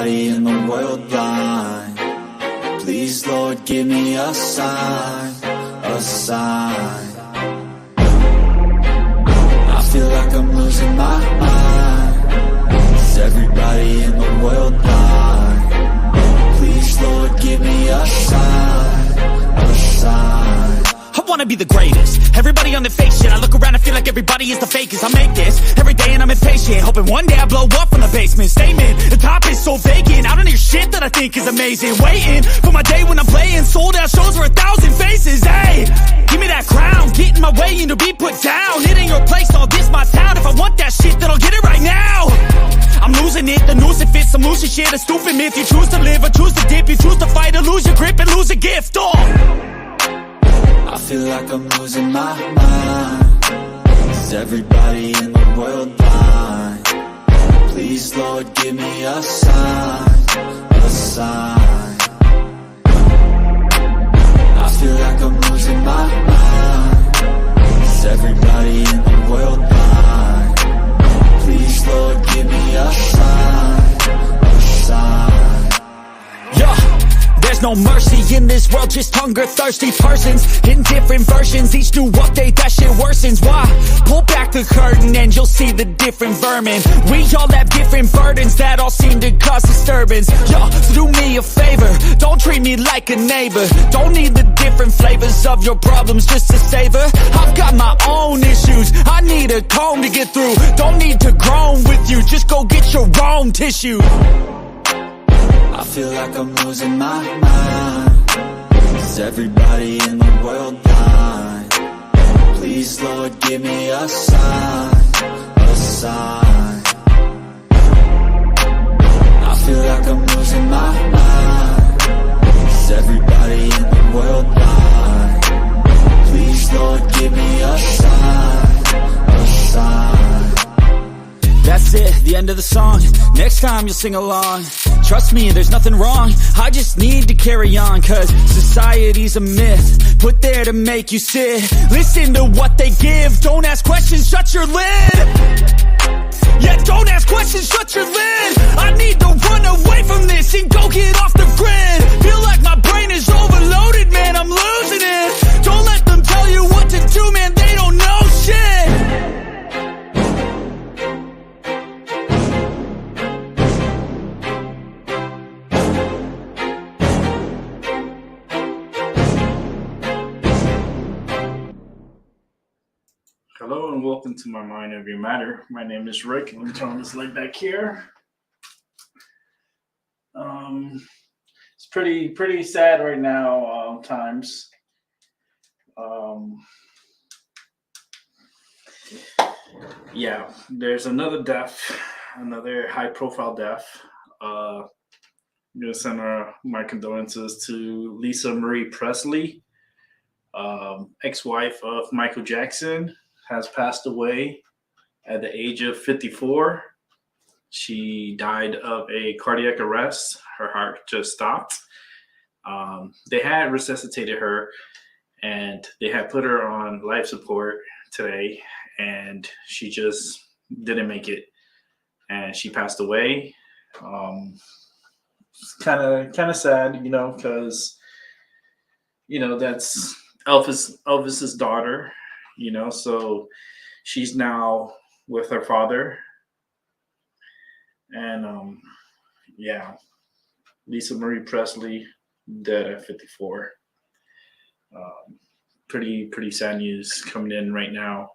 everybody in the world blind. Please, Lord, give me a sign, a sign. I feel like I'm losing my mind. Is everybody in the world blind? Please, Lord, give me a sign, a sign. I wanna be the greatest. Everybody on the fake shit. I look around and feel like everybody is the fakest. I make this every day and I'm impatient, hoping one day I blow up from the basement. Statement, the top is so vacant. I don't hear shit that I think is amazing. Waiting for my day when I'm playing sold out shows for 1,000 faces. Hey, give me that crown, get in my way and to be put down. It ain't your place, all this my town. If I want that shit, then I'll get it right now. I'm losing it, the noose it fits. I'm losing shit, a stupid myth. You choose to live or choose to dip. You choose to fight or lose your grip and lose a gift. I feel like I'm losing my mind. Is everybody in the world blind? Please, Lord, give me a sign, a sign. I feel like I'm losing my mind. Is everybody in the world blind? Please, Lord, give me a sign, a sign. Yeah. There's no mercy in this world, just hunger-thirsty persons in different versions. Each new update, that shit worsens. Why? Pull back the curtain and you'll see the different vermin. We all have different burdens that all seem to cause disturbance. Yo, so do me a favor, don't treat me like a neighbor. Don't need the different flavors of your problems just to savor. I've got my own issues, I need a comb to get through. Don't need to groan with you, just go get your own tissue. I feel like I'm losing my mind. Is everybody in the world blind? Please, Lord, give me a sign, a sign. I feel like I'm losing my mind. Is everybody in the world blind? Please, Lord, give me a sign, a sign. That's it, the end of the song. Next time you'll sing along. Trust me, there's nothing wrong. I just need to carry on, cause society's a myth put there to make you sit. Listen to what they give. Don't ask questions, shut your lid. Yeah, don't ask questions, shut your lid. I need to run away from this and go get off the grid. Feel like my brain is overloaded, man, I'm losing it. Don't let them tell you what to do, man, they don't know shit. Hello and welcome to my Mind of Your Matter. My name is Rick. Let me turn this light back here. It's pretty sad right now. Times. Yeah, there's another death, another high-profile death. I'm gonna send my condolences to Lisa Marie Presley, ex-wife of Michael Jackson. Has passed away at the age of 54. She died of a cardiac arrest. Her heart just stopped. They had resuscitated her and they had put her on life support today, and she just didn't make it. And she passed away. It's kind of sad, because, that's Elvis's daughter. So she's now with her father. And Lisa Marie Presley dead at 54. Pretty sad news coming in right now.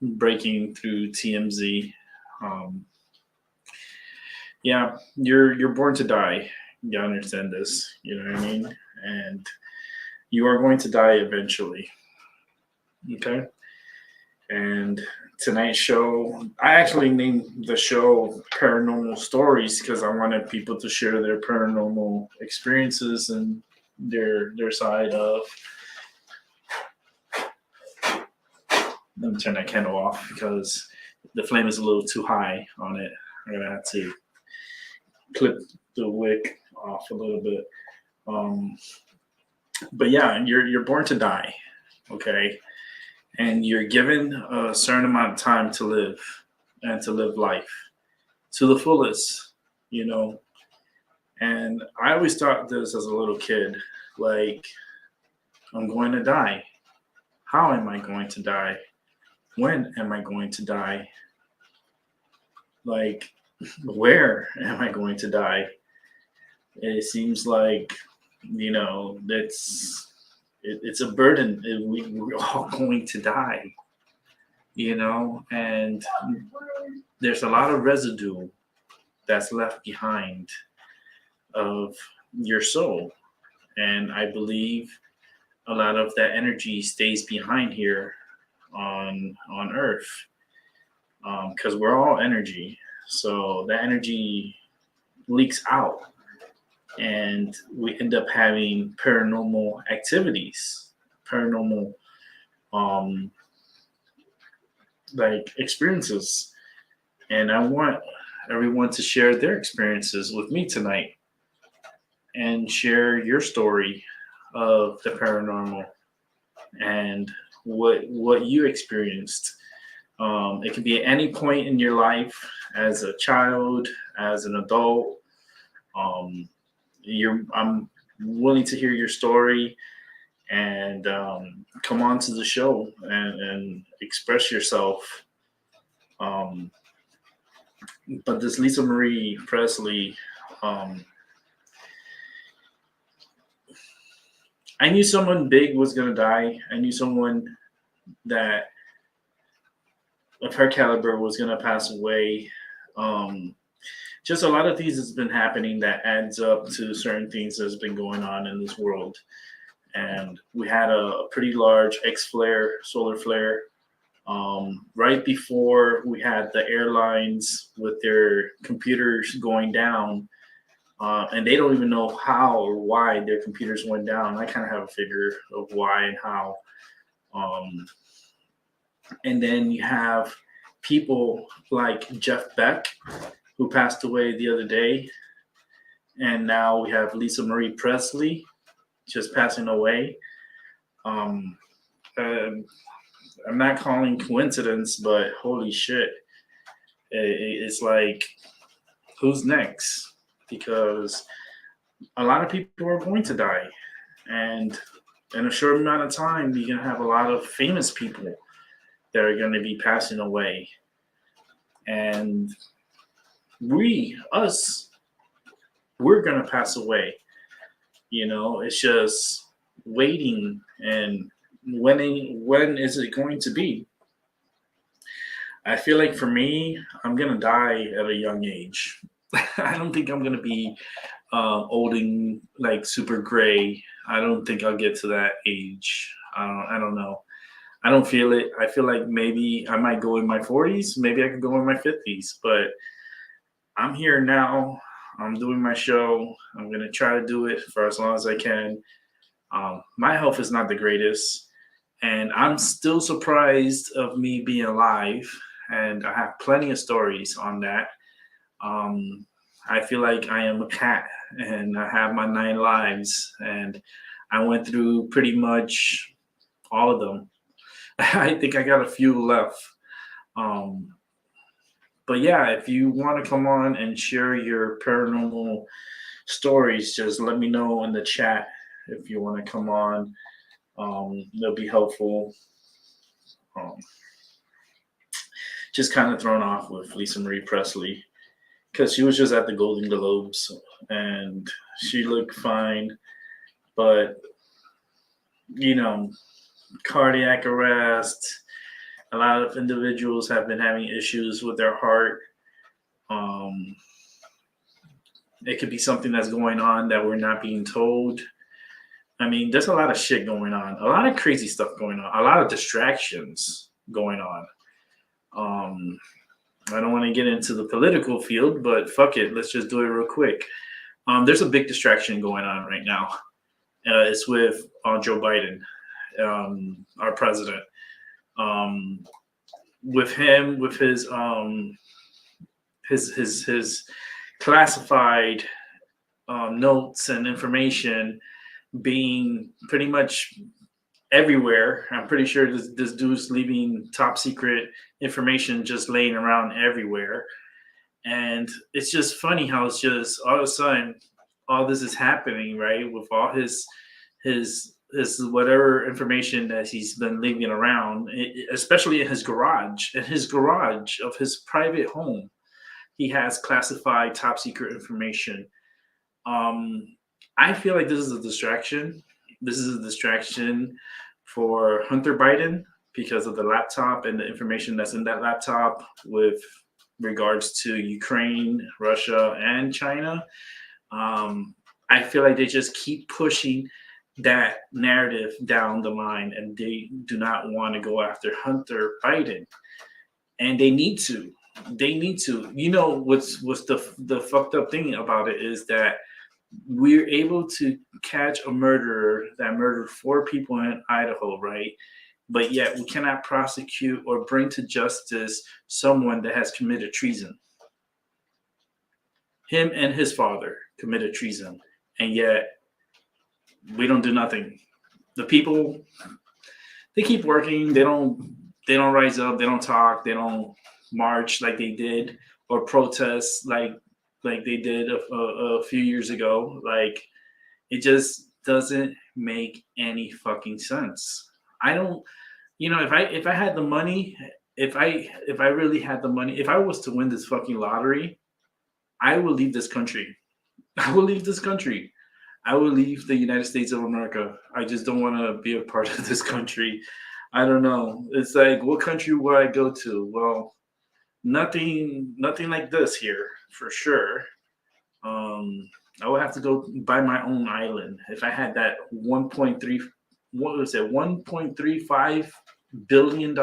Breaking through TMZ. You're born to die. You understand this, you know what I mean? And you are going to die eventually. Okay. And tonight's show, I actually named the show Paranormal Stories because I wanted people to share their paranormal experiences and their side of. Let me turn that candle off because the flame is a little too high on it. I'm gonna have to clip the wick off a little bit. But yeah, you're born to die, okay? And you're given a certain amount of time to live and to live life to the fullest, And I always thought this as a little kid, like, I'm going to die. How am I going to die? When am I going to die? Like, where am I going to die? It seems like, it's a burden. We're all going to die, and there's a lot of residue that's left behind of your soul. And I believe a lot of that energy stays behind here on Earth, because we're all energy. So that energy leaks out, and we end up having paranormal activities, paranormal like experiences. And I want everyone to share their experiences with me tonight and share your story of the paranormal and what you experienced. It can be at any point in your life, as a child, as an adult. I'm willing to hear your story, and come on to the show and express yourself. But this Lisa Marie Presley, I knew someone big was going to die. I knew someone that of her caliber was going to pass away. Just a lot of things has been happening that adds up to certain things that's been going on in this world. And we had a pretty large solar flare, right before we had the airlines with their computers going down. And they don't even know how or why their computers went down. I kind of have a figure of why and how. And then you have people like Jeff Beck, who passed away the other day. And now we have Lisa Marie Presley just passing away. I'm not calling coincidence, but holy shit. It's like, who's next? Because a lot of people are going to die. And in a short amount of time, you're going to have a lot of famous people that are going to be passing away. And we're going to pass away. It's just waiting, and when is it going to be? I feel like for me, I'm going to die at a young age. I don't think I'm going to be old and like super gray. I don't think I'll get to that age. I don't know. I don't feel it. I feel like maybe I might go in my 40s. Maybe I could go in my 50s. But I'm here now. I'm doing my show. I'm going to try to do it for as long as I can. My health is not the greatest. And I'm still surprised of me being alive. And I have plenty of stories on that. I feel like I am a cat, and I have my 9 lives, and I went through pretty much all of them. I think I got a few left. But yeah, if you want to come on and share your paranormal stories, just let me know in the chat if you want to come on. That'll be helpful. Just kind of thrown off with Lisa Marie Presley, because she was just at the Golden Globes and she looked fine. But, cardiac arrest, a lot of individuals have been having issues with their heart. It could be something that's going on that we're not being told. I mean, there's a lot of shit going on, a lot of crazy stuff going on, a lot of distractions going on. I don't want to get into the political field, but fuck it. Let's just do it real quick. There's a big distraction going on right now. It's with Joe Biden, our president. With him, with his classified notes and information being pretty much everywhere. I'm pretty sure this dude's leaving top secret information just laying around everywhere. And it's just funny how it's just all of a sudden all this is happening, right? With all his whatever information that he's been leaving around, especially in his garage. In his garage of his private home, he has classified top secret information. I feel like this is a distraction. This is a distraction for Hunter Biden because of the laptop and the information that's in that laptop with regards to Ukraine, Russia, and China. I feel like they just keep pushing that narrative down the line, and they do not want to go after Hunter Biden, and they need to. They need to. You know what's the fucked up thing about it is that we're able to catch a murderer that murdered 4 people in Idaho, right? But yet we cannot prosecute or bring to justice someone that has committed treason. Him and his father committed treason, and yet we don't do nothing. The people, they keep working. They don't rise up. They don't talk. They don't march like they did or protest like they did a few years ago. Like, it just doesn't make any fucking sense. I don't, if I had the money, if I really had the money, if I was to win this fucking lottery, I will leave this country. I will leave this country. I will leave the United States of America. I just don't want to be a part of this country. I don't know. It's like, what country would I go to? Well, nothing like this here for sure. I would have to go buy my own island. If I had that $1.35 billion,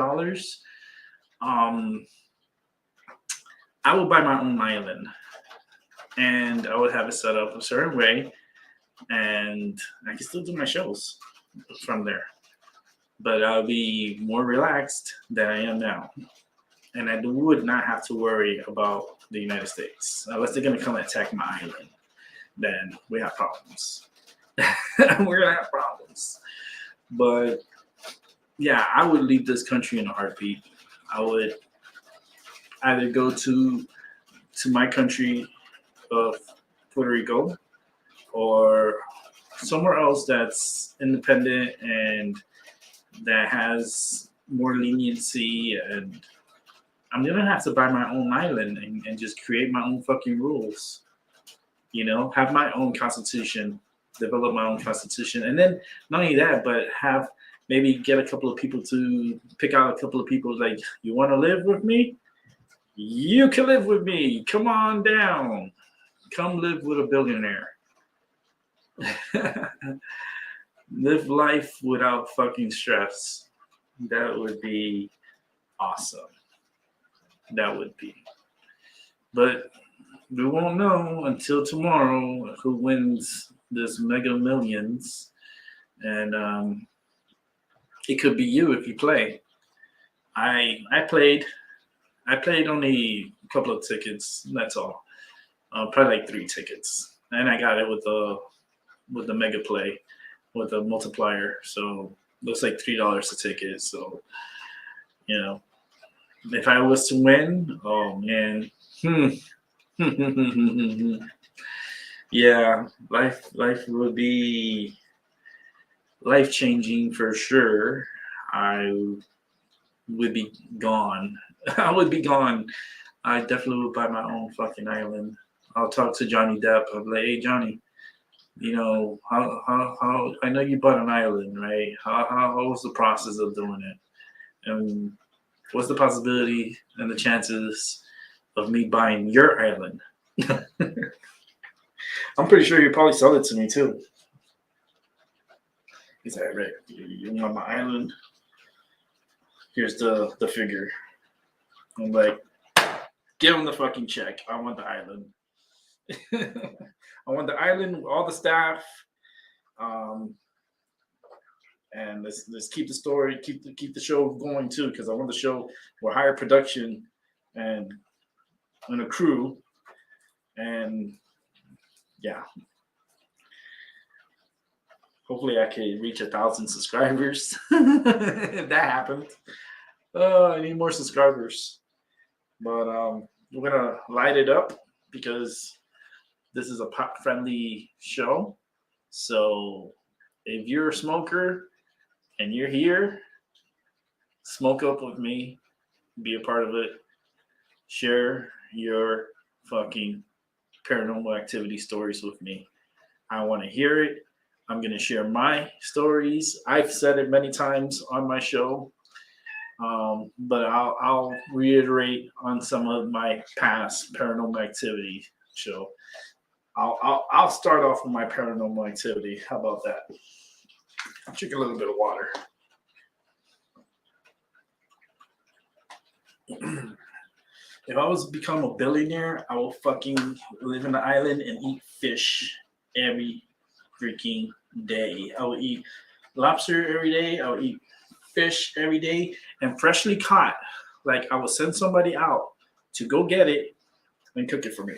I would buy my own island, and I would have it set up a certain way, and I can still do my shows from there. But I'll be more relaxed than I am now. And I would not have to worry about the United States. Unless they're going to come and attack my island, then we have problems. We're going to have problems. But yeah, I would leave this country in a heartbeat. I would either go to my country of Puerto Rico or somewhere else that's independent and that has more leniency, and I'm gonna have to buy my own island and just create my own fucking rules. Have my own constitution, develop my own constitution, and then not only that, but have maybe get a couple of people to pick out a couple of people like, you want to live with me? You can live with me. Come on down. Come live with a billionaire. Live life without fucking stress. That would be awesome. That would be. But we won't know until tomorrow who wins this Mega Millions. And it could be you if you play. I played only a couple of tickets. That's all. Probably like 3 tickets. And I got it with the Mega Play, with a multiplier. So looks like $3 a ticket. So, if I was to win, oh man, yeah, life would be life-changing for sure. I would be gone. I would be gone. I definitely would buy my own fucking island. I'll talk to Johnny Depp. I'll be like, hey Johnny, how I know you bought an island, right? How was the process of doing it? And what's the possibility and the chances of me buying your island? I'm pretty sure you'd probably sell it to me too. He's like, Rick, you want my island? Here's the figure. I'm like, give him the fucking check. I want the island. I want the island, all the staff, and let's keep the story, keep the show going too, because I want the show with higher production and a crew, and yeah, hopefully I can reach 1,000 subscribers. If that happens, I need more subscribers. But we're gonna light it up because this is a pop-friendly show. So if you're a smoker and you're here, smoke up with me, be a part of it, share your fucking paranormal activity stories with me. I want to hear it. I'm going to share my stories. I've said it many times on my show, but I'll reiterate on some of my past paranormal activity show. I'll start off with my paranormal activity. How about that? I'll drink a little bit of water. If I was to become a billionaire, I will fucking live in an island and eat fish every freaking day. I will eat lobster every day. I will eat fish every day and freshly caught. Like I will send somebody out to go get it and cook it for me.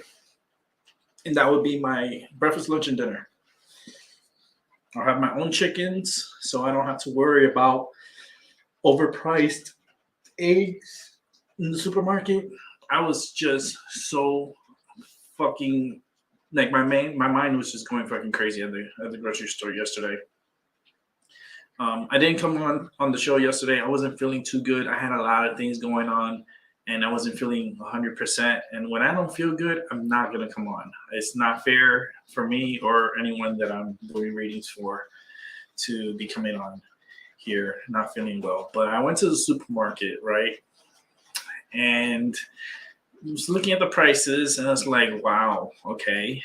And that would be my breakfast, lunch, and dinner. I'll have my own chickens, so I don't have to worry about overpriced eggs in the supermarket. I was just so fucking like my mind was just going fucking crazy at the grocery store yesterday. I didn't come on the show yesterday. I wasn't feeling too good. I had a lot of things going on, and I wasn't feeling 100%. And when I don't feel good, I'm not gonna come on. It's not fair for me or anyone that I'm doing readings for to be coming on here not feeling well. But I went to the supermarket, right? And I was looking at the prices, and I was like, wow, okay.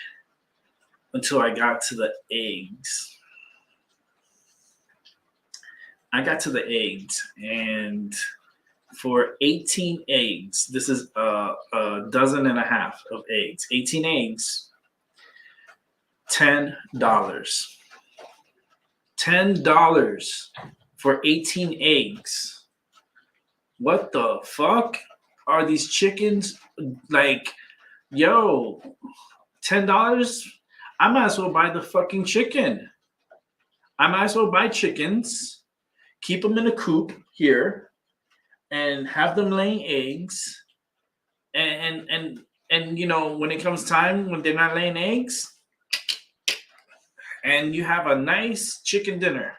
Until I got to the eggs. I got to the eggs, and for 18 eggs, this is a dozen and a half of eggs. 18 eggs, $10. $10 for 18 eggs. What the fuck are these chickens like? Yo, $10? I might as well buy the fucking chicken. I might as well buy chickens, keep them in a coop here, and have them laying eggs. And you know, when it comes time when they're not laying eggs, and you have a nice chicken dinner.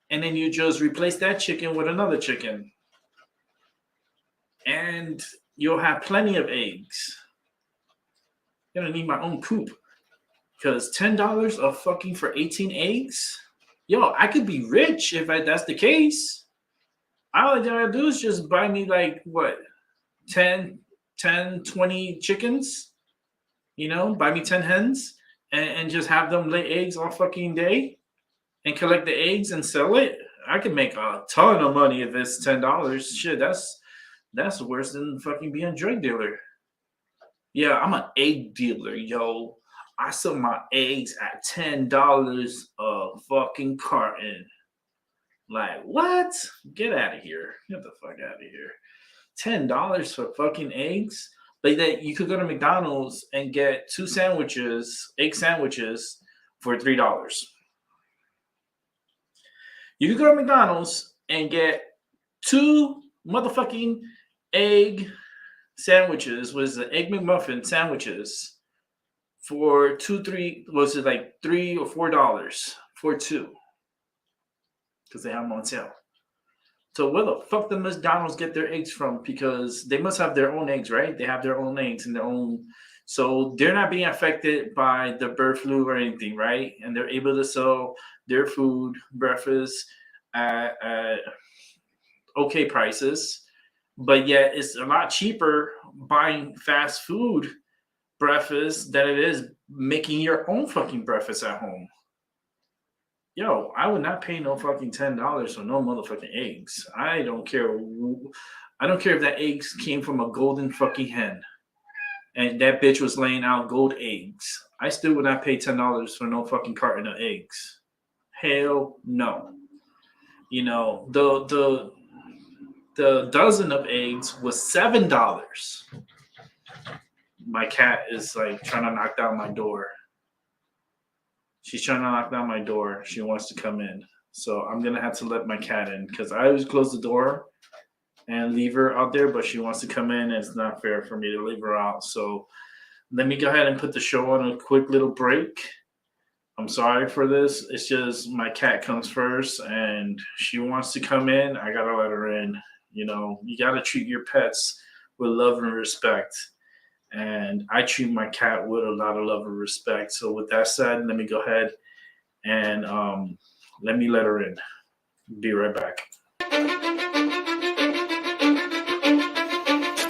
And then you just replace that chicken with another chicken. And you'll have plenty of eggs. I'm gonna need my own coop. Because $10 a fucking for 18 eggs? Yo, I could be rich if that's the case. All I gotta do is just buy me like, what, 10, 20 chickens? You know, buy me 10 hens and just have them lay eggs all fucking day and collect the eggs and sell it. I could make a ton of money if it's $10. Shit, that's worse than fucking being a drug dealer. Yeah, I'm an egg dealer, yo. I sell my eggs at $10 a fucking carton. Like, what? Get out of here. Get the fuck out of here. $10 for fucking eggs? Like that, you could go to McDonald's and get 2 sandwiches, egg sandwiches, for $3. You could go to McDonald's and get 2 motherfucking egg sandwiches, was the Egg McMuffin sandwiches, for $3 or $4 for 2, because they have them on sale. So where the fuck the McDonald's get their eggs from? Because they must have their own eggs, right? They have their own eggs and their own, so they're not being affected by the bird flu or anything, right? And they're able to sell their food, breakfast at okay prices. But yet it's a lot cheaper buying fast food breakfast than it is making your own fucking breakfast at home. Yo, I would not pay no fucking $10 for no motherfucking eggs. I don't care. I don't care if that eggs came from a golden fucking hen and that bitch was laying out gold eggs. I still would not pay $10 for no fucking carton of eggs. Hell no. You know, the dozen of eggs was $7. My cat is like trying to knock down my door. She's trying to knock down my door. She wants to come in. So I'm going to have to let my cat in because I always close the door and leave her out there, but she wants to come in, and it's not fair for me to leave her out. So let me go ahead and put the show on a quick little break. I'm sorry for this. It's just my cat comes first, and she wants to come in. I gotta let her in. You know, you gotta treat your pets with love and respect. And I treat my cat with a lot of love and respect. So with that said, let me go ahead and let her in. Be right back.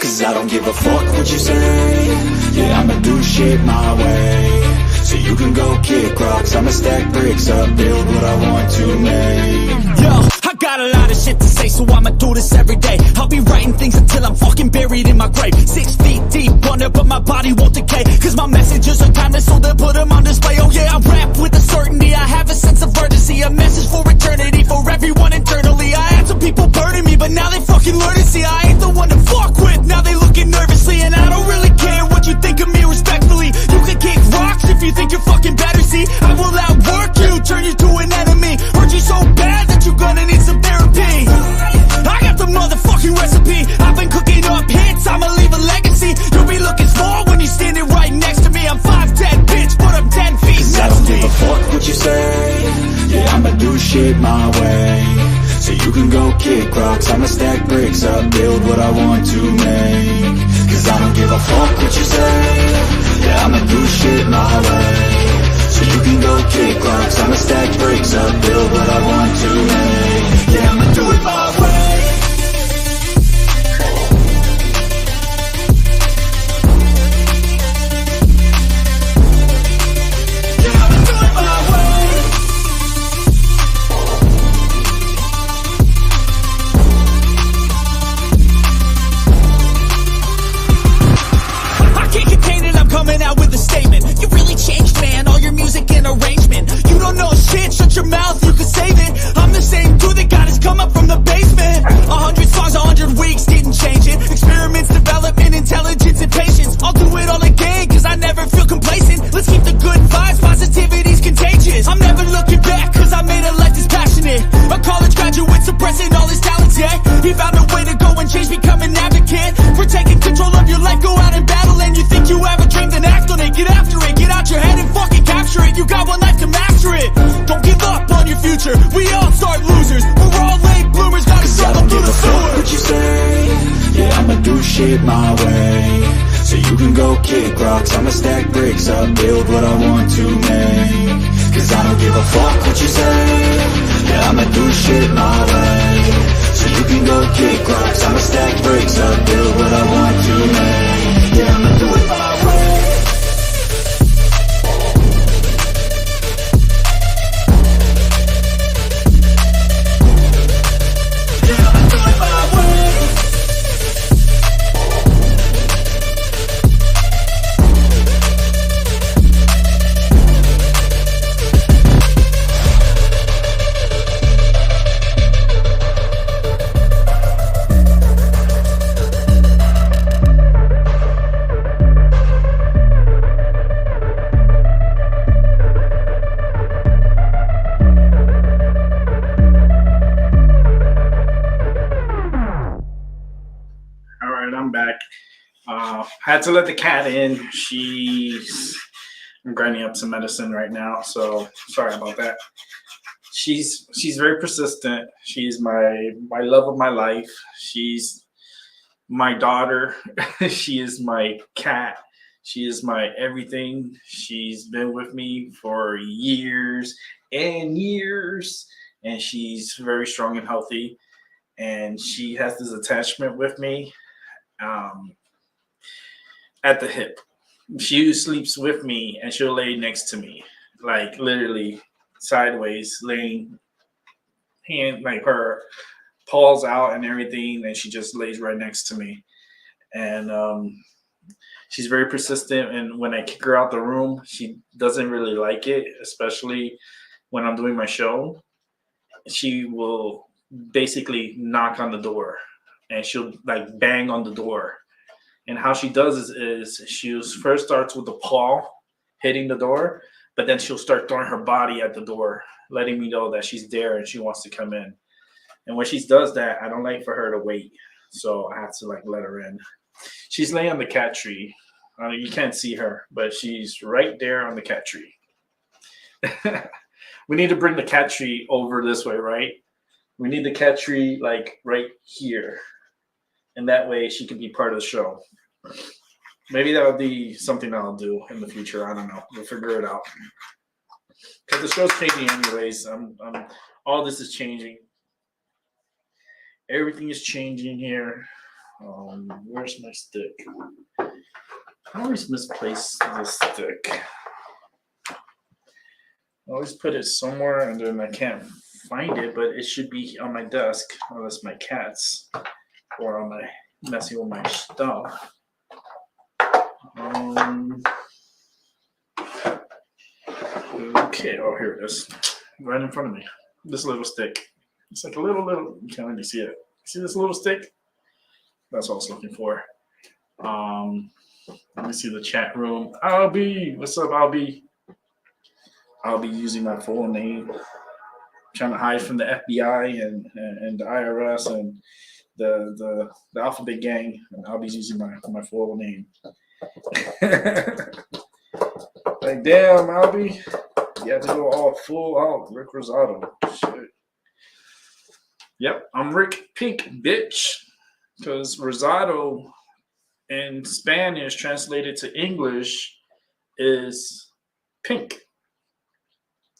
Cause I don't give a fuck what you say. Yeah, I'ma do shit my way. So you can go kick rocks, I'ma stack bricks up, build what I want to make. Yo, I got a lot of shit to say, so I'ma do this every day. I'll be writing things until I'm fucking buried in my grave. 6 feet deep under, but my body won't decay. Cause my messages are timeless, so they'll put them on display. Oh yeah, I rap with a certainty, I have a sense of urgency. A message for eternity, for everyone internally. I had some people burning me, but now they fucking learn to see I ain't the one to fuck with, now they looking nervously. And I don't really care what you think of me respectfully. You can kick rocks if you think you're fucking better, see. I will outwork you, turn you to an enemy. Hurt you so bad that you're gonna need some therapy. I got the motherfucking recipe. I've been cooking up hits, I'ma leave a legacy. You'll be looking small when you're standing right next to me. I'm 5'10", bitch, but I'm 10 feet Cause I don't give a fuck what you say. Yeah, I'ma do shit my way. So you can go kick rocks, I'ma stack bricks up, build what I want to make. Cause I don't give a fuck what you say. Yeah, I'ma do shit my way. So you can go kick rocks, I'ma stack bricks up, build what I want to make. Yeah, I'ma do it my way. Coming out with a statement. You really changed, man, all your music and arrangement. You don't know shit, shut your mouth, you can save it. I'm the same dude that got his come up from the basement. 100 songs, 100 weeks, didn't change it. Experiments, development, intelligence, and patience. I'll do it all again, cause I never feel complacent. Let's keep the good vibes, positivity's contagious. I'm never looking back, cause I made a life that's passionate. A college graduate suppressing all his talents, yeah. He found a way to go and change, become an advocate. For taking control of your life, go out and battle. And you think you have a dream, then act on it, get after it. Get out your head and fucking capture it. You got one life to master it. Don't give up on your future, we all start losers. We're all late bloomers, gotta struggle through the sewer. What you say? Yeah, I'ma do shit my way. So you can go kick rocks, I'ma stack bricks up, build what I want to make. Cause I don't give a fuck what you say. Yeah, I'ma do shit my way. So you can go kick rocks, I'ma stack bricks up, build what I want to make. Yeah, I'ma do it my way. Yeah, I'ma do it my way. Had to let the cat in. I'm grinding up some medicine right now, so sorry about that. She's very persistent. She's my love of my life. She's my daughter. She is my cat. She is my everything. She's been with me for years and years, and she's very strong and healthy. And she has this attachment with me. At the hip. She sleeps with me and she'll lay next to me, like literally sideways, laying hand, like her paws out and everything, and she just lays right next to me. And she's very persistent, and when I kick her out the room, she doesn't really like it, especially when I'm doing my show. She will basically knock on the door and she'll like bang on the door. And how she does is she first starts with the paw hitting the door, but then she'll start throwing her body at the door, letting me know that she's there and she wants to come in. And when she does that, I don't like for her to wait. so I had to like let her in. She's laying on the cat tree. You can't see her, but she's right there on the cat tree. We need to bring the cat tree over this way, right? We need the cat tree like right here, and that way she can be part of the show. Maybe that would be something I'll do in the future. I don't know. We'll figure it out. Because the show's changing anyways. All this is changing. Everything is changing here. Where's my stick? I always misplace the stick. I always put it somewhere and then I can't find it, but it should be on my desk, unless my cats or on my messing with my stuff. Okay, oh, here it is. Right in front of me. This little stick. It's like a little, you can't really see it. See this little stick? That's what I was looking for. Let me see the chat room. Albie, what's up, Albie? I'll be using my full name. Trying to hide from the FBI and the IRS and the Alphabet Gang. And I'll be using my full name. Like, damn, Albie. You have to go all full out Rick Rosado. Shit. Yep, I'm Rick Pink, bitch. Because Rosado in Spanish translated to English is pink.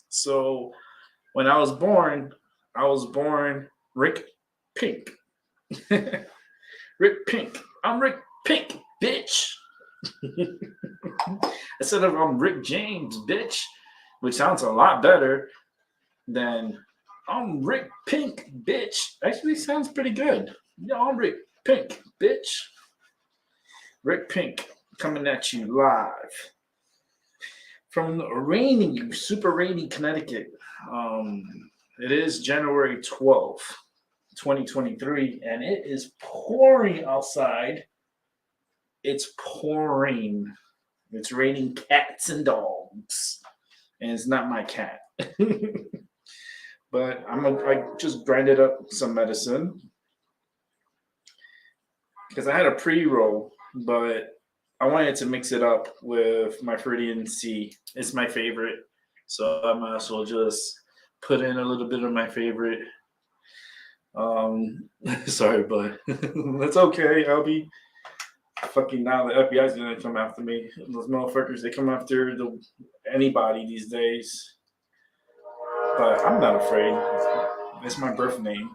So when I was born Rick Pink. Rick Pink. I'm Rick Pink, bitch. Instead of I'm Rick James, bitch, which sounds a lot better than I'm Rick Pink, bitch. Actually sounds pretty good. Yeah, I'm Rick Pink, bitch. Rick Pink coming at you live from super rainy Connecticut. It is January 12th, 2023, and it is pouring outside. It's pouring. It's raining cats and dogs, and it's not my cat. But I just grinded up some medicine because I had a pre-roll, but I wanted to mix it up with my Freudian C. It's my favorite, so I might as well just put in a little bit of my favorite. Sorry, but that's okay. I'll be fucking now. The FBI's gonna come after me. Those motherfuckers, they come after anybody these days. But I'm not afraid. It's my birth name.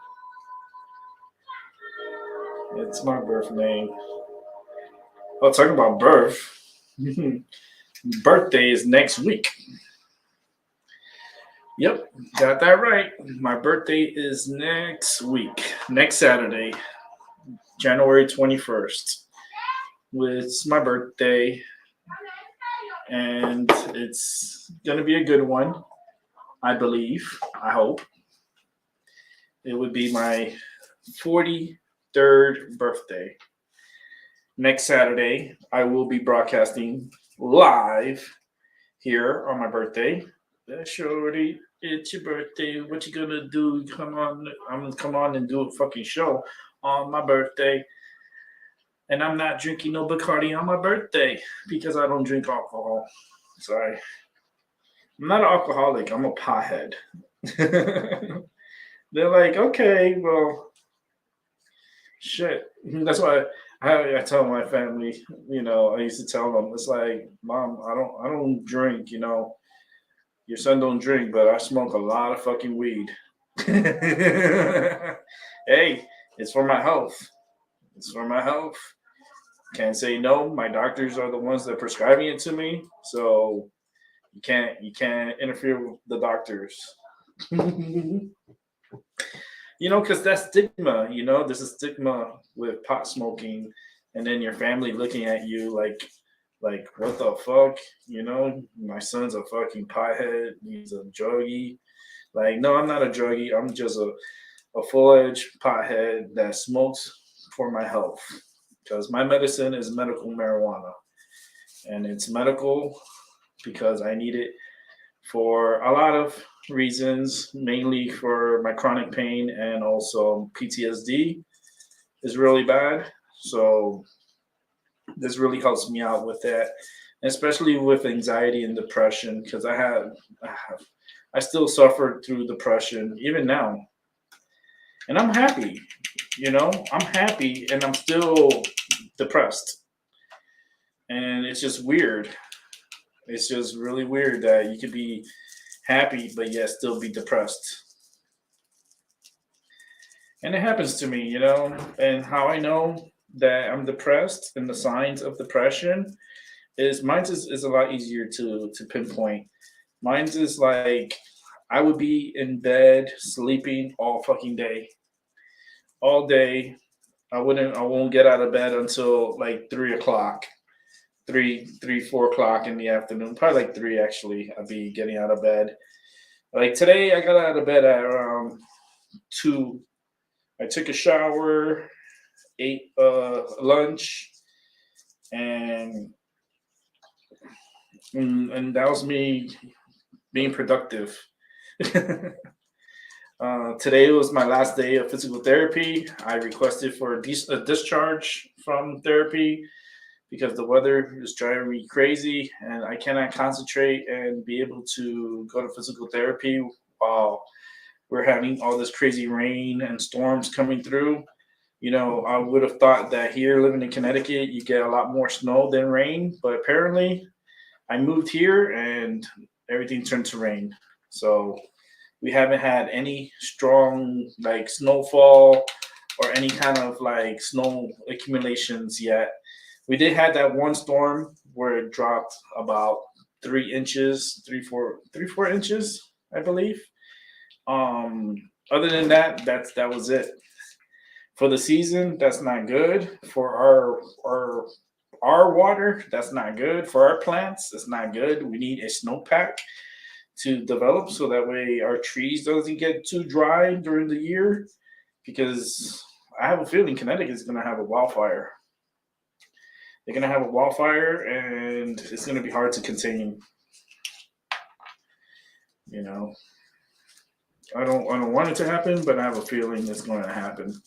It's my birth name. Oh, talking about birth. Birthday is next week. Yep, got that right. My birthday is next week. Next Saturday, January 21st. It's my birthday. And it's going to be a good one. I believe, I hope. It would be my 43rd birthday. Next Saturday, I will be broadcasting live here on my birthday. Shorty, it's your birthday. What you gonna do? Come on, I'm gonna come on and do a fucking show on my birthday. And I'm not drinking no Bacardi on my birthday because I don't drink alcohol. Sorry. I'm not an alcoholic. I'm a pothead. They're like, okay, well, shit. That's why I tell my family, I used to tell them, it's like, Mom, I don't drink, Your son don't drink, but I smoke a lot of fucking weed. Hey, it's for my health. It's for my health. Can't say no. My doctors are the ones that prescribing it to me, so you can't interfere with the doctors. Because that's stigma. There's a stigma with pot smoking, and then your family looking at you like what the fuck? My son's a fucking pothead. He's a druggie. Like, no, I'm not a druggie. I'm just a full-edged pothead that smokes for my health. Because my medicine is medical marijuana. And it's medical because I need it for a lot of reasons, mainly for my chronic pain and also PTSD. is really bad. So this really helps me out with that, especially with anxiety and depression, because I still suffer through depression even now, and I'm happy. I'm happy, and I'm still depressed, and it's just weird. It's just really weird that you could be happy but yet still be depressed. And it happens to me, and how I know that I'm depressed and the signs of depression is mine is a lot easier to pinpoint. Mine's is like I would be in bed sleeping all fucking day. All day. I won't get out of bed until like 3 o'clock. 4 o'clock in the afternoon. Probably like 3 actually. I'll be getting out of bed. Like today I got out of bed at around 2. I took a shower, ate lunch, and that was me being productive. Today was my last day of physical therapy. I requested for a discharge from therapy because the weather is driving me crazy and I cannot concentrate and be able to go to physical therapy while we're having all this crazy rain and storms coming through. I would have thought that here living in Connecticut, you get a lot more snow than rain, but apparently I moved here and everything turned to rain. So we haven't had any strong like snowfall or any kind of like snow accumulations yet. We did have that one storm where it dropped about 3 inches, 4 inches, I believe. Other than that, that was it. For the season, that's not good. For our water, that's not good. For our plants, that's not good. We need a snowpack to develop so that way our trees doesn't get too dry during the year, because I have a feeling Connecticut is going to have a wildfire. They're going to have a wildfire and it's going to be hard to contain. I don't want it to happen, but I have a feeling it's going to happen.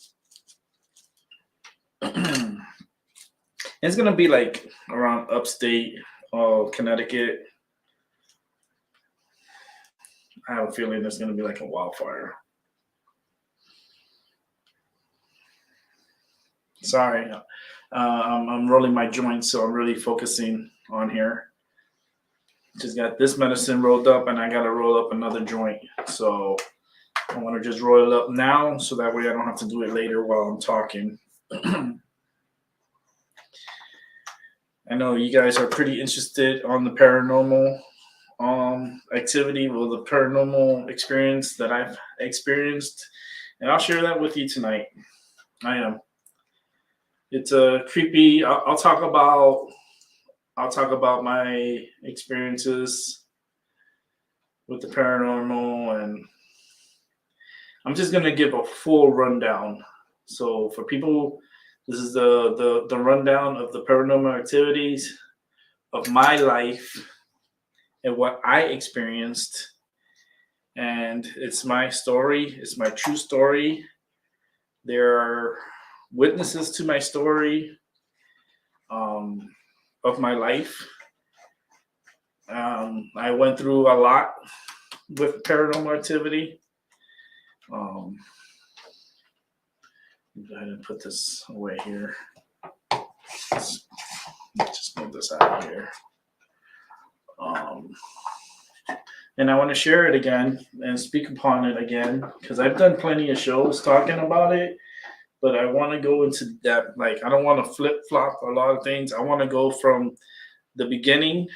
It's going to be like around upstate Connecticut. I have a feeling there's going to be like a wildfire. Sorry, I'm rolling my joints, so I'm really focusing on here. Just got this medicine rolled up, and I got to roll up another joint. So I want to just roll it up now, so that way I don't have to do it later while I'm talking. I know you guys are pretty interested on the paranormal activity, or the paranormal experience that I've experienced, and I'll share that with you tonight. I am. It's a creepy. I'll talk about my experiences with the paranormal, and I'm just gonna give a full rundown. So for people, this is the rundown of the paranormal activities of my life and what I experienced. And it's my story. It's my true story. There are witnesses to my story of my life. I went through a lot with paranormal activity. Go ahead and put this away here. Let's just move this out of here. And I want to share it again and speak upon it again, because I've done plenty of shows talking about it, but I want to go into depth. Like, I don't want to flip-flop a lot of things. I want to go from the beginning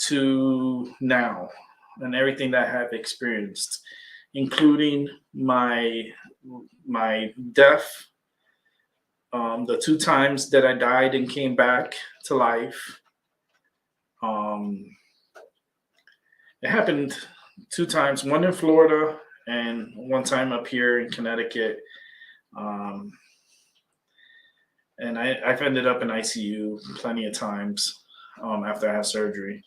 to now and everything that I have experienced, including my death, the 2 times that I died and came back to life. It happened 2 times, one in Florida and one time up here in Connecticut. And I've ended up in ICU plenty of times after I had surgery.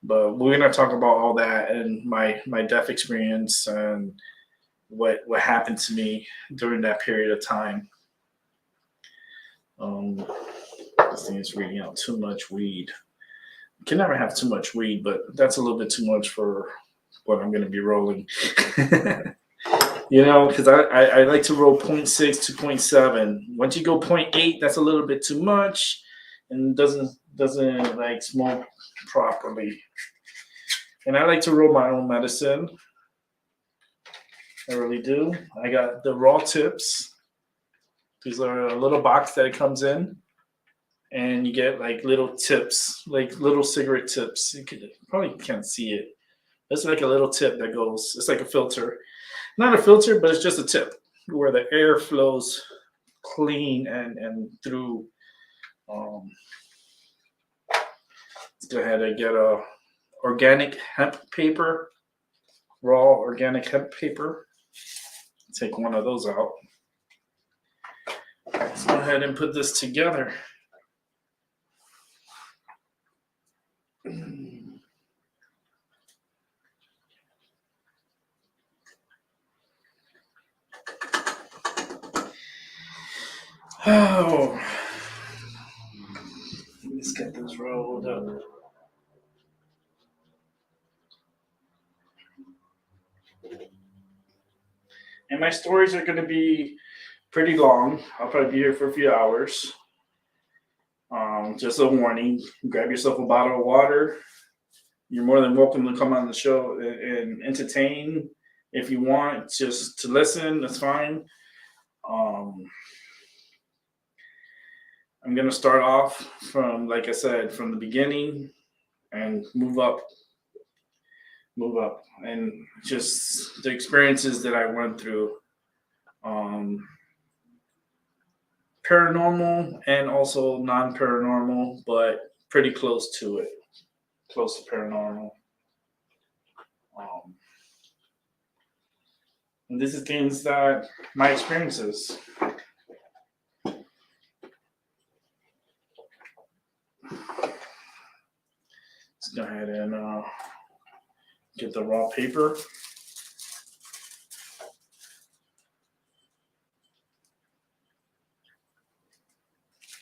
But we're going to talk about all that and my death experience and what happened to me during that period of time. This thing is reading out too much weed. You can never have too much weed, but that's a little bit too much for what I'm going to be rolling. Because I like to roll 0.6 to 0.7. Once you go 0.8, that's a little bit too much and doesn't like smoke properly. And I like to roll my own medicine. I really do. I got the raw tips. These are a little box that it comes in. And you get like little tips, like little cigarette tips. You probably can't see it. It's like a little tip that goes, it's like a filter. Not a filter, but it's just a tip where the air flows clean and through. Let's go ahead and get a organic hemp paper, raw organic hemp paper. Take one of those out. Let's go ahead and put this together. Oh, let's get this rolled up. And my stories are going to be pretty long. I'll probably be here for a few hours. Just a warning, grab yourself a bottle of water. You're more than welcome to come on the show and entertain if you want. Just to listen, that's fine. I'm going to start off from, like I said, from the beginning and move up. And just the experiences that I went through. Paranormal and also non-paranormal, but pretty close to it. Close to paranormal. And this is things that my experiences. Let's go ahead and get the raw paper.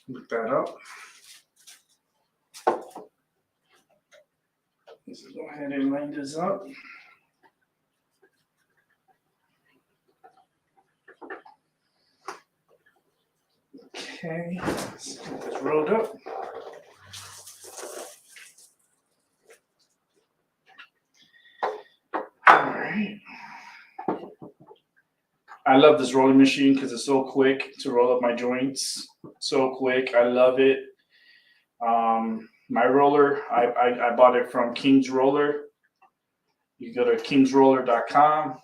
Look that up. Let's go ahead and line this up. Okay, let's get this rolled up. All right. I love this rolling machine because it's so quick to roll up my joints. So quick. I love it. My roller, I bought it from King's Roller. You go to kingsroller.com.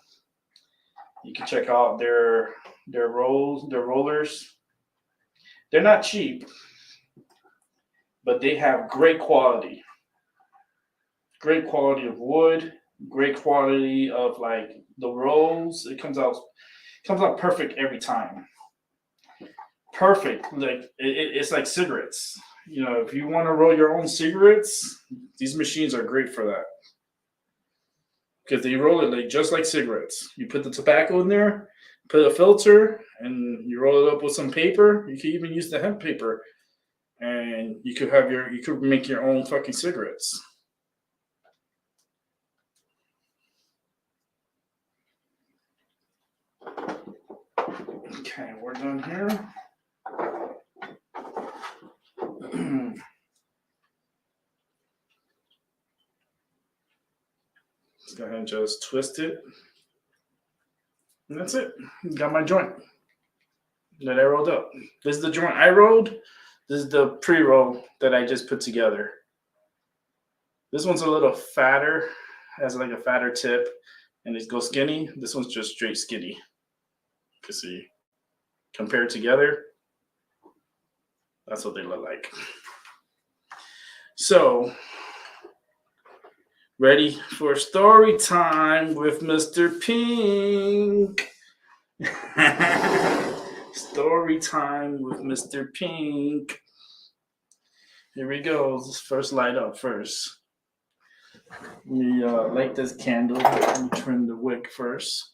You can check out their rollers. They're not cheap, but they have great quality. Great quality of wood, great quality of like the rolls. It comes out perfect every time. Perfect. Like it's like cigarettes. If you want to roll your own cigarettes, these machines are great for that. Because they roll it like just like cigarettes. You put the tobacco in there, put a filter, and you roll it up with some paper. You can even use the hemp paper, and you could make your own fucking cigarettes. Okay, we're done here. Let's go ahead and just twist it. And that's it. Got my joint that I rolled up. This is the joint I rolled. This is the pre-roll that I just put together. This one's a little fatter, has like a fatter tip, and it goes skinny. This one's just straight skinny. You can see. Compared together, that's what they look like. So, ready for story time with Mr. Pink. Story time with Mr. Pink. Here we go. Let's first light up first. Let me light this candle. Let me trim the wick first.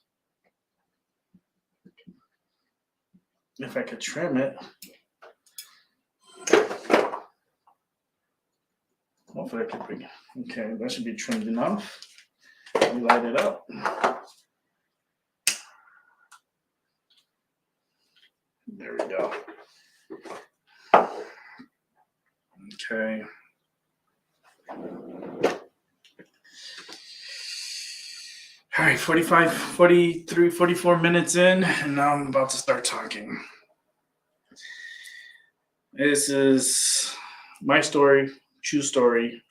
If I could trim it. Hopefully I can bring it. Okay, that should be trimmed enough. Let me light it up. There we go. Okay. All right, 44 minutes in, and now I'm about to start talking. This is my story, true story.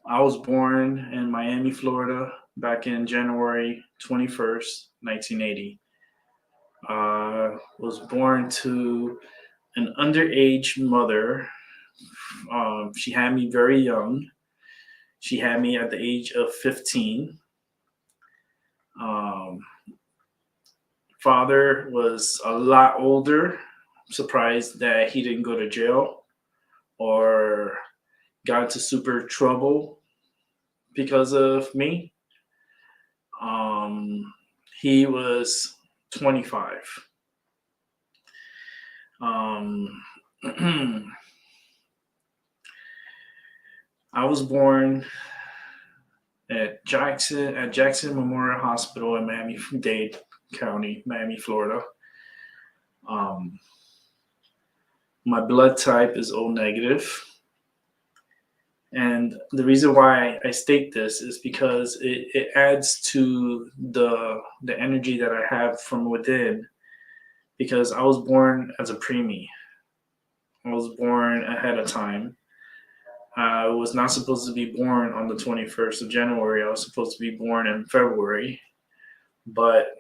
I was born in Miami, Florida, back in January 21st, 1980. Was born to an underage mother. She had me very young. She had me at the age of 15. Father was a lot older. I'm surprised that he didn't go to jail or got into super trouble because of me. He was 25. I was born at Jackson Memorial Hospital in Miami-Dade County, Miami, Florida. My blood type is O negative. And the reason why I state this is because it adds to the energy that I have from within, because I was born as a preemie. I was born ahead of time. I was not supposed to be born on the 21st of January. I was supposed to be born in February, but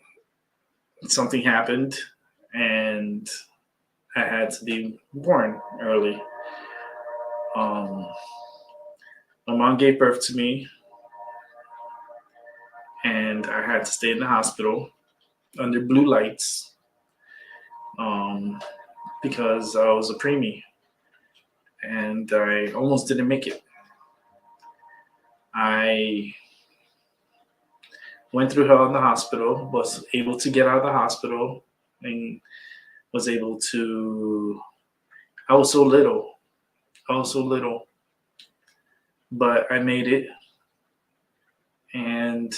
something happened and I had to be born early. My mom gave birth to me, and I had to stay in the hospital under blue lights because I was a preemie, and I almost didn't make it. I went through hell in the hospital, was able to get out of the hospital, and was able to. I was so little, but I made it, and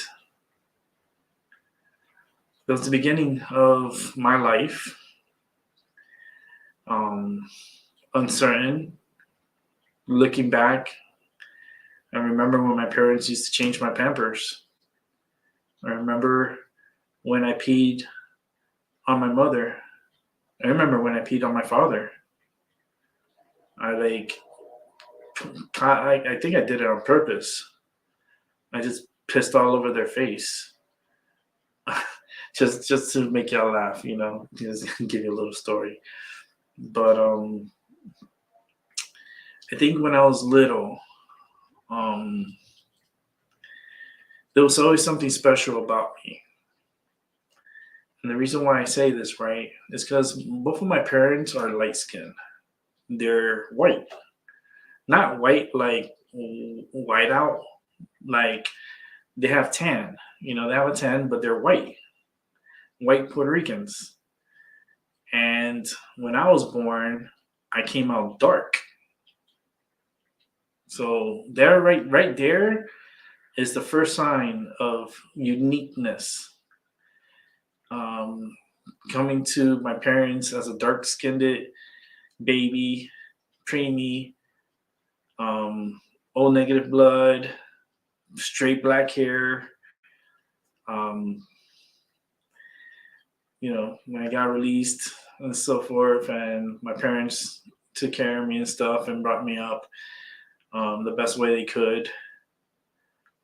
that was the beginning of my life. Uncertain. Looking back, I remember when my parents used to change my Pampers. I remember when I peed on my mother. I remember when I peed on my father. I think I did it on purpose. I just pissed all over their face. just to make y'all laugh, just give you a little story. But I think when I was little, there was always something special about me. And the reason why I say this, right, is because both of my parents are light skinned. They're white. Not white like white out, like they have tan. They have a tan, but they're white. White Puerto Ricans. And when I was born, I came out dark. So there, right there is the first sign of uniqueness. Coming to my parents as a dark-skinned baby, preemie, O negative blood, straight black hair. When I got released and so forth, and my parents took care of me and stuff and brought me up the best way they could.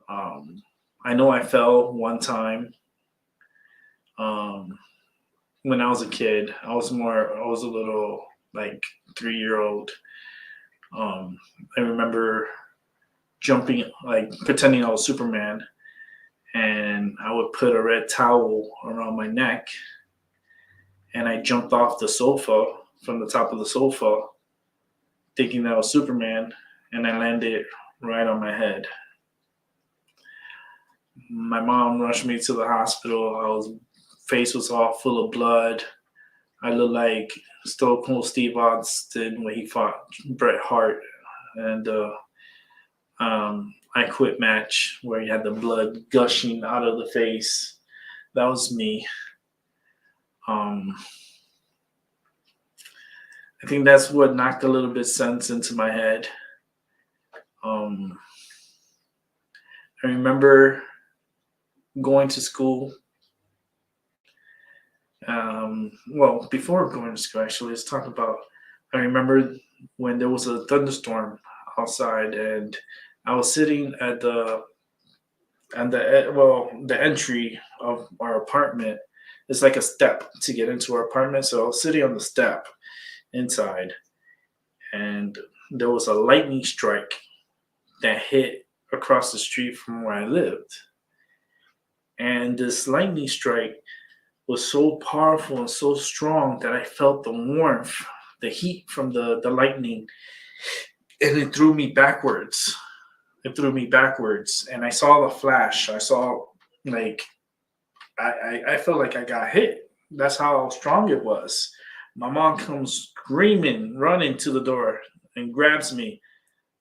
I know I fell one time. When I was a kid, I was a little like 3-year-old. I remember jumping, like pretending I was Superman, and I would put a red towel around my neck, and I jumped off the sofa, from the top of the sofa, thinking that I was Superman, and I landed right on my head. My mom rushed me to the hospital. Face was all full of blood. I look like Stone Cold Steve Austin when he fought Bret Hart, and I Quit match where he had the blood gushing out of the face. That was me. I think that's what knocked a little bit sense into my head. I remember going to school. Well, before going to school, actually, let's talk about. I remember when there was a thunderstorm outside, and I was sitting at the entry of our apartment. It's like a step to get into our apartment, so I was sitting on the step inside, and there was a lightning strike that hit across the street from where I lived. And this lightning strike was so powerful and so strong that I felt the warmth, the heat from the lightning, and it threw me backwards. It threw me backwards, and I saw the flash. I saw, like, I felt like I got hit. That's how strong it was. My mom comes screaming, running to the door, and grabs me.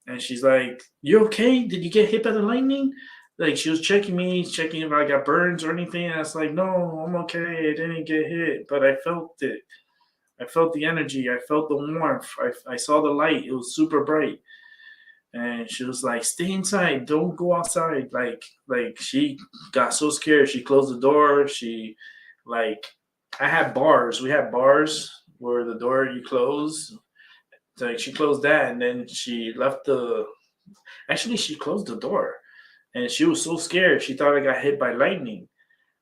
And she's like, "You okay? Did you get hit by the lightning?" Like, she was checking me, checking if I got burns or anything. And I was like, "No, I'm okay. I didn't get hit." But I felt it. I felt the energy. I felt the warmth. I saw the light. It was super bright. And she was like, "Stay inside. Don't go outside." Like she got so scared. She closed the door. I had bars. We had bars where the door you close. Like, she closed that, and then she left she closed the door, and she was so scared. She thought I got hit by lightning,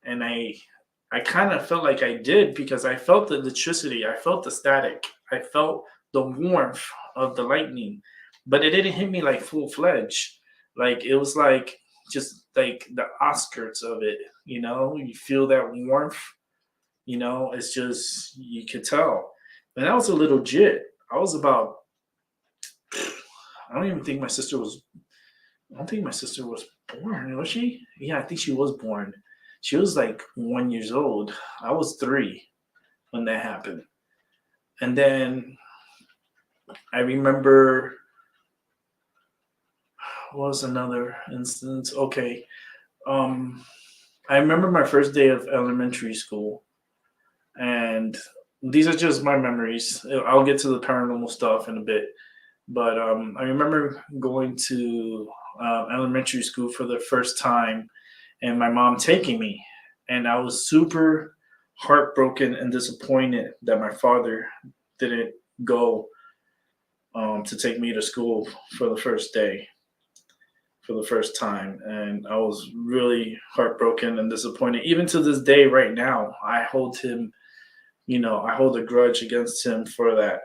and I kind of felt like I did, because I felt the electricity. I felt the static. I felt the warmth of the lightning, but it didn't hit me like full-fledged. Like, it was like just like the outskirts of it. You feel that warmth. It's just, you could tell. And I was a little jit. I was about, I don't think my sister was born, was she? Yeah, I think she was born. She was like 1 year old. I was 3 when that happened. And then I remember, what was another instance? Okay. I remember my first day of elementary school, and these are just my memories. I'll get to the paranormal stuff in a bit. But I remember going to elementary school for the first time, and my mom taking me. And I was super heartbroken and disappointed that my father didn't go to take me to school for the first day, for the first time. And I was really heartbroken and disappointed. Even to this day, right now, I hold him, I hold a grudge against him for that,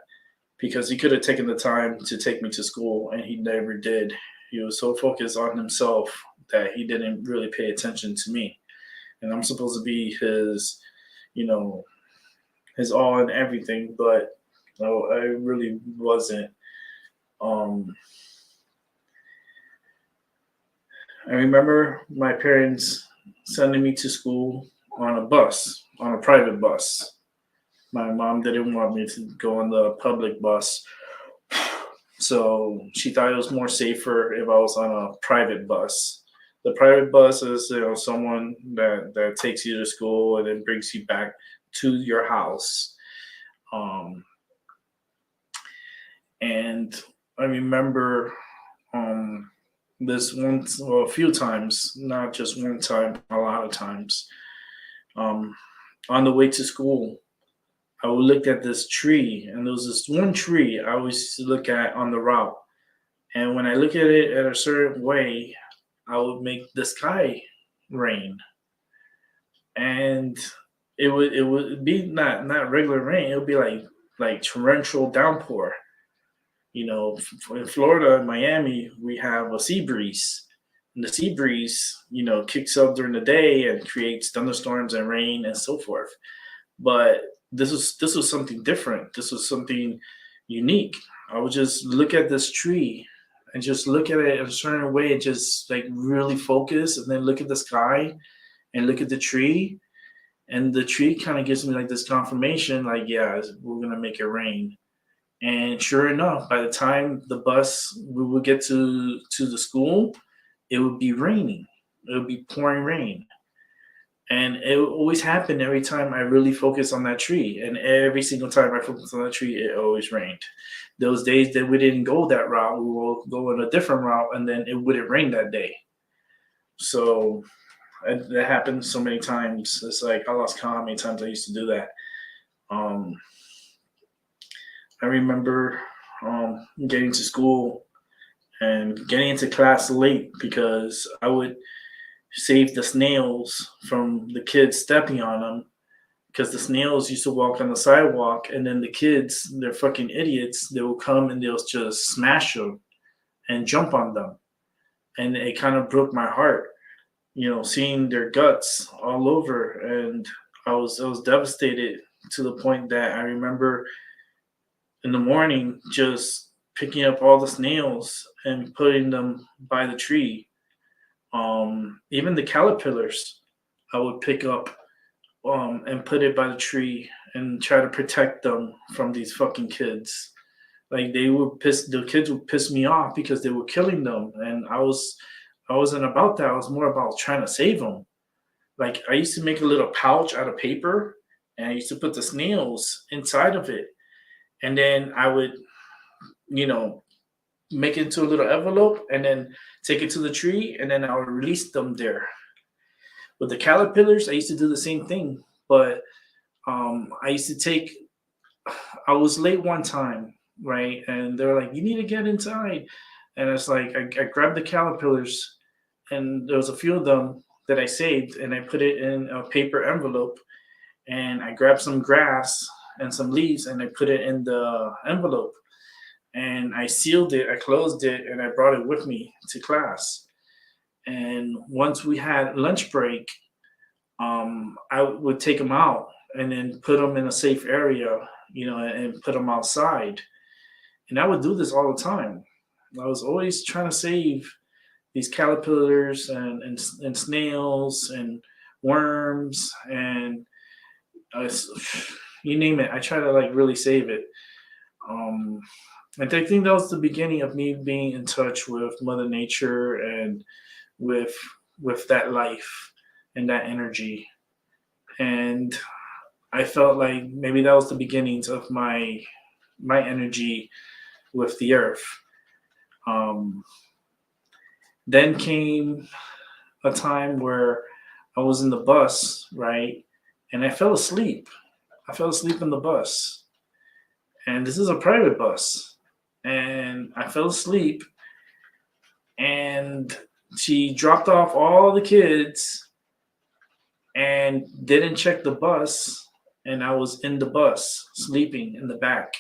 because he could have taken the time to take me to school, and he never did. He was so focused on himself that he didn't really pay attention to me. And I'm supposed to be his, his all and everything, but no, I really wasn't. I remember my parents sending me to school on a private bus. My mom didn't want me to go on the public bus, so she thought it was more safer if I was on a private bus. The private bus is, someone that takes you to school and then brings you back to your house. And I remember this once, well, a few times, not just one time, a lot of times. On the way to school, I would look at this tree, and there was this one tree I always look at on the route. And when I look at it at a certain way, I would make the sky rain. And it would be not regular rain. It would be like torrential downpour. In Florida, in Miami, we have a sea breeze. And the sea breeze, kicks up during the day and creates thunderstorms and rain and so forth. But this was something different. This was something unique. I would just look at this tree and just look at it in a certain way and just like really focus, and then look at the sky and look at the tree. And the tree kind of gives me like this confirmation, like, yeah, we're gonna make it rain. And sure enough, by the time we would get to the school, it would be raining. It would be pouring rain. And it would always happen every time I really focused on that tree. And every single time I focused on that tree, it always rained. Those days that we didn't go that route, we will go on a different route, and then it wouldn't rain that day. So that happened so many times. It's like I lost count how many times I used to do that. I remember getting to school and getting into class late because I would save the snails from the kids stepping on them, because the snails used to walk on the sidewalk, and then the kids, they're fucking idiots, they will come and they'll just smash them and jump on them. And it kind of broke my heart, seeing their guts all over. And I was devastated to the point that I remember in the morning just picking up all the snails and putting them by the tree. Even the caterpillars, I would pick up and put it by the tree and try to protect them from these fucking kids. Like the kids would piss me off because they were killing them, and I wasn't about that. I was more about trying to save them. Like I used to make a little pouch out of paper, and I used to put the snails inside of it, and then I would, make it into a little envelope and then take it to the tree, and then I would release them there. With the caterpillars, I used to do the same thing, but I was late one time, right? And they're like, you need to get inside. And it's like, I grabbed the caterpillars, and there was a few of them that I saved, and I put it in a paper envelope, and I grabbed some grass and some leaves, and I put it in the envelope. And I sealed it, I closed it, and I brought it with me to class. And once we had lunch break, I would take them out and then put them in a safe area, and put them outside. And I would do this all the time. I was always trying to save these caterpillars and snails and worms and you name it. I try to like really save it. And I think that was the beginning of me being in touch with Mother Nature and with that life and that energy. And I felt like maybe that was the beginnings of my energy with the earth. Then came a time where I was in the bus, right? And I fell asleep. I fell asleep in the bus. And this is a private bus. And I fell asleep, and she dropped off all the kids and didn't check the bus. And I was in the bus sleeping in the back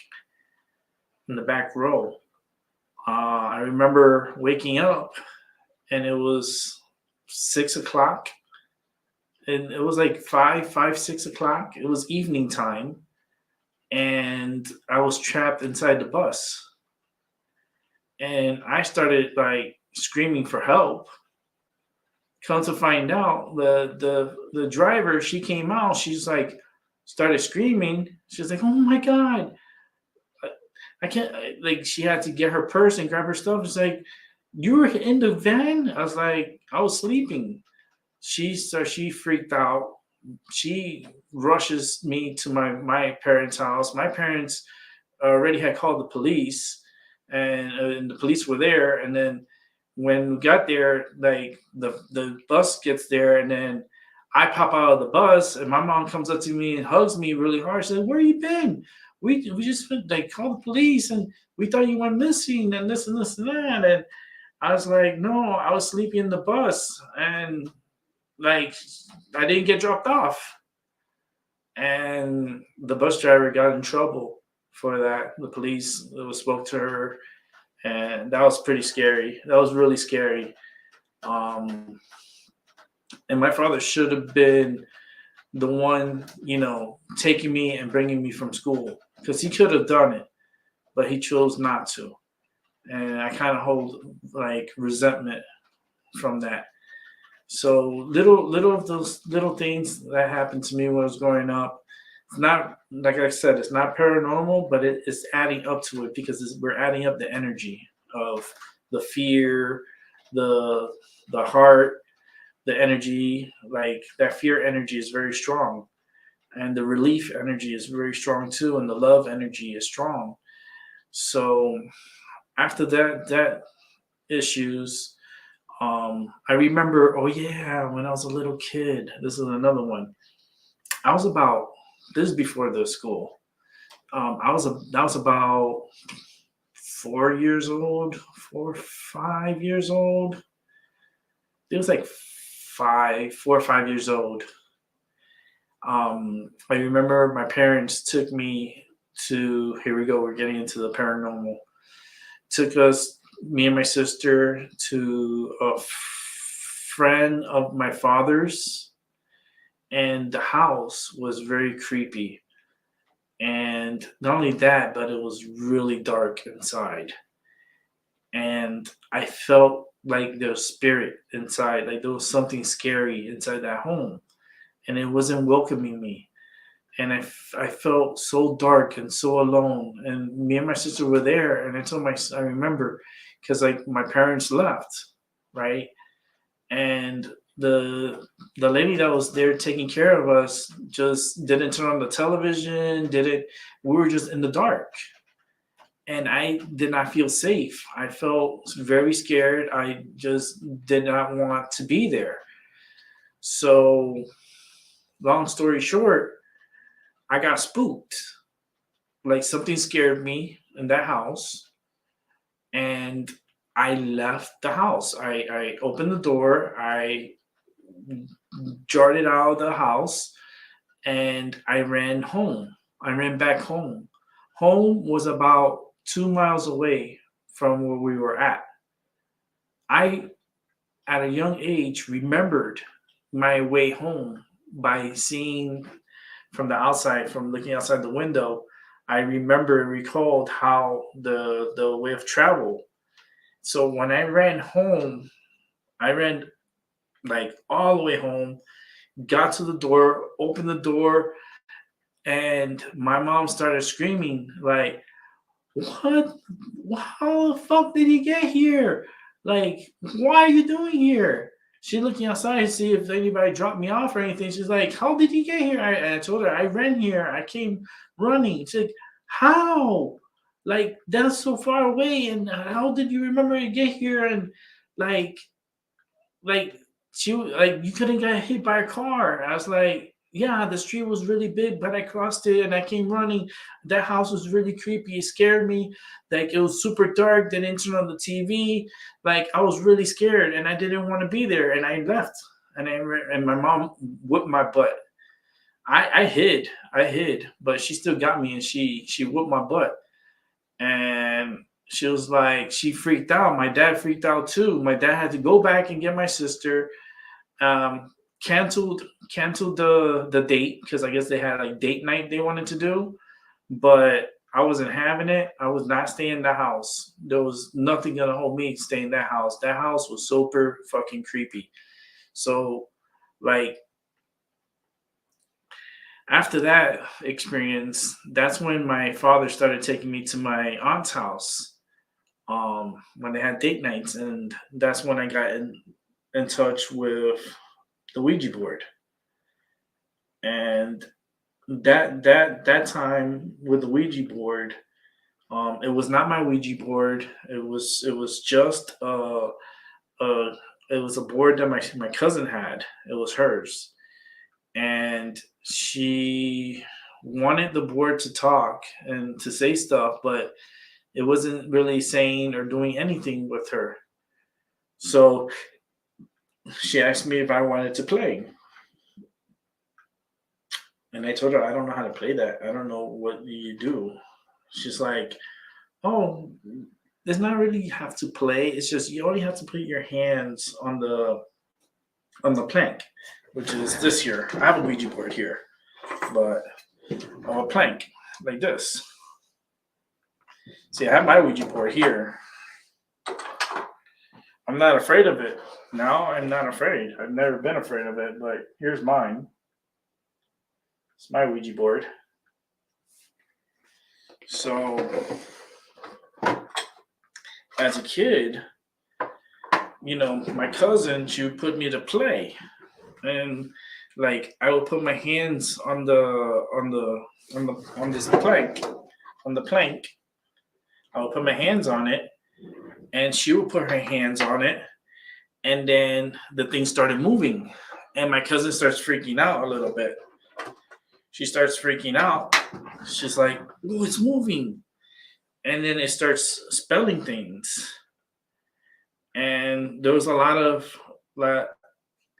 row. I remember waking up, and it was 6 o'clock, and it was like 6 o'clock. It was evening time, and I was trapped inside the bus. And I started like screaming for help. Come to find out, the driver, she came out. She's like, started screaming. She's like, "Oh my God, I can't!" Like she had to get her purse and grab her stuff. It's like, "You were in the van?" I was like, "I was sleeping." She freaked out. She rushes me to my parents' house. My parents already had called the police. And the police were there, and then when we got there, like the bus gets there, and then I pop out of the bus, and my mom comes up to me and hugs me really hard. She said, "Where you been? We just like called the police, and we thought you went missing, and this and this and that." And I was like, "No, I was sleeping in the bus, and like I didn't get dropped off." And the bus driver got in trouble for that. The police spoke to her, and that was pretty scary. That was really scary. And my father should have been the one, taking me and bringing me from school, because he could have done it, but he chose not to. And I kind of hold like resentment from that. So little of those little things that happened to me when I was growing up. It's not, like I said, it's not paranormal, but it's adding up to it because we're adding up the energy of the fear, the the heart, the energy. Like that fear energy is very strong, and the relief energy is very strong too, and the love energy is strong. So after that issues, I remember, oh yeah, when I was a little kid, this is another one. I was about, this is before the school. I was about 4 years old, 4 or 5 years old. It was like 4 or 5 years old. I remember my parents took me to, here we go, we're getting into the paranormal. Took us, me and my sister, to a friend of my father's, and the house was very creepy. And not only that, but it was really dark inside. And I felt like there was spirit inside, like there was something scary inside that home, and it wasn't welcoming me. And I felt so dark and so alone. And me and my sister were there, and I remember, because like my parents left, right? And the lady that was there taking care of us just didn't turn on the television, didn't, we were just in the dark. And I did not feel safe. I felt very scared. I just did not want to be there. So, long story short, I got spooked. Like something scared me in that house, and I left the house. I opened the door, I darted out of the house, and I ran home. I ran back home. Home was about 2 miles away from where we were at. I, at a young age, remembered my way home by seeing from the outside, from looking outside the window. I remember and recalled how the way of travel. So when I ran home, I ran like all the way home, got to the door, opened the door, and my mom started screaming like, "What? How the fuck did he get here? Like, why are you doing here?" She looking outside to see if anybody dropped me off or anything. She's like, "How did you get here?" I told her, "I ran here. I came running." She's like, "How? Like, that's so far away. And how did you remember to get here?" And like, like like you couldn't get hit by a car. I was like, "Yeah, the street was really big, but I crossed it and I came running. That house was really creepy. It scared me. Like it was super dark. They didn't turn on the TV. Like I was really scared and I didn't want to be there. And I left. And my mom whipped my butt. I hid, but she still got me, and she whipped my butt. And she was like, she freaked out. My dad freaked out too. My dad had to go back and get my sister. Um, canceled the date because I guess they had like date night they wanted to do, but I wasn't having it. I was not staying in the house. There was nothing gonna hold me staying in that house. That house was super fucking creepy. So, like after that experience, that's when my father started taking me to my aunt's house. When they had date nights, and that's when I got in touch with the Ouija board. And that time with the Ouija board, it was not my Ouija board. It was just uh it was a board that my cousin had. It was hers, and she wanted the board to talk and to say stuff, but it wasn't really saying or doing anything with her. So she asked me if I wanted to play. And I told her, I don't know how to play that. I don't know what you do. She's like, "Oh, there's not really have to play. It's just you only have to put your hands on the plank, which is this here. I have a Ouija board here, but on a plank like this. See, I have my Ouija board here. I'm not afraid of it. Now I'm not afraid. I've never been afraid of it, but here's mine. It's my Ouija board. So, as a kid, my cousin, she would put me to play, and like I would put my hands on this plank, on the plank. I would put my hands on it, and she would put her hands on it, and then the thing started moving, and my cousin starts freaking out a little bit. She starts freaking out. She's like, "Oh, it's moving," and then it starts spelling things. And there was a lot of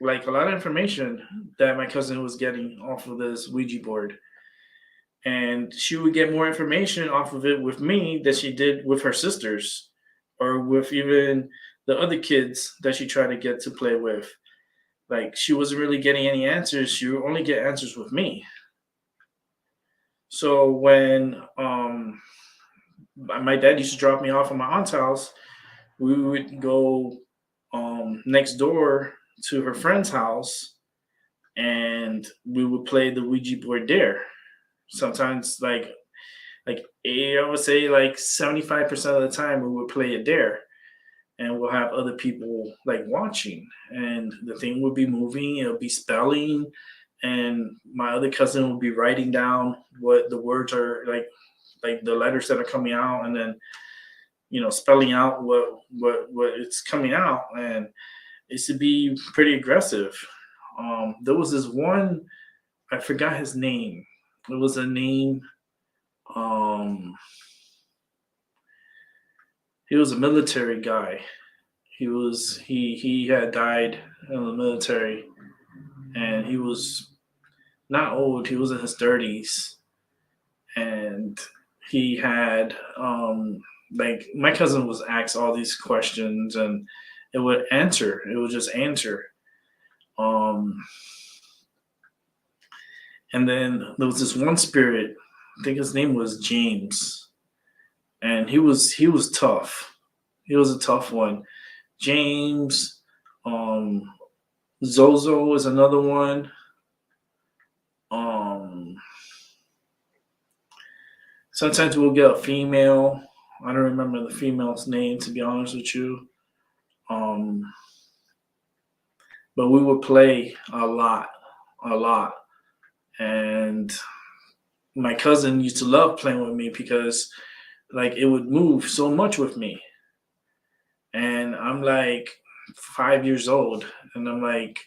information that my cousin was getting off of this Ouija board, and she would get more information off of it with me than she did with her sisters, or with even the other kids that she tried to get to play with. Like, she wasn't really getting any answers. She would only get answers with me. So when my dad used to drop me off at my aunt's house, we would go next door to her friend's house, and we would play the Ouija board there. Sometimes, I would say, like 75% of the time, we would play it there, and we'll have other people like watching, and the thing would be moving. It'll be spelling, and my other cousin would be writing down what the words are, like the letters that are coming out, and then spelling out what it's coming out, and it should be pretty aggressive. There was this one, I forgot his name. It was a name. He was a military guy. He had died in the military, and he was not old. He was in his 30s, and he had like, my cousin was asked all these questions, and it would answer. It would just answer. And then there was this one spirit. I think his name was James, and he was tough. He was a tough one. James, Zozo was another one. Sometimes we'll get a female. I don't remember the female's name, to be honest with you. But we would play a lot. And my cousin used to love playing with me because, like, it would move so much with me. And I'm like 5 years old, and I'm like,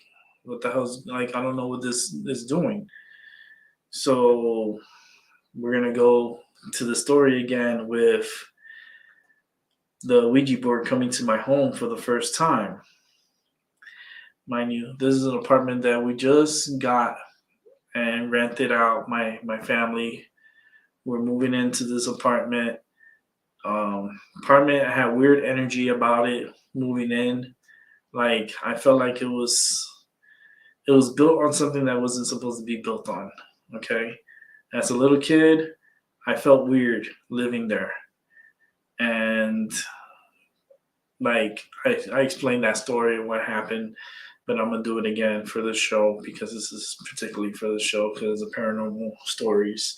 what the hell's, like, I don't know what this is doing. So we're gonna go to the story again with the Ouija board coming to my home for the first time. Mind you, this is an apartment that we just got and rented out. My family, we're moving into this apartment. Apartment had weird energy about it moving in. Like, I felt like it was built on something that wasn't supposed to be built on. Okay, as a little kid, I felt weird living there, and like I explained that story and what happened, but I'm gonna do it again for this show because this is particularly for the show because of Paranormal Stories.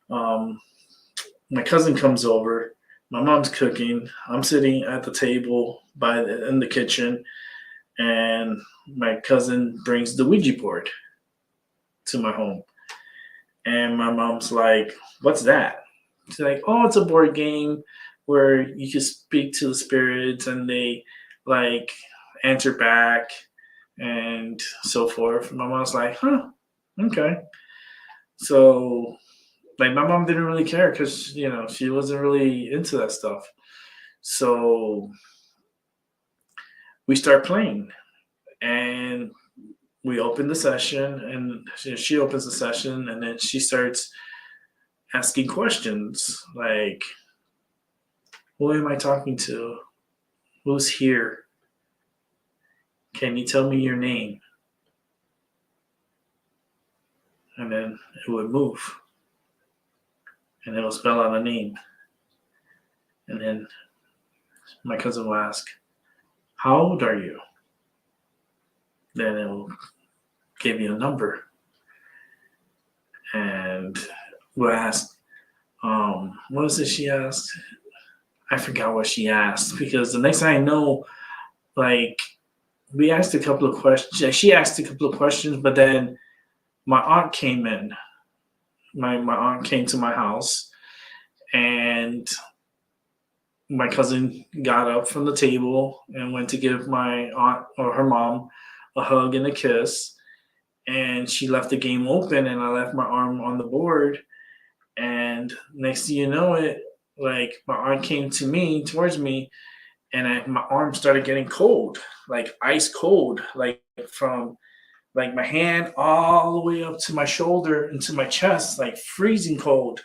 My cousin comes over. My mom's cooking. I'm sitting at the table in the kitchen, and my cousin brings the Ouija board to my home. And my mom's like, "What's that?" She's like, "Oh, it's a board game where you can speak to the spirits and they like answer back and so forth." My mom's like, "Huh, okay." So, like, my mom didn't really care because she wasn't really into that stuff. So we start playing, and we open the session, and she opens the session, and then she starts asking questions like, "Who am I talking to? Who's here? Can you tell me your name?" And then it would move, and it will spell out a name. And then my cousin will ask, "How old are you?" then it'll give you a number. And we'll ask, what was it she asked? I forgot what she asked, because the next thing I know, like, we asked a couple of questions. She asked a couple of questions, but then my aunt came in. My aunt came to my house, and my cousin got up from the table and went to give my aunt or her mom a hug and a kiss. And she left the game open, and I left my arm on the board. And next thing you know it, like, my aunt came towards me, and my arm started getting cold, like ice cold, like from like my hand all the way up to my shoulder into my chest, like freezing cold.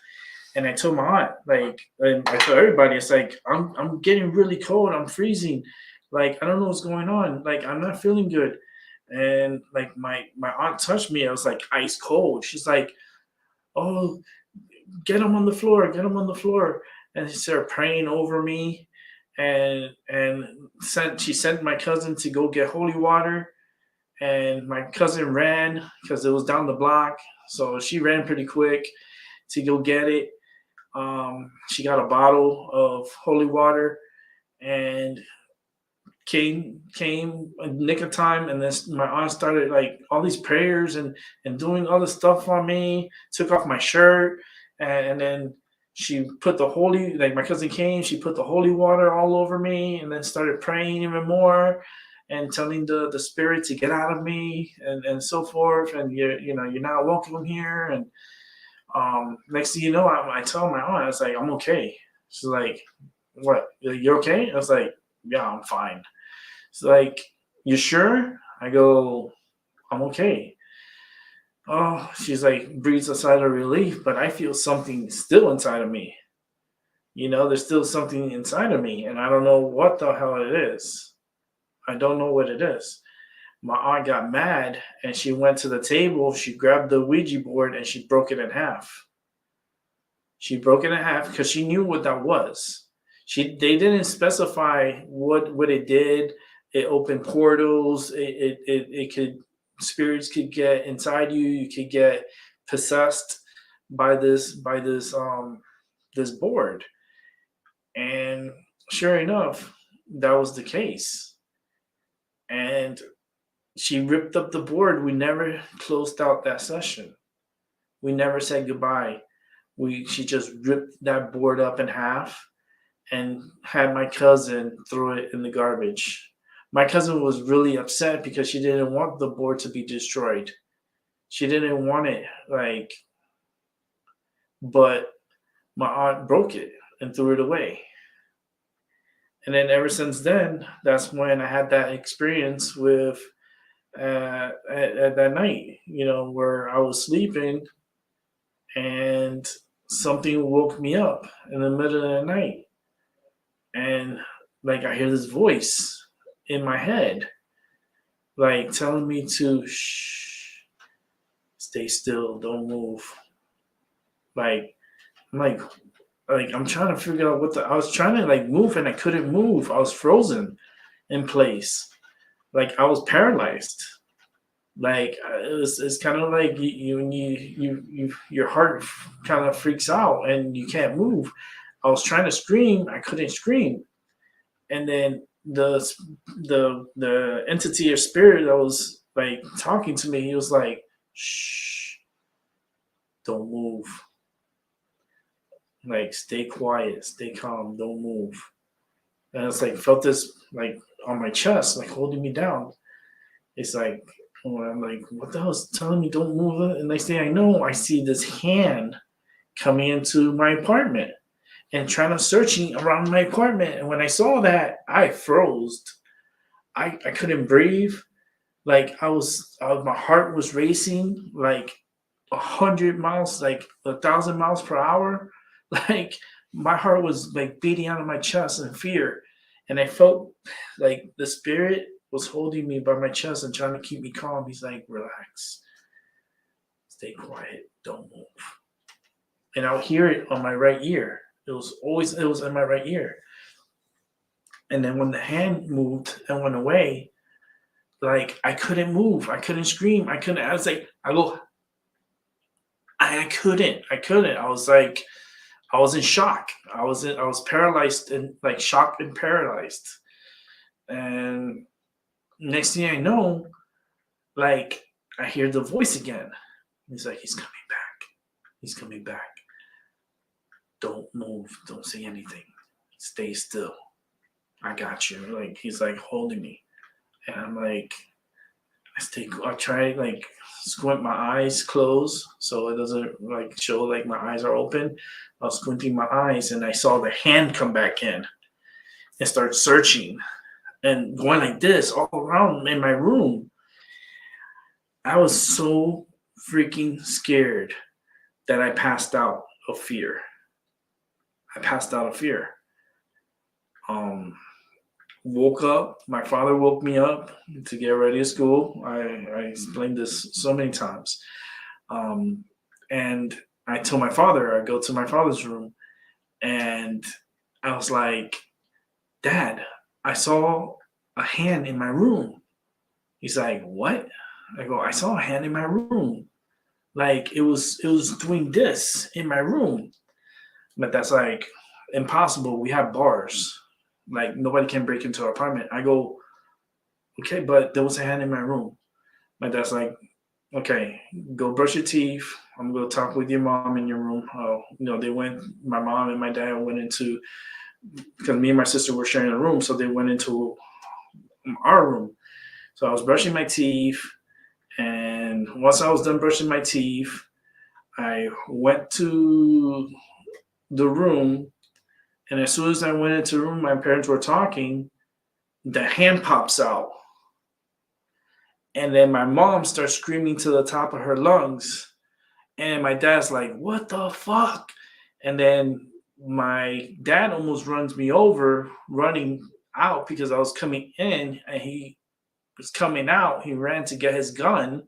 And I told my aunt, like, and I told everybody, it's like, I'm getting really cold, I'm freezing, like, I don't know what's going on, like, I'm not feeling good. And like my aunt touched me, I was like ice cold. She's like, oh, get him on the floor, get him on the floor. And she started praying over me, and she sent my cousin to go get holy water. And my cousin ran because it was down the block, so she ran pretty quick to go get it. She got a bottle of holy water and came a nick of time. And then my aunt started like all these prayers and doing all this stuff on me, took off my shirt, and then she put the holy, like, my cousin came, she put the holy water all over me, and then started praying even more and telling the spirit to get out of me, and so forth. And you're not welcome here. And next thing you know, I tell my aunt, I was like, I'm okay. She's like, what? You're okay? I was like, yeah, I'm fine. She's like, you sure? I go, I'm okay. Oh, she's like, breathes a sigh of relief, but I feel something still inside of me. There's still something inside of me, and I don't know what the hell it is. I don't know what it is. My aunt got mad, and she went to the table. She grabbed the Ouija board, and she broke it in half. She broke it in half because she knew what that was. They didn't specify what it did. It opened portals. It could, spirits could get inside you. You could get possessed by this board. And sure enough, that was the case. And she ripped up the board. We never closed out that session. We never said goodbye. She just ripped that board up in half and had my cousin throw it in the garbage. My cousin was really upset because she didn't want the board to be destroyed. She didn't want it, but my aunt broke it and threw it away. And then ever since then, that's when I had that experience with at that night, where I was sleeping and something woke me up in the middle of the night. And like, I hear this voice in my head, like, telling me to shh, stay still, don't move. Like, I'm trying to figure out I was trying to move, and I couldn't move. I was frozen in place. Like, I was paralyzed. Like, it's kind of like your heart kind of freaks out and you can't move. I was trying to scream, I couldn't scream. And then the entity or spirit that was like talking to me, he was like, shh, don't move. Like, stay quiet, stay calm, don't move. And it's like, felt this like on my chest, like holding me down. It's like, I'm like, what the hell is telling me don't move? And next thing I know, I see this hand coming into my apartment and trying to searching around my apartment. And when I saw that, I froze. I couldn't breathe. Like, my heart was racing like 100 miles, like 1,000 miles per hour. Like, my heart was like beating out of my chest in fear. And I felt like the spirit was holding me by my chest and trying to keep me calm. He's like, relax, stay quiet, don't move. And I'll hear it on my right ear. It was in my right ear. And then when the hand moved and went away, Like, I couldn't move. I couldn't scream. I couldn't. I was like, I couldn't. I was like, I was in shock. I was paralyzed and like shocked and paralyzed. And next thing I know, like I hear the voice again. He's like, he's coming back. He's coming back. Don't move. Don't say anything. Stay still. I got you. Like, he's like holding me. And I'm like, I try like squint my eyes closed so it doesn't like show like my eyes are open. I was squinting my eyes and I saw the hand come back in and start searching and going like this all around in my room. I was so freaking scared that I passed out of fear. Woke up. My father woke me up to get ready to school. I explained this so many times. And I told my father, I go to my father's room and I was like, Dad, I saw a hand in my room. He's like, what? I go, I saw a hand in my room. Like it was doing this in my room. But that's like impossible. We have bars. Like nobody can break into our apartment. I go, okay, but there was a hand in my room. My dad's like, okay, go brush your teeth. I'm gonna go talk with your mom in your room. They went. My mom and my dad went into because me and my sister were sharing a room, so they went into our room. So I was brushing my teeth, and once I was done brushing my teeth, I went to the room. And as soon as I went into the room, my parents were talking, the hand pops out. And then my mom starts screaming to the top of her lungs. And my dad's like, what the fuck? And then my dad almost runs me over, running out because I was coming in and he was coming out. He ran to get his gun.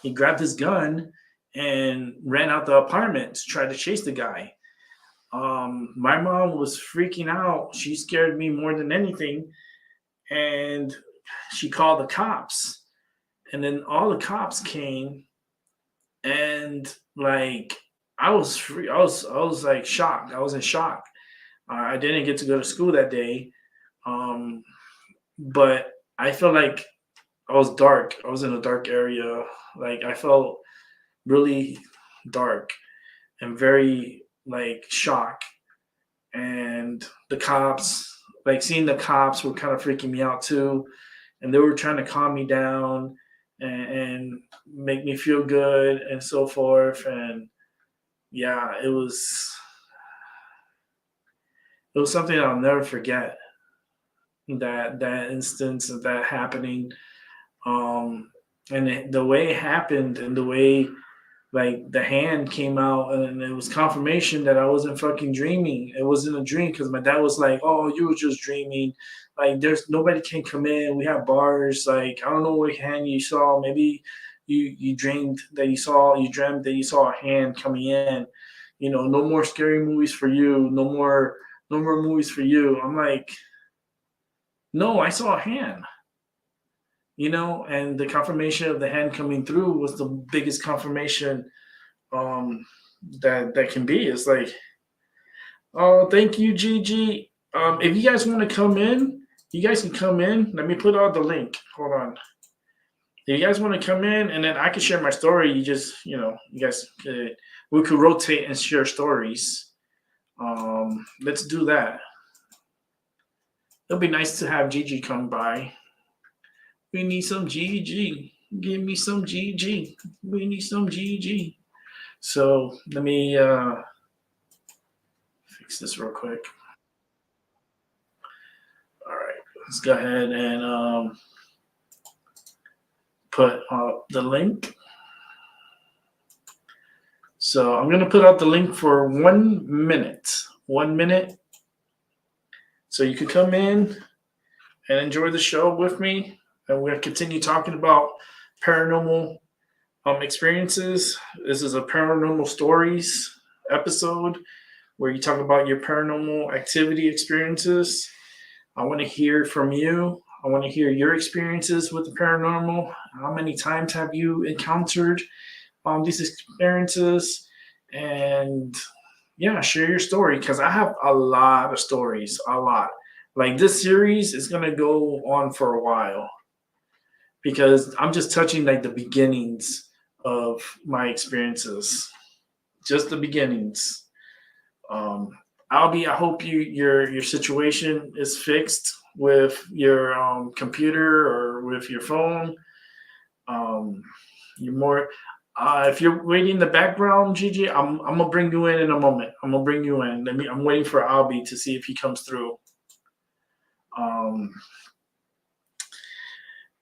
He grabbed his gun and ran out the apartment to try to chase the guy. My mom was freaking out. She scared me more than anything. And she called the cops. And then all the cops came. And like, I was like shocked. I was in shock. I didn't get to go to school that day. But I felt like I was dark. I was in a dark area. Like I felt really dark and very like shock. And the cops, like seeing the cops were kind of freaking me out too. And they were trying to calm me down and make me feel good and so forth. And yeah, it was something I'll never forget. That instance of that happening. And the way it happened and the way like the hand came out and it was confirmation that I wasn't fucking dreaming. It wasn't a dream because my dad was like, oh, you were just dreaming. Like there's nobody can come in. We have bars. Like, I don't know what hand you saw. Maybe you dreamed that you dreamt that you saw a hand coming in. No more scary movies for you. No more movies for you. I'm like, no, I saw a hand. And the confirmation of the hand coming through was the biggest confirmation that can be. It's like, oh, thank you, Gigi. If you guys want to come in, you guys can come in. Let me put out the link. Hold on. If you guys want to come in, and then I can share my story. You just, you guys, we could rotate and share stories. Let's do that. It'll be nice to have Gigi come by. We need some GG. Give me some GG. We need some GG. So let me fix this real quick. All right, let's go ahead and put out the link. So I'm going to put out the link for 1 minute. 1 minute. So you can come in and enjoy the show with me. And we're going to continue talking about paranormal experiences. This is a Paranormal Stories episode where you talk about your paranormal activity experiences. I want to hear from you. I want to hear your experiences with the paranormal. How many times have you encountered these experiences? And yeah, share your story because I have a lot of stories, a lot. Like this series is gonna go on for a while because I'm just touching like the beginnings of my experiences, just the beginnings. Um, Albie, I hope your situation is fixed with your computer or with your phone. Um, you're more. If you're waiting in the background, Gigi, I'm gonna bring you in a moment. I'm gonna bring you in. I'm waiting for Albie to see if he comes through. Um,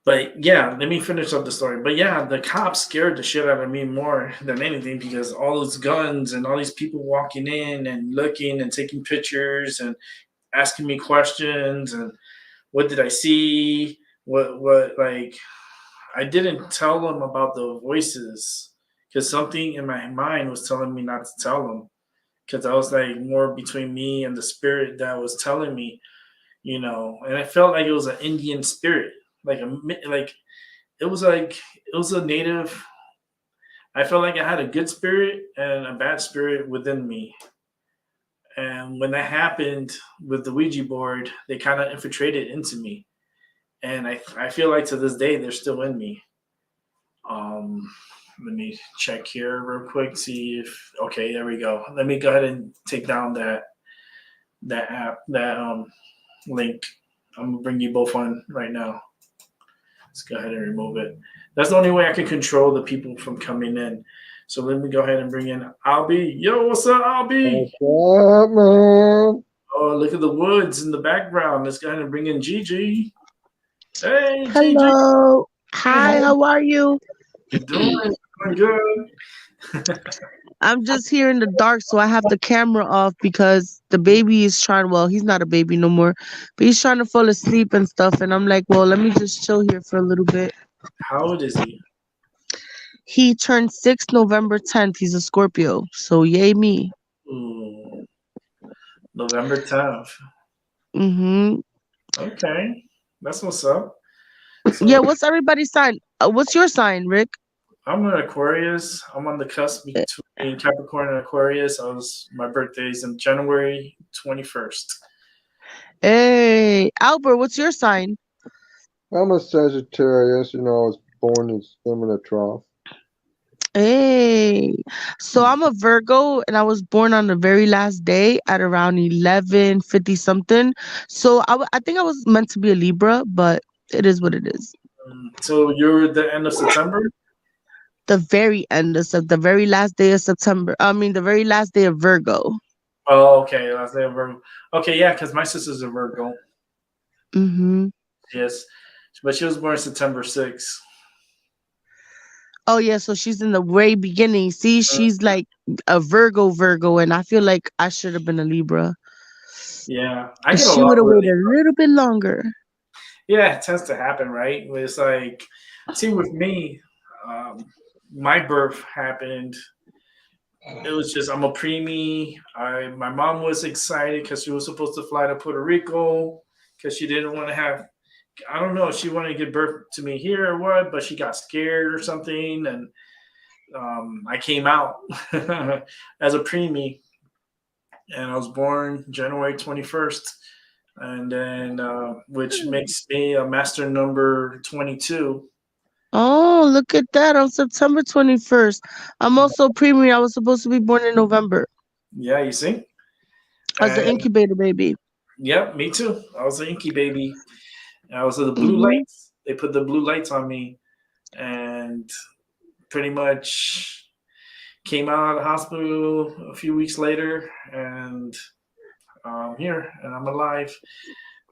but yeah, let me finish up the story. But yeah, the cops scared the shit out of me more than anything because all those guns and all these people walking in and looking and taking pictures and asking me questions and what did I see? What like I didn't tell them about the voices because something in my mind was telling me not to tell them because I was like more between me and the spirit that was telling me, and I felt like it was an Indian spirit, like it was a native. I felt like I had a good spirit and a bad spirit within me. And when that happened with the Ouija board, they kind of infiltrated into me. And I feel like to this day, they're still in me. Um, Let me check here real quick, see if, okay, there we go. Let me go ahead and take down that app, that link. I'm gonna bring you both on right now. Let's go ahead and remove it. That's the only way I can control the people from coming in. So let me go ahead and bring in Albie. Yo, what's up, Albie? What's up, man? Oh, look at the woods in the background. Let's go ahead and bring in Gigi. Hey, Gigi. Hello. Hey, Hi, how are you? you doing? Doing good. I'm just here in the dark, so I have the camera off because the baby is trying, well, he's not a baby no more, but he's trying to fall asleep and stuff. And I'm like, well, let me just chill here for a little bit. How old is he? He turned 6 November 10th. He's a Scorpio. So yay me. Ooh, November 10th. Mm-hmm. Okay, that's what's up. Yeah, So what's everybody's sign? What's your sign, Rick? I'm an Aquarius. I'm on the cusp between Capricorn and Aquarius. My birthday's in January 21st. Hey, Albert, what's your sign? I'm a Sagittarius. I was born in similar trough. Hey, so I'm a Virgo and I was born on the very last day at around 11:50 something. So I think I was meant to be a Libra, but it is what it is. So you're the end of September? The very end of the very last day of September. I mean, the very last day of Virgo. Oh, okay. Last day of Virgo. Okay, yeah, because my sister's a Virgo. Mm-hmm. Yes, but she was born September 6th. Oh yeah, so she's in the very beginning. See, she's like a Virgo, and I feel like I should have been a Libra. Yeah, I get She along would have with waited a little bit longer. Yeah, it tends to happen, right? It's like, see, with me, my birth happened. It was just I'm a preemie. My mom was excited because she was supposed to fly to Puerto Rico because she didn't want to have. I don't know if she wanted to give birth to me here or what, but she got scared or something, and I came out as a preemie, and I was born January 21st. And then which makes me a master number 22. Oh, look at that. On September 21st. I'm also preemie. I was supposed to be born in November Yeah, you see? as an And incubator baby. yeah, me too. I was an inky baby. I was the blue Mm-hmm. lights. They put the blue lights on me and pretty much came out of the hospital a few weeks later and I'm here and I'm alive.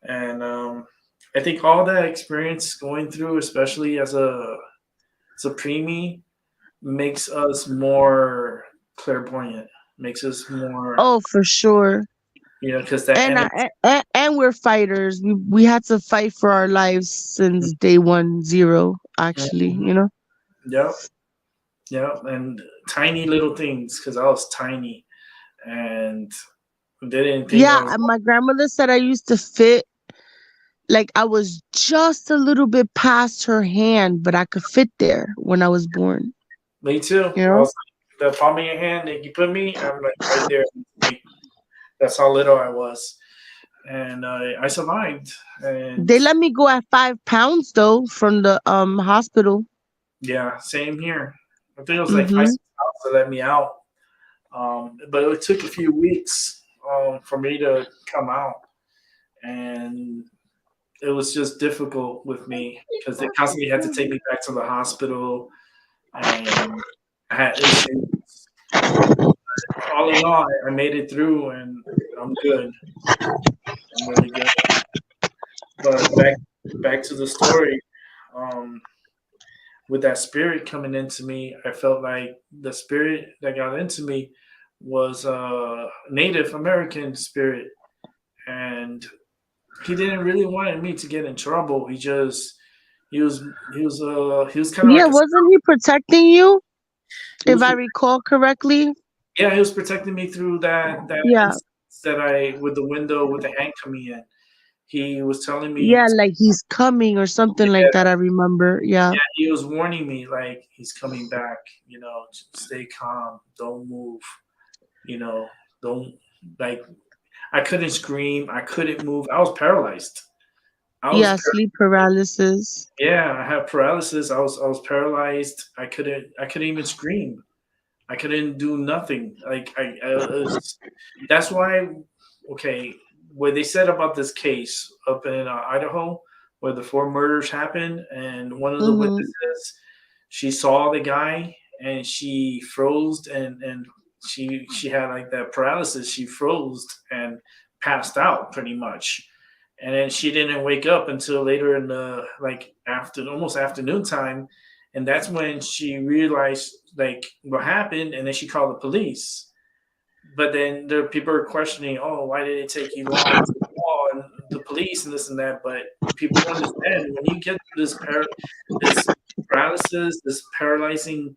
And I think all that experience going through, especially as a preemie, makes us more clairvoyant, makes us more, Oh, for sure. because that And energy. and we're fighters. We had to fight for our lives since day 1, 0, actually, Mhm. Yep, yep, and tiny little things because I was tiny and they didn't think I Yeah, was. my grandmother said I used to fit like I was just a little bit past her hand, but I could fit there when I was born. Me too. You I know? was like, the palm of your hand that you put me, I'm like right there. Like, that's how little I was, and I survived. And They let me go at 5 pounds though from the hospital. yeah, same here. I think it was like five, Mm-hmm. 6 hours to let me out. But it took a few weeks for me to come out, and it was just difficult with me because they constantly had to take me back to the hospital, and I had issues. All in all, I made it through, and I'm good. I'm really good. But back to the story. Um, with that spirit coming into me, I felt like the spirit that got into me was a Native American spirit, and he didn't really want me to get in trouble. He was kind of Yeah, like a wasn't he protecting you, he if was I recall correctly? yeah, he was protecting me through that Yeah. instance that I with the window with the hand coming in. He was telling me Yeah, like he's coming or something like that, I remember. Yeah. he was warning me like he's coming back. Stay calm, don't move. Don't like. I couldn't scream. I couldn't move. I was paralyzed. I was Yeah, sleep paralysis. yeah. I had paralysis. I was paralyzed. I couldn't even scream. I couldn't do nothing. Like that's why. Okay, what they said about this case up in Idaho, where the four murders happened, and one of the Mm-hmm. witnesses, she saw the guy and she froze, and she had like that paralysis. She froze and passed out pretty much, and then she didn't wake up until later in the like after almost afternoon time, and that's when she realized like what happened, and then she called the police. But then there people are questioning, oh, why did it take you long to call and the police and this and that? But people don't understand when you get this paralysis, this paralyzing,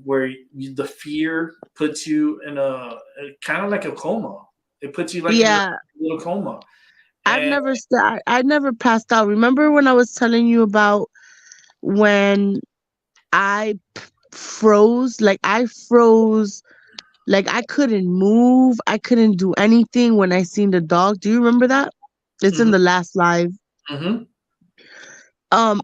where the fear puts you in a kind of like a coma. It puts you like in a Yeah. little coma, I've and never I never passed out. Remember when I was telling you about when I froze? Like I froze, like I couldn't move, I couldn't do anything when I seen the dog. Do you remember that? It's in hmm the last live. hmm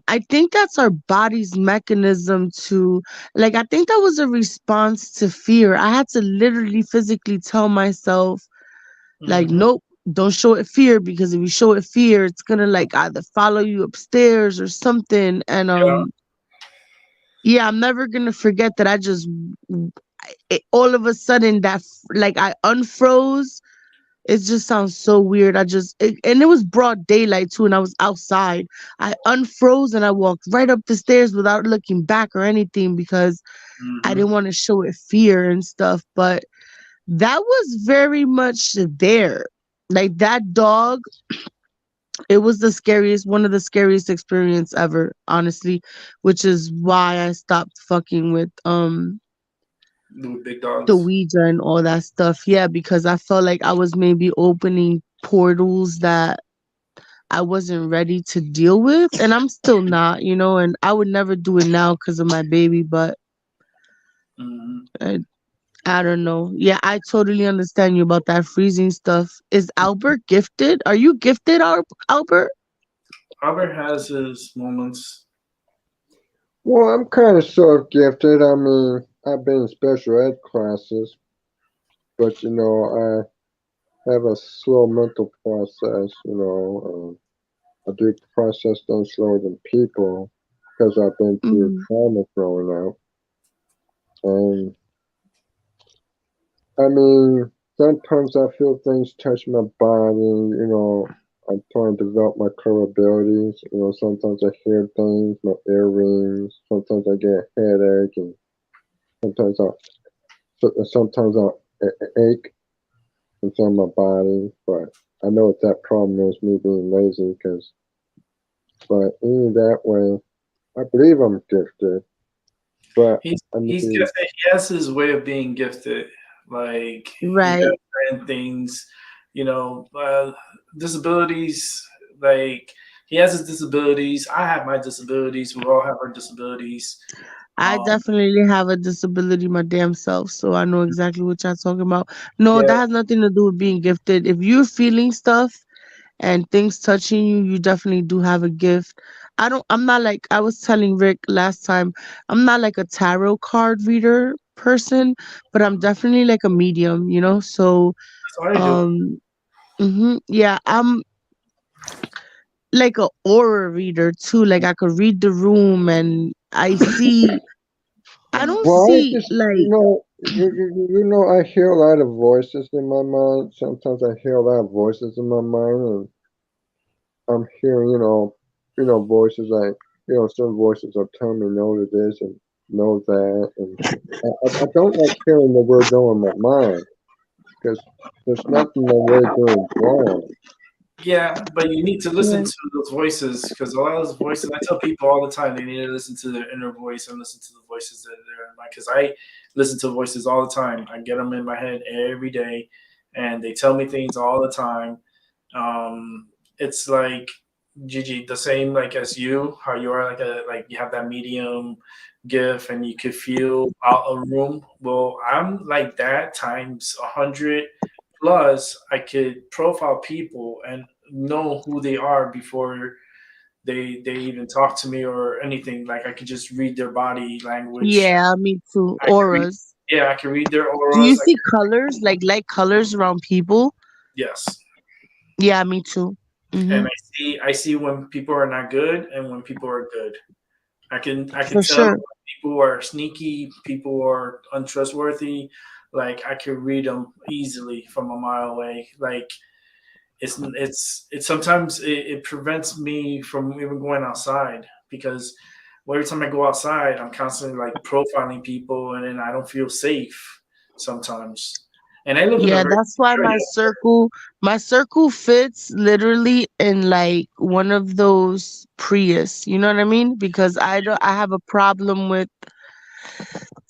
I think that's our body's mechanism to, like, I think that was a response to fear. I had to literally physically tell myself, like, hmm nope, don't show it fear, because if you show it fear, it's gonna like either follow you upstairs or something. And yeah, yeah, I'm never gonna forget that. All of a sudden like I unfroze. It just sounds so weird. And it was broad daylight too, and I was outside. I unfroze and I walked right up the stairs without looking back or anything, because I hmm didn't want to show it fear and stuff. But that was very much there. Like that dog, it was one of the scariest experience ever, honestly, which is why I stopped fucking with big the dogs. Ouija and all that stuff. Yeah, because I felt like I was maybe opening portals that I wasn't ready to deal with, and I'm still not, and I would never do it now because of my baby, but hmm I, I don't know. Yeah, I totally understand you about that freezing stuff. Is Albert gifted? Are you gifted, Albert? Albert has his moments. Well, I'm kind of sort of gifted. I mean, I've been in special ed classes, but I have a slow mental process. I do process things slower than people because I've been through Mm-hmm. trauma growing up. And I mean, sometimes I feel things touch my body. I'm trying to develop my core abilities. Sometimes I hear things, my ear rings. Sometimes I get a headache, and sometimes I ache inside my body. But I know what that problem is, me being lazy. But in that way, I believe I'm gifted. But I He's mean, gifted. He has his way of being gifted. Like he Right. does certain things, you know, disabilities. Like he has his disabilities. I have my disabilities. We all have our disabilities. I Um, definitely have a disability my damn self, so I know exactly what y'all talking about. No, yeah, that has nothing to do with being gifted. If you're feeling stuff and things touching you, you definitely do have a gift. I'm not like I was telling Rick last time, I'm not like a tarot card reader person, but I'm definitely like a medium, you know? So, that's what I do. um, yeah, I'm like a aura reader too. Like I could read the room and I don't Well, I see just, like, I hear a lot of voices in my mind. Sometimes I hear a lot of voices in my mind, and I'm hearing, voices like, some voices are telling me no to this and no that, and I don't like hearing the word no in my mind because there's nothing the word doing wrong. Yeah, but you need to listen yeah, to those voices because a lot of those voices. I tell people all the time they need to listen to their inner voice and listen to the voices that are in my. Because I listen to voices all the time. I get them in my head every day, and they tell me things all the time. It's like Gigi, the same like as you, how you are like you have that medium gift and you could feel out a room. Well, I'm like that times 100 plus. I could profile people and know who they are before they even talk to me or anything. Like I could just read their body language. yeah, me too. I could read, Auras. yeah, I can read their Do you auras. see colors, like colors around people? Yes. Yeah, me too. And Mm-hmm. I see when people are not good and when people are good. I can For tell sure. when people are sneaky, people are untrustworthy. Like I could read them easily from a mile away. Like it's sometimes it prevents me from even going outside because every time I go outside, I'm constantly like profiling people, and then I don't feel safe sometimes. And I live in a Yeah, very that's why my circle fits literally in like one of those Prius. You know what I mean? Because I have a problem with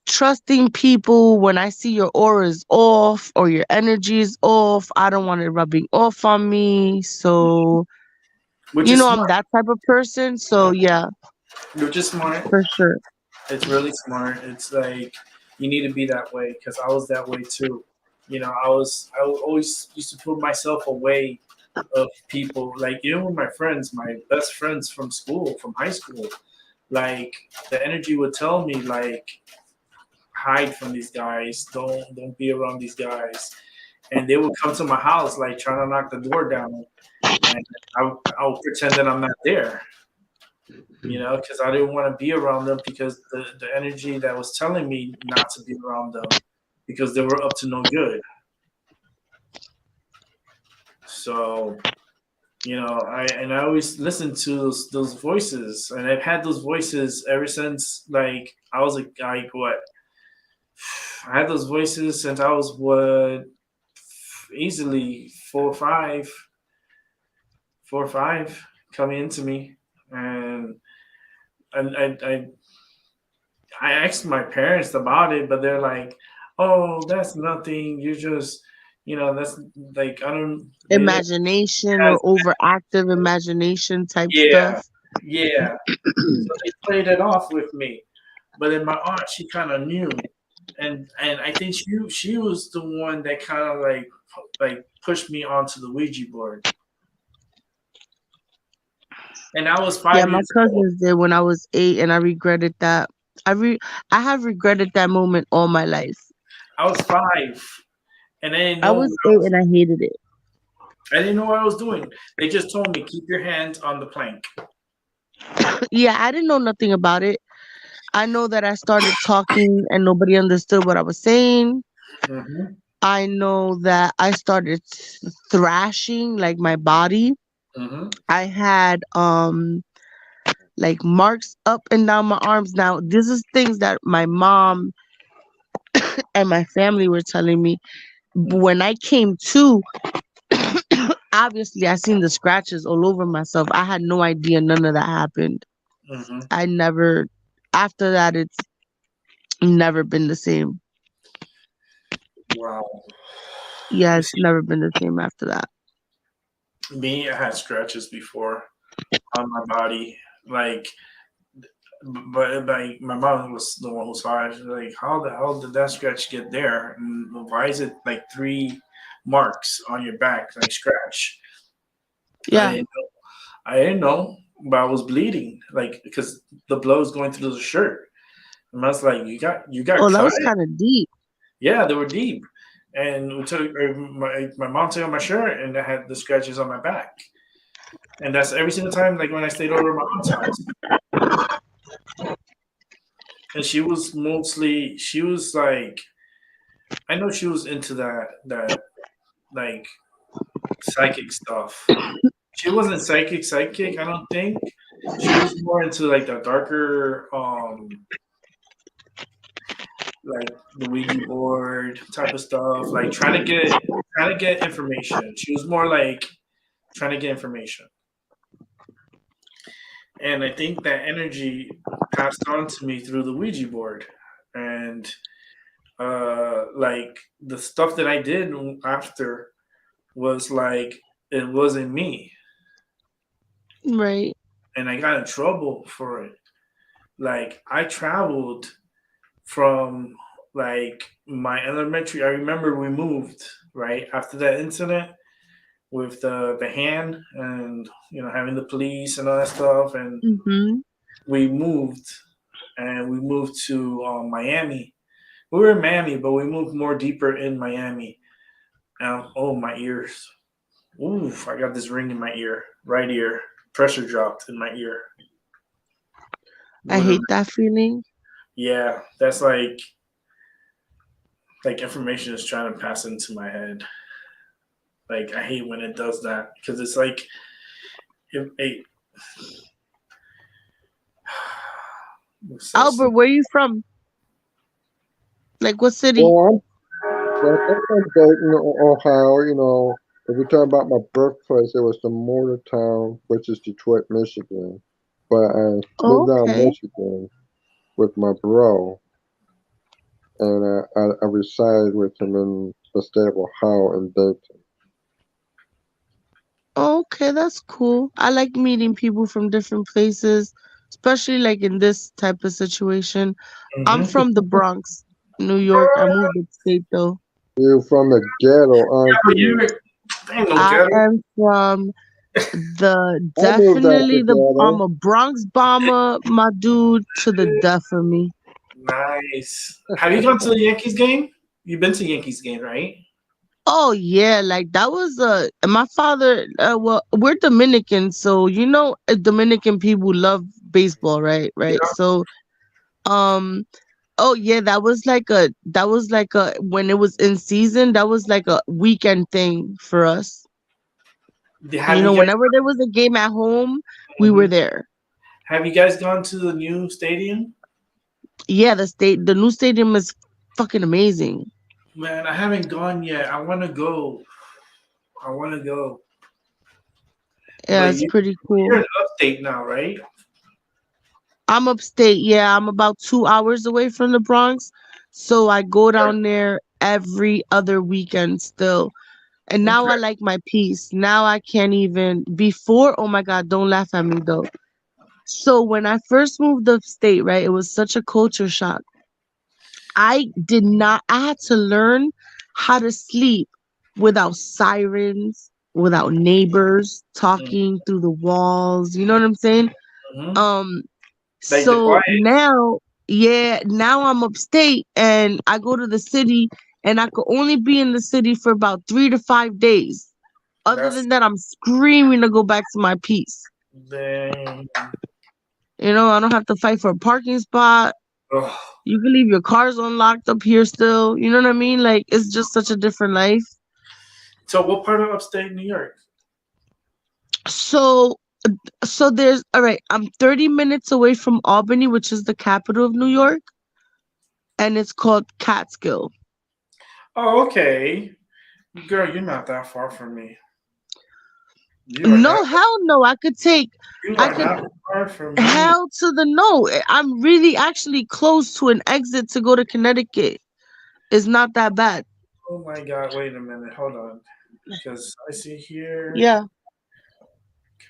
trusting people when I see your aura is off or your energy is off. I don't want it rubbing off on me. So, which is I'm smart, that type of person. So, yeah, which is smart. for sure. It's really smart. It's like you need to be that way because I was that way too. I always used to put myself away of people. Like even with my friends, my best friends from school, from high school, like the energy would tell me like hide from these guys, don't be around these guys, and they would come to my house like trying to knock the door down, and I'll pretend that I'm not there. Because I didn't want to be around them because the energy that was telling me not to be around them because they were up to no good. So, I always listen to those voices, and I've had those voices ever since like I was like what I had those voices since I was what easily 4 or 5 coming into me, and I asked my parents about it, but they're like, "Oh, that's nothing. You're just, that's like I don't." They didn't. Imagination or overactive imagination type Yeah, stuff. yeah. So they played it off with me, but then my aunt, she kind of knew, and I think she was the one that kind of like pushed me onto the Ouija board, and I was Yeah, five my years old. cousins did when I was 8, and I regretted that. I have regretted that moment all my life. I was 5, and I didn't I know what was 8 and I hated it. I didn't know what I was doing. They just told me keep your hands on the plank. Yeah, I didn't know nothing about it. I know that I started talking and nobody understood what I was saying. Hmm. I know that I started thrashing like my body. Hmm. I had like marks up and down my arms. Now, this is things that my mom and my family were telling me. When I came to, obviously I seen the scratches all over myself. I had no idea none of that happened. Hmm. I never After that it's never been the same. Wow. Yeah, You it's see, never been the same after that. Me, I had scratches before on my body. Like, but like my mom was the one who saw it. She's like, "How the hell did that scratch get there? And why is it like three marks on your back, like scratch?" I Yeah. didn't know. I didn't know, but I was bleeding, like because the blood was going through the shirt. And I was like, "You got Oh, that cut?" was kind of deep. Yeah, they were deep. And we took my mom took out my shirt, and I had the scratches on my back. And that's every single time, like when I stayed over at my aunt's house. And she was like, I know she was into that like psychic stuff. She wasn't psychic, I don't think. She was more into like the darker like the Ouija board type of stuff, like trying to get information. She was more like trying to get information. And I think that energy passed on to me through the Ouija board. And like the stuff that I did after was like it wasn't me, Right. and I got in trouble for it. Like I traveled from like my elementary. I remember we moved right after that incident with the hand and having the police and all that stuff, and Mm-hmm. we moved and we moved to Miami. We were in Miami, but we moved more deeper in Miami. Oh, my ears. Oof, I got this ring in my ear, right ear. Pressure dropped in my ear. I Literally. hate that feeling. Yeah, that's like information is trying to pass into my head. Like I hate when it does that because it's like it it's so Albert, where you from? Like what city? Well, I'm from Dayton, Ohio. If you're talking about my birthplace, it was the mortar town, which is Detroit, Michigan. But I moved out of Okay. Michigan with my bro, and I reside with him in the state of Ohio in Dayton. Okay, that's cool. I like meeting people from different places, especially like in this type of situation. I'm Mhm. from the Bronx, New York. I moved upstate though. You're from the ghetto, Yeah, aren't but you? ain't no I ghetto. am from the I moved out the definitely the I'm ghetto. a Bronx bomber, my dude, to the death of me. Nice. Have you gone to the Yankees game? You've been to Yankees game, right? Oh yeah, like that was my father. Well, we're Dominican, so Dominican people love baseball, right? Right. Yeah. So um, oh yeah, that was like a when it was in season, that was like a weekend thing for us. Have you guys? Whenever there was a game at home, we were Mhm. there. Have you guys gone to the new stadium? Yeah, the new stadium is fucking amazing. Man, I haven't gone yet. I want to go. I want to go. Yeah, But it's pretty cool. you're in upstate now, right? I'm upstate. Yeah, I'm about 2 hours away from the Bronx. So I go down there every other weekend still. And now I Okay. like my peace. Now I can't even. Before, oh my God, don't laugh at me though. So when I first moved upstate, right, it was such a culture shock. I had to learn how to sleep without sirens, without neighbors talking through the walls. You know what I'm saying? Mm-hmm. Um, Like the So quiet. now, yeah, now I'm upstate and I go to the city and I could only be in the city for about 3 to 5 days. Other That's than that, I'm screaming to go back to my peace. dang. I don't have to fight for a parking spot. Ugh. You can leave your cars unlocked up here still. You know what I mean? Like it's just such a different life. So, what part of upstate New York? So so there's all right, I'm 30 minutes away from Albany, which is the capital of New York, and it's called Catskill. Oh, okay. Girl, you're not that far from me. You are not. No, hell no. You I are could not far from me. hell to the no. I'm really actually close to an exit to go to Connecticut. It's not that bad. Oh my God! Wait a minute. Hold on. Because I see here. Yeah.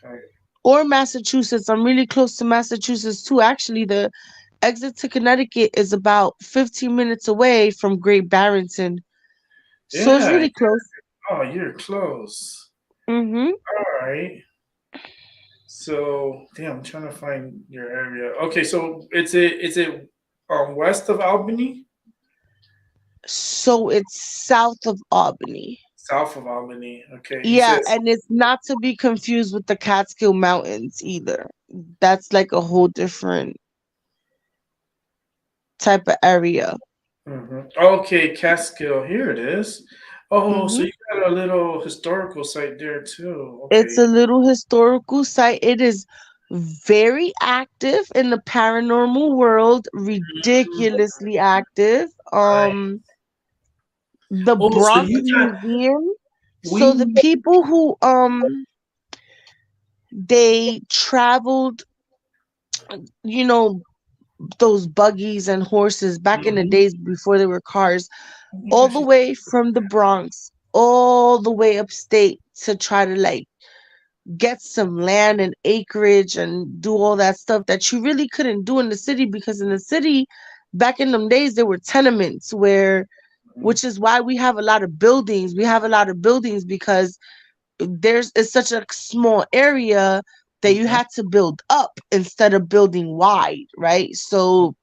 Okay. or Massachusetts. I'm really close to Massachusetts too. Actually, the exit to Connecticut is about 15 minutes away from Great Barrington. So it's Yeah. really close. Oh, you're close. Mm-hmm. All right. So, damn, I'm trying to find your area. Okay, so is it west of Albany, So it's south of Albany. south of Albany? Okay, you Yeah, said and it's not to be confused with the Catskill Mountains either. That's like a whole different type of area. okay, Catskill. Here it is. Oh, so Hmm. you got a little historical site there too. It's Okay. a little historical site. It is very active in the paranormal world, Mhm. ridiculously active. Right. The Oh, so Bronx you got Museum. So the we. people who they traveled, you know, those buggies and horses back in the Mhm. days before there were cars, Let me all the actually. way from the Bronx, all the way upstate to try to like get some land and acreage and do all that stuff that you really couldn't do in the city, because in the city back in them days there were tenements where, which is why we have a lot of buildings. We have a lot of buildings because there's it's such a small area that you Mhm. had to build up instead of building wide, right? So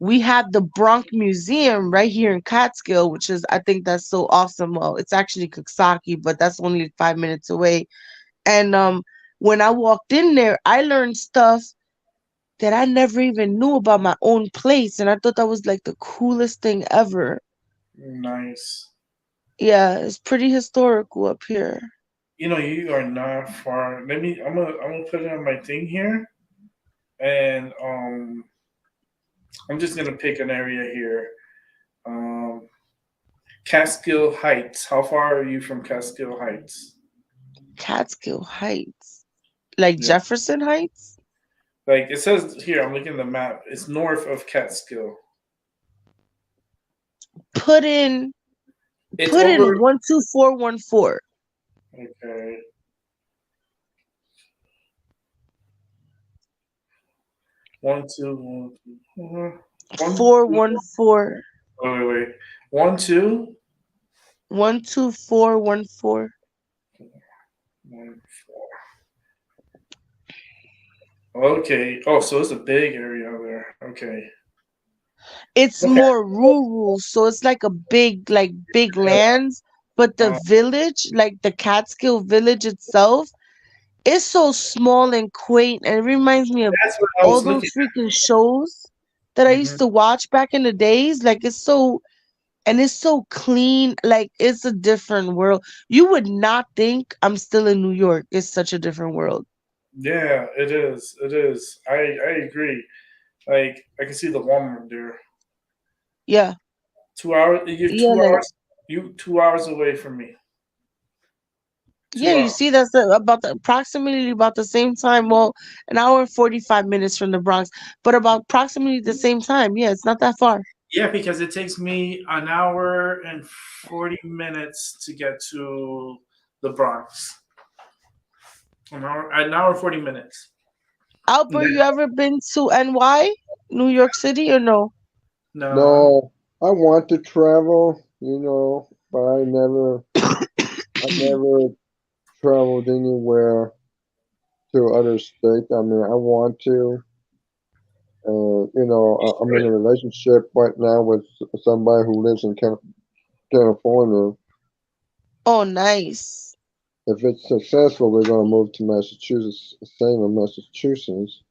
we have the Bronx Museum right here in Catskill, which is, I think that's so awesome. Well, it's actually Coxsackie, but that's only 5 minutes away. And when I walked in there, I learned stuff that I never even knew about my own place, and I thought that was like the coolest thing ever. Nice. Yeah, it's pretty historical up here. You know, you are not far. Let me. I'm gonna put it on my thing here, and I'm just gonna pick an area here. Um, Catskill Heights. How far are you from Catskill Heights? Catskill Heights, like Yeah. Jefferson Heights. Like it says here, I'm looking at the map. It's north of Catskill. Put in It's put in over. 12414. Okay. One, two, one, two, one, two. 414. Wait. 1, 2, 12414. 1, 4. Okay. Oh, so it's a big area out there. Okay. It's Okay. more rural, so it's like a big lands, but the Uh, village, like the Catskill village itself, is so small and quaint, and it reminds me of that's what I all was those looking freaking shows that I at. used to watch back in the days. Like it's so, and it's so clean, like it's a different world. You would not think I'm still in New York. It's such a different world. Yeah, it is. It is. I agree. Like I can see the Walmart there. Yeah. 2 hours. You're Yeah, two like hours. You 2 hours away from me. yeah, Two you hours. see, that's approximately about the same time. Well, an hour and 45 minutes from the Bronx, but about approximately the same time. Yeah, it's not that far. Yeah, because it takes me an hour and 40 minutes to get to the Bronx. An hour and 40 minutes. Albert, you Yeah. ever been to NY, New York City, or no? No. No, I want to travel, but I never traveled anywhere to other states. I mean, I want to, and I'm in a relationship right now with somebody who lives in California. Oh, nice. If it's successful, we're going to move to Massachusetts, same in Massachusetts.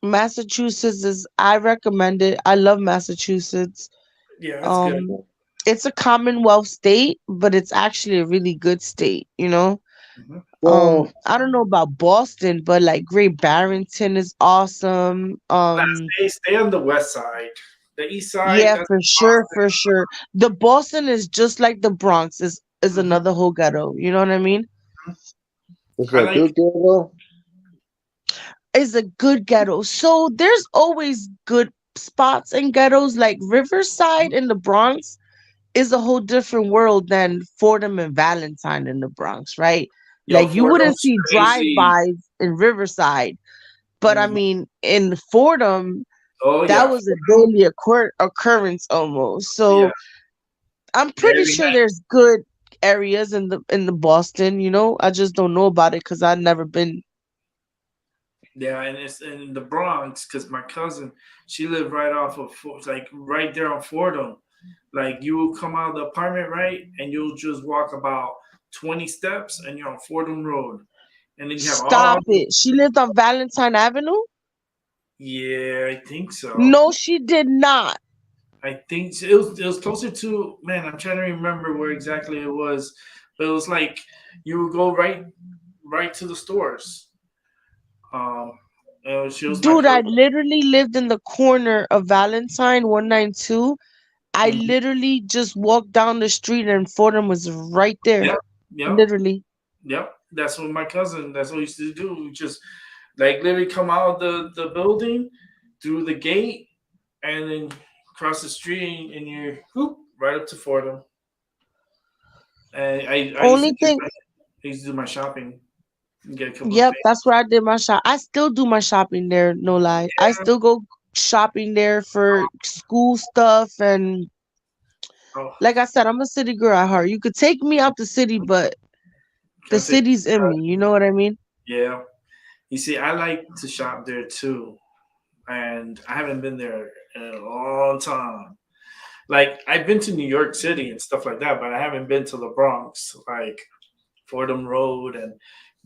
Massachusetts is, I recommend it. I love Massachusetts. Yeah, that's good. Um, it's a Commonwealth state, but it's actually a really good state, you know? Mhm. Well, I don't know about Boston, but like Great Barrington is awesome. Nah, stay on the west side. The east side, Yeah, that's for sure, Boston. for sure. The Boston is just like the Bronx is Mhm. another whole ghetto. You know what I mean? is I that like. good, Gabriel? Is a good ghetto. So there's always good spots in ghettos. Like Riverside in the Bronx is a whole different world than Fordham and Valentine in the Bronx, right? Yo, Like you wouldn't Fordham's see crazy. drive-bys in Riverside, but I Mhm. mean in Fordham, Oh that yeah, was a daily occurrence almost. yeah. So I'm pretty Every sure night. there's good areas in the Boston, you know. I just don't know about it because I've never been. Yeah, and it's in the Bronx because my cousin, she lived right off of like right there on Fordham. Like you will come out of the apartment, right, and you'll just walk about 20 steps, and you're on Fordham Road, and then you have all. Stop it. She lived on Valentine Avenue? Yeah, I think so. No, she did not. I think it was closer to, man. I'm trying to remember where exactly it was, but it was like you would go right to the stores. Um, she was my Dude, I cousin. literally lived in the corner of Valentine 192. I Mhm. literally just walked down the street and Fordham was right there. Yep, yep, Literally. yep. That's what my cousin. That's what we used to do. We just like literally come out of the building through the gate and then cross the street and you're whoop, right up to Fordham. And I used to Only do thing, I used to do my shopping and get a couple of yep, things. that's where I did my shop. I still do my shopping there, no lie. I Yeah. still go shopping there for school stuff and Oh, like I said, I'm a city girl at heart. You could take me out the city, but the can't take. city's in me. You know what I mean? Yeah. You see, I like to shop there too, and I haven't been there in a long time. Like I've been to New York City and stuff like that, but I haven't been to the Bronx, like Fordham Road, and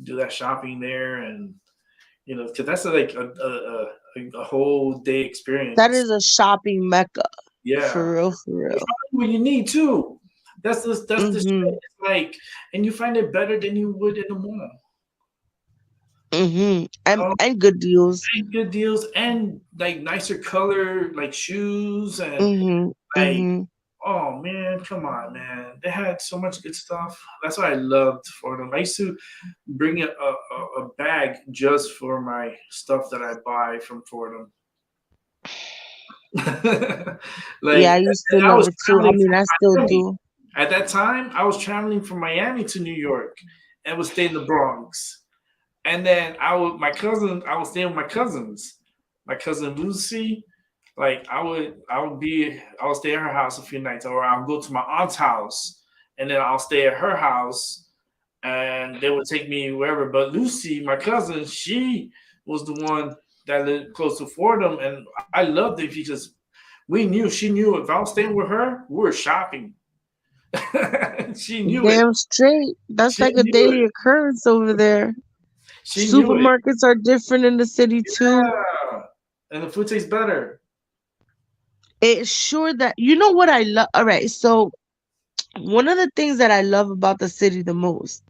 do that shopping there, and because that's like a whole day That experience. is a shopping mecca. Yeah, For real, for you real. find what you need too. That's the Mm-hmm. shit. It's like, and you find it better than you would in the mall. Mm-hmm. And Oh, and good deals. and good deals and like nicer color, like shoes and Mm-hmm. like, Mm-hmm. oh man, come on, man. They had so much good stuff. That's what I loved for them. I used to bring a bag just for my stuff that I buy from Fordham. Yeah, Like, I used to and I love was it too. I traveling mean, I still from Miami. do. At that time, I was traveling from Miami to New York and would stay in the Bronx. And then I would stay with my cousins. My cousin Lucy, like I would stay at her house a few nights, or I'll go to my aunt's house and then I'll stay at her house and they would take me wherever. But Lucy, my cousin, she was the one that lived close to Fordham, and I loved it because she knew if I was staying with her, we were shopping. She knew it. Damn straight. That's She like a knew daily it. occurrence over there. She knew it. Supermarkets are different in the city too. Yeah. And the food tastes better. It's sure that you know what I love. All right, so one of the things that I love about the city the most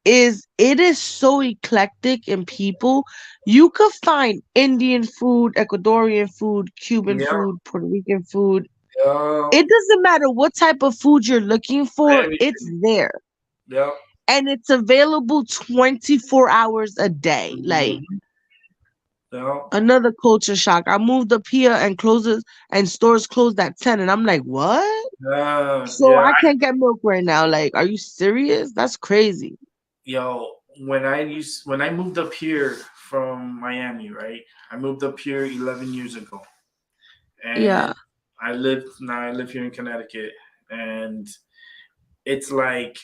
is it is so eclectic in people. You could find Indian food, Ecuadorian food, Cuban Yeah. food, Puerto Rican food. Yeah. It doesn't matter what type of food you're looking for, it's Everything. there. Yeah. And it's available 24 hours a day. Like Mhm. Yeah. another culture shock. I moved up here and closes and stores closed at 10 and I'm like, "What? Yeah. So Yeah. I can't get milk right now." Like, are you serious? That's crazy. Yo, when I moved up here from Miami, right? I moved up here 11 years ago, and Yeah. I live here in Connecticut, and it's like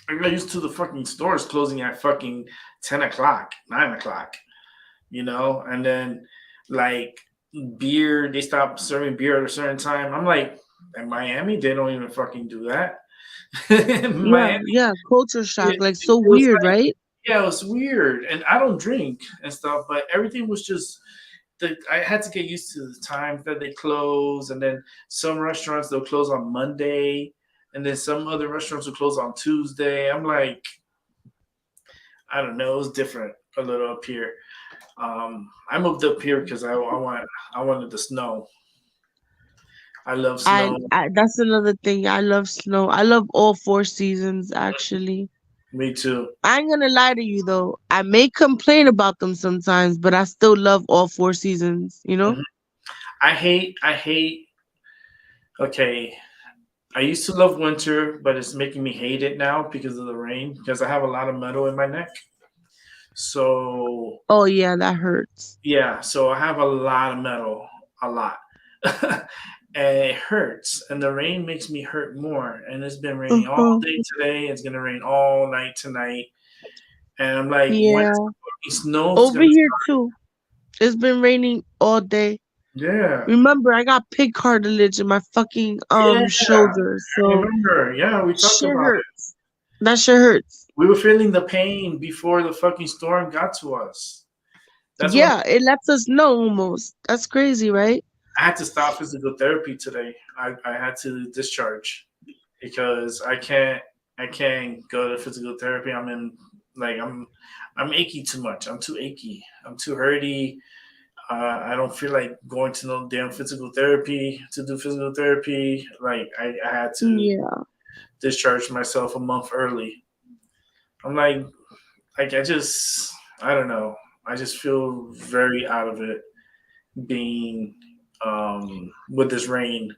I got used to the fucking stores closing at fucking 10 o'clock, 9 o'clock, and then like beer, they stop serving beer at a certain time. I'm like, in Miami, they don't even fucking do that. In Yeah, Miami, yeah, culture shock. Like it so was weird, like, right? yeah, it was weird, and I don't drink and stuff, but everything was just. I had to get used to the times that they close, and then some restaurants they'll close on Monday, and then some other restaurants will close on Tuesday. I'm like, I don't know, it was different a little up here. I moved up here because I wanted the snow. I love snow. I that's another thing. I love snow. I love all four seasons actually. Me too. I ain't gonna lie to you though. I may complain about them sometimes, but I still love all four seasons, you know? Mhm. I hate. Okay, I used to love winter, but it's making me hate it now because of the rain. Because I have a lot of metal in my neck, so Oh yeah, that hurts. yeah, so I have a lot of metal, a lot, and it hurts. And the rain makes me hurt more. And it's been raining all Uh-huh. day today. It's gonna rain all night tonight. And I'm like, when is Yeah. the fucking snow Over gonna here start? too. It's been raining all day. Yeah, Remember, I got pig cartilage in my fucking yeah, shoulder, I so remember. Yeah, we talked shit about it. hurts. That shit hurts. We were feeling the pain before the fucking storm got to us. That's when Yeah, it lets us know almost. That's crazy, right? I had to stop physical therapy today. I had to discharge because I can't go to physical therapy. I'm in like I'm achy too much. I'm too achy. I'm too hurty. I don't feel like going to no damn physical therapy to do physical therapy. Like I had to Yeah. discharge myself a month early. I'm like I don't know. I just feel very out of it being with this rain.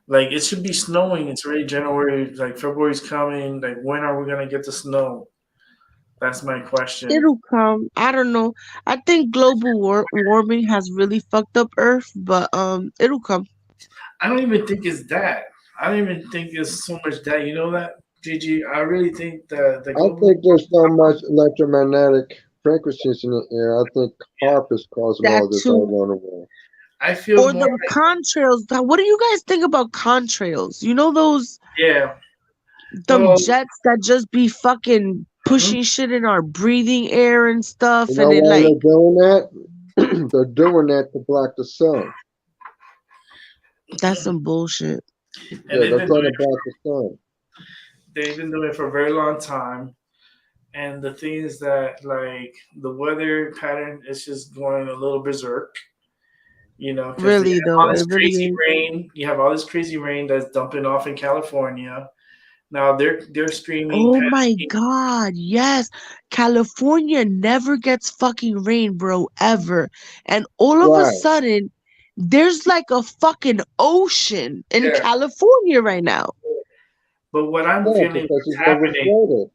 Like it should be snowing. It's already January. Like February's coming. Like when are we gonna get the snow? That's my question. It'll come. I don't know. I think global warming has really fucked up Earth, but it'll come. I don't even think it's that. I don't even think it's so much that. You know that, Gigi? I really think the I global. think there's so much electromagnetic frequencies in the air. I think HARP is causing That all this all too. around the world. I feel Or more them like contrails. What do you guys think about contrails? You know those yeah. them Well, jets that just be fucking mhm. pushing shit in our breathing air and You stuff, know and it why like they're doing that? They're doing that to block the sun. that's some bullshit. And Yeah, they're trying to block the sun. they've been doing it for a very long time. And the thing is that like the weather pattern is just going a little berserk. Because you Really have all though, this it really crazy is. rain. You have all this crazy rain that's dumping off in California. Now they're screaming, Oh my panicking. God, yes. California never gets fucking rain, bro, ever. And all of a Right. sudden, there's like a fucking ocean in Yeah. California right now. But what I'm Yeah, feeling because is it's happening. overfloated.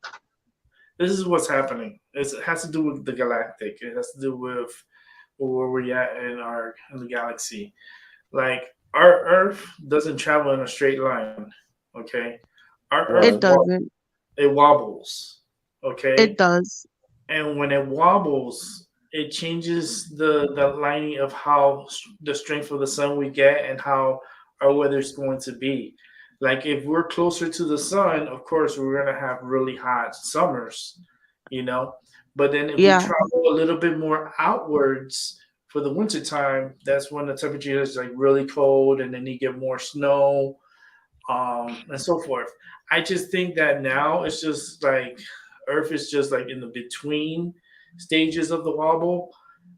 This is what's happening. It has to do with the galactic. It has to do with where we're at in the galaxy. Like our Earth doesn't travel in a straight line. Okay, our Earth It Right. doesn't. it wobbles. Okay, It does. and when it wobbles, it changes the lining of how the strength of the sun we get and how our weather is going to be. Like if we're closer to the sun, of course we're gonna have really hot summers, you know. But then if we Yeah. travel a little bit more outwards for the winter time, that's when the temperature is like really cold, and then you get more snow, and so forth. I just think that now it's just like Earth is just like in the between stages of the wobble.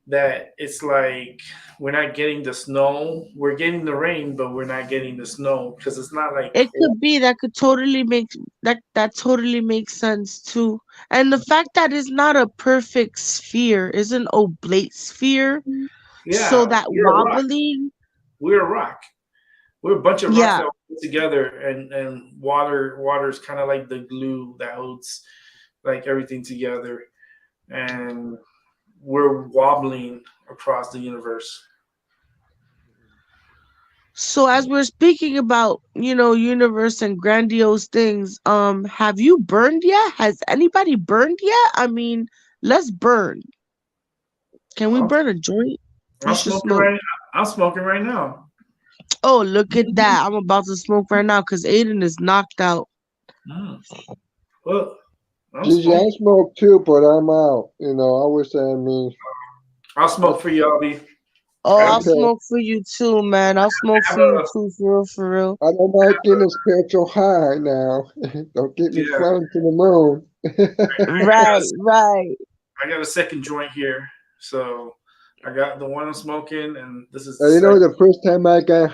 That it's like we're not getting the snow, we're getting the rain, but we're not getting the snow because it's not like It cold. could be that could totally make that totally makes sense too. And the fact that it's not a perfect sphere, is an oblate sphere. So Yeah, that we're a rock. wobbling, We're a rock. We're a bunch of rocks yeah. that put together, and water is kind of like the glue that holds like everything together, and we're wobbling across the universe. So as we're speaking about, universe and grandiose things, have you burned yet? Has anybody burned yet? I mean, let's burn. Can we I'm, burn a joint? We I'm should smoking smoke. right. I'm smoking right now. Oh, look at that. I'm about to smoke right now because Aiden is knocked out. Mm. Well, I'm Gigi, smoking. I smoke too, but I'm out. I wish I mean, I'll smoke for you, Albie. Oh, I have, I'll okay. smoke for you too, man. I'll smoke I have for you a too, for real, for real. I don't like getting a spiritual high now. Don't get me yeah. flying to the moon. I got Right, right. I got a second joint here, so I got the one I'm smoking, and this is the You know, second. the first time I got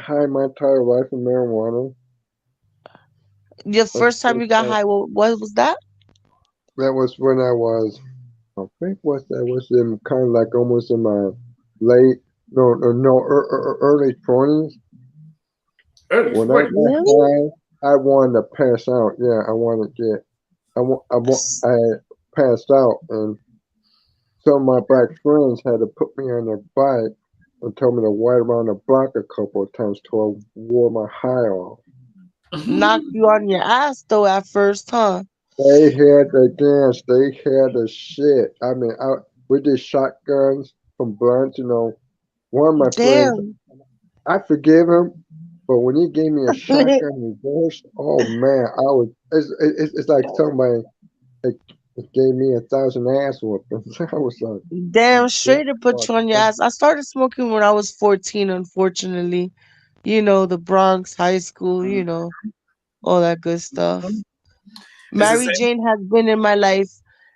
high in my entire life from marijuana, The that's first the time you first got time. high, what was that? That was when I think that was in kind of like almost in my late, no, early 20s. Early When I 40. got Really? high, I wanted to pass out. Yeah, I passed out, and some of my black friends had to put me on their bike and told me to ride around the block a couple of times till I wore my high off. Knocked you on your ass though at first, huh? They had the dance. They had the shit. I mean, we did shotguns from blunts. You know, one of my friends, Damn. I forgive him, but when he gave me a shotgun reverse, oh man, I was. It's like somebody it, it gave me 1,000 ass whoopings. I was like, Damn "What straight to the put you on your fuck?" ass. I started smoking when I was 14, unfortunately. You know, the Bronx, high school, you know, all that good stuff. It's the Mary same. Jane has been in my life.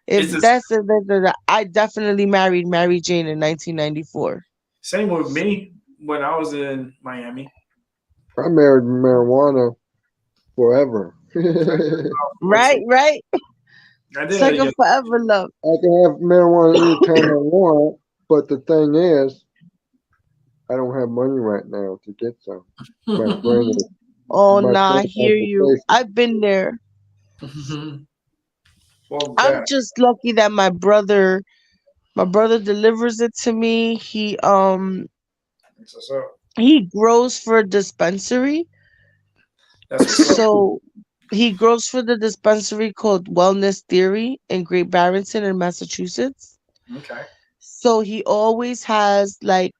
If It's the I definitely married Mary Jane in 1994. same with me when I was in Miami. I married marijuana forever. I I did Right, 14. right. I It's did like it. a forever love. can have marijuana anytime I want, but the thing is, I don't have money right now to get some. My friend is Oh, my nah, I friend has hear to you. pay for I've been there. Fuck I'm that. just lucky that my brother delivers it to me. That's what's up. He grows for a dispensary. That's what's up. So he grows for the dispensary called Wellness Theory in Great Barrington in Massachusetts. Okay. So he always has like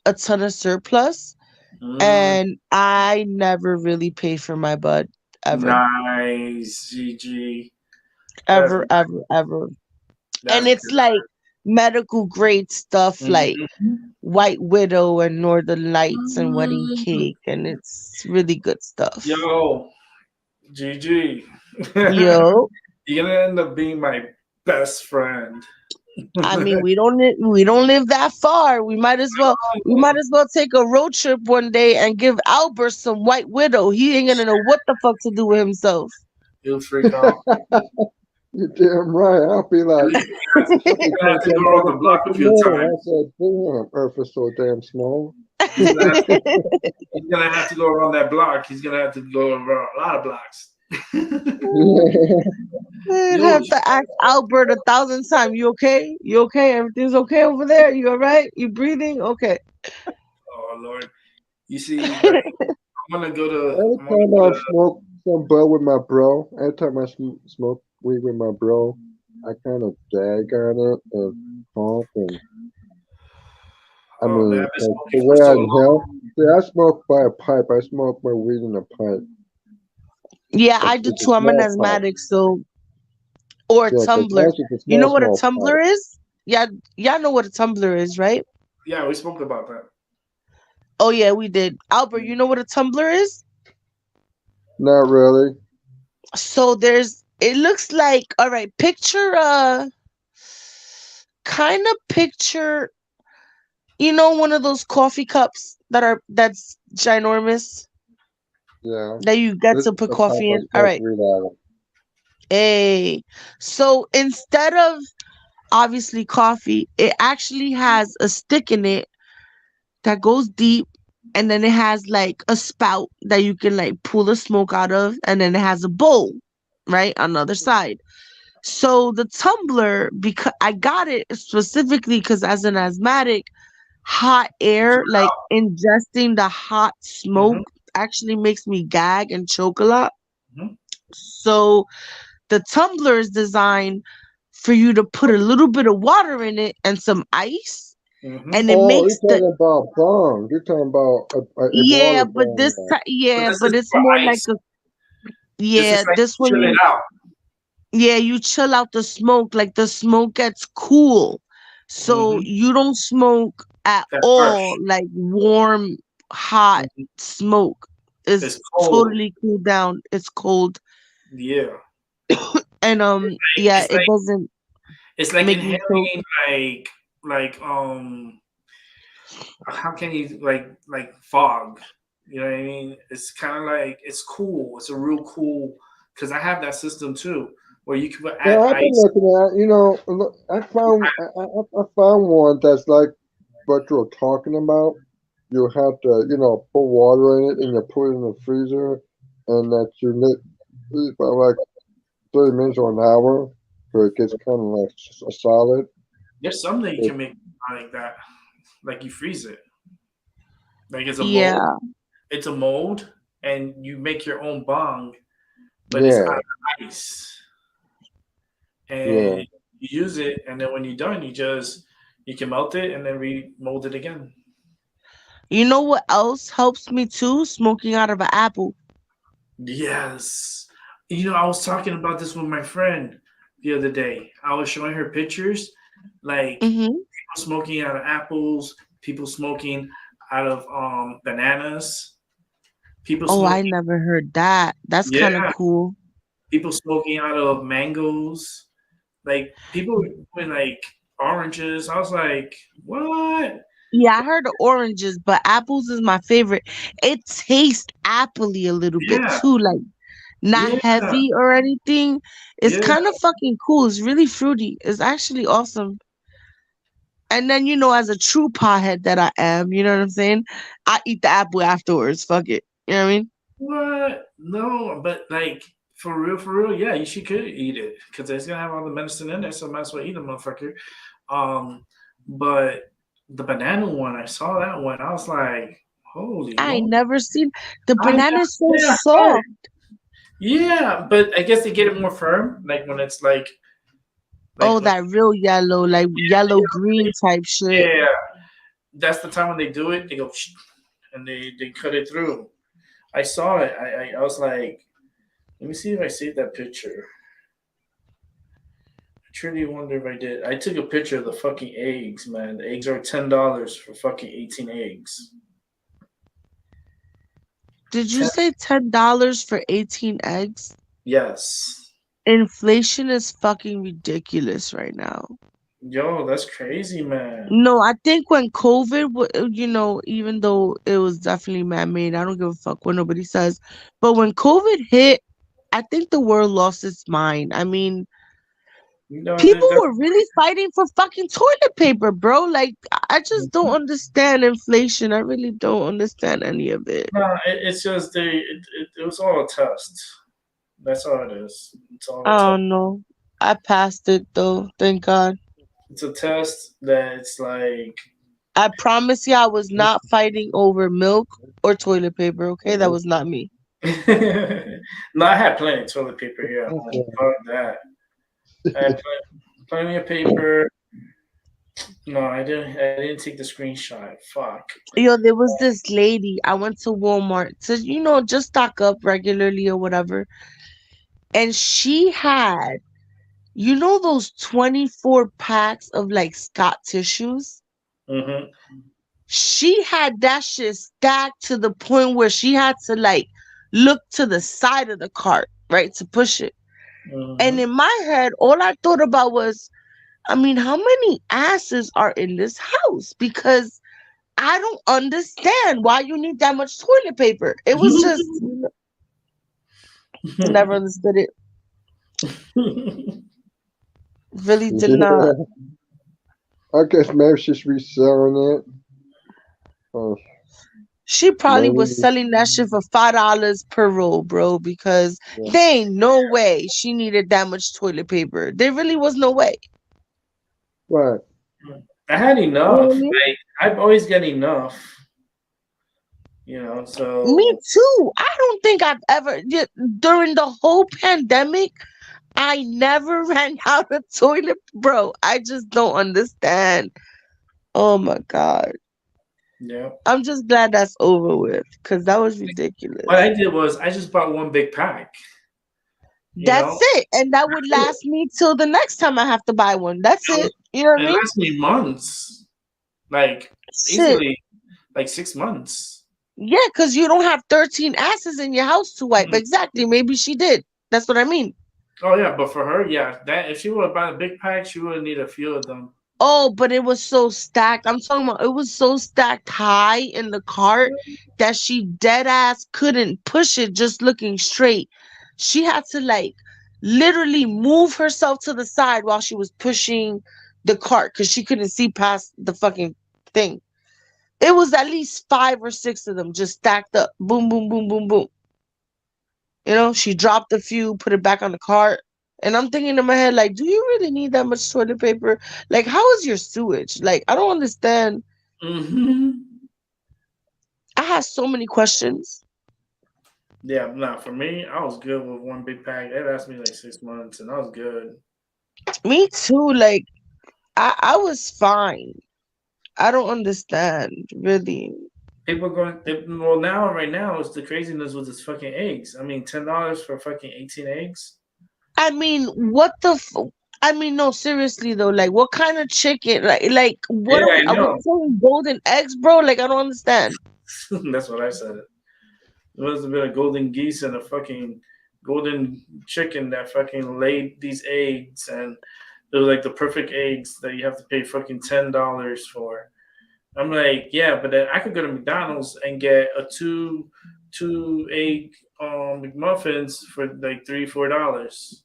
a ton of surplus, Mm, and I never really pay for my bud ever. nice, GG. That's Ever, ever, ever. And that's it's like medical grade stuff good. like White Widow and Northern Lights and Wedding Cake, and it's really good stuff. Yo, GG. Yo, You're gonna end up being my best friend. I mean, we don't live that far. We might as well take a road trip one day and give Albert some White Widow. He ain't gonna know what the fuck to do with himself. He'll freak out. you damn right. I'll be At like, least I'll be you're gonna have to thinking go that around the block a motherfucker few more. I times. said, damn, Earth is so damn small. He's gonna have to, he's gonna have to go around that block. He's gonna have to go around a lot of blocks. I'd Yo, have to ask Albert 1,000 times. You okay? You okay? Everything's okay over there? You all right? You breathing? Okay. oh Lord. You see, like I'm gonna go to Every I'm gonna time go I to smoke some bud with my bro, every time I smoke weed with my bro, I kind of gag on it and cough. And I oh man, mean, I've been 'cause the smoking for way so I long. inhale, see, I smoke by a pipe. I smoke my weed in a pipe. Yeah, I do It's a too. I'm an small pipe. asthmatic, so or a Yeah, 'cause tumbler. mine's just a You know what a small pipe. tumbler is? Yeah, y'all know what a tumbler is, right? Yeah, we spoke about that. Oh yeah, we did. Albert, you know what a tumbler is? Not really. So it looks like, all right, picture kind of picture, one of those coffee cups that's ginormous Yeah, that you get this to is put the type coffee I in. All smoke right. weed out of. Hey. So instead of obviously coffee, it actually has a stick in it that goes deep, and then it has like a spout that you can like pull the smoke out of, and then it has a bowl right on the other side. So the tumbler, because I got it specifically because as an asthmatic, hot air, like ingesting the hot smoke, Mm-hmm, actually makes me gag and choke a lot. mm-hmm, So the tumbler is designed for you to put a little bit of water in it and some ice, mm-hmm. and it Oh, you're makes the talking about bong. You're talking about a yeah, water but bong. But this but is it's for more like ice. a This is like this one chill it out. you chill out the smoke, like the smoke gets cool. So Mm-hmm. you don't smoke at That harsh. all like warm, hot Mhm. smoke. It's It's cold. totally cooled down. It's cold. Yeah. And yeah, It's it like doesn't it's like make me choke. inhaling like how can you like fog? You know what I mean? It's kind of like it's cool. It's a real cool because I have that system too, where you can Yeah, add I've been ice. looking at. I found one that's like what you're talking about. you have to, put water in it and you put it in the freezer, and that you leave for like 30 minutes or an hour, so it gets kind of like a solid. There's some that you It, can make like that, like you freeze it, like it's a mold. Yeah. It's a mold, and you make your own bong, but it's out yeah, of ice, yeah. and you use it, and then when you're done, you can melt it and then remold it again. You know what else helps me too? Smoking out of an apple. Yes. I was talking about this with my friend the other day. I was showing her pictures, like Mm-hmm. people smoking out of apples, people smoking out of bananas, people Oh, I smoking, never heard that. That's kind of yeah, cool. people smoking out of mangoes, like people doing like oranges. I was like, what? Yeah, I heard of oranges, but apples is my favorite. It tastes appley a little bit Yeah, too, like not yeah, heavy or anything. It's yeah. kind of fucking cool. It's really fruity. It's actually awesome. And then, as a true pothead that I am, you know what I'm saying? I eat the apple afterwards. Fuck it. You know what I mean? What? No, but like for real, yeah, you could eat it because it's gonna have all the medicine in there, so might as well eat a motherfucker. Um, but the banana one, I saw that one, I was like, holy I ain't moly! never seen the I know, banana is so yeah, right. soft. Yeah, but I guess they get it more firm, like when it's like Oh, when that real yellow, like yellow green type shit. yeah, that's the time when they do it. They go and they cut it through. I saw it. I was like, let me see if I saved that picture. I truly wonder if I did. I took a picture of the fucking eggs, man. The eggs are $10 for fucking 18 eggs. Did you 10, say $10 for 18 eggs? yes. Inflation is fucking ridiculous right now. Yo, that's crazy, man. No, I think when COVID, even though it was definitely man-made, I don't give a fuck what nobody says. But when COVID hit, I think the world lost its mind. I mean, people That, were really fighting for fucking toilet paper, bro. Like, I just don't understand inflation. I really don't understand any of it. no, it's just it was all a test. That's all it is. It's all a I test. don't know. I passed it though, thank God. It's a test that it's like I promise you, I was not fighting over milk or toilet paper. Okay, that was not me. no, I had plenty of toilet paper here at home. Fuck that. I had plenty of paper. No, I didn't. I didn't take the screenshot. Fuck. Yo, there was this lady. I went to Walmart to, just stock up regularly or whatever. And she had, those 24 packs of like Scott tissues? Mm-hmm. She had that shit stacked to the point where she had to like look to the side of the cart, right, to push it. And Mm-hmm. in my head, all I thought about was, I mean, how many asses are in this house? Because I don't understand why you need that much toilet paper. It was just never understood it. Really did not. yeah. I guess maybe she's reselling it. Oh, She probably was money. selling that shit for $5 per roll, bro, because Yeah. there ain't no way she needed that much toilet paper. There really was no way. Right. I had You know what enough. I mean? I've always got enough. Me So too. I don't think I've ever, during the whole pandemic, I never ran out of toilet, bro. I just don't understand. Oh my God. yeah. I'm just glad that's over with because that was What ridiculous. I did was I just bought one big pack. You That's know, it. And that would last me till the next time I have to buy one. That's it. You know what I it mean? lasts me months. Like Shit. easily, like 6 months. Yeah, because you don't have 13 asses in your house to wipe. Mhm. Exactly. Maybe she did. That's what I mean. Oh yeah, but for her, yeah, that if she would have bought a big pack, she would need a few of them. Oh, but it was so stacked. I'm talking about it was so stacked high in the cart that she dead ass couldn't push it just looking straight. She had to like literally move herself to the side while she was pushing the cart because she couldn't see past the fucking thing. It was at least 5 or 6 of them just stacked up. Boom, boom, boom, boom, boom. She dropped a few, put it back on the cart. And I'm thinking in my head, like, do you really need that much toilet paper? Like, how is your sewage? Like, I don't understand. Mm-hmm. I had so many questions. Yeah, no, for me, I was good with one big pack. It lasted me like 6 months, and I was good. Me too. Like, I was fine. I don't understand, really. People going, well, now, right now, it's the craziness with this fucking eggs. I mean, $10 for fucking 18 eggs? I mean, what the I mean, no, seriously though, like what kind of chicken? Like what Yeah, I are we know. selling golden eggs, bro? Like I don't understand. That's what I said. There must have been a golden geese and a fucking golden chicken that fucking laid these eggs, and they were like the perfect eggs that you have to pay fucking $10 for. I'm like, yeah, but then I could go to McDonald's and get a two egg McMuffins for like $3-4.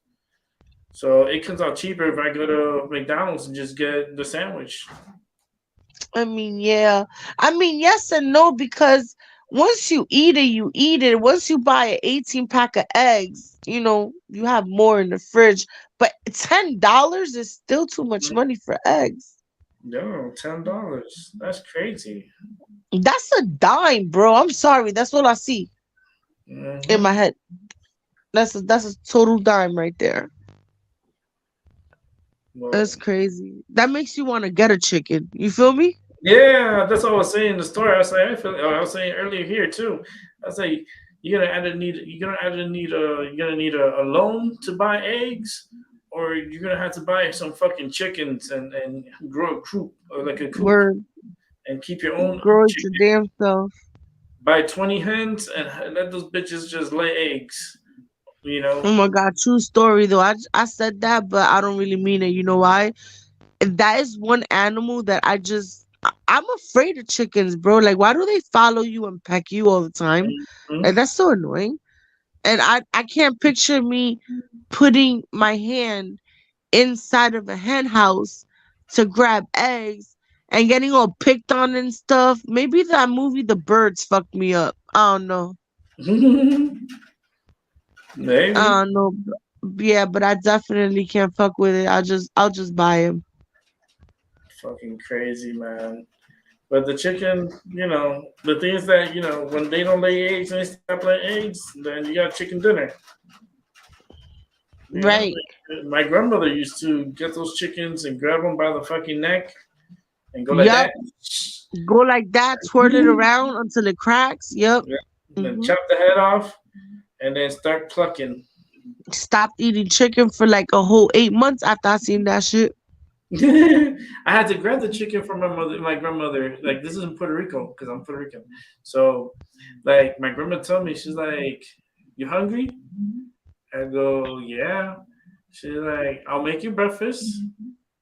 So it comes out cheaper if I go to McDonald's and just get the sandwich. I mean, yeah. I mean, yes and no, because once you eat it, you eat it. Once you buy an 18 pack of eggs, you have more in the fridge. But $10 is still too much money for eggs. No, $10. That's crazy. That's a dime, bro. I'm sorry. That's what I see in Mm-hmm. my head. That's a total dime right there. That's Well, crazy. That makes you want to get a chicken. You feel me? yeah, that's what I was saying in the story. I was like, I was saying earlier here too. I was like, you're gonna need a loan to buy eggs, or you're gonna have to buy some fucking chickens and grow a coop or like a coop Word. and keep your own Grow it your chicken. damn self. Buy 20 hens and let those bitches just lay eggs. You know. Oh my God, true story though. I said that, but I don't really mean it. You know why? That is one animal that I'm afraid of chickens, bro. Like, why do they follow you and peck you all the time? Like, Mhm. that's so annoying. And I can't picture me putting my hand inside of a hen house to grab eggs and getting all picked on and stuff. Maybe that movie The Birds fucked me up. I don't know. Maybe. I don't know. Yeah, but I definitely can't fuck with it. I'll just buy him. Fucking crazy, man. But the chicken, the thing is that, when they don't lay eggs and they stop laying eggs, then you got chicken dinner. Right. Like, my grandmother used to get those chickens and grab them by the fucking neck and go like Yup. that. Go like that, twirl it around until it cracks. Yup. Yeah. And then hmm chop the head off and then start plucking. Stopped eating chicken for like a whole 8 months after I seen that shit. I had to grab the chicken from my grandmother. Like, this is in Puerto Rico because I'm Puerto Rican. So, like, my grandma told me, she's like, "You hungry?" I go, "Yeah." She's like, "I'll make you breakfast,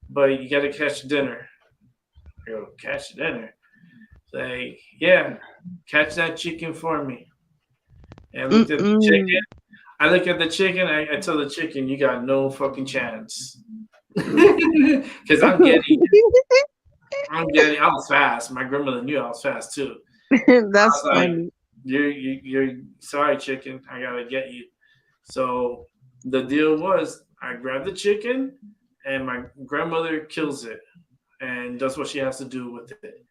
but you got to catch dinner." I go, "Catch dinner?" She's like, "Yeah, catch that chicken for me." And I looked at the Mm-mm. chicken. I look at the chicken. I tell the chicken, "You got no fucking chance." Because I was fast. My grandmother knew I was fast too. I That's was like, funny. you're sorry, chicken. I gotta get you. So the deal was, I grabbed the chicken, and my grandmother kills it, and that's what she has to do with it.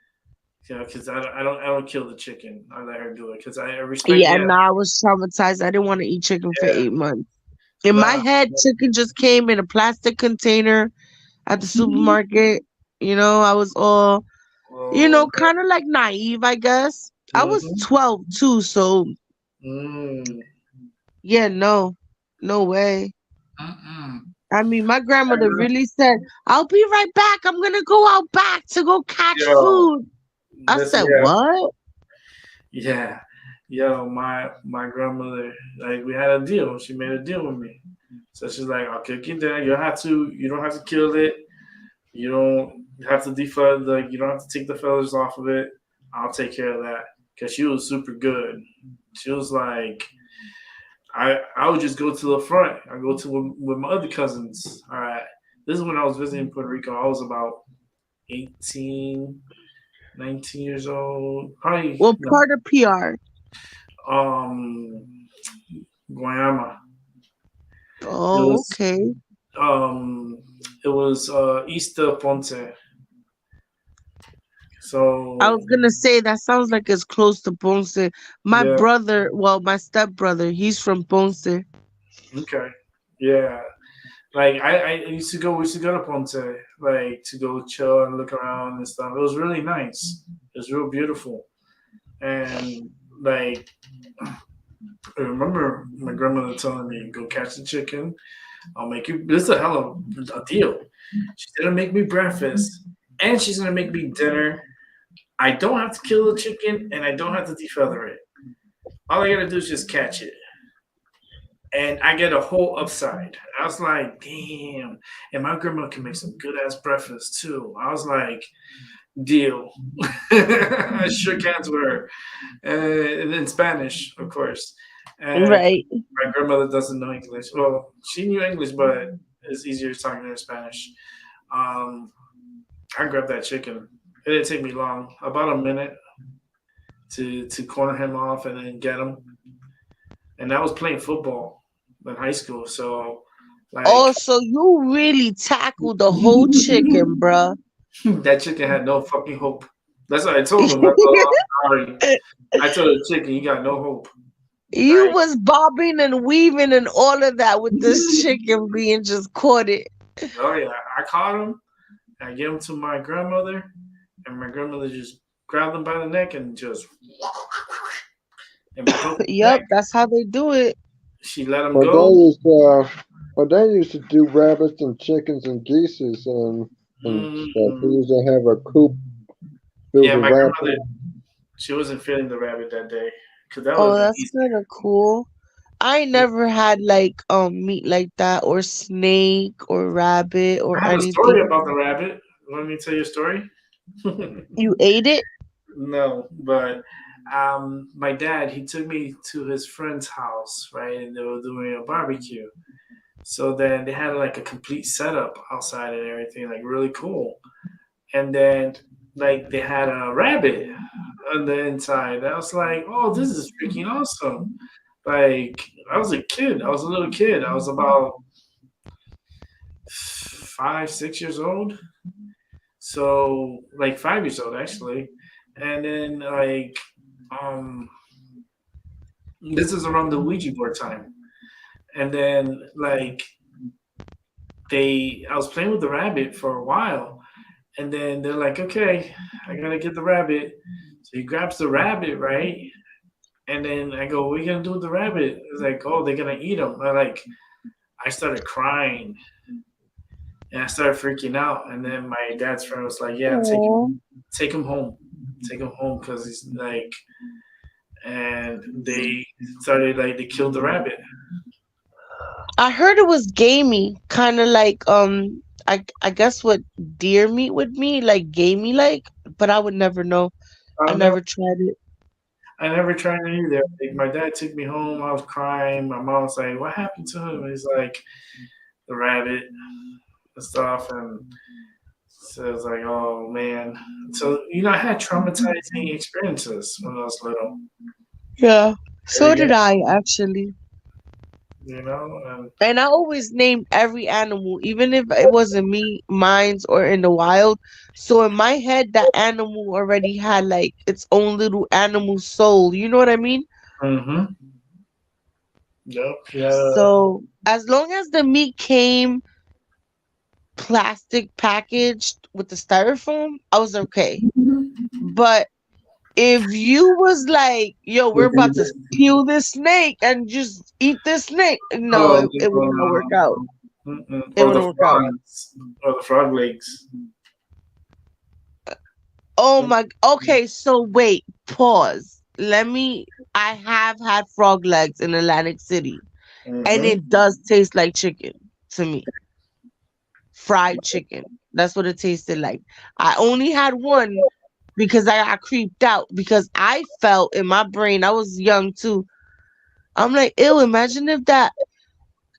Because I don't kill the chicken. I let her do it because I respect the Yeah, animal. nah, I was traumatized. I didn't want to eat chicken for Yeah, 8 months. In my nah. head, chicken just came in a plastic container at the supermarket. I was all, Oh, kind of like naive, I guess. I was mm-hmm. 12 too, so Mm. yeah, no, no way. Mm-mm. I mean, my grandmother really said, "I'll be right back. I'm gonna go out back to go catch Yo, food." I this said, yeah. "What?" Yeah, yo, my grandmother, like, we had a deal. She made a deal with me. So she's like, "I'll cook you dinner. You don't have to kill it. You don't have to deflood you don't have to take the feathers off of it. I'll take care of that." Cause she was super good. She was like, I would just go to the front. I go to with my other cousins. All right, this is when I was visiting Puerto Rico. I was about 18, 19 years old. Probably Well, no, part of PR. um Guayama. It Oh, was okay. um it was east of Ponce. I So was gonna say that sounds like it's close to Ponce. My yeah, brother, well, my stepbrother, he's from Ponce. okay. Yeah. Like I used to go we used to go to Ponce, like to go chill and look around and stuff. It was really nice. It was real beautiful. And like I remember my grandmother telling me, "Go catch the chicken. I'll make you." This is a hell of a deal. She's gonna make me breakfast, and she's gonna make me dinner. I don't have to kill the chicken, and I don't have to defeather it. All I gotta do is just catch it, and I get a whole upside. I was like, "Damn!" And my grandma can make some good ass breakfast too. I was like, "Deal." I shook hands with her, and in Spanish, of course. And Right. my grandmother doesn't know English. Well, she knew English, but it's easier talking to her in Spanish. Um, I grabbed that chicken. It didn't take me long, about a minute to corner him off and then get him. And I was playing football in high school, so Oh, like so you really tackled the whole chicken, bruh. that chicken had no fucking hope. That's what I told him. I told him, I'm sorry. I told the chicken, you got no hope. You Like, was bobbing and weaving and all of that with this chicken being just caught it. oh yeah, I caught him. I gave him to my grandmother, and my grandmother just grabbed him by the neck and just and broke his Yep, neck. that's how they do it. She let him But they go. used they used to do rabbits and chickens and geeses and stuff. They Mm, used to have a coop filled yeah, with my rabbits. grandmother, she wasn't feeling the rabbit that day because that would Oh, have been that's easy. kind of cool. I never had like meat like that or snake or rabbit or I have a story anything. about the rabbit. Want me to tell you a story? You ate it? No, but my dad he took me to his friend's house, right, and they were doing a barbecue. So then they had like a complete setup outside and everything, like really cool. And then like they had a rabbit on the inside. I was like, oh, this is freaking awesome. Like I was a kid. I was a little kid. I was about 5, 6 years old. So like 5 years old actually. And then like um this is around the Ouija board time. And then like they I was playing with the rabbit for a while. And then they're like, okay, I gotta get the rabbit. So he grabs the rabbit, right? And then I go, what are you gonna do with the rabbit? It's like, oh, they're gonna eat him. I started crying and I started freaking out. And then my dad's friend was like, yeah, Oh. take him home, take him home, because he's like, and they started like they killed the rabbit. I heard it was gamey, kind of like I guess what deer meat would be like gamey like, but I would never know. I I never, never tried it. I never tried it either. Like, my dad took me home. I was crying. My mom was like, what happened to him? He's like, the rabbit and stuff, and so I was like, oh man. So I had traumatizing experiences when I was little. Yeah. And So again, did I actually. and And I always named every animal, even if it wasn't me, mines, or in the wild. So in my head, that animal already had like its own little animal soul. You know what I mean? mm-hmm. Yep, yeah. So as long as the meat came plastic packaged with the styrofoam, I was okay. But if you was like, yo, we're about to peel this snake and just eat this snake, no, Oh, it would not work out. mm-mm. It Or the wouldn't work out. frogs, or the frog legs. Oh my, okay, so wait, pause. I have had frog legs in Atlantic City, and Mm-hmm. it does taste like chicken to me. Fried chicken. That's what it tasted like. I only had one because I got creeped out because I felt in my brain, I was young too. I'm like, ew, imagine if that,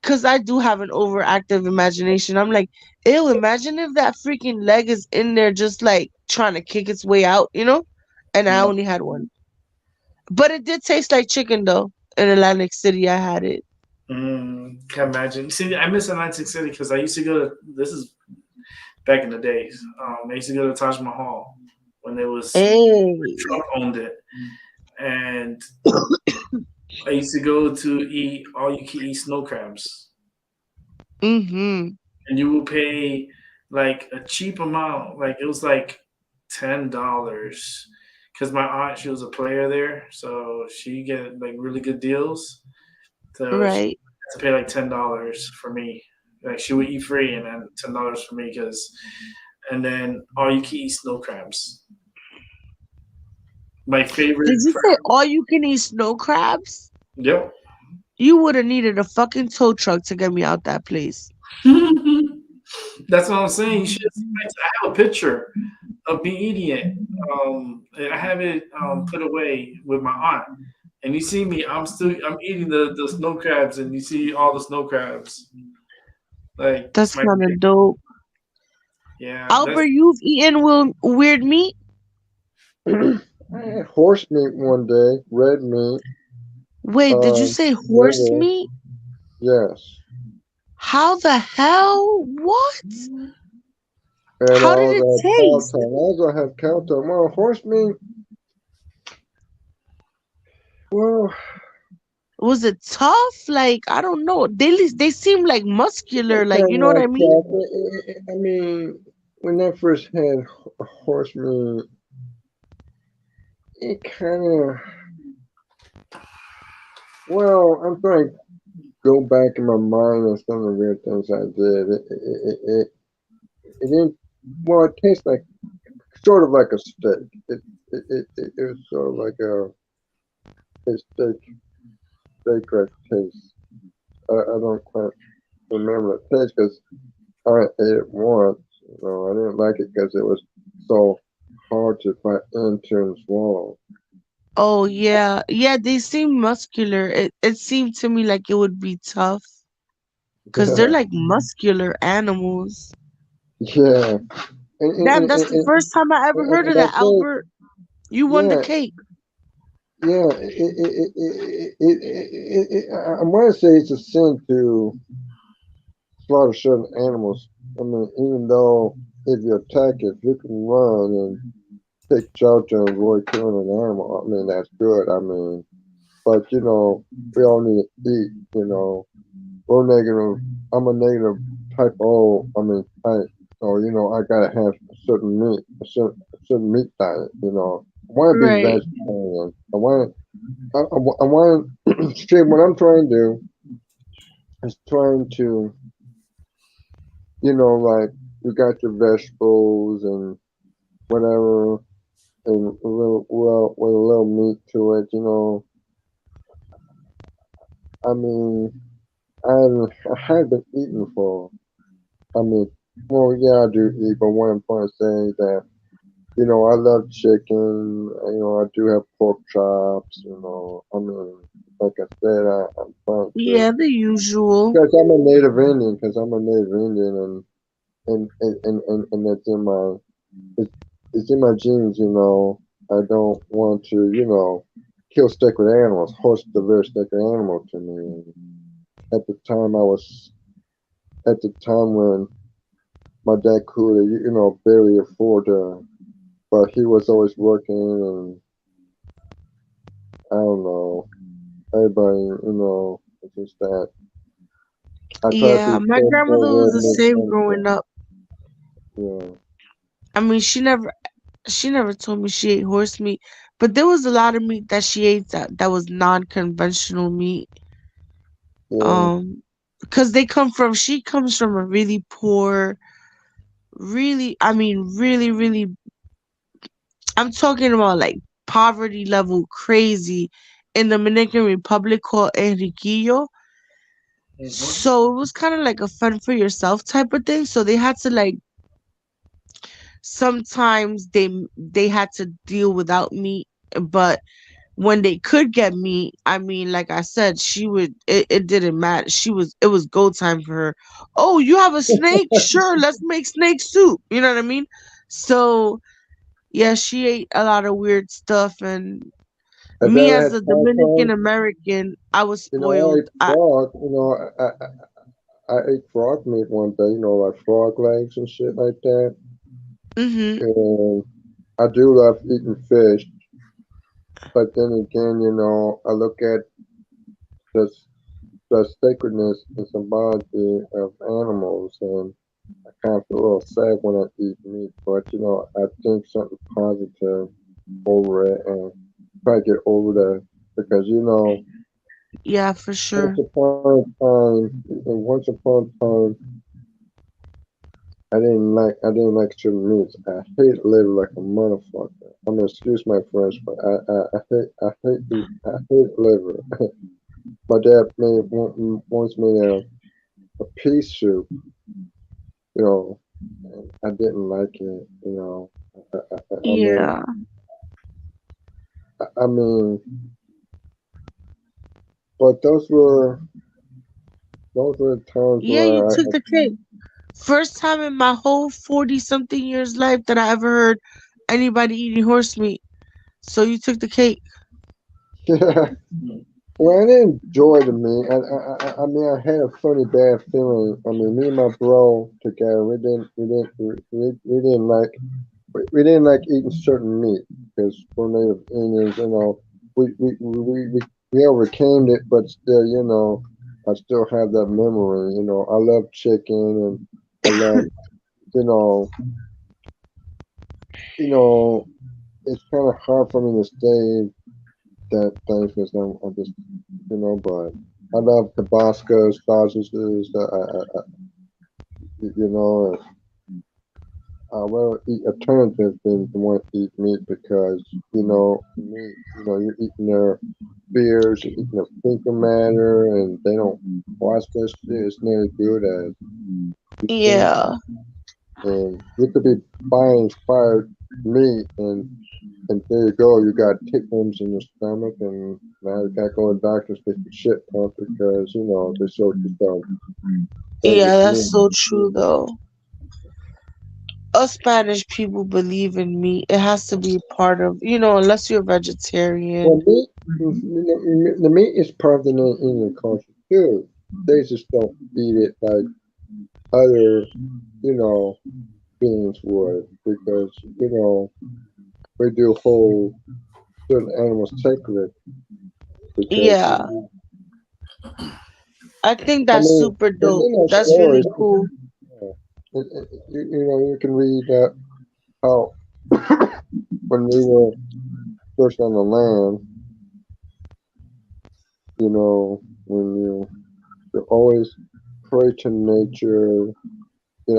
because I do have an overactive imagination. I'm like, ew, imagine if that freaking leg is in there just like trying to kick its way out, and I only had one. But it did taste like chicken though. In Atlantic City, I had it. Can't imagine. See, I miss Atlantic City because I used to go to. This is back in the days. I used to go to Taj Mahal when it was Hey. Trump owned it, and I used to go to eat all you can eat snow crabs, Mm-hmm. and you will pay like a cheap amount. Like it was like $10. Because my aunt, she was a player there, so she get like really good deals. So she Right. had to pay like $10 for me. Like she would eat free, and then $10 for me and then all you can eat snow crabs. My favorite. Did you say all you can eat snow crabs? Yep. You would have needed a fucking tow truck to get me out that place. That's what I'm saying. You should. I have a picture of me eating it. I have it put away with my aunt, and you see me. I'm eating the snow crabs, and you see all the snow crabs. Like That's my kind of dope. yeah. Albert, you've eaten weird meat? I had horse meat one day, red meat. Wait, did you say horse Liver, meat? yes, How the hell? What? and How did all it that cow taste? tongue. I also had cow tongue. Well, horse meat. Well, Was it tough? Like, I don't know. They seem like muscular, it like, you kind know of what I like mean? tough. I mean, when I first had horse meat, it kind of. Well, I'm trying to go back in my mind on some of the weird things I did. It didn't. Well, it tastes like sort of like a steak. It was sort of like a steak like taste. I don't quite remember the taste because I ate it once. I didn't like it because it was so hard to bite into and swallow. Oh yeah. Yeah, they seem muscular. It seemed to me like it would be tough because they're Yeah, like muscular animals. yeah, Damn, that's the first time I ever heard of and I that, think, Albert. You won the yeah, cake. yeah. I want to say it's a sin to slaughter certain animals. I mean, even though if you attack it, if you can run and take shelter and avoid killing an animal, I mean, that's good. I mean, but we all need to eat. We're negative. I'm a negative type O. I mean, type. So I gotta have a certain meat, a certain meat diet. I want to be Right. vegetarian. I want. See, what I'm trying to do is trying to, like you got your vegetables and whatever, and a little, well, with a little meat to it. I mean, I haven't eaten for. I mean, well, yeah, I do eat, but what I'm trying to say is that I love chicken. I do have pork chops. I mean, like I said, I'm trying Yeah, to the usual. because I'm a native Indian. Because I'm a native Indian, and it's in my it's, it's in my genes. I don't want to kill sacred animals. Horse is a very sacred animal to me. And at the time, at the time when my dad could, barely afford to, but he was always working, and I don't know, everybody, it's just that I try to Yeah, be my careful grandmother was with the make same sense growing of, up. yeah, I mean, she never told me she ate horse meat, but there was a lot of meat that she ate that was non-conventional meat. yeah, Um, because she comes from a really poor, really, I mean, really, really, I'm talking about like poverty level crazy in the Dominican Republic called Enriquillo. Mhm. So it was kind of like a fend for yourself type of thing. So they had to like sometimes they had to deal without meat, but when they could get meat, I mean, like I said, it didn't matter. It was go time for her. Oh, you have a snake? Sure, let's make snake soup. You know what I mean? So Yeah, she ate a lot of weird stuff, and Have you me ever as had a frog? Dominican American, I was You know, I ate spoiled. frog. I ate frog meat one day. Like frog legs and shit like that. Mhm. And I do love eating fish, but then again, I look at the the sacredness and symbolically of animals, and I kind of feel a little sad when I eat meat. But I think something positive over it and try to get over that because Yeah, for once sure. upon a time, and once upon a time, I didn't like certain meats. I hate liver like a motherfucker. I'm gonna excuse my French, but I hate liver. My dad once made a pea soup, and I didn't like it. I mean, Yeah. I mean, but those were times Yeah, you where took the cake. First time in my whole 40 something years life that I ever heard anybody eating horse meat. So you took the cake. I well, I didn't enjoy the meat. I mean, I had a funny bad feeling. I mean, me and my bro together, we didn't like eating certain meat because we're native Indians. We overcame it, but still, I still have that memory. I love chicken and I love, you know, you know, it's kind of hard for me to say that things because I'm just, but I love Tabasco sausages. You know, I will eat alternative than the one to eat meat because meat. You're eating their beers, you're eating their finger matter, and they don't wash that shit. It's not as good as you think. Yeah. And you could be buying expired meat, and there you go. You got tapeworms in your stomach, and now you got to go to the doctor to get your shit pumped because they showed you some Yeah, dangerous that's meat. so true though. Us Spanish people believe in meat. It has to be part of, unless you're Well, vegetarian. meat, the meat is part of the Indian culture too. They just don't eat it like other, you know, beings would because, we do hold certain animals sacred because, Yeah. I think I that's mean, super it's dope. in our That's really stories. cool. You can read how when we were first on the land, when you always pray to nature. We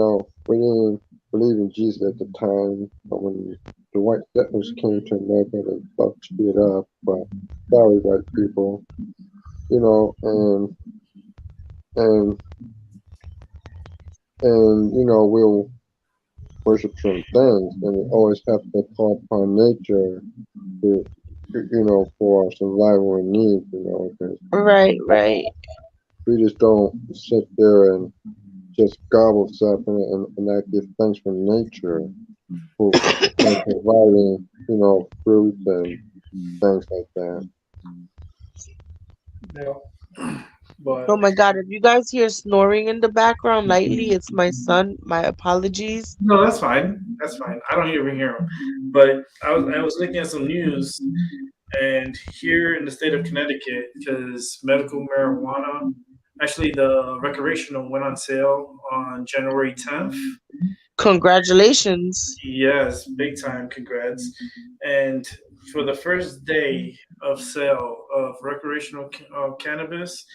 didn't believe in Jesus at the time, but when the white settlers came to America, they fucked shit up. But sorry, white people, and we'll worship certain things, and we always have to call upon nature to, for our survival and needs, because Right, right. we just don't sit there and just gobble stuff and not give thanks for nature for providing, fruits and things like that. Yeah. But Oh my god, if you guys hear snoring in the background lightly, it's my son. My apologies. no, that's fine. That's fine. I don't even hear him. But I was looking at some news, and here in the state of Connecticut, because medical marijuana, actually the recreational went on sale on January 10th. Congratulations. Yes, big time. Congrats. And for the first day of sale of recreational cannabis,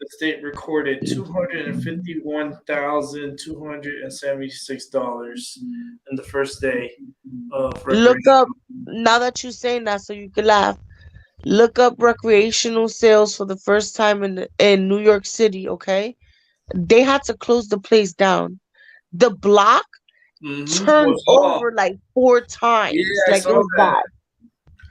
the state recorded $251,276 in the first day of Look up, recreational. now that you're saying that so you can laugh, look up recreational sales for the first time in New York City, okay? They had to close the place down. The block Well, turned saw. over like four Yeah, times. I Like it saw was that.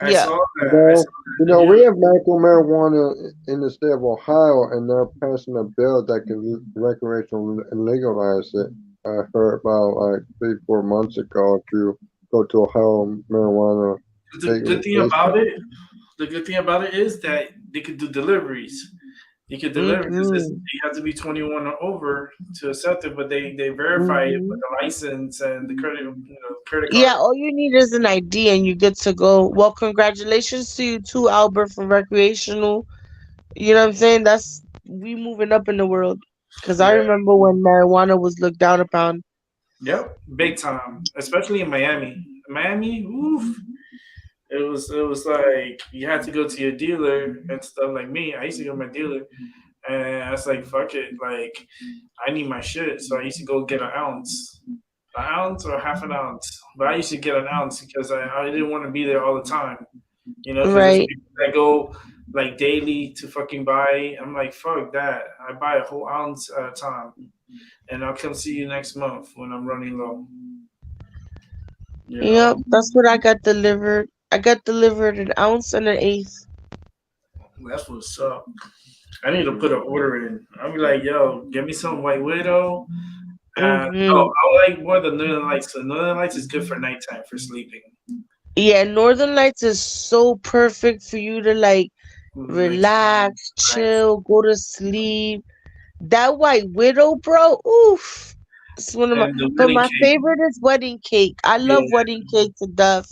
bad. I Yeah. saw that. I saw Well, that in the we news. have medical marijuana in the state of Ohio, and they're passing a bill that can recreational legalize it. I heard about like 3, 4 months ago. If you go to hell marijuana The good thing about legalization. it, the good thing about it is that they could do deliveries. You could deliver because Mm-hmm. you have to be 21 or over to accept it, but they verify it with Mm-hmm. the license and the credit Yeah, card. all you need is an ID and you get to go. Well, congratulations to you too, Albert, for recreational. You know what I'm saying? That's we moving up in the world. Cause I Yeah, remember when marijuana was looked down upon. yep, big time, especially in Miami. Miami, oof. It was like you had to go to your dealer and stuff like me. I used to go to my dealer and I was like, fuck it, like I need my shit. So I used to go get an ounce or half an ounce. But I used to get an ounce because I didn't want to be there all the time, because there's Right. people that go like daily to fucking buy. I'm like, fuck that. I buy a whole ounce at a time and I'll come see you next month when I'm running low, you Yep, know? that's what I got delivered. I got delivered an ounce and an eighth. That's what's up. I need to put an order in. I'll be like, yo, get me some White Widow. No, Mm-hmm. I like more the Northern Lights. The Northern Lights is good for nighttime for sleeping. Yeah, Northern Lights is so perfect for you to like Like relax, nice. chill, go to sleep. That White Widow, bro. Oof. It's one of my, And the but wedding my cake. favorite is wedding cake. I love Yeah, wedding cake to death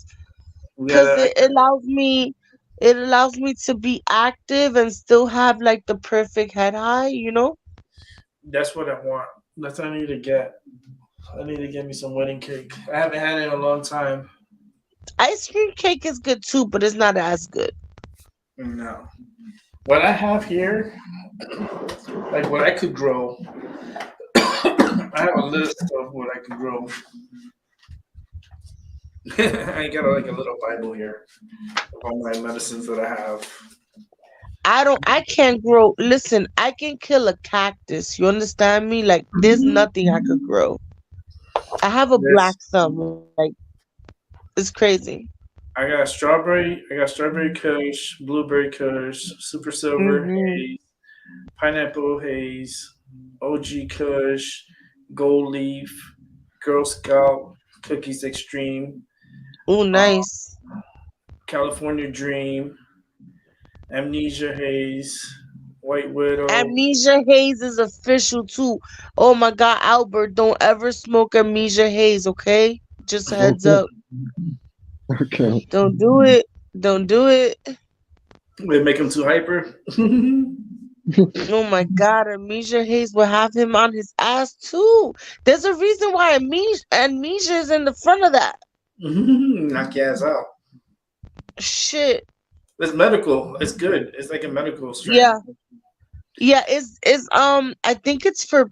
we because gotta. it allows me to be active and still have like the perfect head high, you know? That's what I want. That's what I need to get. I need to get me some wedding cake. I haven't had it in a long time. Ice cream cake is good too, but it's not as good. No. What I have here, like what I could grow, I have a list of what I could grow. I got like a little Bible here of all my medicines that I have. I can't grow. Listen, I can kill a cactus. You understand me? Like, there's nothing I could grow. I have a black This thumb. Like, it's crazy. I got strawberry kush, blueberry kush, super silver Mm-hmm. haze, pineapple haze, OG kush, gold leaf, Girl Scout cookies extreme, Oh, uh, nice. California dream, amnesia haze, white widow. Amnesia haze is official too. Oh my God, Albert, don't ever smoke amnesia haze, okay? Just a heads up. Okay. Don't do it. Don't do it. They make them too hyper. Oh my God, amnesia haze will have him on his ass too. There's a reason why amnesia is in the front of that. Knock your ass out. Shit. It's medical. It's good. It's like a medical strain. Yeah. Yeah, it's I think it's for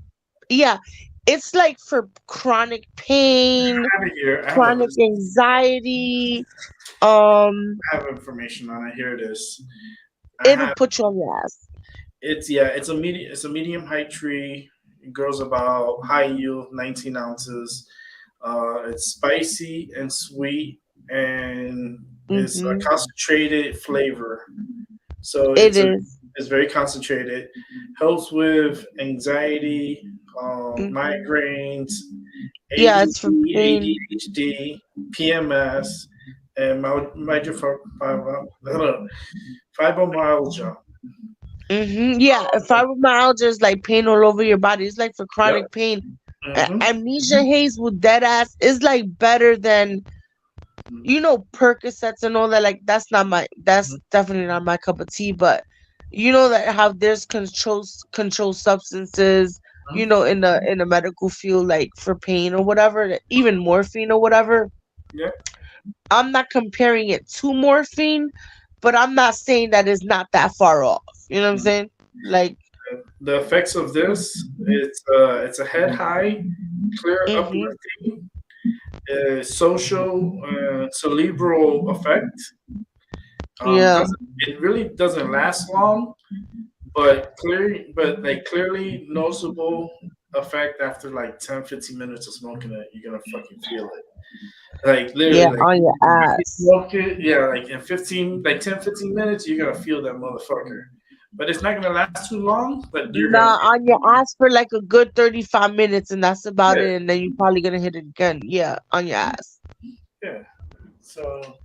yeah, it's like for chronic pain, I have it here. I have a chronic list. anxiety. Um, I have information on it. Here it is. I it'll have put you on your ass. It's a medium height tree. It grows about high yield, 19 ounces. It's spicy and sweet, and it's a Mm-hmm. concentrated flavor. So It is. it's very concentrated. Helps with anxiety, Mm-hmm. migraines, Yeah, it's for ADD, pain. ADHD, PMS, and fibromyalgia. Mm-hmm. Yeah, fibromyalgia is like pain all over your body. It's like for Yep. chronic pain. Hmm. Amnesia haze with dead ass is like better than Percocets and all that. Like that's definitely not my cup of tea. But you know that how there's control substances, in the medical field, like for pain or whatever, even morphine or whatever. Yeah. I'm not comparing it to morphine, but I'm not saying that it's not that far off. You know what I'm saying? Like, The effects of this, it's a head high, clear mm-hmm. uplifting, social, cerebral effect. Yeah. Doesn't It really doesn't last long, but clearly noticeable effect after like 10, 15 minutes of smoking it. You're gonna fucking feel it. Like Yeah, literally, like on your if you ass. smoke it, yeah, like in 15, like 10, 15 minutes, you're gonna feel that motherfucker. But it's not gonna last too long, but you're gonna Nah, feel on your ass for like a good 35 minutes, and that's about it. it. And then you're probably gonna hit it again. Yeah, on your ass. Yeah. So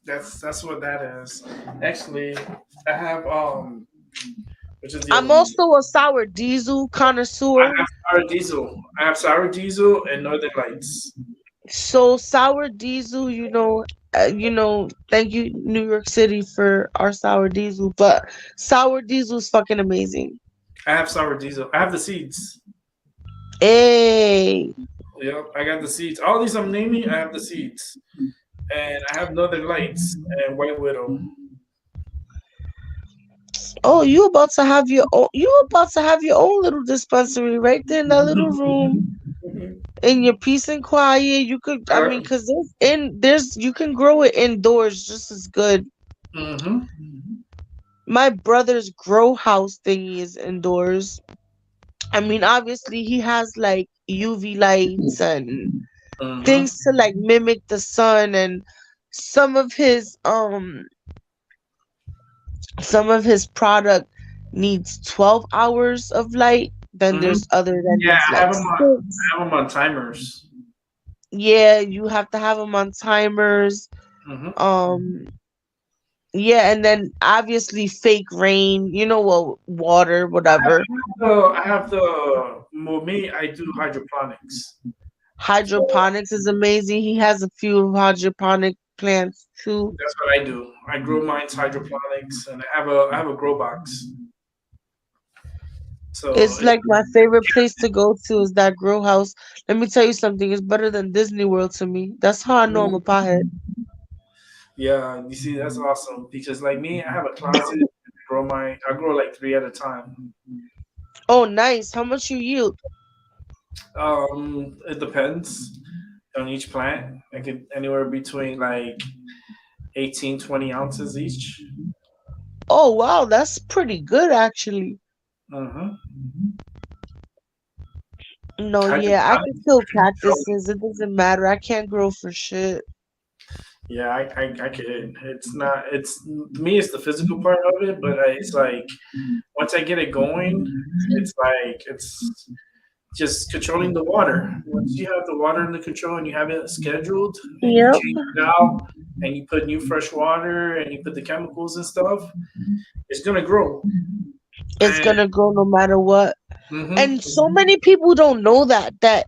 that's what that is. Actually, I have which is the other I'm one? also a sour diesel I connoisseur. have sour diesel. I have sour diesel and Northern Lights. So sour diesel, thank you New York City for our sour diesel, but sour diesel is fucking amazing. I have sour diesel. I have the seeds. Hey. Yep, I got the seeds. All these I'm naming, I have the seeds, and I have Northern Lights and White Widow. Oh, you about to have your own little dispensary right there in that little room Mhm. in your peace and quiet. You could, I mean, cause you can grow it indoors just as good. Mhm. My brother's grow house thingy is indoors. I mean, obviously he has like UV lights and Mhm. things to like mimic the sun, and some of his um some of his product needs 12 hours of light, then Mhm. there's other that Yeah, needs I have like them. six. I have them on timers. Yeah, you have to have them on timers. Mhm. um yeah, and then obviously fake rain, well, water, whatever. I have the. Well, me, I do hydroponics. So Hydroponics is amazing. He has a few hydroponic plants too. that's what I do. I grow mine's hydroponics, and I have a grow box. So It's like my favorite place to go to is that grow house. Let me tell you something, it's better than Disney World to me. That's how I know I'm a pothead. yeah, you see, that's awesome because like me, I have a closet. I grow like three at a time. Oh, nice. How much you yield? It depends on each plant. I could anywhere between like 18, 20 ounces each. Oh, wow, that's pretty good actually. Mm-hmm. No, yeah, I can Hydroponics, kill you control it. cactuses. It doesn't matter. I can't grow for shit. Yeah, I get it. It's not. It's to me. It's the physical part of it, but it's like once I get it going, it's just controlling the water. Once you have the water under control and you have it scheduled and you Yep. change it out and you put new fresh water and you put the chemicals and stuff, it's gonna grow. It's And gonna grow no matter what. hmm And so many people don't know that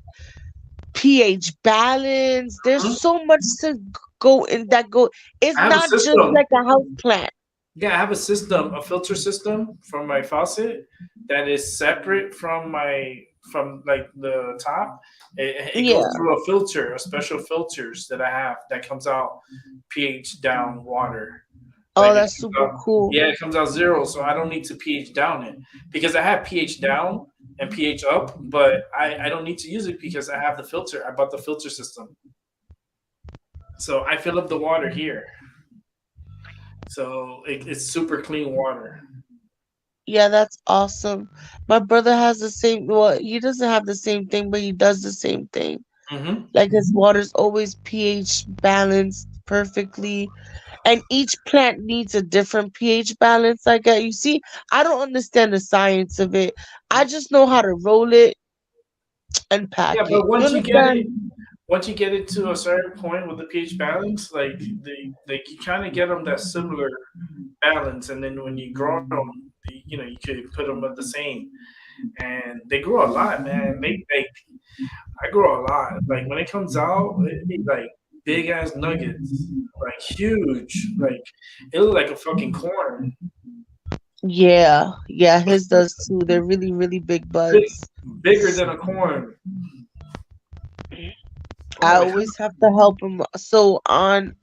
pH balance. There's so much to go in that go. It's I have a not just system. like a house plant. Yeah, I have a system, a filter system from my faucet that is separate from like the top. It goes Yeah. through a filter, a special filters that I have that comes out pH down water. Oh, Like it that's comes super out, cool. yeah, it comes out zero, so I don't need to pH down it because I have pH down and pH up, but I don't need to use it because I have the filter. I bought the filter system, so I fill up the water here, so it's super clean water. Yeah, that's awesome. My brother has the same, well, he doesn't have the same thing, but he does the same thing. Hmm. Like his water's always pH balanced perfectly. And each plant needs a different pH balance. Like you see, I don't understand the science of it. I just know how to roll it and Yeah, pack it. but You understand? once you get it to a certain point with the pH balance, like you kind of get them that similar balance, and then when you grow them, you could put them at the same, and they grow a lot, man. I grow a lot. Like when it comes out, it be like big ass nuggets, like huge, like it look like a fucking corn, Yeah, yeah, his does too. They're really, really big big, buds. bigger than a corn. Oh I my god, always have to help him. So on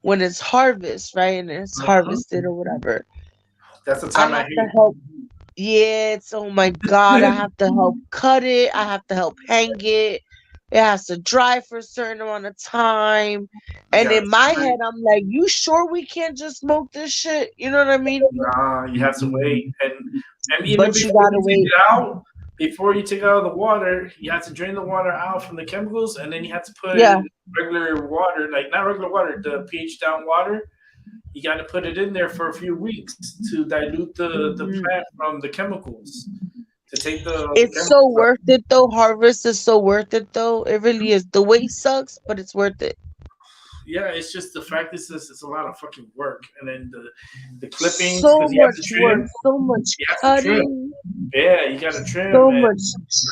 when it's harvest, right, and it's mhm. harvested or whatever, That's the I time I have to hate. help. Yeah, it's, oh my God, I have to help cut it. I have to help hang it. It has to dry for a certain amount of time. You And gotta in my separate. head, I'm like, you sure we can't just smoke this shit? You know what I mean? Nah, you have to wait, and even But you before gotta you take wait. it out, before you take it out of the water, you have to drain the water out from the chemicals, and then you have to put Yeah. in regular water, like not regular water, the pH down water. You got to put it in there for a few weeks to dilute the Mhm. plant from the chemicals to to take the It's so chemicals out. worth it though. Harvest is so worth it though. It really is. The wait sucks, but it's worth it. Yeah, it's just the fact is this it's a lot of fucking work, and then the clippings So because you have much to work, trim. so much You have to trim. cutting, Yeah, you got to trim, so and much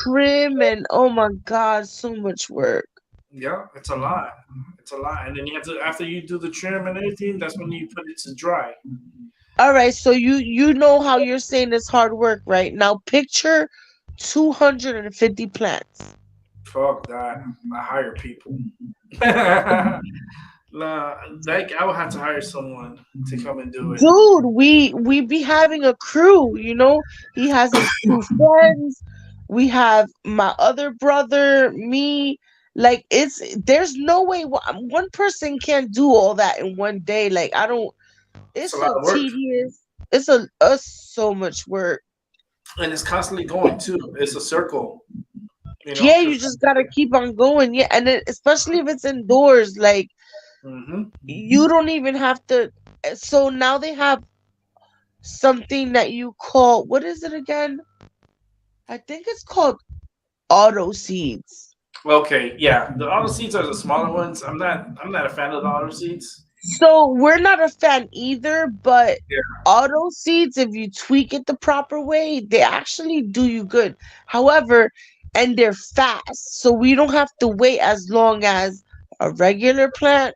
trim, and oh my god, so much work. yeah, it's a lot. It's a lot, and then you have to after you do the trim and everything, that's when you put it to dry. All right, so you know how you're saying it's hard work, right? Now picture 250 plants. Fuck that. I hire people. Nah, like I would have to hire someone to come and do it. Dude, we be having a crew, you know? He has his two friends. We have my other brother, me. Like there's no way one person can't do all that in one day. Like I don't It's a it's lot so of work, tedious. It's so much work. and it's constantly going too. It's a circle, you know. Yeah, Cause, you just gotta keep on going. Yeah, and especially if it's indoors, like hmm you don't even have to. So now they have something that you call, what is it again? I think it's called auto seeds. Okay, yeah, the auto seats are the smaller ones. I'm not a fan of the auto seats. So we're not a fan either, but Yeah. auto seeds, if you tweak it the proper way, they actually do you good. However, and they're fast, so we don't have to wait as long as a regular plant.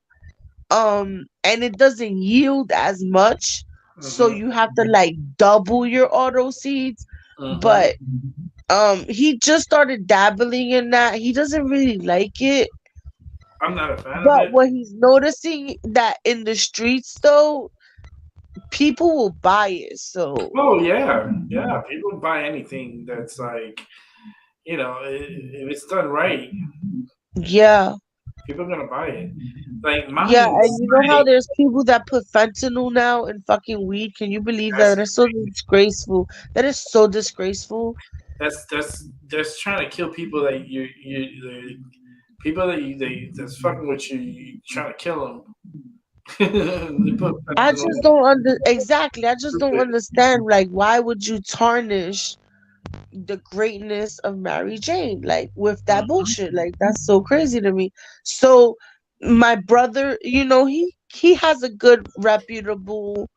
And it doesn't yield as much, so hmm you have to like double your auto seeds. hmm But he just started dabbling in that. He doesn't really like it. I'm not a fan of But it. what he's noticing that in the streets though, people will buy it. So Oh yeah, yeah. People buy anything that's like if it's done right, yeah. people are gonna buy it. Like Yeah, mine, and you know how there's people that put fentanyl now in fucking weed? Can you believe that? that's That's so disgraceful. That is so disgraceful. that's trying to kill people that the people that that's fucking with you. You trying to kill them. They put I fentanyl just don't exactly. I just don't stupid. understand. Like, why would you tarnish the greatness of Mary Jane, like with that bullshit? Like that's so crazy to me. So my brother, he has a good reputable,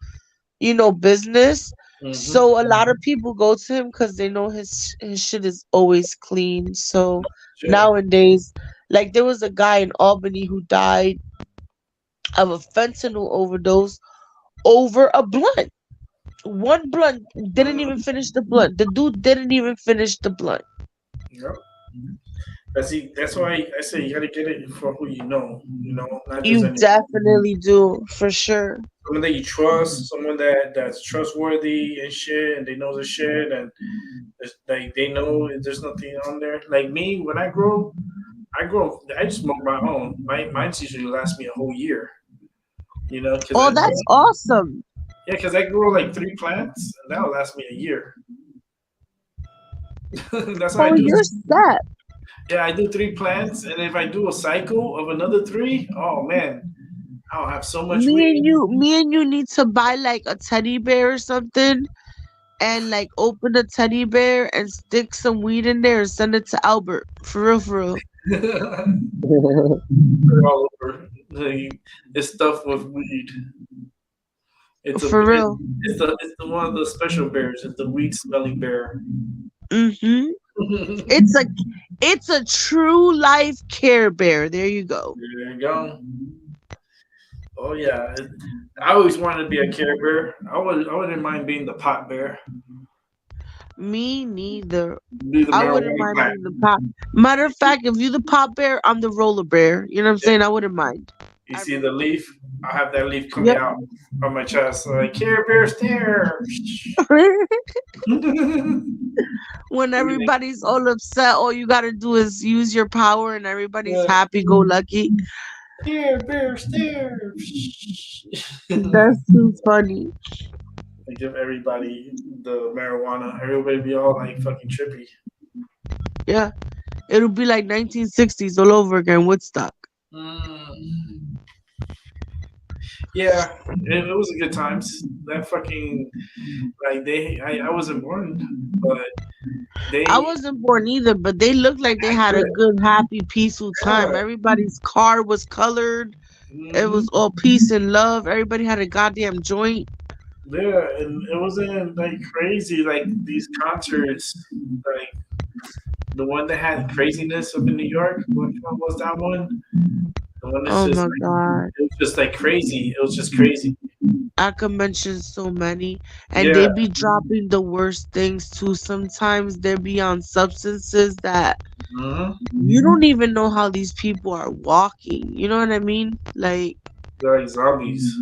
business. Mm-hmm. So a lot of people go to him because they know his shit is always clean. So Sure. nowadays, like there was a guy in Albany who died of a fentanyl overdose over a blunt. One blunt didn't even Mm-hmm. finish the blunt. The dude didn't even finish the blunt. Yep. That's why I say you gotta get it for who you know. You know, not just You any definitely do, for sure. someone that you trust, someone that's trustworthy and shit, and they know the shit, and like they know there's nothing on there. Like me, when I just smoke my own. Mine's usually last me a whole year. You know, because Oh, that's awesome. I grow like 3 plants, and that'll last me a year. That's why I Oh, do. you're set. Yeah, I do 3 plants, and if I do a cycle of another three, oh man, I'll have so much weed. Me and you need to buy like a teddy bear or something and like open a teddy bear and stick some weed in there and send it to Albert. For real, for real. They're all over. It's stuffed with weed. For real. It's the one of the special bears. It's the weed smelling bear. Mm-hmm. There It's a it's a true life Care Bear. There you go. you go. Oh yeah, I always wanted to be a Care Bear. I wouldn't mind being the pot bear. Me neither. Be the I wouldn't marijuana mind plant. being the pop. Matter of fact, if you the pop bear, I'm the roller bear. You know what I'm saying? I wouldn't mind. You I see the really leaf? I have that leaf coming Yep. out from my chest. Like Care Bear stare. When everybody's all upset, all you gotta do is use your power and everybody's Yeah. happy go lucky. Care Bear stare. That's too funny. They give everybody the marijuana. Everybody be all like fucking trippy. Yeah. It'll be like 1960s all over again, Woodstock. Mm. Yeah, it was a good times. That fucking like I wasn't born, but I They wasn't born either, but they looked like they had a good, happy, peaceful time. Everybody's car was colored. It hmm was all peace and love. Everybody had a goddamn joint. yeah, and it wasn't like crazy like these concerts. Like the one that had craziness up in New York. Which one was that one? The one that's Oh just my like god. it was just like crazy. It was just crazy. I could mention so many. And Yeah. they be dropping the worst things too. Sometimes they be on substances that Mm-hmm. you don't even know how these people are walking. You know what I mean? Like, They're like zombies.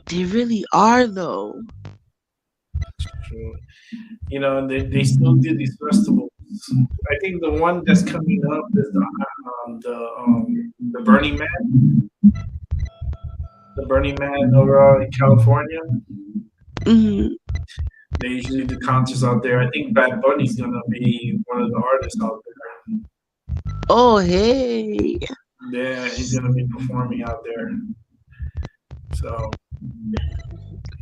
they really are though. True. You know, and they still do these festivals. I think the one that's coming up is the Burning Man, the Burning Man over in California. Hmm. They usually do concerts out there. I think Bad Bunny's gonna be one of the artists out Oh, hey. there. Yeah, he's gonna be performing out there. So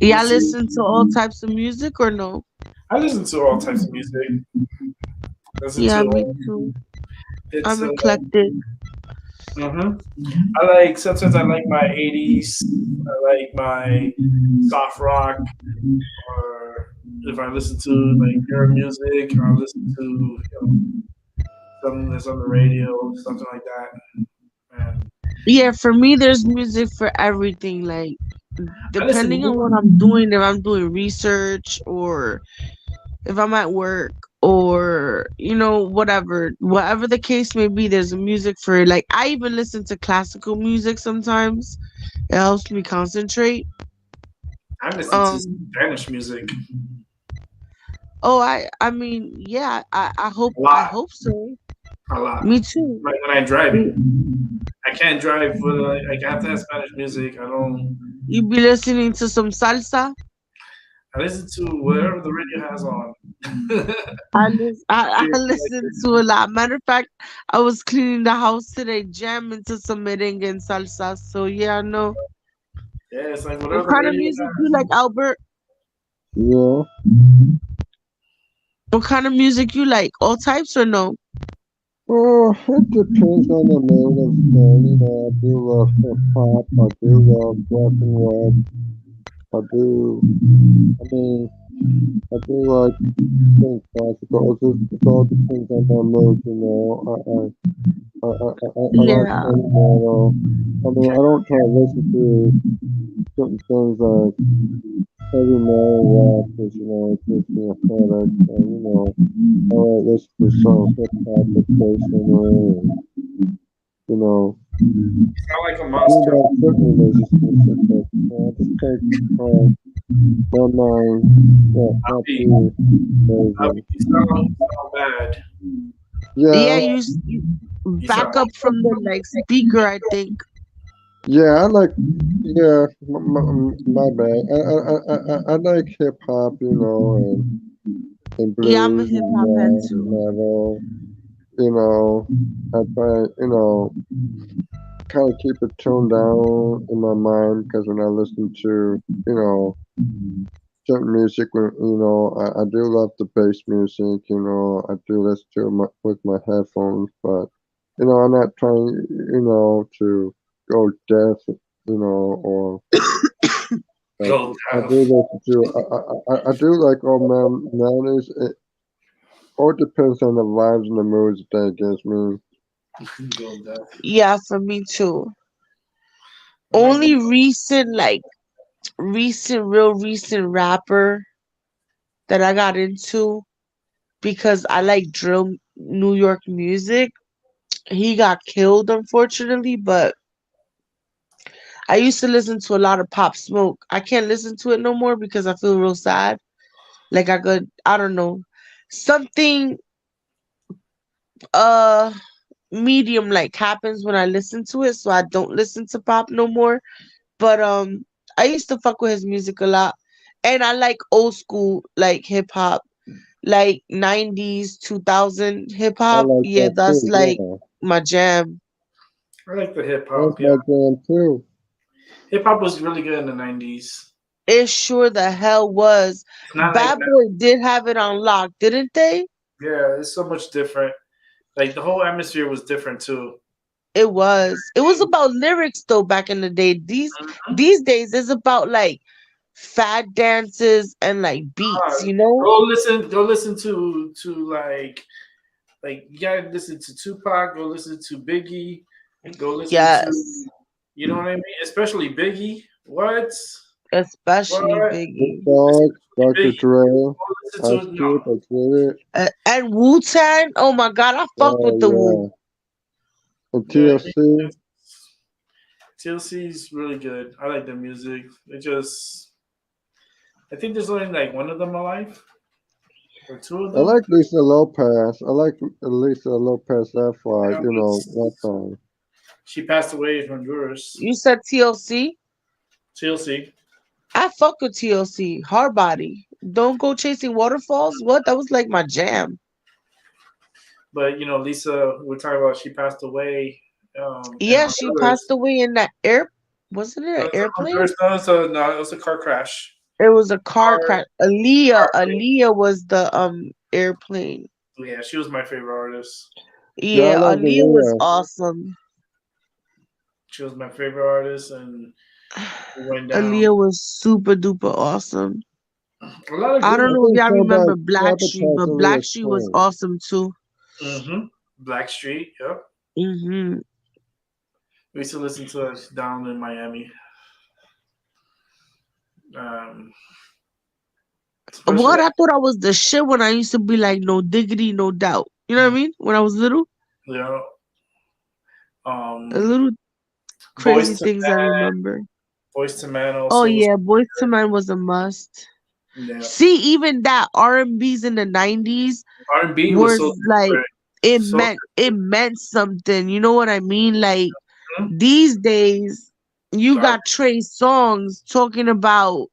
we'll Y'all see. listen to all types of music or no? I listen to all types of music. Listen Yeah, me to too. it's I'm eclectic. hmm I like sometimes I like my 80s. I like my soft rock, or if I listen to like pure music, or I listen to something that's on the radio, something like that. And Yeah, for me, there's music for everything. Like, I listen depending on to what I'm doing, if I'm doing research or if I'm at work or, whatever the case may be, there's music for it. Like, I even listen to classical music sometimes. It helps me concentrate. I listen to Um, Spanish music oh, I mean, yeah, a I lot, hope so. a lot. Me too. Like when I'm driving, I can't drive with like I have to have Spanish music. I don't. You be listening to some salsa. I listen to whatever the radio has on. I listen to a lot. Matter of fact, I was cleaning the house today, jamming to some merengue and salsa. So yeah, I know. Yeah, it's like What whatever the kind of radio music you has. like, Albert? Yeah. What kind of music you like? All types or no? Well, it depends on the mood of the day. You know, I do love hip hop. I do love rock and roll. I do. I mean, I do like think classical. It all depends on my mood. You know, I like Yeah. heavy metal. I mean, I don't try to listen to certain things like heavy metal rap because it gives me a headache. And I like listen to some hip hop occasionally. And, you know, You sound like a I do monster. like certain religious music, but I just take my mind not Albie, too Albie, crazy. you sound bad. Yeah, Yeah, you You sound back up from the like speaker, I think. yeah, I like, yeah, my bad. I like hip hop, and Yeah, I'm a blues hip and hop head rock, too. metal. I try, kind of keep it toned down in my mind because when I listen to, certain music, I do love the bass music, I do listen to it with my headphones, but, I'm not trying, to go deaf, or but go I do deaf. listen to, I do like all melodies. It all depends on the vibes and the moods that it gives me. Go deaf. Yeah, for me too. I like Only real recent rapper that I got into because I like drill New York music. He got killed unfortunately, but I used to listen to a lot of Pop Smoke. I can't listen to it no more because I feel real sad. Like I don't know, something uh medium like happens when I listen to it, so I don't listen to pop no more. But I used to fuck with his music a lot. And I like old school like hip hop, like 90s, 2000 hip I hop. like Yeah, that that's too, like yeah. my jam. I like the hip That's hop. Yeah, my jam too. hip hop was really good in the '90s. It sure the hell was. It's not like Bad Boy did have it on lock, didn't they? yeah, it's so much different. Like the whole atmosphere was different too. It was. It was about lyrics though back in the day. Mhm. These days it's about like fad dances and like beats, you know? Go listen to like you gotta listen to Tupac, go listen to Biggie, go listen Yes. to you know what I mean? Especially Biggie. What? Especially What? Big Biggie. Dog, Dr. Biggie. Dre, Go listen Ice to Cube, I get it. And Wu Tang. Oh my god, I fuck with the Wu. Oh yeah. And yeah. TLC. TLC's really good. I like their music. It just I think there's only like one of them alive or two of I them. like Lisa Lopez. I like Lisa Lopez that far, Yeah, you know, that song. she passed away in Honduras. You said TLC? TLC. I fuck with TLC. Hard body. Don't go chasing waterfalls. What? That was like my jam. But you know, Lisa, we're talking about she passed away in Yeah, she Honduras. passed away in that air. Wasn't it No, an it's a airplane? Honduras. No, it was a car crash. It was a car Car, crash. Aaliyah. car plane. Aaliyah was the airplane. Yeah, she was my favorite artist. Yeah, I Yeah, like Aaliyah was Aaliyah. awesome. She was my favorite artist, and it went down. Aaliyah was super duper awesome. A lot of I good don't I know if think y'all remember somebody Blackstreet, sabotaged but Aaliyah's Blackstreet was plane. awesome too. Blackstreet. Yep. hmm We used to listen to us down in Miami. Um, especially What? I thought I was the shit when I used to be like, no diggity, no doubt. You know what I mean? When I was little, you know, the um, little Boys crazy to things I remember. Boys to Men Oh also was yeah, Boys to Men was a must. yeah. See, even that R&B's in the 90s R&B was so was like different. it So meant something. You know what I mean? Like different. these days, you R- got Trey songs talking about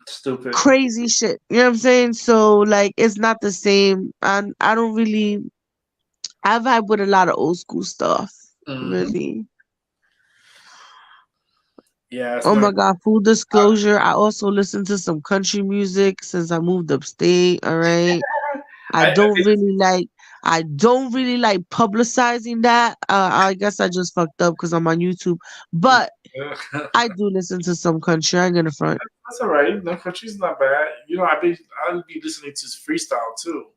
stupid. crazy shit. You know what I'm saying? So like it's not the same. And I don't really I vibe with a lot of old school stuff. Hmm. Really. Yeah, it's Oh not. my god, full disclosure, I also listen to some country music since I moved upstate, all right? I I don't really like I don't really like publicizing that. I guess I just fucked up because I'm on YouTube. But I do listen to some country. I ain't gonna front. that's all right. No, country's not bad. You know, I'll be listening to freestyle too.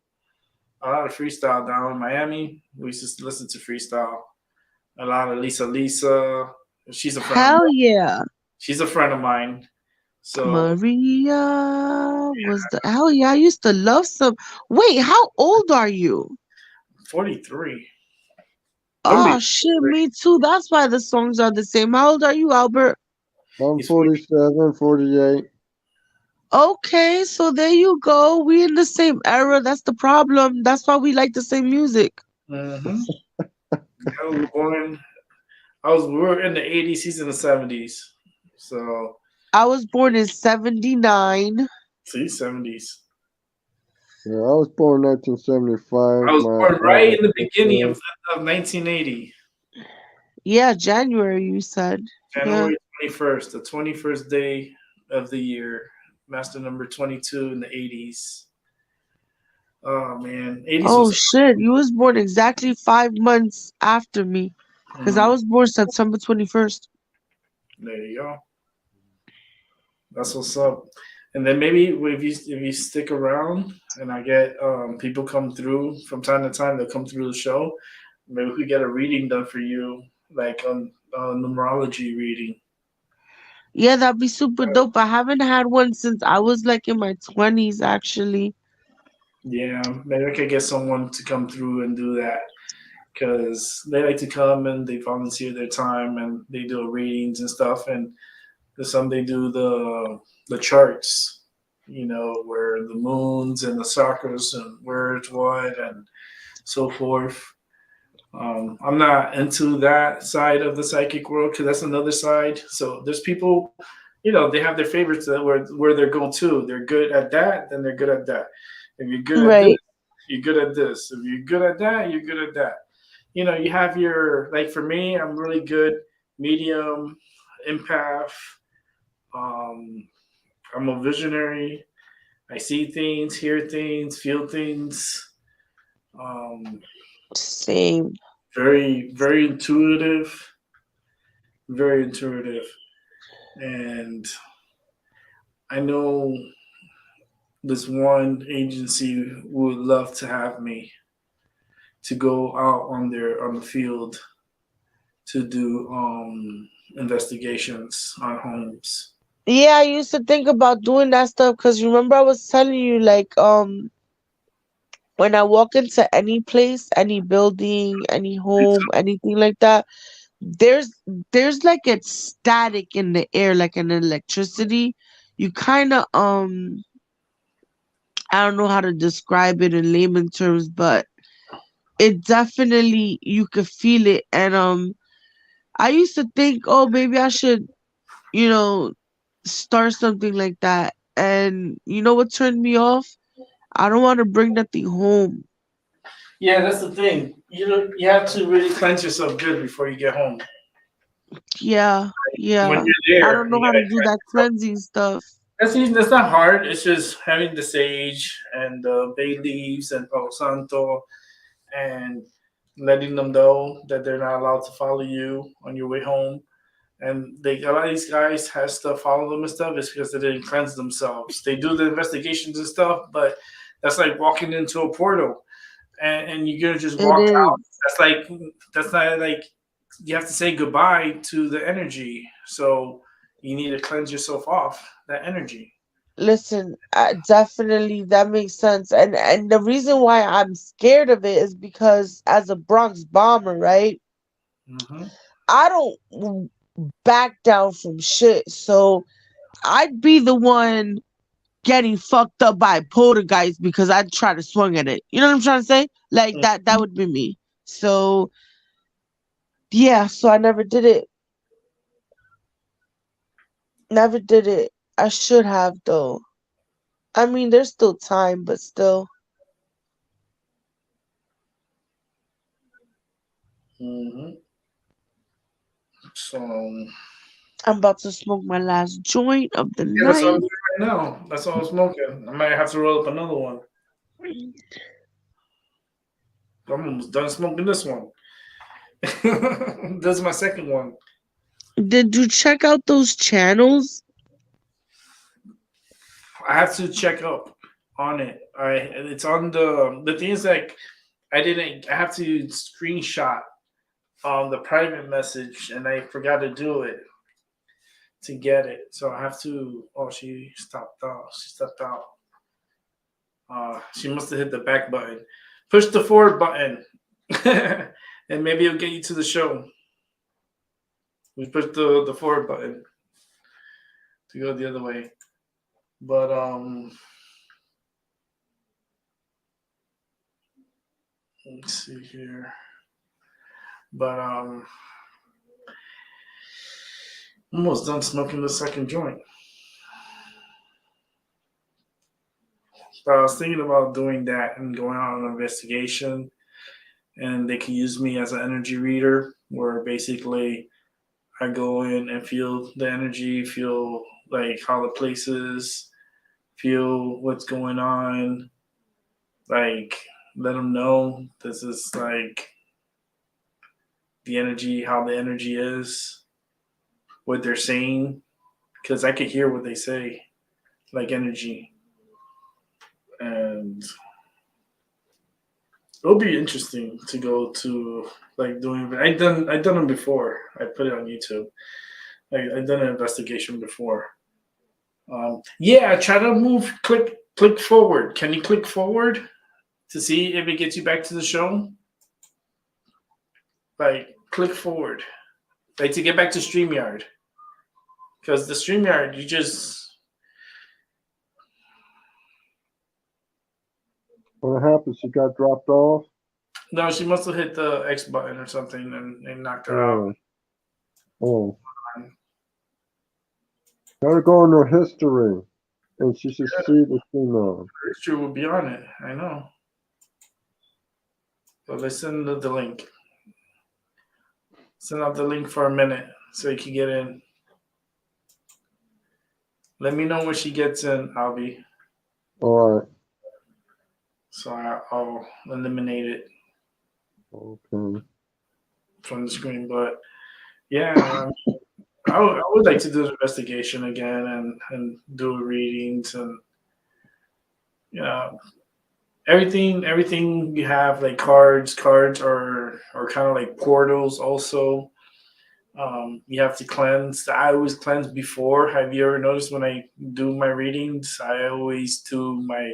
A lot of freestyle down in Miami. We used to listen to freestyle. A lot of Lisa. She's a friend of Hell mine. yeah. She's a friend of mine. So Maria was the hell yeah. I used to love some. Wait, how old are you? 43. Gonna be Oh shit, 43. me too. That's why the songs are the same. How old are you, Albert? I'm He's 40. 47, 48. Okay, so there you go. We in the same era. That's the problem. That's why we like the same music. Mm-hmm. I was born. We were in the 80s. He's in the 70s. So I was born in 79. see, 70s. Yeah, I was born 1975. I was My born right in the beginning birthday. of 1980, Yeah, January, you said. Yeah. January 21st, the 21st day of the year, master number 22 in the 80s. Oh man, 80s Oh was shit, you was born exactly 5 months after me. Because I mm, was born September 21st. there you go. That's what's up. And then maybe if you stick around and I get people come through from time to time, they'll come through the show. Maybe we could get a reading done for you, like on numerology reading. Yeah, that'd be super dope. I haven't had one since I was like in my 20s, actually. Yeah, maybe I could get someone to come through and do that because they like to come and they volunteer their time and they do readings and stuff. And there's some they do the charts, you know, where the moons and the chakras and where it's what and so forth. I'm not into that side of the psychic world because that's another side. So there's people, you know, they have their favorites that where they go to. They're good at that, then they're good at that. If you're good at this, Right. you're good at this. If you're good at that, you're good at that. You know, you have your like for me, I'm really good medium, empath, um, I'm a visionary. I see things, hear things, feel things. Um, Same. very, very intuitive. Very intuitive. And I know this one agency would love to have me to go out on the field to do investigations on homes. Yeah, I used to think about doing that stuff because remember I was telling you like when I walk into any place, any building, any home, anything like that, there's there's like a static in the air, like an electricity. You kind of I don't know how to describe it in layman terms, but it definitely you could feel it. And I used to think, oh, maybe I should, you know, start something like that. And you know what turned me off? I don't want to bring nothing home. Yeah, that's the thing. You have to really cleanse yourself good before you get home. Yeah, When yeah. you're I there, don't know you how to gotta do cleanse that yourself. cleansing stuff. That's not hard. It's just having the sage and the bay leaves and Palo Santo and letting them know that they're not allowed to follow you on your way home. And a lot of these guys has to follow them and stuff is because they didn't cleanse themselves. They do the investigations and stuff, but that's like walking into a portal, and you're gonna just It walk out. is. That's not like you have to say goodbye to the energy. So you need to cleanse yourself off that energy. Listen, definitely that makes sense. And the reason why I'm scared of it is because as a Bronx bomber, right? Hmm. I don't back down from shit. So I'd be the one getting fucked up by a poltergeist because I try to swing at it. You know what I'm trying to say? Like that would be me. So yeah, so I never did it. Never did it. I should have though. I mean, there's still time, but still. Hmm. So I'm about to smoke my last joint of the yeah, that's what I'm night. doing right now. That's all I'm smoking. I might have to roll up another one. I'm almost done smoking this one. This is my second one. Did you check out those channels? I have to check up on it. It's on the thing is like I didn't. I have to screenshot the private message, and I forgot to do it to get it. So I have to. Oh, she stopped out. She stepped out. She must have hit the back button. Push the forward button, and maybe it'll get you to the show. We push the forward button to go the other way. But let's see here. But almost done smoking the second joint. But I was thinking about doing that and going on an investigation, and they can use me as an energy reader, where basically I go in and feel the energy, feel like how the place is, feel what's going on, like let them know this is like the energy, how the energy is, what they're saying, because I could hear what they say, like energy, and it'll be interesting to go to like doing. I done them before. I put it on YouTube. I've done an investigation before. Yeah, try to click forward. Can you click forward to see if it gets you back to the show? Like click forward, like to get back to Streamyard, because the Streamyard you just What happened? She got dropped off? no. She must have hit the X button or something and knocked her out. Oh, oh. Gotta go in her history. And she should see the thing on. History will be on it. I know. So let's send the link. Send out the link for a minute so you can get in. Let me know when she gets in, Albie, All right. so I'll eliminate it Okay. from the screen. But yeah, I would like to do the investigation again and do readings and you know everything you have like cards are kind of like portals also. You have to cleanse. I always cleanse before. Have you ever noticed when I do my readings, I always do my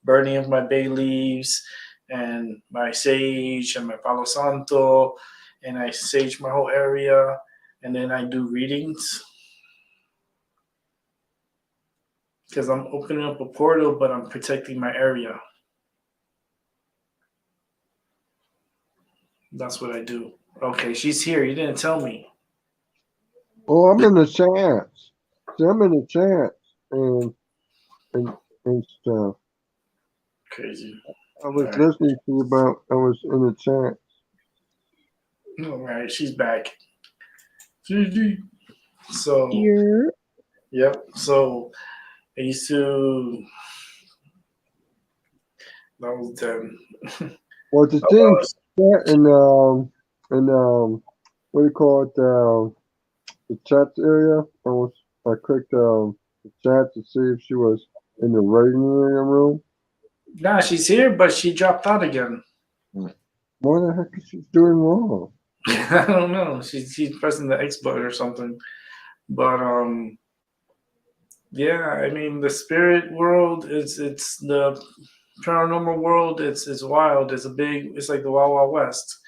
burning of my bay leaves and my sage and my palo santo, and I sage my whole area, and then I do readings because I'm opening up a portal, but I'm protecting my area. That's what I do. Okay, she's here. You didn't tell me. Oh, I'm in the chats. See, I'm in the chats and and stuff. Crazy. I All was right. listening to you about. I was in the chat. All right, she's back. GG. So, Yeah. yep. So I used to. That was them. Well, the thing chat and what do you call it? The chat area. I clicked the chat to see if she was in the writing area room. Nah, she's here, but she dropped out again. What the heck is she doing wrong? I don't know. She's pressing the X button or something. But yeah. I mean, the spirit world is it's the paranormal world. It's wild. It's a big. It's like the Wild Wild West,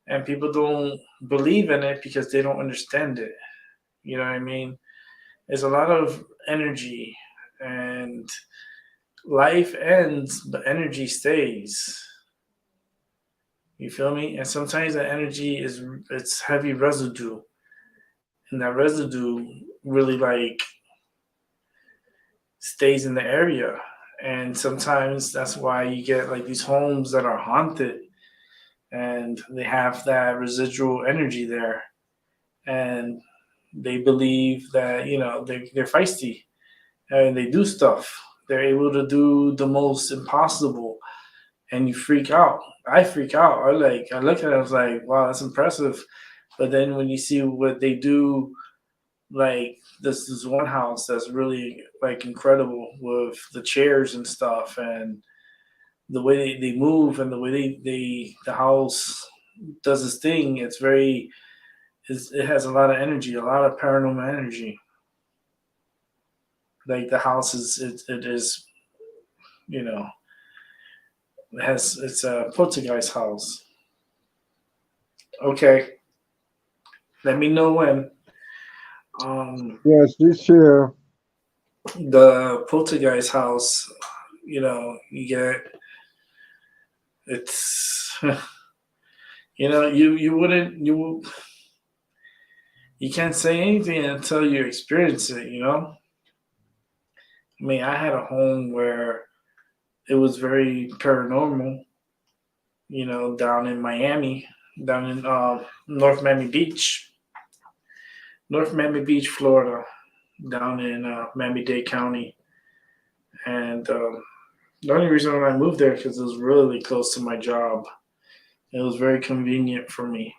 and people don't believe in it because they don't understand it. You know what I mean? There's a lot of energy, and life ends, but energy stays. You feel me? And sometimes that energy is it's heavy residue, and that residue really like stays in the area. And sometimes that's why you get like these homes that are haunted, and they have that residual energy there, and they believe that they're feisty and they do stuff. They're able to do the most impossible, and you freak out. I freak out. I look at it. I was like, wow, that's impressive. But then when you see what they do, like this one house that's really like incredible with the chairs and stuff, and the way they move, and the way the house does this thing. It has a lot of energy, a lot of paranormal energy. Like the house it is you know it's a poltergeist house. Okay, let me know when. Yes, she's here. The poltergeist house, you get it's you can't say anything until you experience it. I mean, I had a home where it was very paranormal, down in Miami, down in North Miami Beach, Florida, down in Miami-Dade County. And the only reason I moved there because it was really close to my job. It was very convenient for me.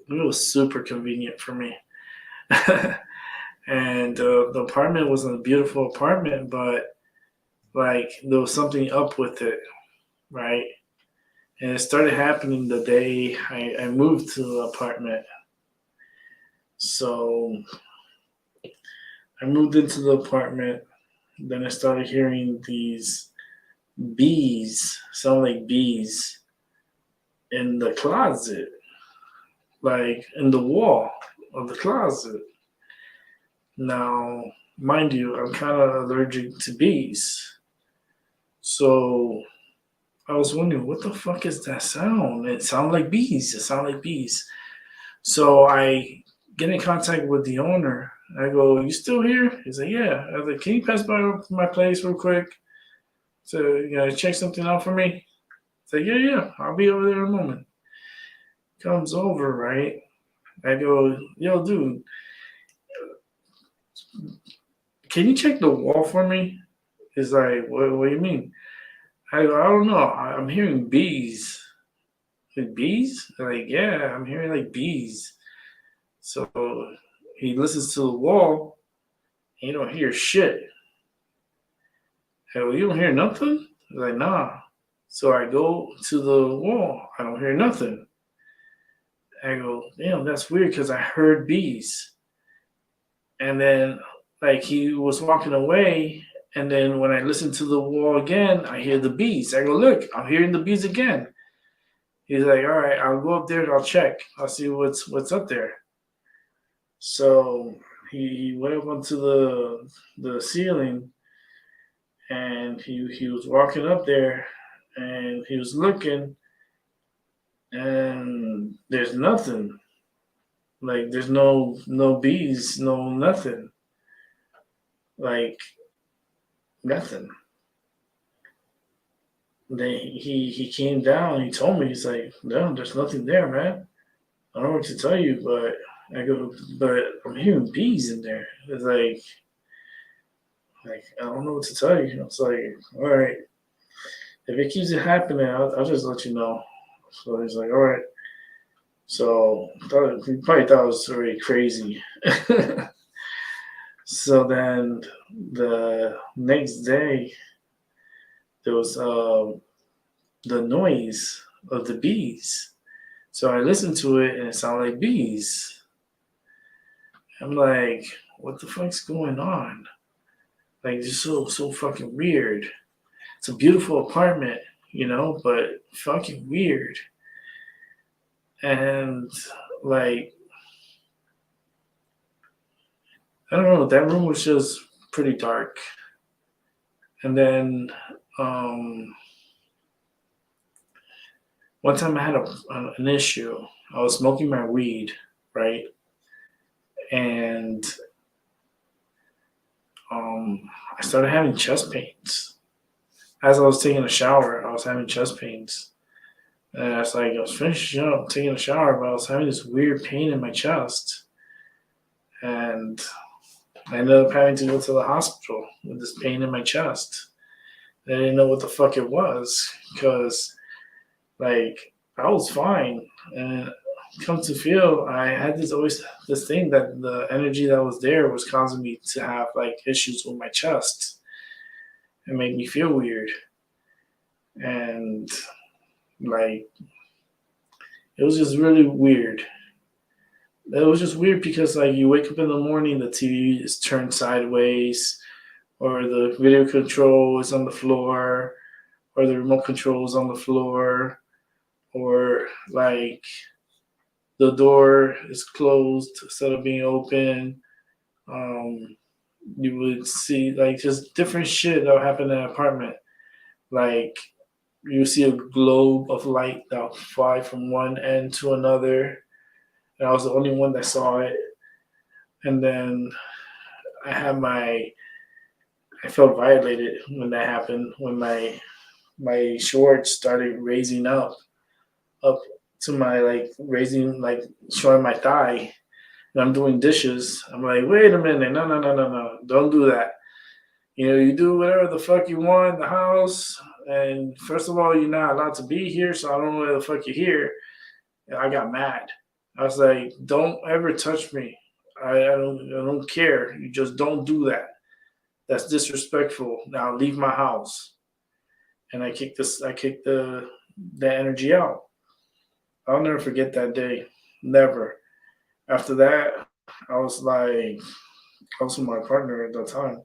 It was super convenient for me. And the apartment wasn't a beautiful apartment, but like there was something up with it, right? And it started happening the day I moved to the apartment. So I moved into the apartment. Then I started hearing these bees, sound like bees, in the closet, like in the wall of the closet. Now, mind you, I'm kind of allergic to bees. So I was wondering, what the fuck is that sound? It sounded like bees. It sounded like bees. So I get in contact with the owner. I go, "You still here?" He's like, "Yeah." I was like, "Can you pass by my place real quick to check something out for me?" He's like, "Yeah, yeah, I'll be over there in a moment." Comes over, right? I go, "Yo, dude, can you check the wall for me? He's like, what do you mean? I go, I don't know. I'm hearing bees. Like, bees? Like, yeah, I'm hearing like bees. So he listens to the wall. And you don't hear shit. I go, you don't hear nothing? He's like, nah. So I go to the wall. I don't hear nothing. I go, damn, that's weird because I heard bees. And then, like, he was walking away. And then when I listen to the wall again, I hear the bees. I go, look, I'm hearing the bees again. He's like, all right, I'll go up there and I'll check. I'll see what's up there. So he went up onto the ceiling, and he was walking up there, and he was looking, and there's nothing. Like, there's no bees, no nothing. Like, nothing. Then he came down. He told me, he's like, no, there's nothing there, man. I don't know what to tell you, but I go, but I'm hearing bees in there. It's like I don't know what to tell you. It's like, all right, if it keeps happening, I'll just let you know. So he's like, all right. So he probably thought it was already crazy. So then the next day, there was the noise of the bees. So I listened to it, and it sounded like bees. I'm like, what the fuck's going on? Like, it's so fucking weird. It's a beautiful apartment, but fucking weird. And like, I don't know, that room was just pretty dark. And then one time I had an issue. I was smoking my weed, right? And I started having chest pains. As I was taking a shower, I was having chest pains. And I was finishing up taking a shower, but I was having this weird pain in my chest. And I ended up having to go to the hospital with this pain in my chest. I didn't know what the fuck it was, because I was fine. And come to feel, I had this thing that the energy that was there was causing me to have issues with my chest. It made me feel weird. And it was just really weird. It was just weird because you wake up in the morning, the TV is turned sideways, or the video control is on the floor, or the remote control is on the floor, or the door is closed instead of being open. You would see just different shit that would happen in an apartment. You see a globe of light that would fly from one end to another, and I was the only one that saw it. And then I felt violated when that happened, when my shorts started raising up to my showing my thigh, and I'm doing dishes. I'm like, wait a minute, no, don't do that. You do whatever the fuck you want in the house, and first of all, you're not allowed to be here, so I don't know where the fuck you're here. And I got mad. I was like, don't ever touch me. I don't care. You just don't do that. That's disrespectful. Now leave my house. And I kicked the energy out. I'll never forget that day. Never. After that, I was with my partner at that time.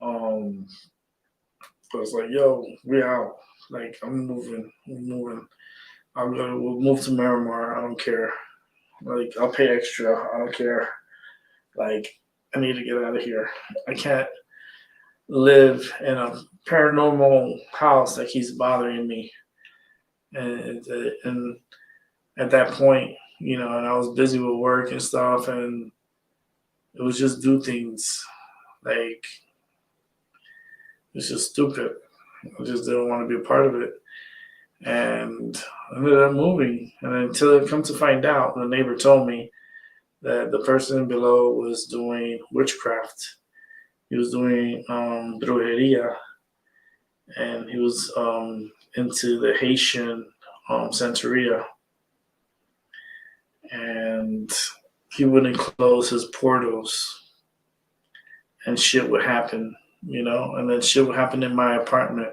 I was like, yo, we out. I'm moving. We'll move to Miramar. I don't care. I'll pay extra. I don't care. I need to get out of here. I can't live in a paranormal house that keeps bothering me. And at that point, and I was busy with work and stuff, and it was just do things. It's just stupid. I just didn't want to be a part of it. And I ended up moving. And until I come to find out, the neighbor told me that the person below was doing witchcraft. He was doing brujeria, and he was into the Haitian Santeria, and he wouldn't close his portals, and shit would happen, and then shit would happen in my apartment.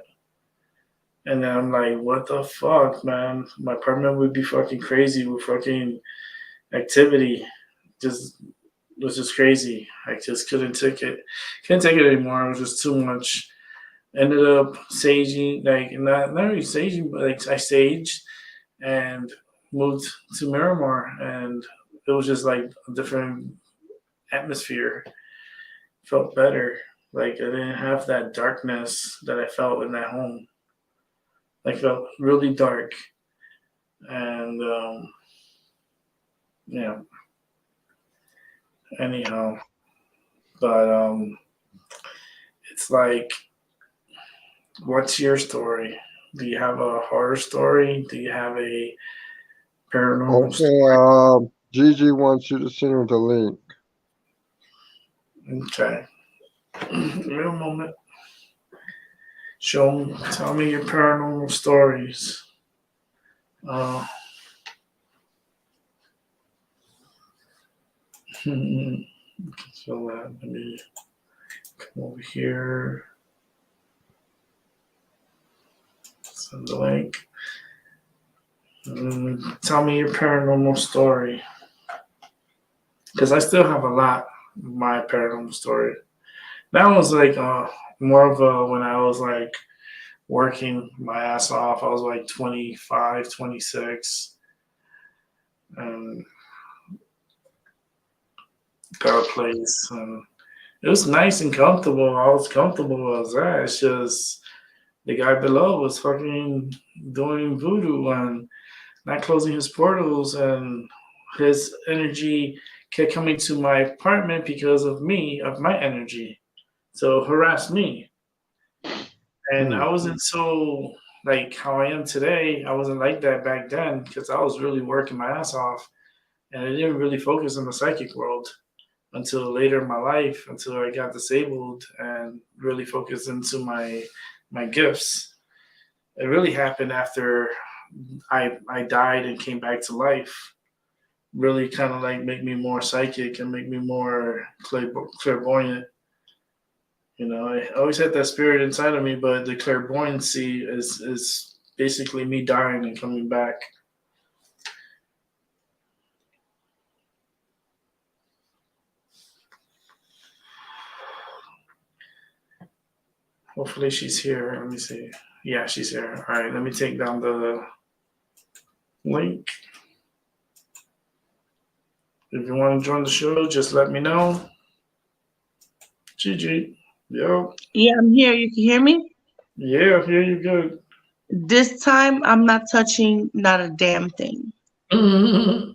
And then I'm like, what the fuck, man? My apartment would be fucking crazy with fucking activity. Just it was just crazy. I just couldn't take it. Couldn't take it anymore. It was just too much. Ended up saging, like not really saging, but like I saged and moved to Miramar, and it was just like a different atmosphere. Felt better. Like I didn't have that darkness that I felt in that home. Like felt really dark, and yeah. Anyhow, but it's like, what's your story? Do you have a horror story? Do you have a paranormal story? Okay, Gigi wants you to send her the link. Okay. Give me a moment. Tell me your paranormal stories. Uh, so let me come over here. Send the link. Tell me your paranormal story. Because I still have a lot of my paranormal story. That was like more of a when I was like working my ass off. I was like 25, 26. And got a place. And it was nice and comfortable. I was comfortable as that. It's just the guy below was fucking doing voodoo and not closing his portals, and his energy kept coming to my apartment because of me, of my energy. So harass me. And I wasn't so like how I am today. I wasn't like that back then because I was really working my ass off, and I didn't really focus on the psychic world until later in my life, until I got disabled and really focused into my gifts. It really happened after I died and came back to life. Really kind of like make me more psychic and make me more clairvoyant. I always had that spirit inside of me, but the clairvoyancy is basically me dying and coming back. Hopefully she's here. Let me see. Yeah, she's here. All right, let me take down the link. If you want to join the show, just let me know. Gigi. Yo. Yeah, I'm here. You can hear me? Yeah, I hear you good. This time I'm not touching not a damn thing. It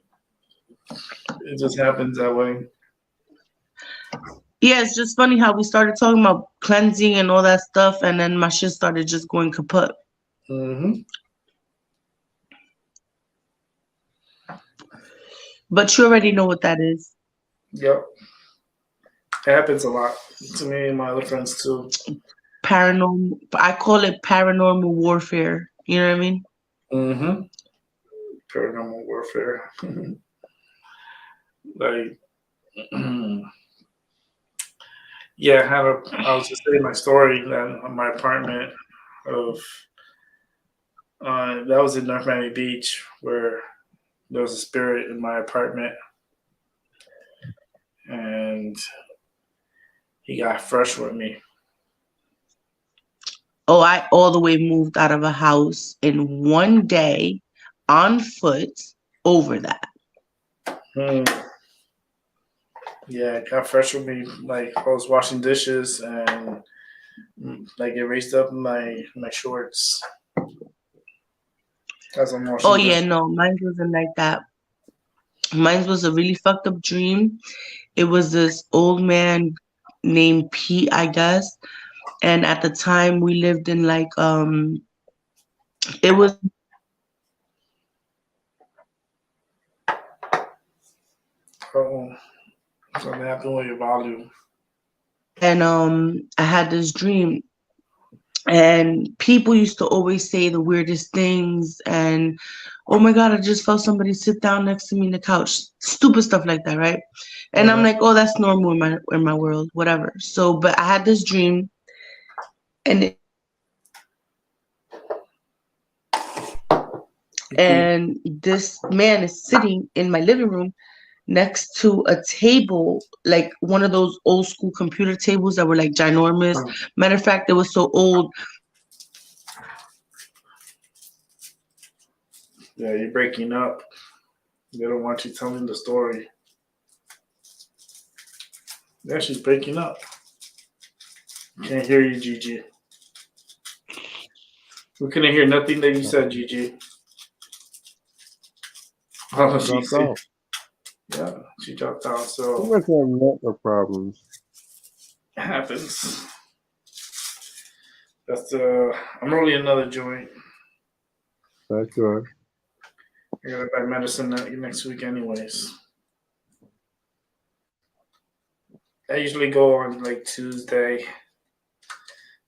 just happens that way. Yeah, it's just funny how we started talking about cleansing and all that stuff, and then my shit started just going kaput. Mm-hmm. But you already know what that is. Yep. It happens a lot to me and my other friends too. Paranormal. I call it paranormal warfare. You know what I mean? Mm-hmm. Paranormal warfare. Like, yeah, I was just saying my story that my apartment of that was in North Miami Beach, where there was a spirit in my apartment, and he got fresh with me. Oh, I all the way moved out of a house in one day on foot over that. Yeah, it got fresh with me. Like I was washing dishes and like it raised up my shorts as I'm washing. Oh yeah, no, mine wasn't like that. Mine was a really fucked up dream. It was this old man named Pete, I guess. And at the time we lived in like it was Oh, something happened with your volume. and I had this dream, and people used to always say the weirdest things, and oh my god, I just felt somebody sit down next to me in the couch, stupid stuff like that, right? And I'm Uh-huh. like, oh, that's normal in my world, whatever. So, but I had this dream, and this man is sitting in my living room next to a table, like one of those old school computer tables that were like ginormous. Matter of fact, it was so old. Yeah, you're breaking up. They don't want you telling the story. Yeah, she's breaking up. Can't hear you, Gigi. We couldn't hear nothing that you said, Gigi. Oh, she Dropped said, off. yeah, she dropped out. Too So much of network problems. it happens. That's I'm rolling another joint. That's good. I gotta buy medicine next week, anyways. I usually go on like Tuesday.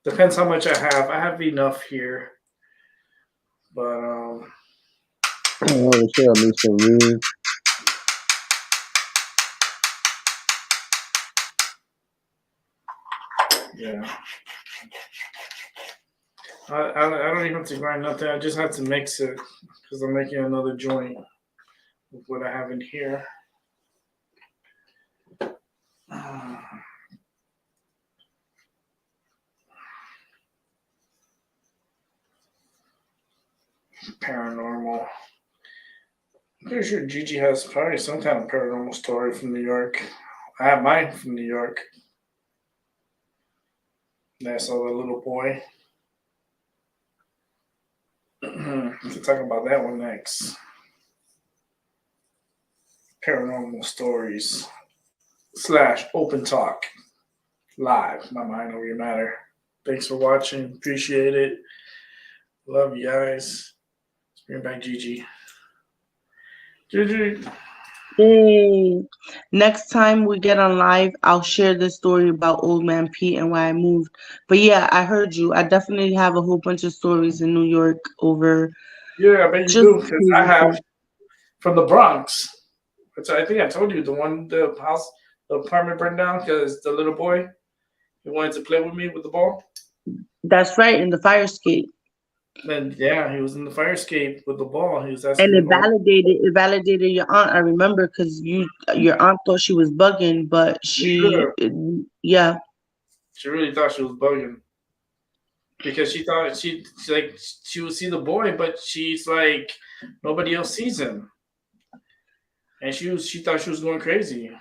Depends how much I have. I have enough here, but Oh, they share me some weed. yeah. I don't even have to grind nothing. I just have to mix it because I'm making another joint with what I have in here. Paranormal. I'm pretty sure Gigi has probably some kind of paranormal story from New York. I have mine from New York. And I saw the little boy. We'll talk about that one next. Paranormal Stories / Open Talk live. My Mind Over Your Matter. Thanks for watching. Appreciate it. Love you guys. Let's bring back Gigi. Gigi. Yay. Next time we get on live, I'll share this story about Old Man Pete and why I moved. But yeah, I heard you. I definitely have a whole bunch of stories in New York over Yeah, I bet you just do. Because I crazy have stuff. from the Bronx. Which I think I told you the house, the apartment burned down because the little boy he wanted to play with me with the ball. That's right, in the fire escape. And yeah, he was in the fire escape with the ball. He was And asking me all. it validated your aunt. I remember because your aunt thought she was bugging, but Yeah, yeah. she really thought she was bugging because she thought she would see the boy, but she's like nobody else sees him, and she thought she was going crazy.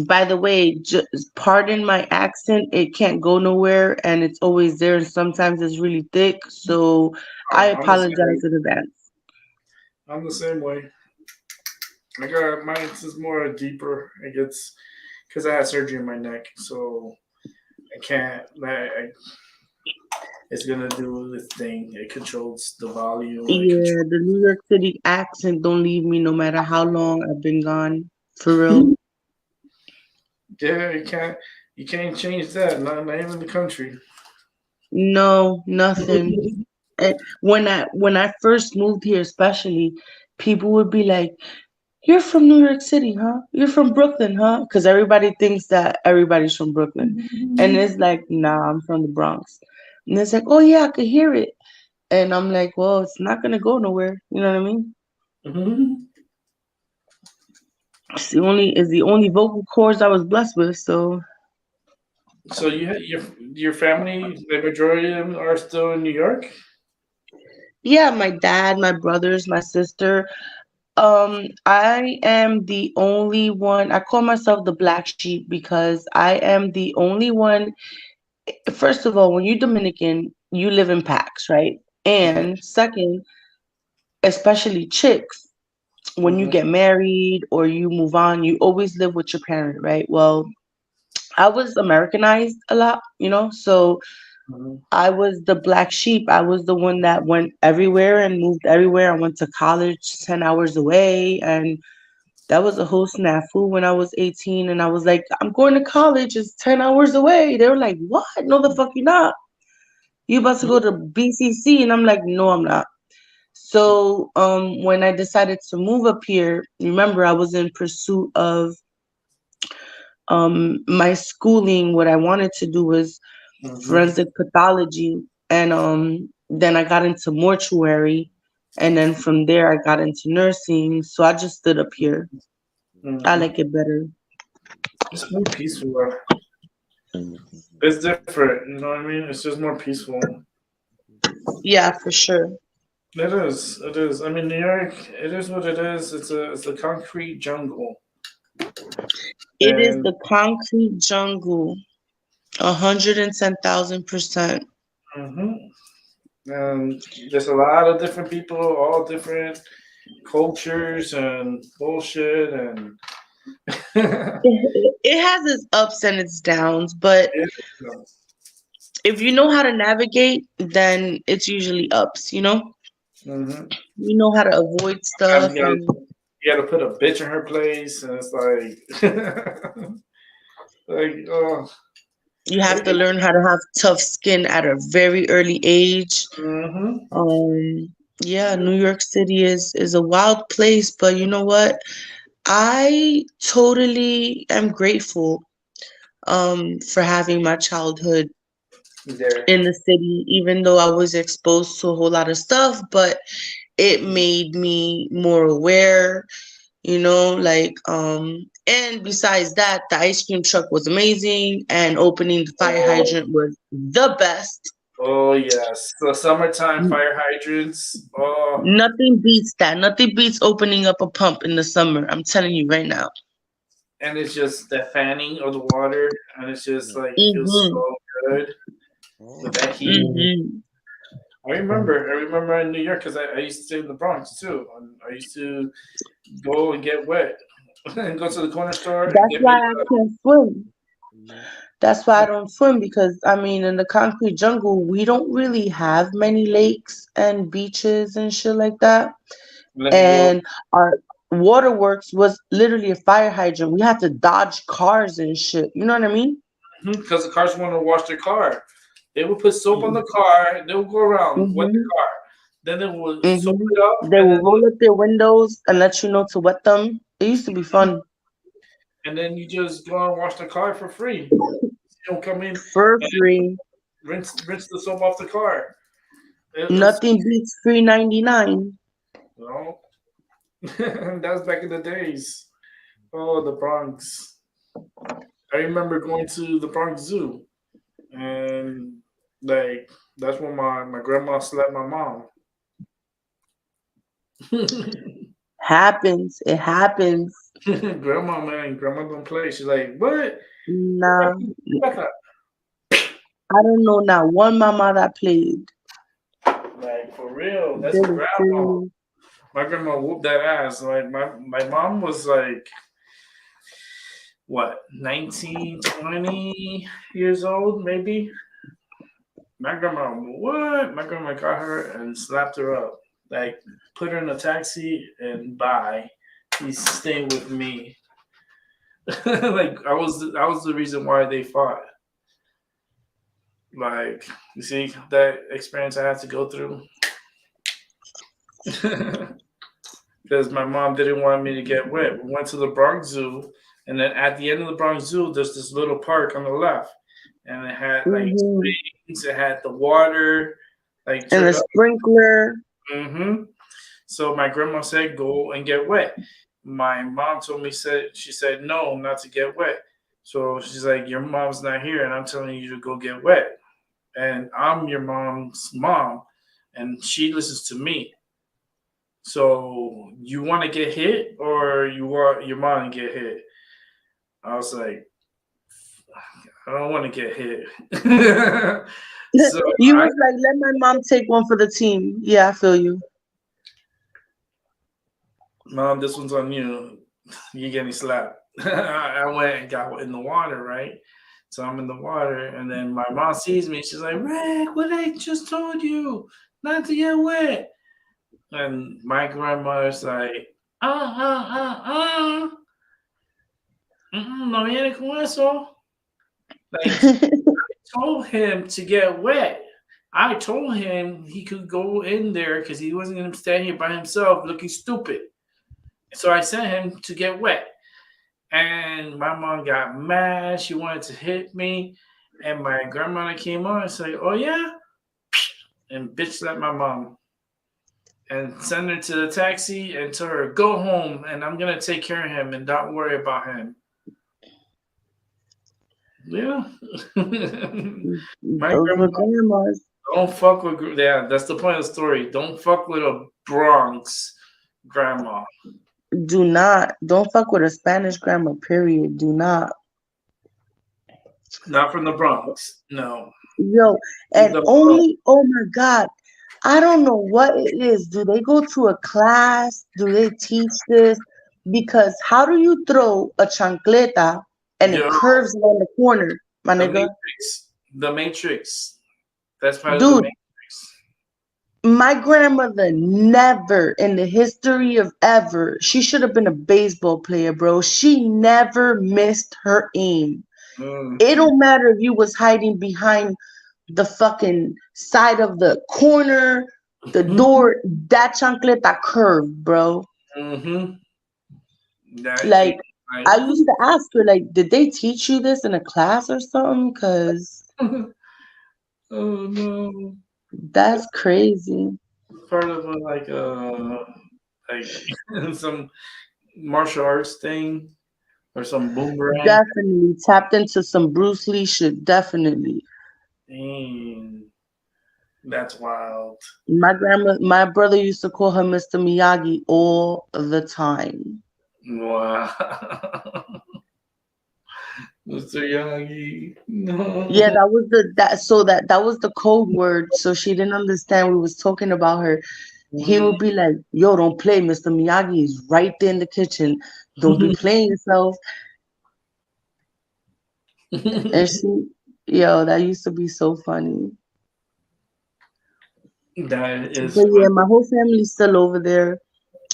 By the way, just pardon my accent. It can't go nowhere, and it's always there. And sometimes it's really thick. So I I'm the same way. apologize in advance. I'm the same way. I got mine is more deeper. It gets because I had surgery in my neck, so I can't. It's gonna do this thing. It controls the volume. It Yeah, controls. the New York City accent don't leave me no matter how long I've been gone. For real. Yeah, you can't change that. Not even the country. No, nothing. And when I first moved here, especially, people would be like, "You're from New York City, huh? You're from Brooklyn, huh?" Because everybody thinks that everybody's from Brooklyn, and it's like, "Nah, I'm from the Bronx." And it's like, "Oh yeah, I could hear it," and I'm like, "Well, it's not gonna go nowhere." You know what I mean? Mhm. It's the only vocal cords I was blessed with. So So your family, the majority of them are still in New York. yeah, my dad, my brothers, my sister. I am the only one. I call myself the black sheep because I am the only one. First of all, when you're Dominican, you live in packs, right? Mhm. And second, especially chicks, when you Mhm. get married or you move on, you always live with your parent, right? Well, I was Americanized a lot, so Mhm. I was the black sheep. I was the one that went everywhere and moved everywhere. I went to college 10 hours away, and That was a whole snafu when I was 18, and I was like, I'm going to college. It's 10 hours away. They were like, what? No, the fuck you not. You about to go to BCC? And I'm like, no, I'm not. So when I decided to move up here, remember I was in pursuit of my schooling. What I wanted to do was Mm-hmm. forensic pathology, and then I got into mortuary, and then from there I got into nursing. So I just stood up here. I Mm-hmm. like it better. It's more peaceful. It's different. You know what I mean? It's just more peaceful. Yeah, for sure. It is. It is. I mean, New York. It is what it is. It's a concrete jungle, It is and the concrete jungle, 110,000%. mhm. And there's a lot of different people, all different cultures and bullshit, and It has its ups and its downs, but if you know how to navigate, then it's usually ups, you know? mm-hmm. You know how to avoid Sometimes stuff, and you gotta put a bitch in her place, and it's like, like, oh, you we have to get, learn how to have tough skin at a very early age. mm-hmm. Um, yeah, New York City is a wild place, but you know what? I totally am grateful for having my childhood There. in the city, even though I was exposed to a whole lot of stuff, but it made me more aware, you know, like and besides that, the ice cream truck was amazing, and opening the fire Oh, hydrant was the best. oh yes, the summertime fire hydrants. Oh, Nothing beats that. Nothing beats opening up a pump in the summer. I'm telling you right now. and it's just the fanning of the water, and it's just like it feels Mhm. so good with that heat. Mhm. I remember in New York because I used to stay in the Bronx too. And I used to go and get wet and go to the corner store and That's get why me I can't swim. That's why I don't swim, because I mean, in the concrete jungle, we don't really have many lakes and beaches and shit like that. let me go And our waterworks was literally a fire hydrant. We had to dodge cars and shit. You know what I mean? because the cars want to wash their car. They would put soap on the car. They would go around wet the Mhm. car. Then they would soap Mhm. it up, They will roll up their windows and let you know to wet them. It used to be fun. and then you just go and wash the car for free. You don't come in For and free. rinse the soap off the car. It was, Nothing beats free 99. you know, that was back in the days. Oh, the Bronx. I remember going to the Bronx Zoo, and like that's when my grandma slapped my mom. Happens. It happens. Grandma, man, grandma don't play. She's like, what? Nah, I don't know now one mama that played. Like for real, that's They a were grandma. serious. My grandma whooped that ass. Like my mom was like what 19, 20 years old, maybe. My grandma, what? My grandma got her and slapped her up. Like put her in a taxi and bye. He's staying with me. Like I was the reason why they fought. Like you see that experience I had to go through because my mom didn't want me to get wet. We went to the Bronx Zoo, and then at the end of the Bronx Zoo, there's this little park on the left, and it had like Hmm. springs. It had the water like And a turned up. sprinkler. So my grandma said, "Go and get wet." My mom told me she said no, not to get wet. So she's like, "Your mom's not here, and I'm telling you to go get wet." And I'm your mom's mom, and she listens to me. So you want to get hit, or you want your mom to get hit? I was like, I don't want to get hit. So You I, was like, let my mom take one for the team. Yeah, I feel you. mom, this one's on you. You getting slapped. I went and got in the water, right? So I'm in the water, and then my mom sees me. She's like, Rick, what I just told you, not to get wet. And my grandmother's like, No viene con eso. Like, told him to get wet. I told him he could go in there because he wasn't going to stand here by himself looking stupid. So I sent him to get wet. And my mom got mad. She wanted to hit me. And my grandmother came on and said, "Oh, yeah?" And bitch slapped my mom. And sent her to the taxi and told her, "Go home and I'm going to take care of him and don't worry about him." Yeah. My Those were grandma grandmas. don't fuck with. Yeah, that's the point of the story. Don't fuck with a Bronx grandma. Don't fuck with a Spanish grandma, period. Do not. Not from the Bronx. No. Yo, Leave and them alone. only, oh my God, I don't know what it is. Do they go to a class? Do they teach this? Because how do you throw a chancleta and it Yo, curves around the corner, my the nigga? Matrix. The Matrix. That's part of the Dude, Matrix. my grandmother never in the history of ever, she should have been a baseball player, bro. She never missed her aim. It Mm-hmm. don't matter if you was hiding behind the fucking side of the corner, the door, that chancleta curved, bro. Mm-hmm. That is Like, I like, used to ask her, like, did they teach you this in a class or something? Cause oh no. that's crazy. Part of like some martial arts thing or some boomerang. Definitely tapped into some Bruce Lee shit. Definitely. Dang, that's wild. My brother used to call her Mr. Miyagi all the time. Wow. Mr. Yagi. Yeah, No. that was the code word. So she didn't understand we was talking about her. He Mm. would be like, "Yo, don't play. Mr. Miyagi is right there in the kitchen. Don't be playing yourself." And that used to be so funny. That is But yeah, fun. my whole family's still over there.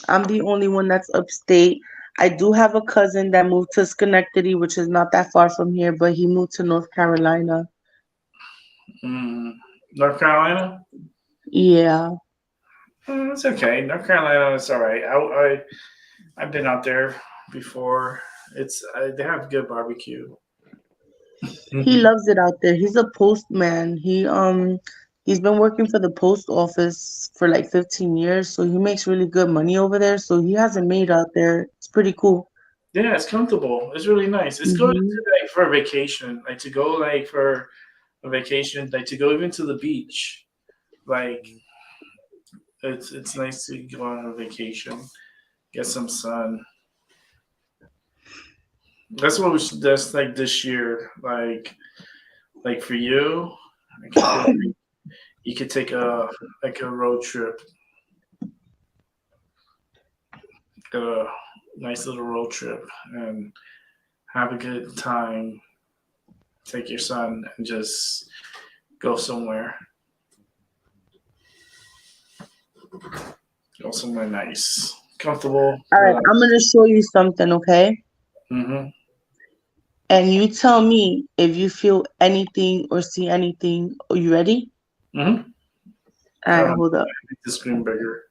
I'm the only one that's upstate. I do have a cousin that moved to Schenectady, which is not that far from here, but he moved to North Carolina. Mm. North Carolina? Yeah. It's okay. North Carolina is all right. I've been out there before. They have good barbecue. He Mhm. loves it out there. He's a postman. He's been working for the post office for like 15 years, so he makes really good money over there. So he has a maid out there. It's pretty cool. Yeah, it's comfortable. It's really nice. It's good Hmm. to, like, for a vacation, like to go like for a vacation, like to go even to the beach. Like it's nice to go on a vacation, get some sun. That's what we should. That's like this year. Like for you, like I feel like you could take a road trip, a nice little road trip, and have a good time. Take your son and just go somewhere. Go somewhere nice, comfortable, All right, I'm relaxed. gonna show you something, okay? Mm-hmm. And you tell me if you feel anything or see anything. Are you ready? Mm-hmm. All right, hold up. Make the screen bigger.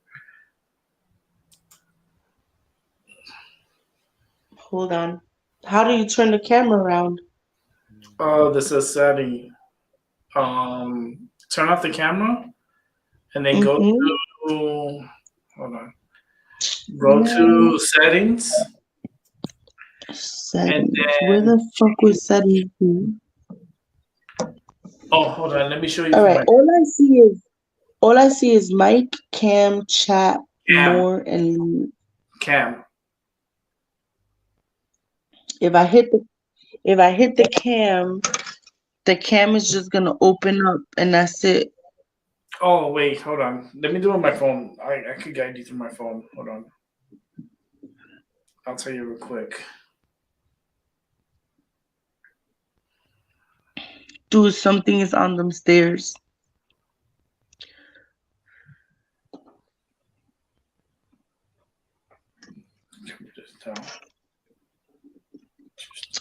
Hold on. How do you turn the camera around? Oh, this is setting. Turn off the camera and then go Mm-hmm. to. Hold on. Go Man, to settings and settings. Where then the fuck was change. settings? Be? Oh, hold on. Let me show you All from right. my All I see is Mike, Cam, chat, cam. more, and leave. Cam. If I hit the cam is just gonna open up, and that's it. Oh, wait. Hold on. Let me do it on my phone. I could guide you through my phone. Hold on. I'll tell you real quick. Dude, something is on them stairs.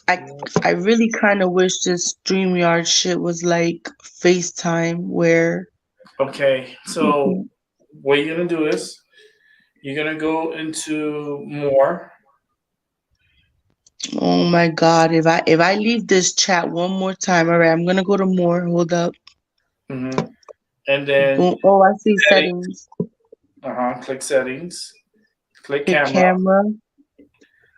I really kind of wish this StreamYard shit was like FaceTime where Okay, you so can- what you're gonna do is you're gonna go into more. oh my God, if I leave this chat one more time, all right, I'm gonna go to more. Hold up. Hmm. And then Boom. Oh, I see settings. settings. Click settings. Click Hit camera. camera.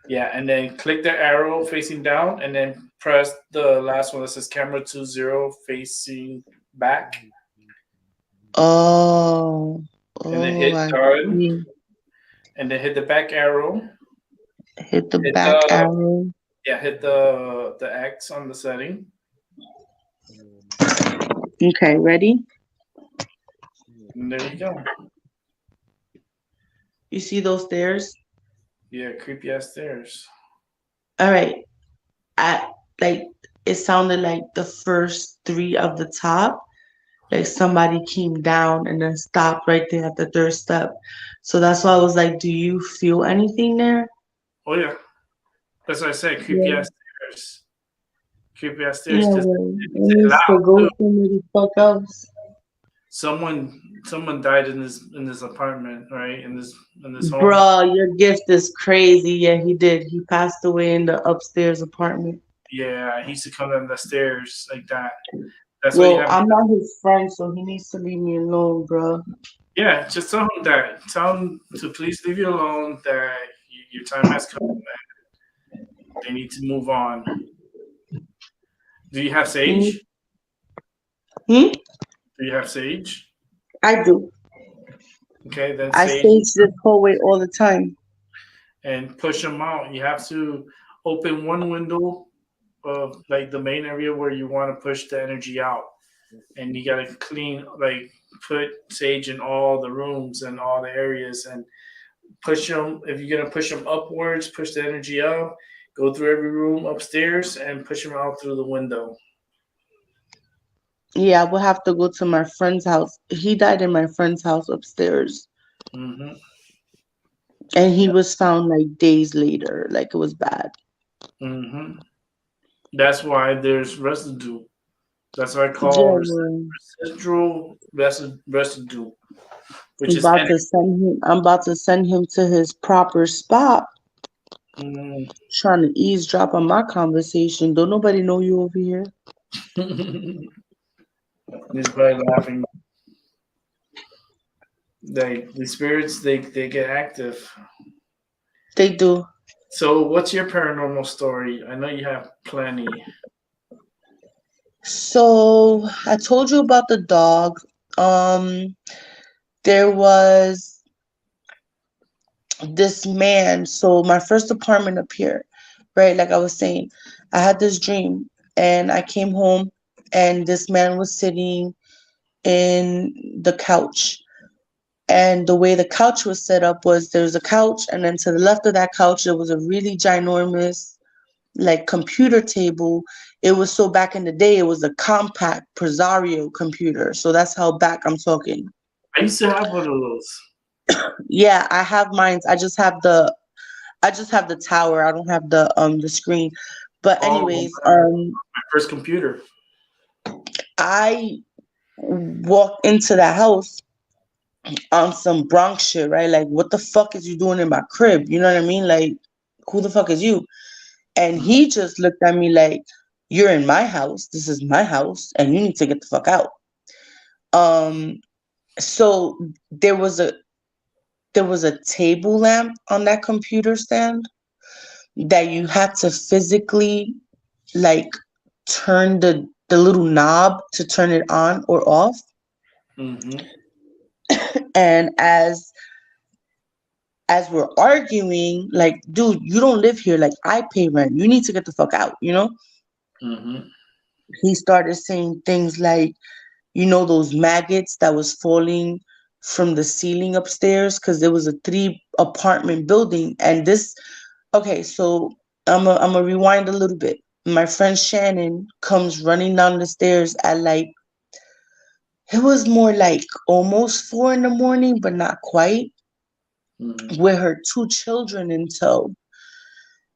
Yeah, and then click the arrow facing down, and then press the last one that says camera 20 facing back, Oh, and then oh, hit I done, see. and then hit the back arrow. Hit the Hit back the arrow. hit the X on the setting. Okay, ready? And there you go. You see those stairs? Yeah, creepy ass stairs. All right. I like it sounded like the first three of the top, like somebody came down and then stopped right there at the third step. So that's why I was like, do you feel anything there? Oh yeah, that's what I said. Creepy Yeah. ass stairs. Creepy ass Yeah, stairs because well, it it's needs to loud go too. somewhere the fuck else. Someone died in this apartment, right? In this home. Bruh, your gift is crazy. Yeah, he did. He passed away in the upstairs apartment. Yeah, he used to come down the stairs like that. That's why you Well, have. I'm not his friend, so he needs to leave me alone, bruh. Yeah, just tell him that. Tell him to please leave you alone. That your time has come. And they need to move on. Do you have Hmm? sage? Hmm? Do you have sage? I do. Okay, then I sage stage this hallway all the time. and push them out. You have to open one window of like the main area where you want to push the energy out, and you gotta clean like put sage in all the rooms and all the areas and push them. If you're gonna push them upwards, push the energy up. Go through every room upstairs and push them out through the window. Yeah, I will have to go to my friend's house. He died in my friend's house upstairs. Hmm. And he Yeah. was found like days later. Like it was bad. Hmm. That's why there's residue. That's why I Yeah, call well, residual residue, which I'm is about energy. to send him. I'm about to send him to his proper spot. Mm. Trying to eavesdrop on my conversation. Don't nobody know you over here. He's probably laughing. The spirits they get active. They do. So, what's your paranormal story? I know you have plenty. So I told you about the dog. Um, there was this man. So my first apartment up here, right? Like I was saying, I had this dream, and I came home, and this man was sitting in the couch. And the way the couch was set up was there was a couch, and then to the left of that couch, there was a really ginormous, like, computer table. It was so back in the day, it was a compact Presario computer. So that's how back I'm talking. I used to have one of those. Yeah, I have mine. I just have the tower. I don't have the screen. But Oh, anyways, my first computer. I walked into the house on some Bronx shit, right? Like, what the fuck is you doing in my crib? You know what I mean? Like, who the fuck is you? And he just looked at me like, you're in my house. This is my house, and you need to get the fuck out. Um, so there was a table lamp on that computer stand that you had to physically like turn the little knob to turn it on or off. Mm-hmm. And as we're arguing, like, dude, you don't live here. Like, I pay rent. You need to get the fuck out, you know? Mm-hmm. He started saying things like, those maggots that was falling from the ceiling upstairs because there was a 3 apartment building. And this, okay, so I'm gonna rewind a little bit. My friend Shannon comes running down the stairs at like, it was more like almost 4 in the morning, but not quite, Mm-hmm. with her 2 children in tow.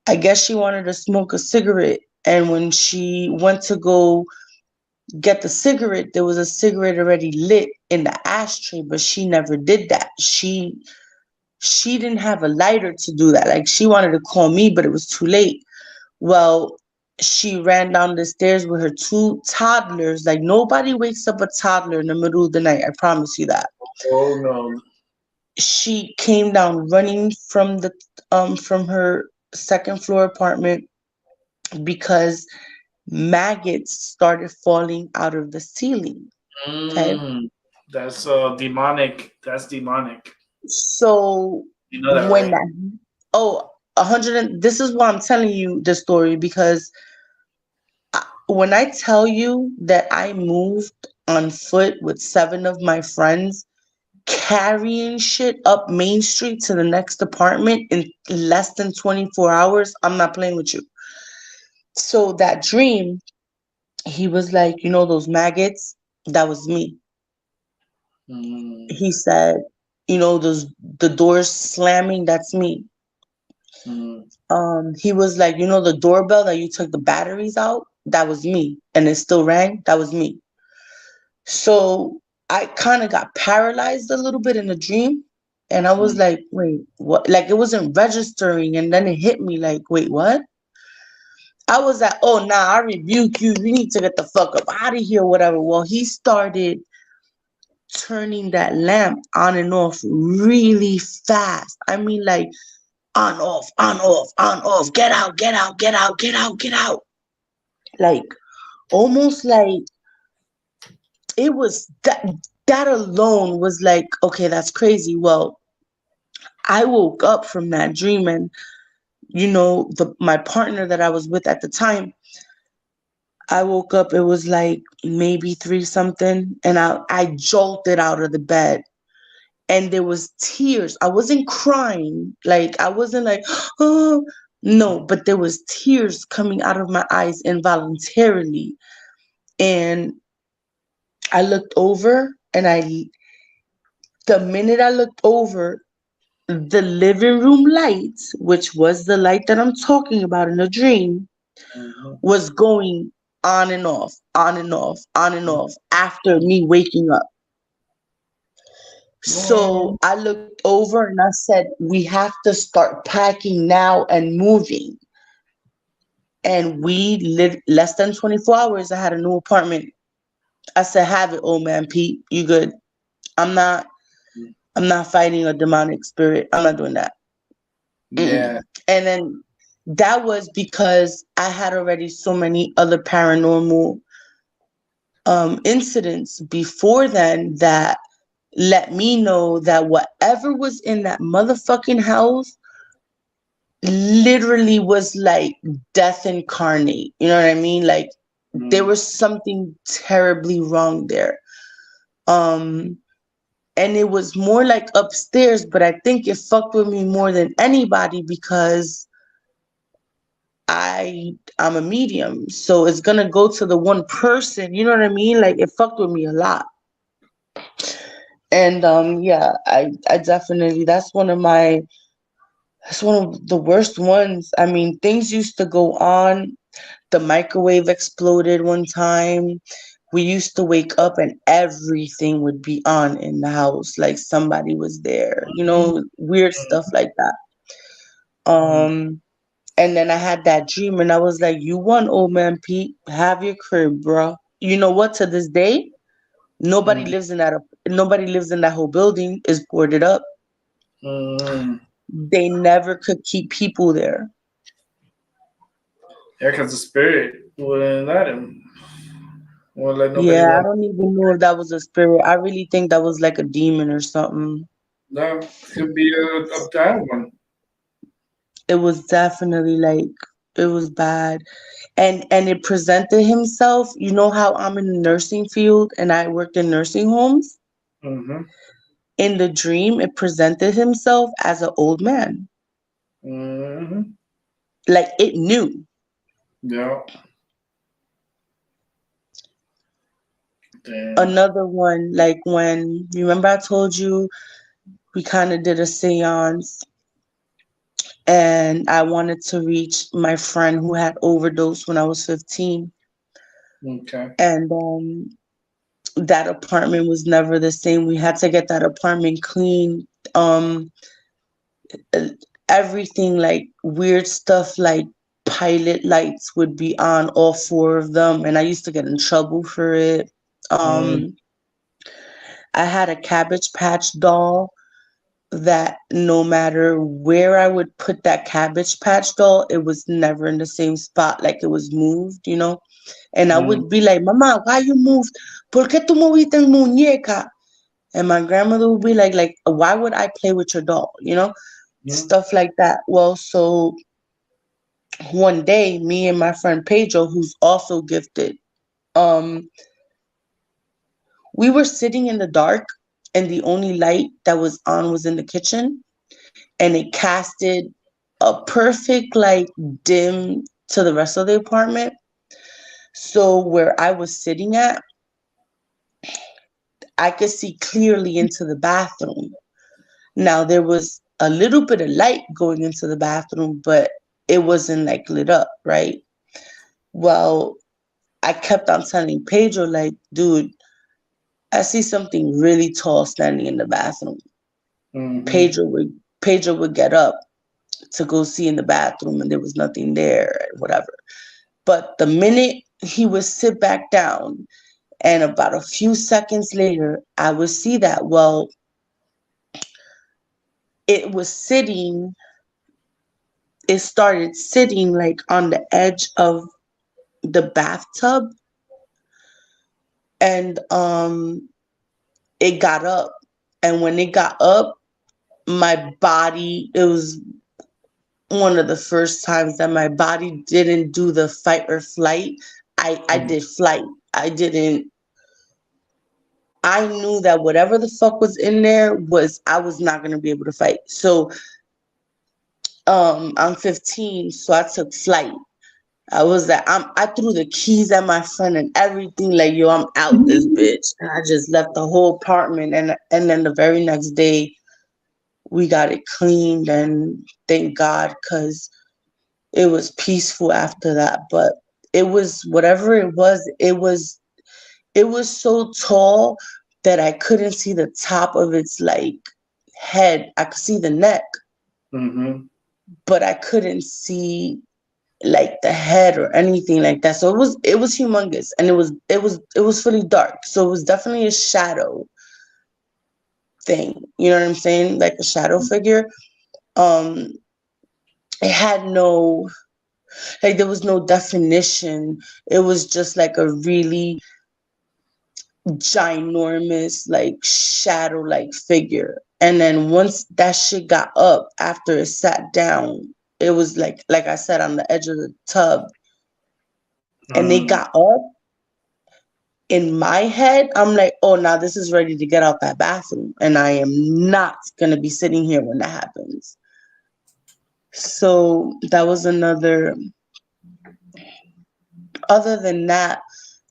I guess she wanted to smoke a cigarette. And when she went to go get the cigarette, there was a cigarette already lit in the ashtray, but she never did that. She didn't have a lighter to do that. Like, she wanted to call me, but it was too late. Well, she ran down the stairs with her two toddlers. Like, nobody wakes up a toddler in the middle of the night. I promise you that. Oh no. She came down running from her second floor apartment because maggots started falling out of the ceiling. Okay. That's demonic. That's demonic. So You know that, when right? that, oh, 100, this is why I'm telling you the story, because when I tell you that I moved on foot with 7 of my friends, carrying shit up Main Street to the next apartment in less than 24 hours, I'm not playing with you. So that dream, he was like, you know, those maggots, that was me. Mm, He said, you know, the doors slamming, that's me. mm, He was like, you know, the doorbell that you took the batteries out, that was me, and it still rang, that was me. So I kind of got paralyzed a little bit in the dream, and I was mm. like, wait, what? Like, it wasn't registering, and then it hit me like, wait, what? I was like, oh, nah, I rebuke you. You need to get the fuck up out of here, whatever. Well, he started turning that lamp on and off really fast. I mean, like, on, off, on, off, on, off. Get out, get out, get out, get out, get out. Like, almost like it was that alone was like, okay, that's crazy. Well, I woke up from that dream, and you know, my partner that I was with at the time, I woke up, it was like maybe 3 something, and I jolted out of the bed, and there was tears. I wasn't crying, like I wasn't like, oh no, but there was tears coming out of my eyes involuntarily. And I looked over, and the minute I looked over, the living room light, which was the light that I'm talking about in the dream, Mhm. was going on and off, on and off, on and off after me waking up. No. So I looked over and I said, we have to start packing now and moving. And we lived less than 24 hours. I had a new apartment. I said, have it, old man Pete. You good. I'm not I'm not fighting a demonic spirit. I'm not doing that. Yeah. Mm-mm. And then that was because I had already so many other paranormal incidents before then that let me know that whatever was in that motherfucking house literally was like death incarnate. You know what I mean? Like, there Mm. was something terribly wrong there. Um, and it was more like upstairs, but I think it fucked with me more than anybody because I'm a medium, so it's gonna go to the one person. You know what I mean? Like, it fucked with me a lot. And yeah, I definitely, that's one of the worst ones. I mean, things used to go on. The microwave exploded one time. We used to wake up and everything would be on in the house, like somebody was there, you know, weird stuff like that. Mm. And then I had that dream, and I was like, you won, old man Pete. Have your crib, bro. You know what? To this day, nobody Mm. lives in that whole building. Is boarded up. Mm. They never could keep people there. Yeah, because the spirit wouldn't let him. Won't let nobody Yeah, I want. don't even know if that was a spirit. I really think that was like a demon or something. No, could be a bad one. It was definitely like, it was bad. And it presented himself. You know how I'm in the nursing field and I worked in nursing homes? Mm-hmm. In the dream, it presented himself as an old man. Mm-hmm. Like, it knew. Yeah. Damn. Another one, like you remember I told you we kind of did a seance and I wanted to reach my friend who had overdosed when I was 15. Okay. And that apartment was never the same. We had to get that apartment clean. Um, Everything like weird stuff like pilot lights would be on, all four of them, and I used to get in trouble for it. Mm. Um, I had a Cabbage Patch doll that no matter where I would put that Cabbage Patch doll, it was never in the same spot, like it was moved, you know? And I Mm. would be like, Mama, why you moved? ¿Por qué tú moviste el muñeca? And my grandmother would be like, why would I play with your doll? You know? Mm. Stuff like that. Well, so one day, me and my friend Pedro, who's also gifted, um, we were sitting in the dark, and the only light that was on was in the kitchen, and it casted a perfect like dim to the rest of the apartment. So where I was sitting at, I could see clearly into the bathroom. Now there was a little bit of light going into the bathroom, but it wasn't like lit up, right? Well, I kept on telling Pedro, like, dude, I see something really tall standing in the bathroom. Mm-hmm. Pedro would get up to go see in the bathroom, and there was nothing there, and whatever. But the minute he would sit back down, and about a few seconds later, I would see that. Well, it was sitting, it started sitting like on the edge of the bathtub, and it got up. And when it got up, my body, it was one of the first times that my body didn't do the fight or flight. I Mm. did flight. I didn't, I knew that whatever the fuck was in there was, I was not gonna be able to fight. So I'm 15, so I took flight. I threw the keys at my friend and everything, like, yo, I'm out this bitch. And I just left the whole apartment, and then the very next day we got it cleaned, and thank God, because it was peaceful after that. But it was whatever it was so tall that I couldn't see the top of its like head. I could see the neck, Mm-hmm. but I couldn't see like the head or anything like that. So it was humongous, and it was fully dark. So it was definitely a shadow thing. You know what I'm saying? Like a shadow figure. Um it had no, like, there was no definition. It was just like a really ginormous like shadow like figure. And then once that shit got up after it sat down, it was like I said, on the edge of the tub, and they Mm. got up. In my head, I'm like, oh, now this is ready to get out that bathroom, and I am not gonna be sitting here when that happens. So that was another. Other than that,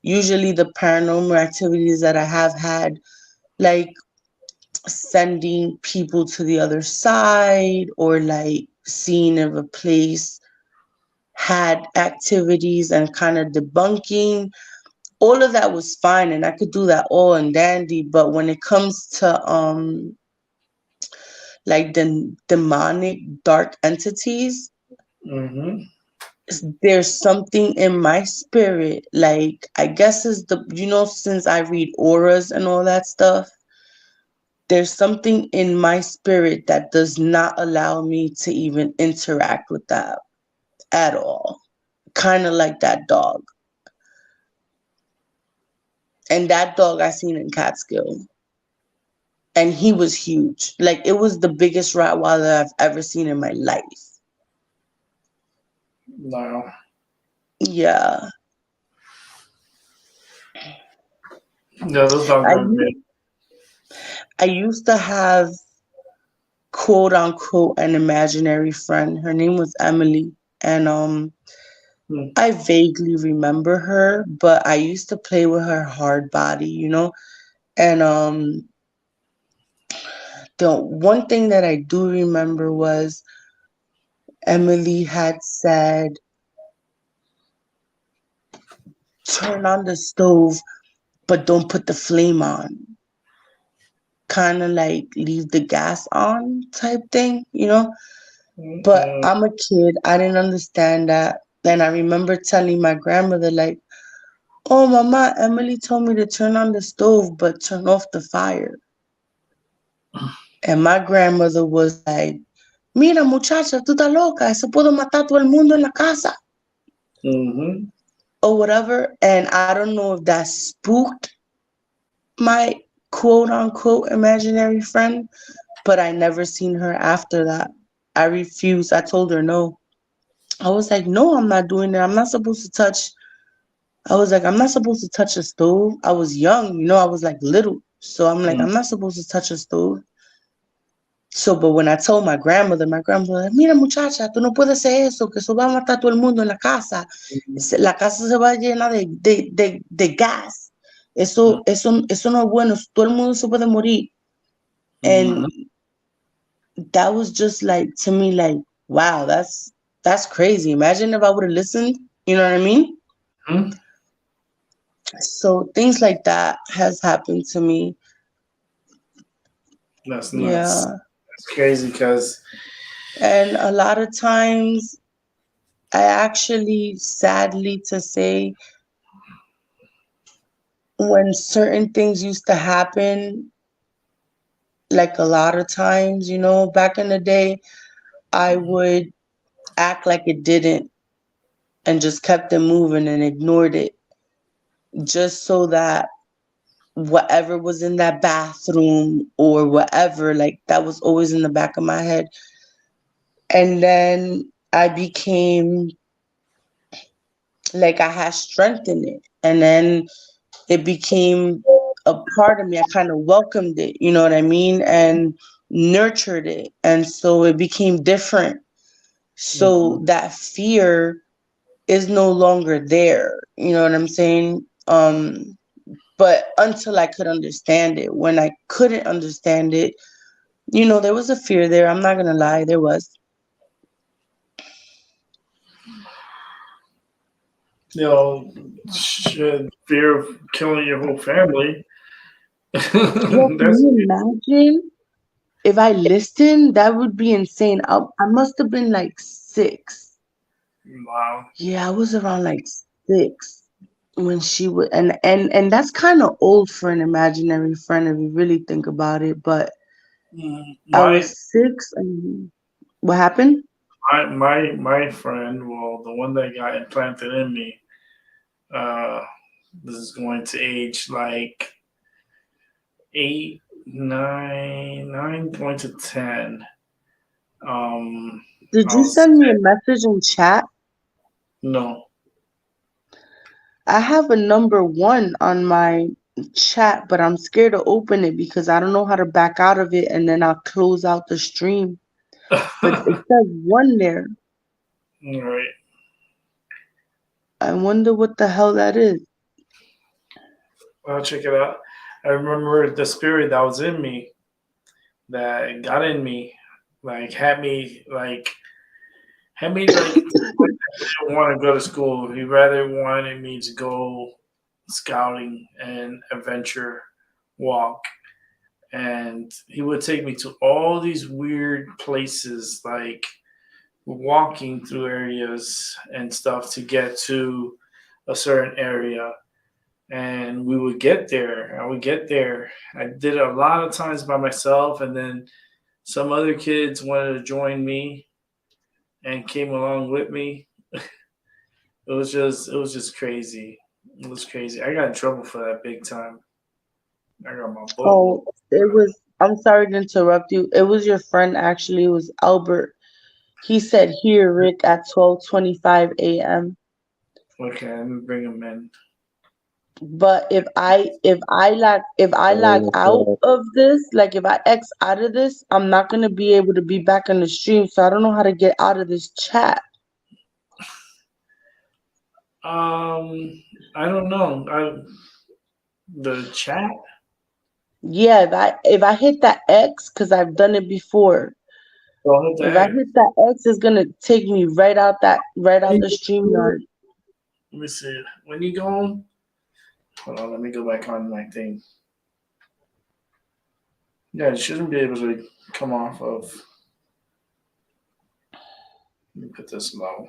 usually the paranormal activities that I have had, like sending people to the other side, or like seeing if a place had activities and kind of debunking, all of that was fine, and I could do that all and dandy. But when it comes to like the demonic dark entities, Mm-hmm. there's something in my spirit, like, I guess is the, since I read auras and all that stuff, there's something in my spirit that does not allow me to even interact with that at all. Kind of like that dog. And that dog I seen in Catskill. And he was huge. Like, it was the biggest Rottweiler I've ever seen in my life. No. Yeah. Yeah, those dogs I are great. I used to have, quote unquote, an imaginary friend. Her name was Emily. And Mm. I vaguely remember her, but I used to play with her hard body. And the one thing that I do remember was Emily had said, turn on the stove, but don't put the flame on. Kind of like leave the gas on type thing, you know? But I'm a kid. I didn't understand that. And I remember telling my grandmother, like, oh, Mama, Emily told me to turn on the stove, but turn off the fire. And my grandmother was like, mira, muchacha, tú estás loca. Eso puedo matar todo el mundo en la casa. Or whatever. And I don't know if that spooked my quote unquote imaginary friend, but I never seen her after that. I refused. I told her no. I was like, no, I'm not doing that. I'm not supposed to touch. I was like, I'm not supposed to touch a stove. I was young, you know, I was like little. So I'm like, I'm not supposed to touch a stove. So, but when I told my grandmother was like, mira muchacha, tú no puedes hacer eso, que eso va a matar a todo el mundo en la casa. La casa se va a llenar de gas. Eso no es bueno. Todo el mundo se puede morir. And that was just like, to me, like, wow, that's crazy. Imagine if I would have listened. You know what I mean? So things like that has happened to me. That's nuts. Yeah. That's crazy because. And a lot of times, I actually, sadly to say, when certain things used to happen, like a lot of times, you know, back in the day, I would act like it didn't and just kept it moving and ignored it, just so that whatever was in that bathroom or whatever, like that was always in the back of my head. And then I became like I had strength in it. And then it became a part of me. I kind of welcomed it, you know what I mean? And nurtured it. And so it became different. So that fear is no longer there. You know what I'm saying? But until I could understand it, when I couldn't understand it, you know, there was a fear there. I'm not going to lie. There was. You know, fear of killing your whole family. Can you imagine if I listened? That would be insane. I must have been like 6. Wow. Yeah, I was around like 6 when she would, and that's kind of old for an imaginary friend if you really think about it. But I was 6, and what happened? My friend, well, the one that got implanted in me, this is going to age like 8, 9, going to 10. Did you send me a message in chat? No. I have a number 1 on my chat, but I'm scared to open it because I don't know how to back out of it, and then I'll close out the stream. But it says 1 there. All right. I wonder what the hell that is. I'll check it out. I remember the spirit that was in me, that got in me, like had me like didn't want to go to school. He rather wanted me to go scouting and adventure walk. And he would take me to all these weird places, like walking through areas and stuff to get to a certain area. And we would get there. I would get there. I did it a lot of times by myself, and then some other kids wanted to join me and came along with me. It was just crazy. It was crazy. I got in trouble for that big time. I got my book. Oh, it was. I'm sorry to interrupt you. It was your friend, actually. It was Albert. He said, "Here, Rick, at 12:25 a.m." Okay, let me bring him in. But if I log out of this, like if I X out of this, I'm not gonna be able to be back in the stream. So I don't know how to get out of this chat. I don't know. The chat. Yeah, if I hit that X, because I've done it before, Don't hit If the I X. hit that X, it's gonna take me right out the Streamyard. Let me see. When you go, hold on. Let me go back on my thing. Yeah, it shouldn't be able to come off of. Let me put this low.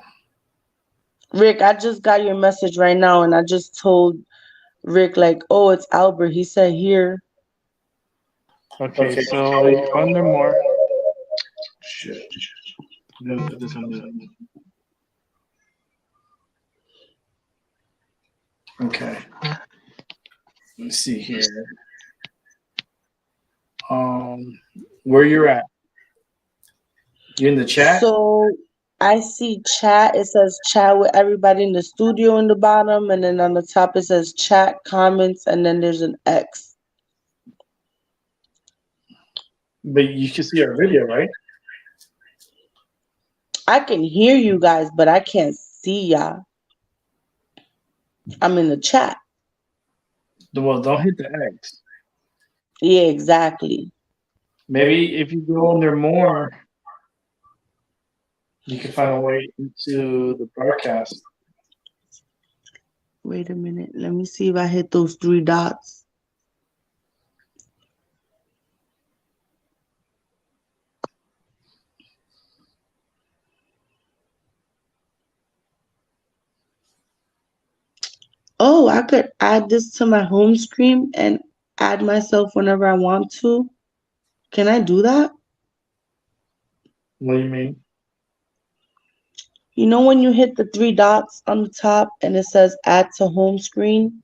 Rick, I just got your message right now, and I just told Rick like, oh, it's Albert. He said here. Okay, so you go under more. Shit. I'm gonna put this on the. Okay. Let's see here. Where you're at? You in the chat? So I see chat. It says chat with everybody in the studio in the bottom, and then on the top it says chat comments, and then there's an X. But you can see our video, right? I can hear you guys, but I can't see y'all. I'm in the chat. Well, don't hit the X. Yeah, exactly. Maybe if you go under more, you can find a way into the broadcast. Wait a minute. Let me see if I hit those 3 dots. Oh, I could add this to my home screen and add myself whenever I want to. Can I do that? What do you mean? You know when you hit the 3 dots on the top and it says add to home screen?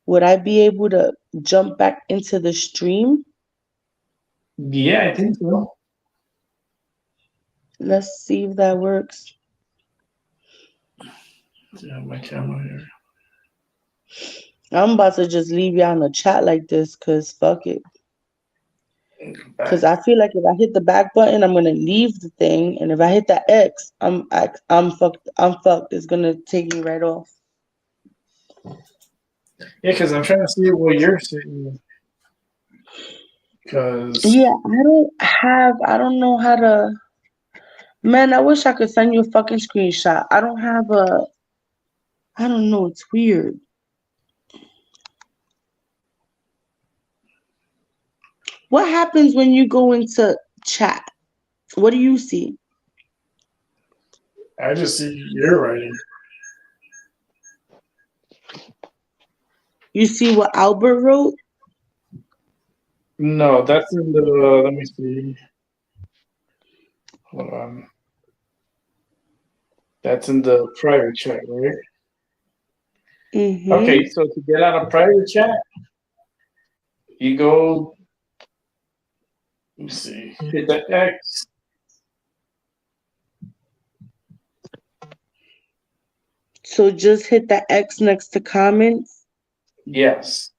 Would I be able to jump back into the stream? Yeah, I think so. Let's see if that works. Yeah, my camera here. I'm about to just leave y'all in the chat like this because fuck it. Because I feel like if I hit the back button, I'm gonna leave the thing, and if I hit that X, I'm fucked. I'm fucked. It's gonna take me right off. Yeah, because I'm trying to see where you're sitting. Because Yeah, I don't know how to. Man, I wish I could send you a fucking screenshot. I don't have a. I don't know. It's weird. What happens when you go into chat? What do you see? I just see your writing. You see what Albert wrote? No, that's in the. Let me see. Hold on. That's in the private chat, right? Mm-hmm. Okay, so to get out of private chat, you go. Let me see. Hit the X. So just hit the X next to comments. Yes.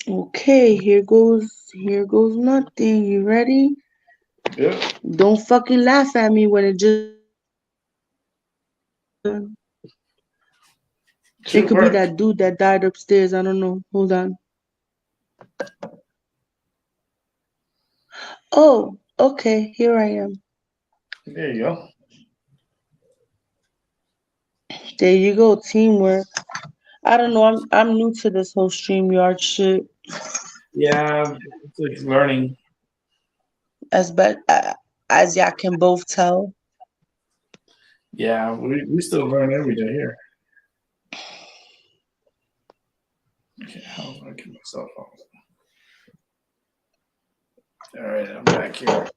Okay, here goes nothing. You ready? Yep. Don't fucking laugh at me when it just. It could be that dude that died upstairs. I don't know. Hold on. Oh, okay. Here I am. There you go. There you go. Teamwork. I don't know. I'm new to this whole StreamYard shit. Yeah, it's like learning. As y'all can both tell. Yeah, we still learn every day here. Okay, how do I get myself off? All right, I'm back here.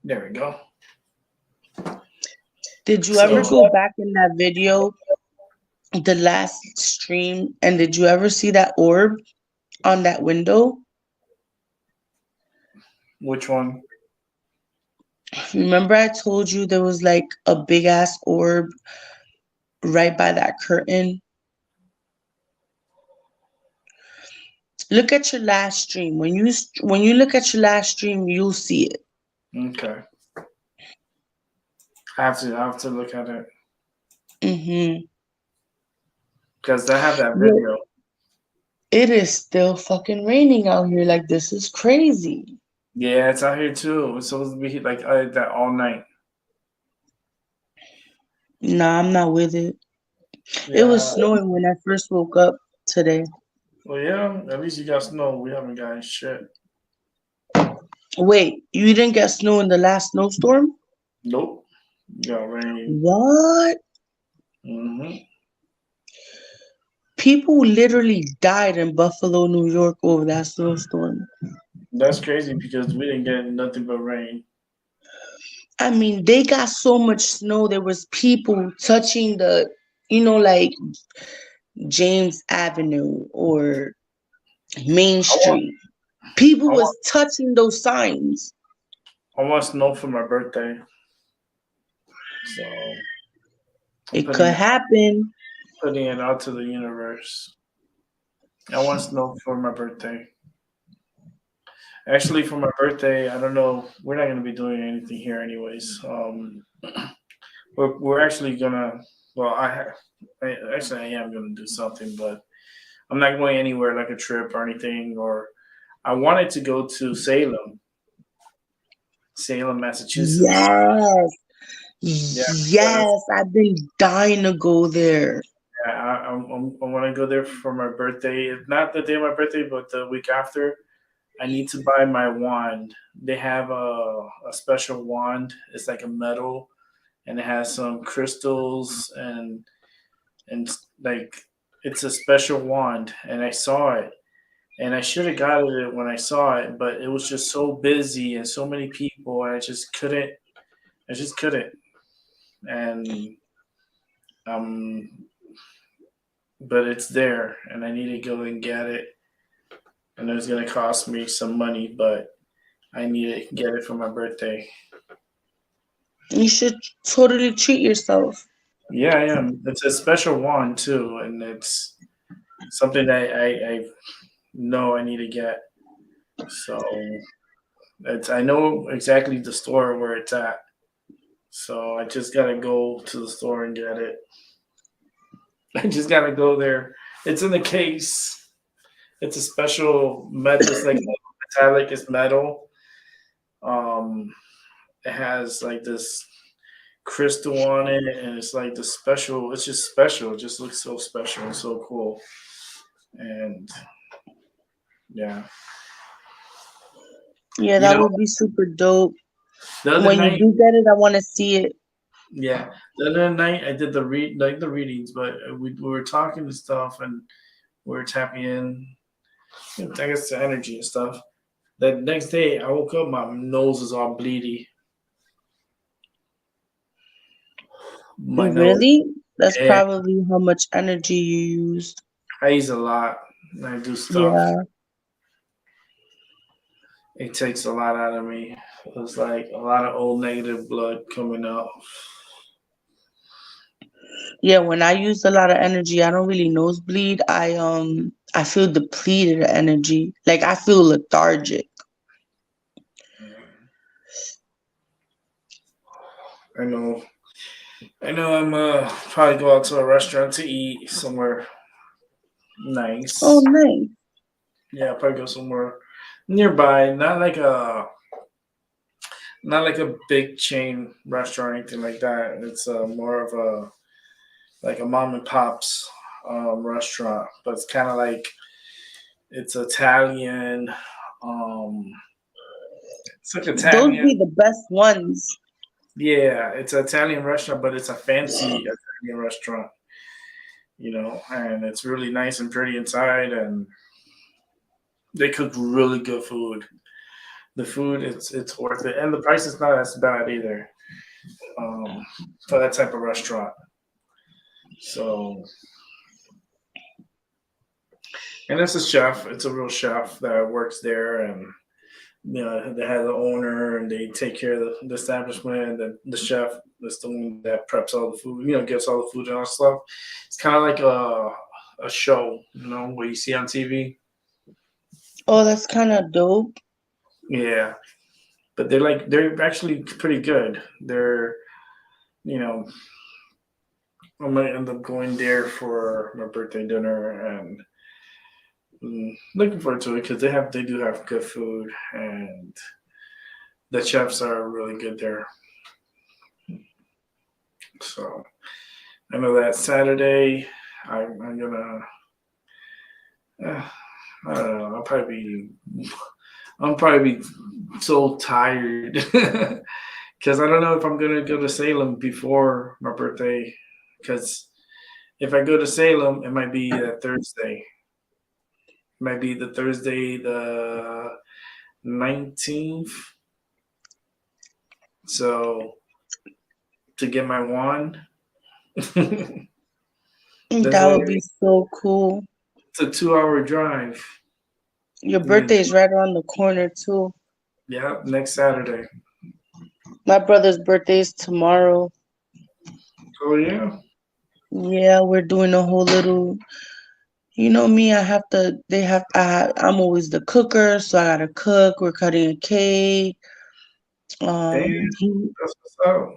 There we go. Did you ever go back in that video, the last stream, and did you ever see that orb on that window? Which one? Remember I told you there was like a big ass orb right by that curtain? Look at your last stream. When you look at your last stream, you'll see it. Okay. I have to look at it. Mm-hmm. because I have that Yo, video. it is still fucking raining out here. Like, this is crazy. Yeah, it's out here too. It's supposed to be like that all night. Nah, I'm not with it. It was Yeah. snowing when I first woke up today. Well, yeah. At least you got snow. We haven't gotten shit. Wait, you didn't get snow in the last snowstorm? Nope. You got rain. What? Hmm. People literally died in Buffalo, New York over that snowstorm. That's crazy because we didn't get nothing but rain. I mean, they got so much snow. There was people touching the, like James Avenue or Main I want, Street. People I was want, touching those signs. I want snow for my birthday. So I'm It could happen. putting it out to the universe. I want snow for my birthday. Actually, for my birthday, I don't know. We're not going to be doing anything here, anyways. We're actually gonna. Well, actually I am gonna do something, but I'm not going anywhere like a trip or anything. Or I wanted to go to Salem, Massachusetts. Yes. Yeah, Yes. I've been dying to go there. yeah. I want to go there for my birthday. If not the day of my birthday, but the week after. I need to buy my wand. They have a special wand. It's like a metal, and it has some crystals and like it's a special wand. And I saw it, and I should have got it when I saw it, but it was just so busy and so many people, and I just couldn't. I just couldn't. And um, but it's there, and I need to go and get it. And it was gonna cost me some money, but I need to get it for my birthday. You should totally treat yourself. Yeah, I am. It's a special wand too, and it's something that I know I need to get. So I know exactly the store where it's at. So I just gotta go to the store and get it. I just gotta go there. It's in the case. It's a special metal. It's like metallic. It's metal. Um, it has like this crystal on it, and it's like the special. It's just special. It just looks so special and so cool. And yeah, Yeah, you that know, would be super dope. the other When you night, do get it, I want to see it. yeah, the other night I did the readings, but we were talking and stuff, and we were tapping in. I guess the energy and stuff. The next day, I woke up, my nose is all bleedy. My nose, Really? That's yeah, probably how much energy you used. I use a lot. And I do stuff. Yeah. It takes a lot out of me. It's like a lot of old negative blood coming out. Yeah, when I use a lot of energy, I don't really nosebleed. I feel depleted of energy. Like I feel lethargic. I know. I know. I'm probably go out to a restaurant to eat somewhere nice. Oh, nice. Yeah, I'll probably go somewhere nearby. Not like a big chain restaurant or anything like that. It's more of a like a mom and pop's restaurant, but it's kind of like it's Italian. Um, it's like Those Italian. be the best ones. Yeah, it's an Italian restaurant, but it's a fancy Italian restaurant. And it's really nice and pretty inside, and they cook really good food. The food, it's worth it, and the price is not as bad either for that type of restaurant. So, and it's a chef. It's a real chef that works there, and they have the owner, and they take care of the establishment. And the chef is the one that preps all the food. Gets all the food and all stuff. It's kind of like a show, what you see on TV. Oh, that's kind of dope. Yeah, but they're actually pretty good. They're I might end up going there for my birthday dinner, and looking forward to it because they do have good food, and the chefs are really good there. So I know that Saturday I'm gonna. Uh, I don't know. I'll probably be so tired because I don't know if I'm gonna go to Salem before my birthday. Because if I go to Salem, it might be that Thursday. It might be the Thursday, the 19th. So to get my wand, that's That like would be so cool. it's a 2 hour drive. Your And then, birthday is right around the corner too. yeah, next Saturday. My brother's birthday is tomorrow. Oh yeah. Yeah, we're doing a whole little. You know me, I have to. They have. I'm always the cooker, so I gotta cook. We're cutting a cake. Damn, He, that's what's up.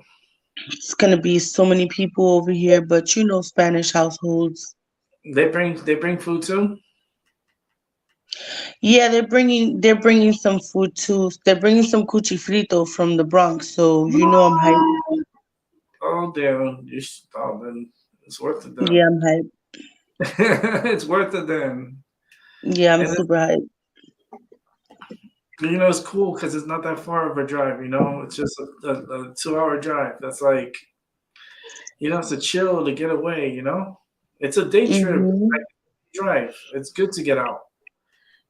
it's gonna be so many people over here, but you know, Spanish households. They bring food too. Yeah, they're bringing some food too. They're bringing some cuchi frito from the Bronx, so you know I'm hyped. Oh damn, oh, then it's worth it Yeah, then. I'm hyped. It's worth it then. Yeah, I'm And super hyped. it's cool because it's not that far of a drive. It's just a 2 hour drive. That's like it's a chill to get away. It's a day trip Hmm. drive. It's good to get out.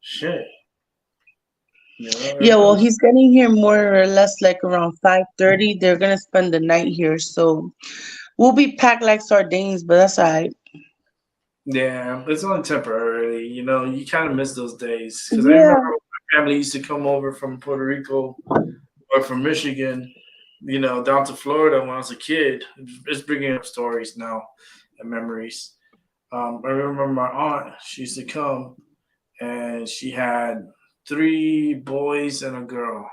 Shit, Yeah, well, everybody. he's getting here more or less like around 5:30. They're gonna spend the night here, so we'll be packed like sardines, but that's all right. Yeah, it's only temporarily. You kind of miss those days because I remember Yeah. when my family used to come over from Puerto Rico or from Michigan, down to Florida when I was a kid. It's bringing up stories now and memories. I remember my aunt, she used to come and she had three boys and a girl.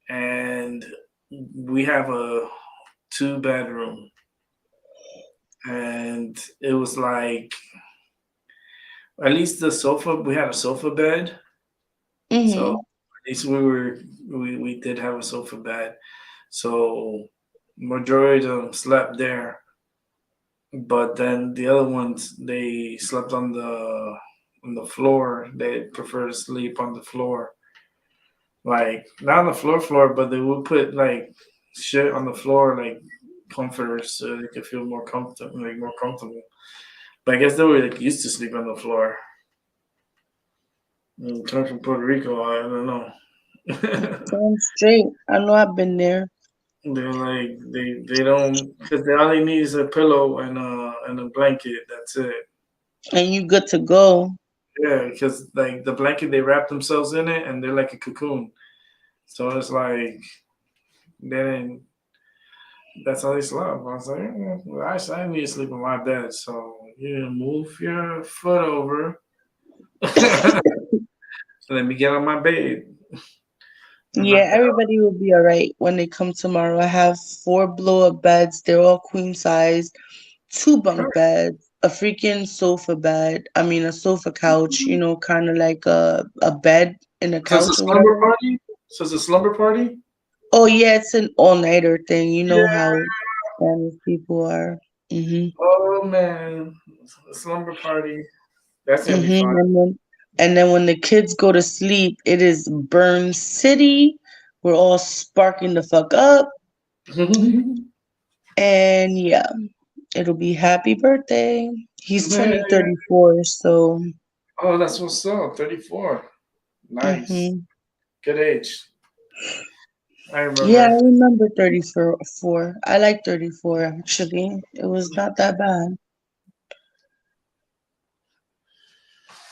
And we have a two-bedroom. And it was like, at least the sofa, we had a sofa bed. So Hmm. at least we did have a sofa bed. So majority of them slept there. But then the other ones, they slept on the floor. They prefer to sleep on the floor, like not on the floor, but they would put like shit on the floor, like comforters, so they could feel more comfortable, like more comfortable. But I guess they were like used to sleep on the floor. Coming from Puerto Rico, I don't know. Damn straight. I know I've been there. They're like they don't because all they need is a pillow and a blanket. That's it. And you good to go. Yeah, because like the blanket, they wrap themselves in it, and they're like a cocoon. So it's like then that's how they slept. I was like, well, I need to sleep in my bed. So you move your foot over, let me get on my bed. Yeah, Knock the hell. everybody will be all right when they come tomorrow. I have 4 blow-up beds. They're all queen size, 2 bunk beds, a freaking sofa bed. I mean, a sofa couch, kind of like a bed in a So it's a couch or slumber whatever. party. So it's a slumber party. Oh, yeah, it's an all-nighter thing. You know Yeah. how Spanish people are. Hmm. Oh man, a slumber party. That's gonna be fun. And then when the kids go to sleep, it is Burn City. We're all sparking the fuck up. And yeah, it'll be happy birthday. He's turning Man. 34, so Oh, that's what's up. 34. Nice. hmm Good age. I yeah, I remember. remember 34. I like 34 actually. It was not that bad.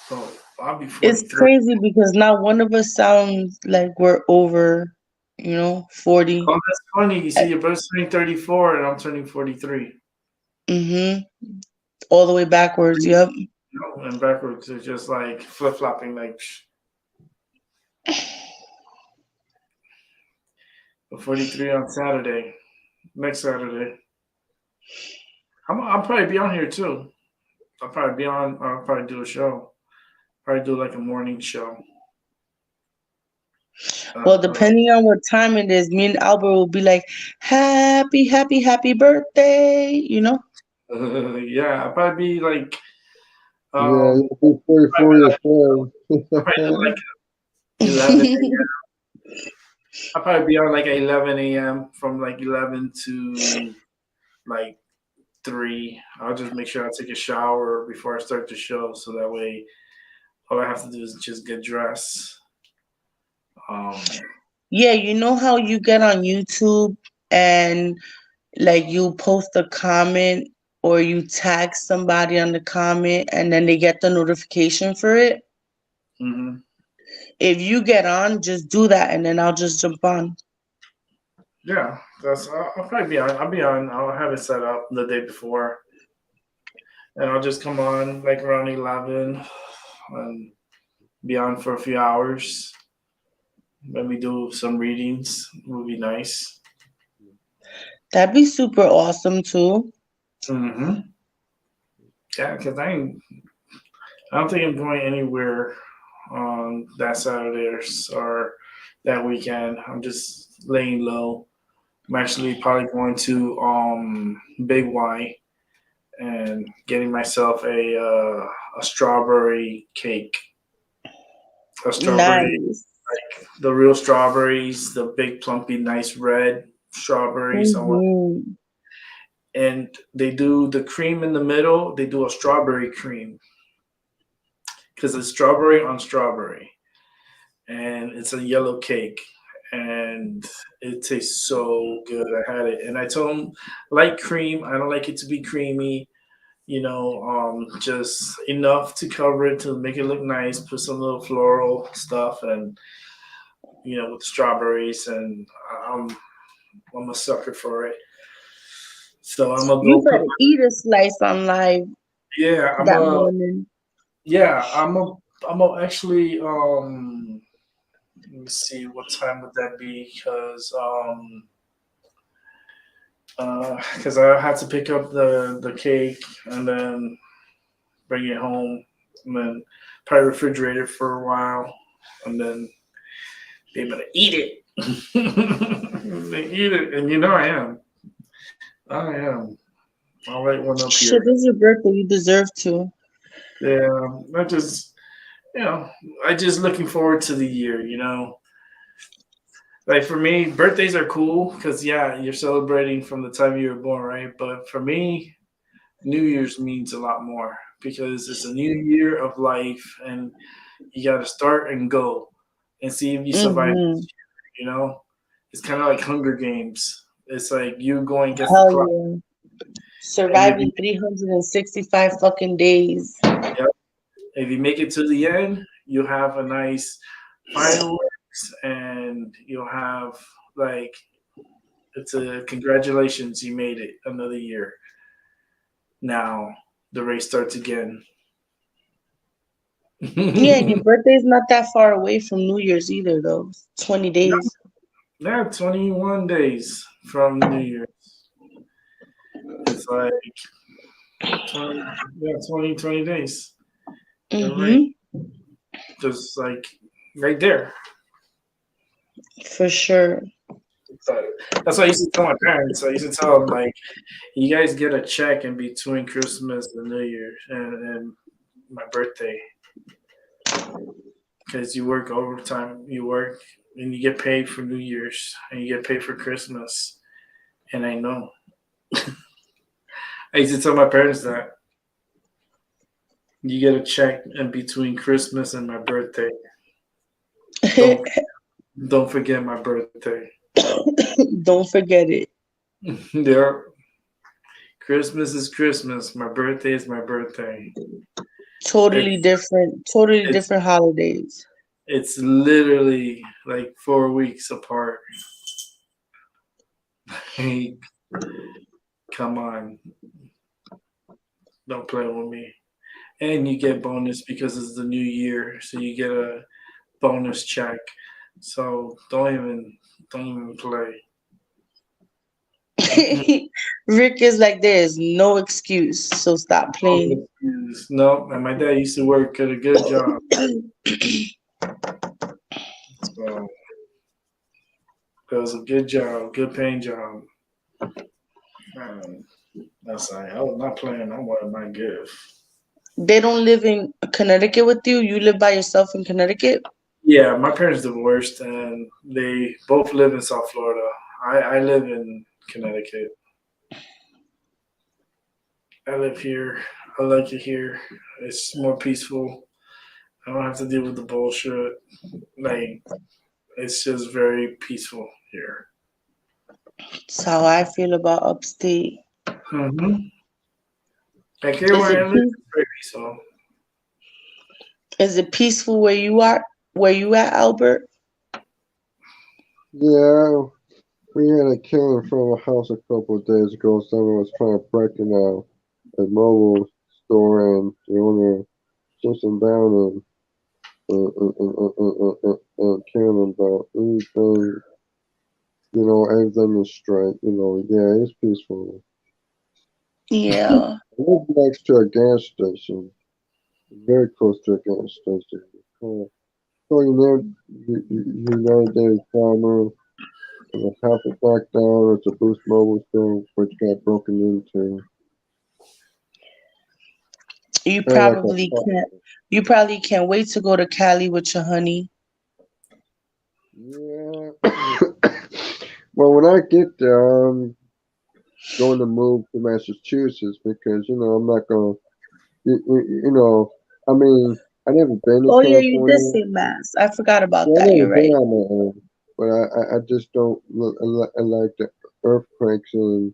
So I'll be It's 43. crazy because now one of us sounds like we're over, 40. Oh, that's funny. You see, your brother's turning 34 and I'm turning 43. Mm-hmm. All the way backwards. Yep. And backwards, it's just like flip flopping, like 43 on Saturday, next Saturday. I'll probably be on here too. I'll probably be on. I'll probably do a show. Probably do like a morning show. Well, depending on what time it is, me and Albert will be like, happy, happy, happy birthday, you know? Yeah, I'll probably be like. Yeah, Um, you'll be 44 years old. I'll probably do like 11. I'll probably be on like 11 a.m. from like 11 to like 3. I'll just make sure I take a shower before I start the show, so that way all I have to do is just get dressed. Um, Yeah, you know how you get on YouTube and like you post a comment or you tag somebody on the comment and then they get the notification for it? mhm. If you get on, just do that and then I'll just jump on. Yeah, I'll probably be on. I'll be on. I'll have it set up the day before, and I'll just come on like around 11 and be on for a few hours. Maybe do some readings. Would be nice. That'd be super awesome too. Mm-hmm. Yeah, because I don't think I'm going anywhere on that Saturday or that weekend. I'm just laying low. I'm actually probably going to Big Y and getting myself a strawberry cake. A strawberry, Nice. like the real strawberries, the big plumpy, nice red strawberries. Mm-hmm. And they do the cream in the middle. They do a strawberry cream because it's strawberry on strawberry, and it's a yellow cake, and it tastes so good. I had it, and I told them light cream. I don't like it to be creamy. Just enough to cover it to make it look nice. Put some little floral stuff, and with strawberries, and I'm a sucker for it. So I'm gonna You go put. better eat a slice on live Yeah, that morning. I'm a actually. Let me see, what time would that be? Because I had to pick up the cake and then bring it home, and then probably refrigerate it for a while, and then be able to eat it. They eat it, and I am. I am. I'll write one up Shit, here. it's your birthday. You deserve to. Yeah, I just looking forward to the year. Like for me, birthdays are cool because you're celebrating from the time you were born, right? But for me, New Year's means a lot more because it's a new year of life, and you got to start and go and see if you survive Mm-hmm. this year. It's kind of like Hunger Games. It's like you going against the Hell clock, yeah. and if you Surviving 365 fucking days. yep, if you make it to the end, you have a nice fireworks, and you'll have like it's a congratulations, you made it another year. Now the race starts again. Yeah, and your birthday's not that far away from New Year's either, though. It's 20 days. Yeah, 21 days from New Year's. It's like 20, 20 days. Right. Mm-hmm. Just like right there. For sure. So that's what I used to tell my parents. I used to tell them, like, you guys get a check in between Christmas and New Year and my birthday. Because you work overtime, you work, and you get paid for New Year's, and you get paid for Christmas. And I know. I used to tell my parents that you get a check in between Christmas and my birthday. Don't don't forget my birthday. Don't forget it. Yeah. Christmas is Christmas. My birthday is my birthday. Totally It's different. Totally it's different holidays. it's literally like 4 weeks apart. Hey, come on. Don't play with me. And you get bonus because it's the new year, so you get a bonus check. So don't even play. Rick is like, there's no excuse, so stop playing. No, and my dad used to work at a good job. So it was a good job, good paying job. That's like, I was not playing. I wanted my gift. They don't live in Connecticut with you? You live by yourself in Connecticut? Yeah, my parents divorced, and they both live in South Florida. I live in Connecticut. I live here. I like it here. It's more peaceful. I don't have to deal with the bullshit. Like, it's just very peaceful here. That's how I feel about upstate. Mm-hmm. Like here Is where it I live, it's very peaceful. is it peaceful where you are? Where you at, Albert? Yeah, we had a killing from a house a couple of days ago. Someone was trying to break in a mobile store, and the owner chased him down and killing him. But anything, everything is straight. Yeah, it's peaceful. Yeah. I live next to a gas station, very close to a gas station. So United Days Farmer, and a half a block down, it's a Boost Mobile store which got broken into. You Kind of like probably can't. You probably can't wait to go to Cali with your honey. yeah. Well, when I get there, I'm going to move to Massachusetts because I'm not going to. I mean, I never been to Oh yeah, you did California. say mass. I forgot about Yeah, I that. never You're been right. on my own, but I just don't look. I like the earthquakes and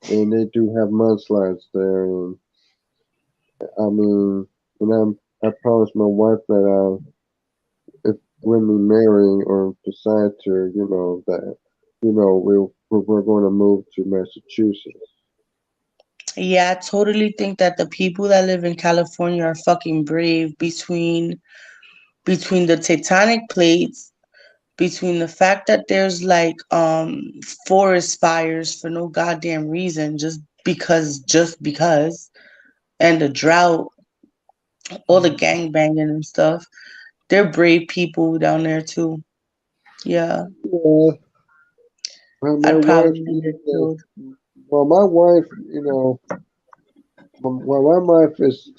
they do have mudslides there. And I mean, I promised my wife that if when we marry or decide to, that we're going to move to Massachusetts. Yeah, I totally think that the people that live in California are fucking brave between the tectonic plates, between the fact that there's like forest fires for no goddamn reason, just because, and the drought, all the gang banging and stuff. They're brave people down there too. Yeah, Yeah, my I'd wife, probably get killed. well, my wife, my wife is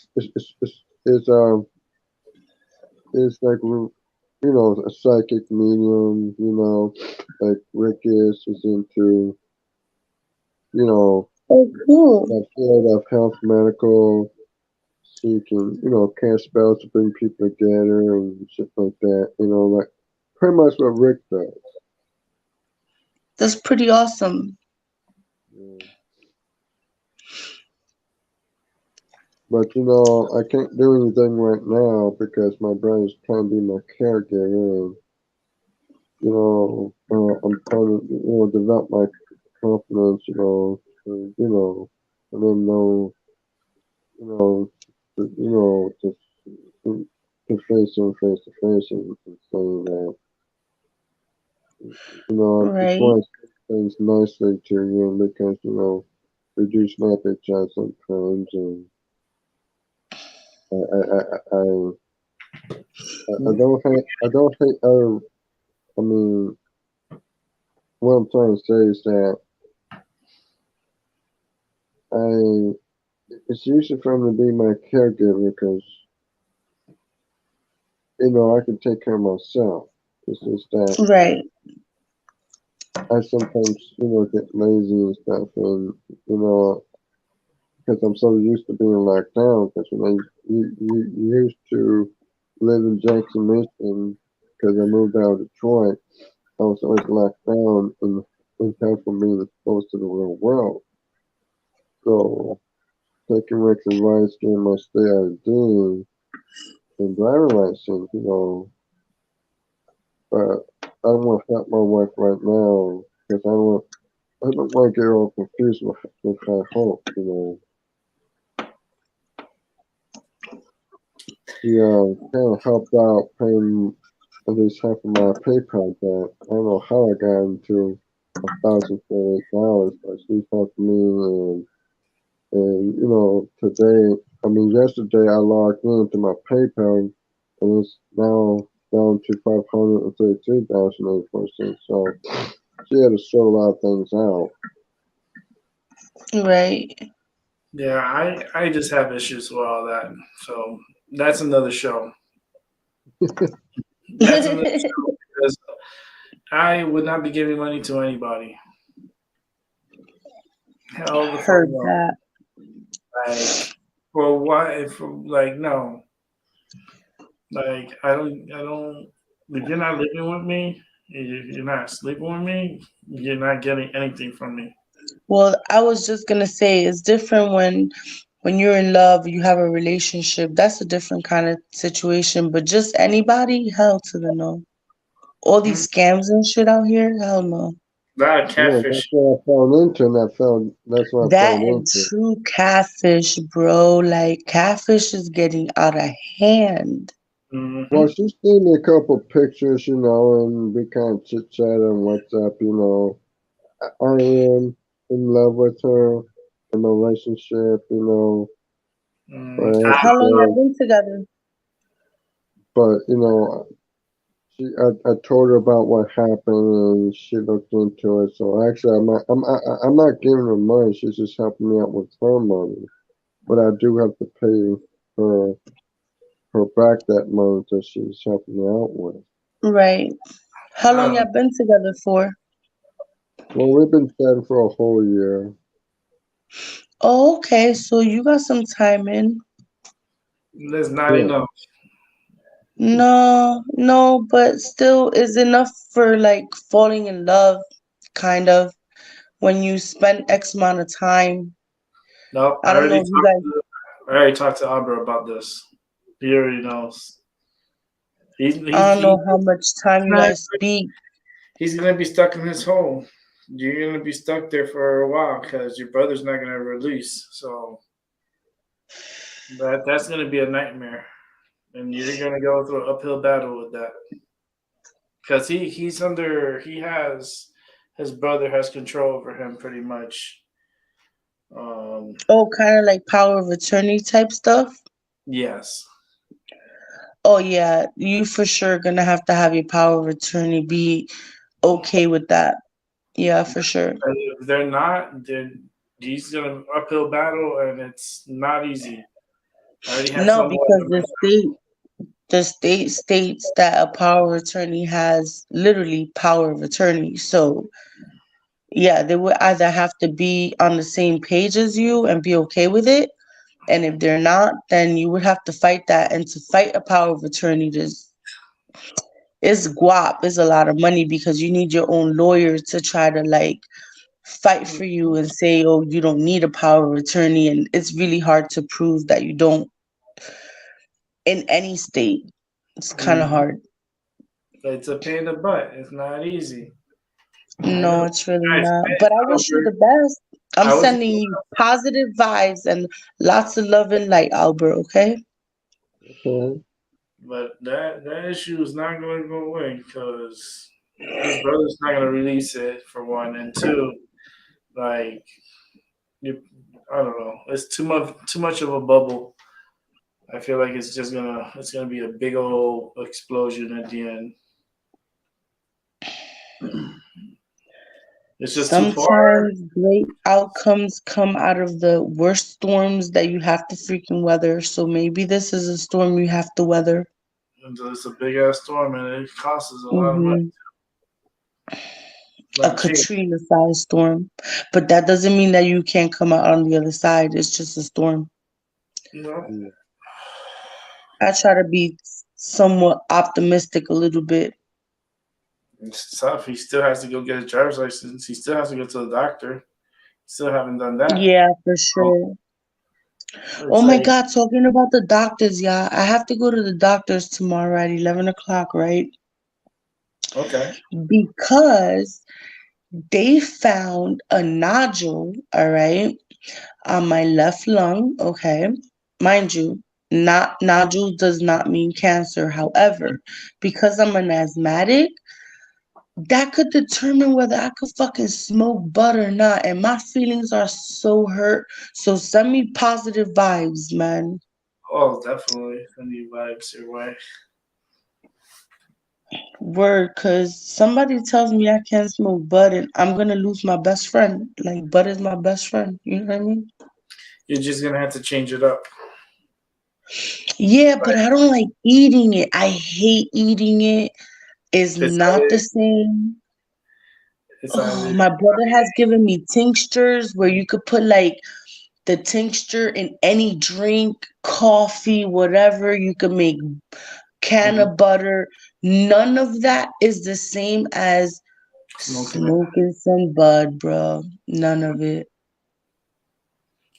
like a psychic medium. Like Rick is into Oh, cool. that field of health, medical. She can cast spells to bring people together and shit like that. Like pretty much what Rick does. That's pretty awesome. Yeah. But I can't do anything right now because my brother's trying to be my caregiver, and I'm trying to develop my confidence, and then know, to face him face to face and saying that, I just Right. want to say things nicely to you because we do snap at each other sometimes, and I don't hate other. I mean, what I'm trying to say is that I it's usually for him to be my caregiver because I can take care of myself. It's just that Right. I sometimes get lazy and stuff, and because I'm so used to being locked down. Because when you used to live in Jackson, Michigan, because I moved out of Detroit, I was always locked down in time for being exposed to the real world. So taking Rick's advice, getting my stay ID and driving license, but I don't want to help my wife right now because I don't want to get her all confused with her hope, She kind of helped out paying at least half of my PayPal debt. I don't know how I got into $1,048, but she's helped me, and today, yesterday I logged into my PayPal, and it's now down to $533,084. So she had to sort a lot of things out. Right. Yeah, I just have issues with all that. So that's another show. That's another show because I would not be giving money to anybody. Hell the fuck Heard no. that. Like for what? Like no. Like I don't. If you're not living with me, you're not sleeping with me. You're not getting anything from me. Well, I was just gonna say it's different when you're in love, you have a relationship. That's a different kind of situation. But just anybody, hell to the no. All Hmm? these scams and shit out here, hell no. That Yeah, that's catfish. what I fell into, and that's what I That fell and into. true catfish, bro. Like catfish is getting out of hand. Well, Mm-hmm. she sent me a couple pictures, and we kind of chit chat on WhatsApp. I am in love with her in a relationship. But I have to How long y'all say, been together? but I told her about what happened, and she looked into it. So actually, I'm not giving her money. She's just helping me out with her money. But I do have to pay her her back that money that she's helping me out with. Right. How long Um, y'all been together for? Well, we've been chatting for a whole year. Oh, okay. So you got some time in. that's not Yeah. enough. No, no, but still is enough for like falling in love, kind of, when you spend X amount of time. No, I don't know if you guys, I already talked to Albert about this. He already knows. He's I he's don't he's know how much time you guys speak. he's gonna be stuck in his hole. You're gonna be stuck there for a while because your brother's not gonna release. So that's gonna be a nightmare, and you're gonna go through an uphill battle with that because he has his brother has control over him pretty much. Um, Oh, kind of like power of attorney type stuff. yes. Oh yeah, you for sure gonna have to have your power of attorney be okay with that. Yeah, for sure. If they're not, then he's gonna uphill battle, and it's not easy. I already have No, someone because in the state states that a power of attorney has literally power of attorney. So yeah, they would either have to be on the same page as you and be okay with it. And if they're not, then you would have to fight that. And to fight a power of attorney is guap, is a lot of money because you need your own lawyer to try to like fight for you and say, oh, you don't need a power of attorney. And it's really hard to prove that you don't in any state. It's kind of Mhm. hard. It's a pain in the butt. It's not easy. I No, know. it's really Guys, not. thanks, But I wish you the Albert. best. I'm I was, sending you positive vibes and lots of love and light, Albert, okay? Okay. but that issue is not going to go away because his brother's not going to release it for one, and two, like you, I don't know. It's too much of a bubble. I feel like it's gonna be a big old explosion at the end. It's just too far. Sometimes great outcomes come out of the worst storms that you have to freaking weather. So maybe this is a storm you have to weather. And it's a big ass storm, and it costs us a lot of money. Hmm. A Not cheap. Katrina size storm. But that doesn't mean that you can't come out on the other side. It's just a storm. You know, Yeah. I try to be somewhat optimistic a little bit. it's tough. He still has to go get his driver's license. He still has to go to the doctor. Still haven't done that. Yeah, for So sure. Oh it's my like, God, talking about the doctors, y'all. I have to go to the doctors tomorrow at 11 o'clock, right? okay. Because they found a nodule, all right, on my left lung, okay? Mind you, not nodule does not mean cancer. However, because I'm an asthmatic, that could determine whether I could fucking smoke butt or not. And my feelings are so hurt. So send me positive vibes, man. Oh, definitely. Send you vibes your way. Word, cause somebody tells me I can't smoke butt and I'm gonna lose my best friend. Like butt is my best friend. You know what I mean? You're just gonna have to change it up. Yeah, but Right. I don't like eating it. I hate eating it. It's It's not the either, same. it's Oh, either my brother has given me tinctures where you could put like the tincture in any drink, coffee, whatever. You could make can mhm, of butter. None of that is the same as smoking it. smoking some bud, bro. None of it.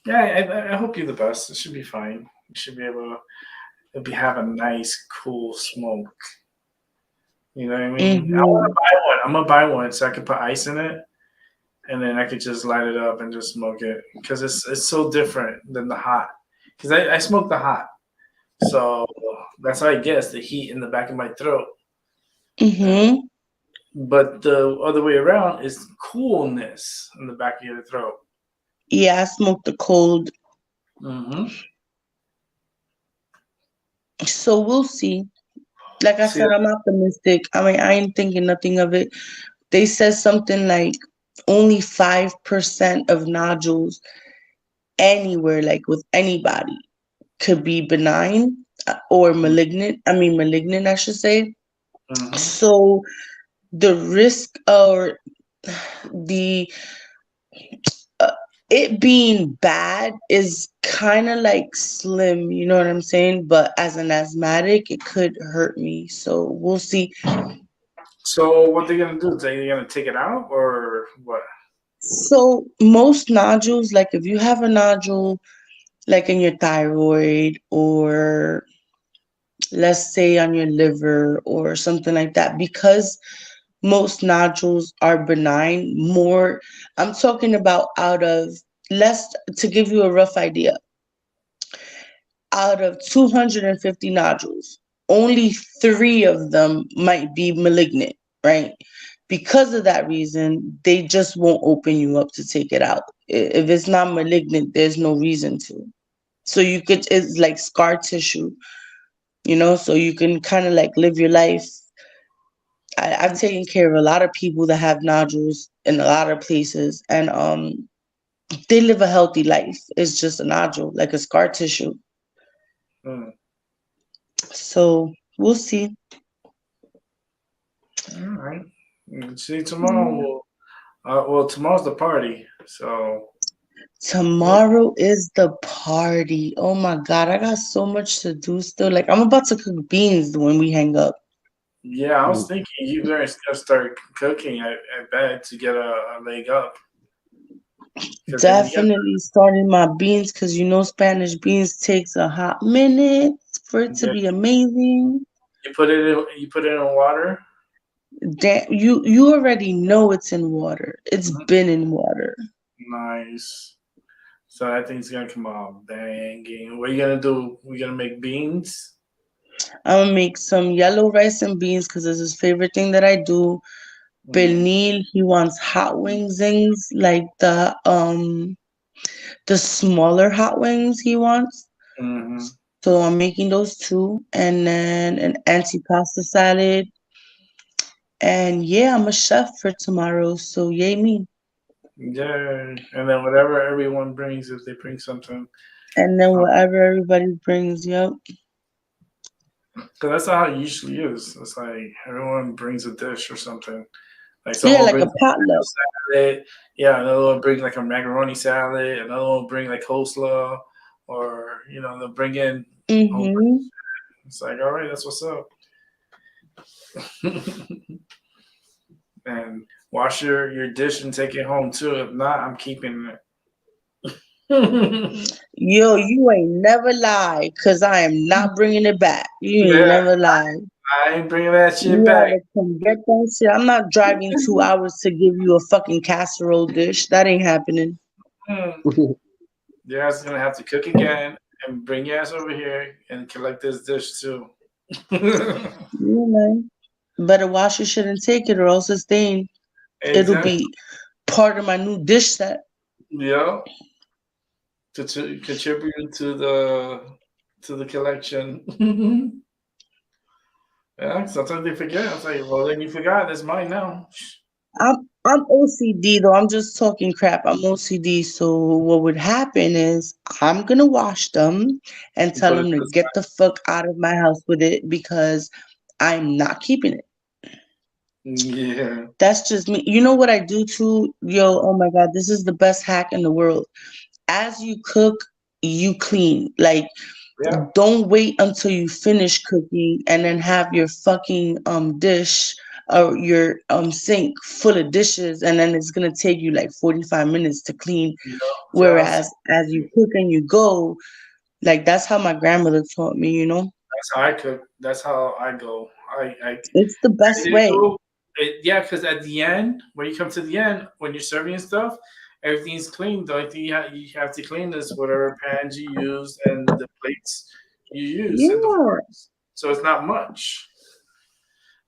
Yeah, I hope you're the best. It should be fine. You should be able to have a nice, cool smoke. You know what I mean? I want to Mm-hmm. buy one. I'm gonna buy one so I can put ice in it, and then I could just light it up and just smoke it because it's so different than the hot. Because I smoke the hot, so that's how I guess the heat in the back of my throat. Uh, Mm-hmm. but the other way around is coolness in the back of your throat. Yeah, I smoke the cold. Mm-hmm. So we'll see. Like I See, said, I'm optimistic. I mean, I ain't thinking nothing of it. They said something like only 5% of nodules anywhere, like with anybody, could be benign or malignant. I mean, malignant, I should say. mm-hmm. So the risk or the uh, it being bad is kind of like slim, you know what I'm saying? But as an asthmatic, it could hurt me. So we'll see. So what they're gonna do? They gonna take it out or what? So most nodules, like if you have a nodule like in your thyroid or let's say on your liver or something like that, because most nodules are benign, more I'm talking about out of less to give you a rough idea, out of 250 nodules, only 3 of them might be malignant, right? Because of that reason, they just won't open you up to take it out. If it's not malignant, there's no reason to. So you could, it's like scar tissue, so you can kind of like live your life. I've taken care of a lot of people that have nodules in a lot of places, and they live a healthy life. It's just a nodule, like a scar tissue. Hmm. So we'll see. All right. See tomorrow. Well, tomorrow's the party, so well, Tomorrow is the party. Oh my God, I got so much to do still. Like, I'm about to cook beans when we hang up. yeah. I was thinking you guys gotta start cooking. I bet to get a leg up, because then you got Definitely starting my beans because Spanish beans takes a hot minute for it to yeah. be amazing. You put it in water. You already know it's in water. It's Mhm. been in water. Nice. So I think it's gonna come out banging. What are you gonna do? We gonna make beans. I'm gonna make some yellow rice and beans because it's his favorite thing that I do. Mm. Benil, he wants hot wings, like the smaller hot wings he wants. Mm-hmm. So I'm making those two, and then an antipasta salad. And yeah, I'm a chef for tomorrow, so yay me. Yeah, and then whatever everyone brings, if they bring something, And then whatever everybody brings, yep. because that's how it usually is. It's like everyone brings a dish or something. Like Yeah, someone like brings a a potluck. salad, yeah, another one brings like a macaroni salad, another one bring like coleslaw, or they'll bring in a whole bunch. Mm-hmm. It's like, all right, that's what's up. And wash your dish and take it home too. If not, I'm keeping it. Yo, you ain't never lied, cause I am not bringing it back. You ain't Yeah, never lied. I ain't bringing that shit You back. gotta come get that shit. I'm not driving 2 hours to give you a fucking casserole dish. That ain't happening. Hmm. Your ass is gonna have to cook again and bring your ass over here and collect this dish too. You know. Better wash your shit and take it, or else it's staying. It'll Exactly. be part of my new dish set. Yeah. To contribute to the collection. Yeah. Sometimes they forget. I was like, well, then you forgot. It's mine now. I'm OCD though. I'm just talking crap. I'm OCD. So what would happen is I'm gonna wash them and You tell put it them to to the get the fuck out of my house with it because I'm not keeping it. side. Yeah. That's just me. You know what I do too? Yo, oh my God, this is the best hack in the world. As you cook, you clean. Like, Yeah. don't wait until you finish cooking and then have your fucking dish or your sink full of dishes, and then it's gonna take you like 45 minutes to clean. Yeah. Just Whereas as you cook and you go, like that's how my grandmother taught me, you know? that's how I cook. That's how I go. I It's the best There you way. go. Yeah, because at the end, when you come to the end, when you're serving and stuff, everything's clean. The only thing you have to clean is whatever pans you use and the plates you use and the Yeah. forks. So it's not much.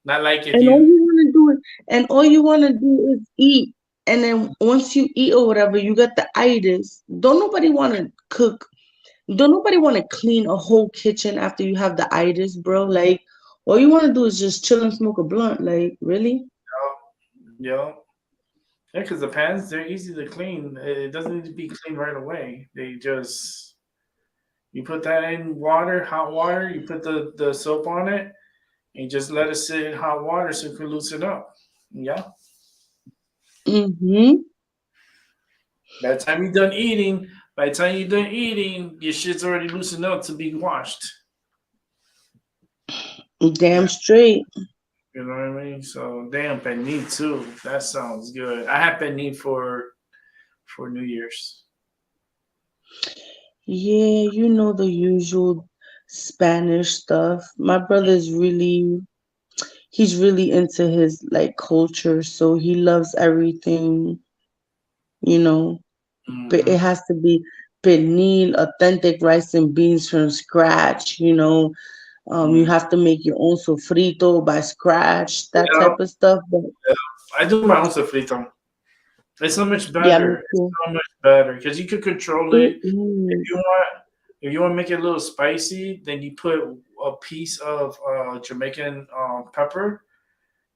Not like if And all you, you wanna do is and all you wanna do is eat. And then once you eat or whatever, you got the itis. Don't nobody wanna cook. Don't nobody wanna clean a whole kitchen after you have the itis, bro. Like all you wanna do is just chill and smoke a blunt. Like, really? you know, yeah, because the pans they're easy to clean. It doesn't need to be cleaned right away. They just you put that in water, hot water. You put the soap on it, and you just let it sit in hot water so it can loosen up. Yeah. Mm-hmm. By the time you're done eating, your shit's already loosened up to be washed. Damn straight. You know what I mean? So damn pernil too. That sounds good. I had pernil for New Year's. Yeah, you know the usual Spanish stuff. My brother's really he's really into his like culture, so he loves everything, you know. But it Hmm. has to be pernil, authentic rice and beans from scratch, you know. You Mm. have to make your own sofrito by scratch, that Yeah, type of stuff. But I do my own sofrito. It's so much yeah, me better. It's too. so much better because you could control It it. If is. you want, if you want to make it a little spicy, then you put a piece of Jamaican pepper.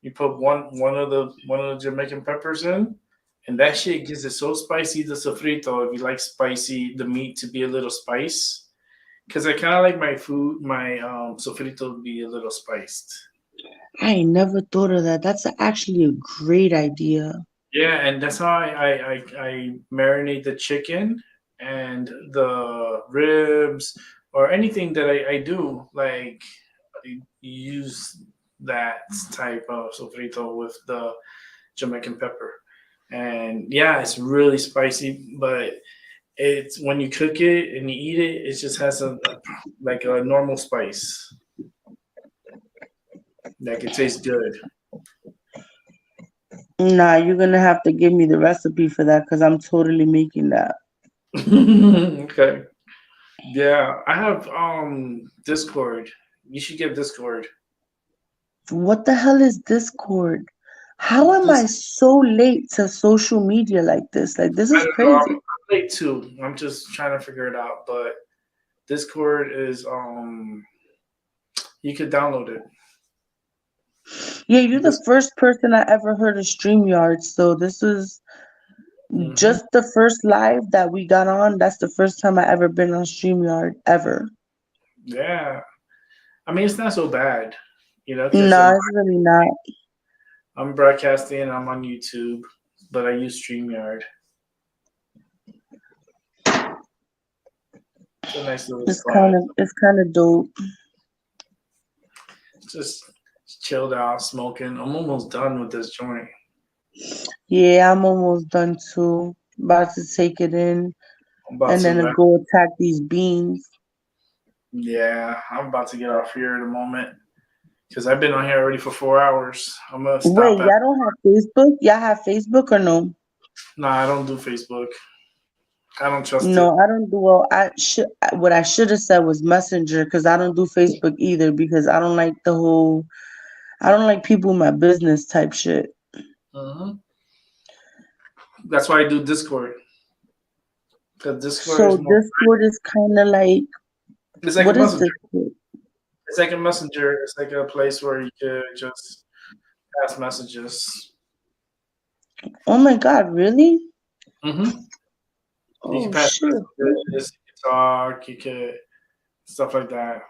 You put one of the Jamaican peppers in, and that shit gives it so spicy. The sofrito, if you like spicy, the meat to be a little spice, because I kind of like my food, my sofrito to be a little spiced. I ain't never thought of that. That's actually a great idea. Yeah, and that's how I marinate the chicken and the ribs or anything that I do. Like I use that type of sofrito with the Jamaican pepper. And yeah, it's really spicy, but it's when you cook it and you eat it, it just has like a normal spice. Like it tastes good. Nah, you're gonna have to give me the recipe for that because I'm totally making that. Okay. Yeah, I have Discord. You should get Discord. What the hell is Discord? How am I This so late to social media like this? Like, this I is don't know. I'm crazy. late too. I'm just trying to figure it out. But Discord is you could download it. Yeah, you're the This. first person I ever heard of StreamYard. So this is Hmm. just the first live that we got on. That's the first time I ever been on StreamYard ever. Yeah, I mean it's not so bad, because No, it's really not. I'm broadcasting. I'm on YouTube, but I use Streamyard. It's a nice little spot. It's kind of dope. Just chilled out, smoking. I'm almost done with this joint. Yeah, I'm almost done too. About to take it in I'm about and to then to wrap. go attack these beans. Yeah, I'm about to get off here in a moment because I've been on here already for 4 hours. I'm gonna stop Wait, at. y'all don't have Facebook? Y'all have Facebook or no? No, I don't do Facebook. I don't trust it. No, I don't do well. I should what I should have said was Messenger because I don't do Facebook either because I don't like people in my business type shit. Mhm. That's why I do Discord. Because Discord So is more. Discord is kind of like, It's like a what is messenger. Discord? It's like a messenger. It's like a place where you could just pass messages. Oh my God, really? Mm-hmm. You can Oh pass shit. messages. You can talk. You could stuff like that.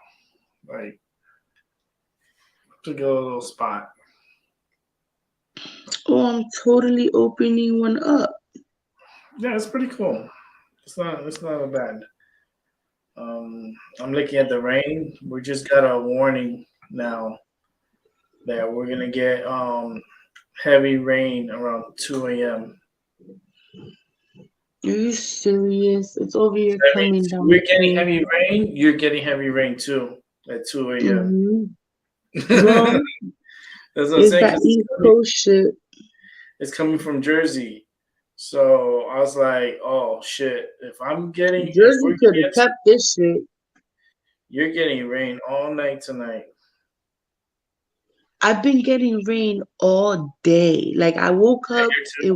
Like to go a little spot. Oh, I'm totally opening one up. Yeah, it's pretty cool. It's not. It's not a bad. I'm looking at the rain. We just got a warning now that we're gonna get heavy rain around 2 a.m. Are you serious? It's over here That coming means down we're getting too. heavy rain. You're getting heavy rain too at 2 a.m. Mm-hmm. That's Well, what I'm it's saying that because East Coast shit. it's coming from Jersey. So I was like, oh shit! If Jersey we're could have getting, kept this shit. you're getting rain all night tonight. I've been getting rain all day. Like I woke Yeah, up, here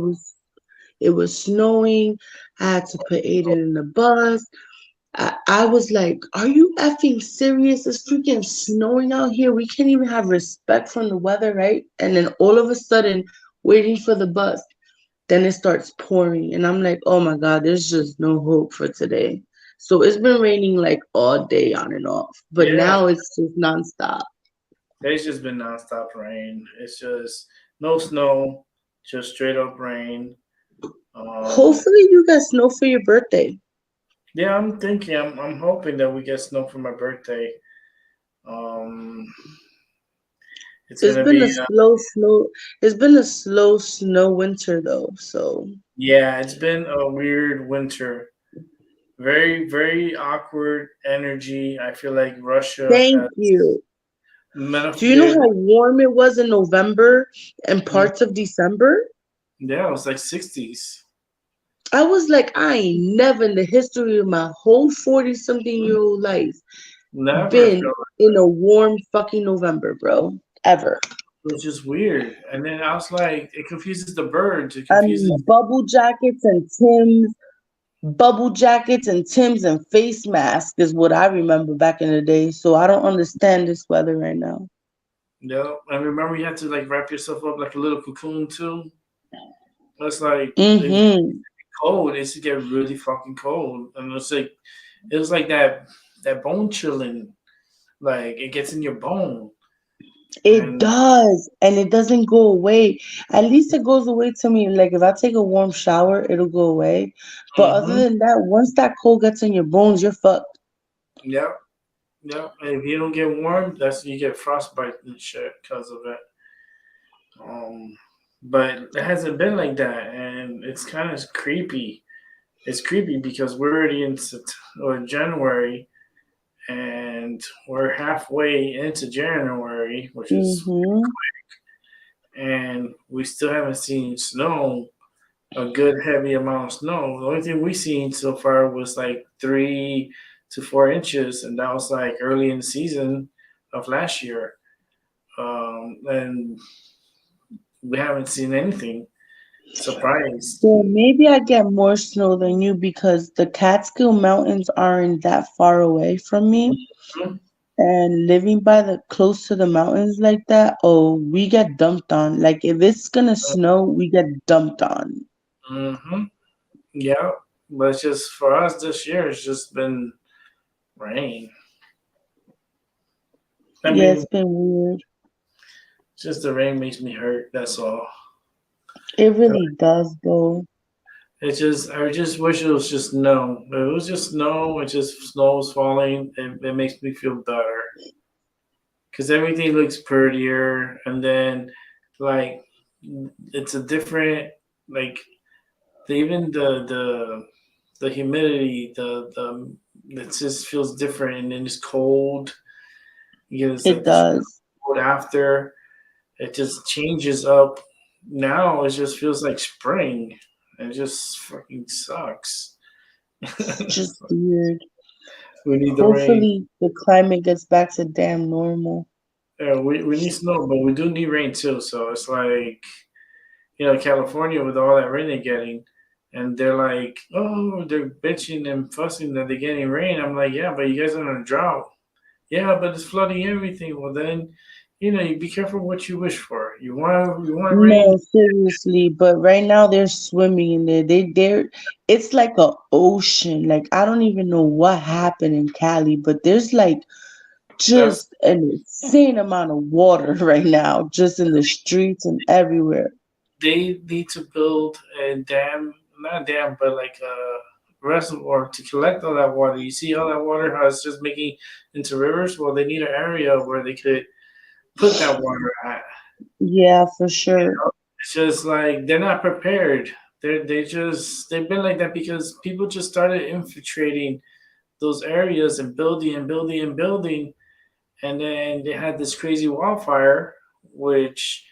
it was snowing. I had to put Aiden in the bus. I was like, are you effing serious? It's freaking snowing out here. We can't even have respect from the weather, right? And then all of a sudden, waiting for the bus, then it starts pouring. And I'm like, oh my God, there's just no hope for today. So it's been raining like all day on and off. But Yeah, now it's just nonstop. it's just been nonstop rain. It's just no snow, just straight up rain. Um, Hopefully you get snow for your birthday. yeah, I'm thinking, I'm hoping that we get snow for my birthday. Um, it's It's gonna been a be slow snow. It's been a slow snow winter though. So yeah, it's been a weird winter. Very, very awkward energy. I feel like Russia thank has you. Do you know manifested. how warm it was in November and parts of December? Yeah, it was like 60s. I was like, I ain't never in the history of my whole 40 something year old life Never been felt in a warm fucking November, bro. Ever. it was just weird. And then I was like, it confuses the birds. It I confuses. mean, bubble jackets and Tims and face masks is what I remember back in the day. So I don't understand this weather right now. And remember you had to like wrap yourself up like a little cocoon too. It's like it's Mm-hmm. cold. It's to get really fucking cold, and it was like that bone chilling. Like it gets in your bone, It and does, and it doesn't go away. At least it goes away to me. Like if I take a warm shower, it'll go away. But other mm-hmm. than that, once that cold gets in your bones, you're fucked. Yep, yep. And if you don't get warm, that's you get frostbite and shit because of it. Um, but it hasn't been like that, and it's kind of creepy. It's creepy because we're already in January, and we're halfway into January, which is, Mm-hmm. and we still haven't seen snow, a good heavy amount of snow. The only thing we've seen so far was like 3 to 4 inches, and that was like early in the season of last year. And we haven't seen anything. Surprised. So maybe I get more snow than you because the Catskill Mountains aren't that far away from me. Mhm. And living by the close to the mountains like that, oh, we get dumped on. Like if it's gonna snow, we get dumped on. Mm-hmm. Yeah, but it's just for us this year. It's just been rain. I Yeah, it's mean, been weird. just the rain makes me hurt. That's all. It really does, though. It's just I just wish it was just snow. If it was just snow. It's just snow was falling. It makes me feel better because everything looks prettier, and then like it's a different like even the humidity the it just feels different, and then it's cold. You get it's It like the does. cold after. It just changes up. Now it just feels like spring. It just fucking sucks. It's just weird. We need the rain. Hopefully, the climate gets back to damn normal. Yeah, we need snow, but we do need rain too. So it's like, California with all that rain they're getting, and they're like, oh, they're bitching and fussing that they're getting rain. I'm like, yeah, but you guys are in a drought. Yeah, but it's flooding everything. Well, then, you be careful what you wish for. You want rain. No, seriously, but right now they're swimming in there. They're it's like a ocean. Like I don't even know what happened in Cali, but there's like That's just an insane amount of water right now, just in the streets and everywhere. they need to build a dam, not a dam, but like a reservoir to collect all that water. You see all that water how it's just making into rivers. Well, they need an area where they could put that water at. Yeah, for sure. It's just like they're not prepared. They've been like that because people just started infiltrating those areas and building and building and building, and then they had this crazy wildfire, which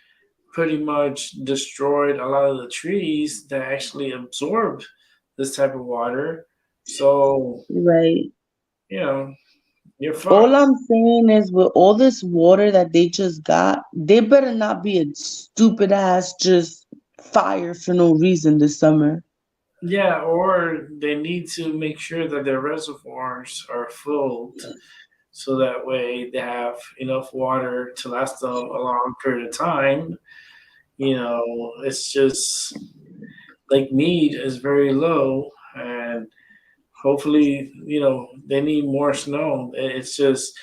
pretty much destroyed a lot of the trees that actually absorbed this type of water. So Right. you know you're All fucked. I'm saying is with all this water that they just got, they better not be a stupid ass just fire for no reason this summer. Yeah, or they need to make sure that their reservoirs are filled so that way they have enough water to last them a long period of time. It's just like need is very low, and hopefully, they need more snow. It's just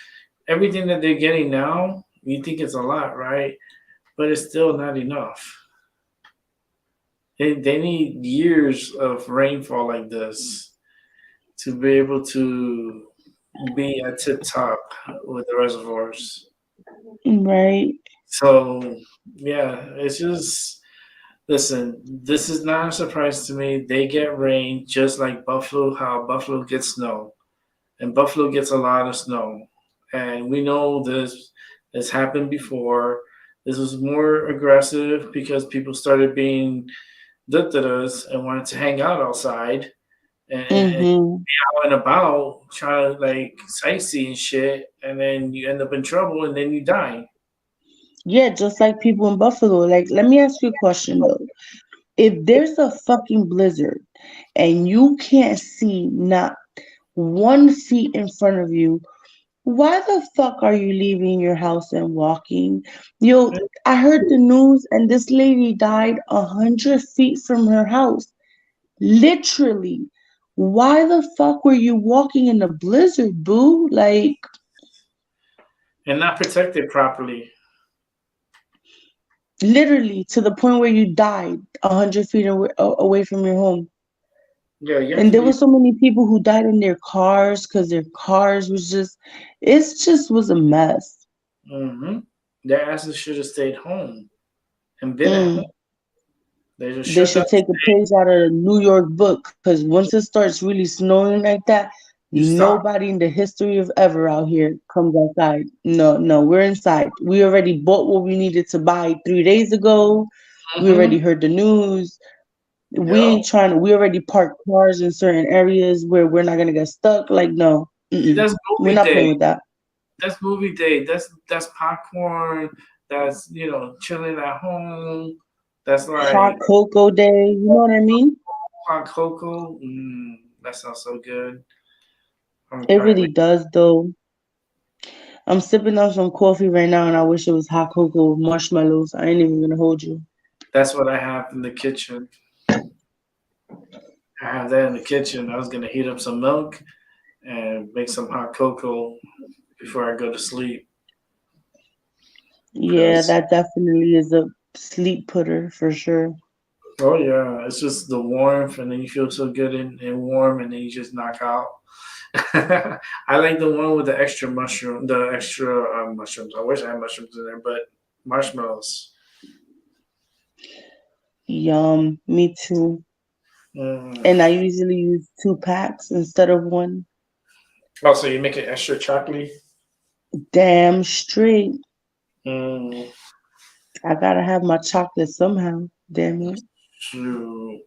everything that they're getting now. You think it's a lot, right? But it's still not enough. They need years of rainfall like this to be able to be at tip top with the reservoirs. Right. So yeah, it's just listen. This is not a surprise to me. They get rain just like Buffalo. How Buffalo gets snow, and Buffalo gets a lot of snow, and we know this has happened before. This was more aggressive because people started being looked at us and wanted to hang out outside and Mm-hmm. out and about trying to like sightsee and shit, and then you end up in trouble and then you die. Yeah, just like people in Buffalo. Like, let me ask you a question though. If there's a fucking blizzard and you can't see not 1 feet in front of you, why the fuck are you leaving your house and walking? Yo, I heard the news and this lady died 100 feet from her house. Literally. Why the fuck were you walking in the blizzard, boo? Like, And not protected properly. literally to the point where you died 100 feet away from your home. Yeah, you have And to there be. were so many people who died in their cars because their cars was just, it's just was a mess. hmm Their asses should have stayed home and been at home. Mm. They just They shut down. should take a page out of the New York book because once it starts really snowing like that, You stop. nobody in the history of ever out here comes outside. No, no, we're inside. We already bought what we needed to buy 3 days ago. We already hmm heard the news. We Yep. ain't trying to, we already parked cars in certain areas where we're not going to get stuck. Like, no, That's we're movie not playing day. with that. That's movie day. That's popcorn. That's chilling at home. That's Hot like cocoa day. You know what I mean? hot cocoa. That sounds so good. I'm It crying. really does, though. I'm sipping on some coffee right now, and I wish it was hot cocoa with marshmallows. I ain't even gonna hold you. That's what I have in the kitchen. I have that in the kitchen. I was gonna heat up some milk and make some hot cocoa before I go to sleep. Yeah, Cause that definitely is a sleep putter for sure. oh yeah, it's just the warmth, and then you feel so good and warm, and then you just knock out. I like the one with the extra mushroom, the extra mushrooms. I wish I had mushrooms in there, but marshmallows. Yum, me too. Mm. And I usually use 2 packs instead of one. Oh, so you make it extra chocolatey? Damn straight. Mm. I gotta have my chocolate somehow. Damn it. Shoot.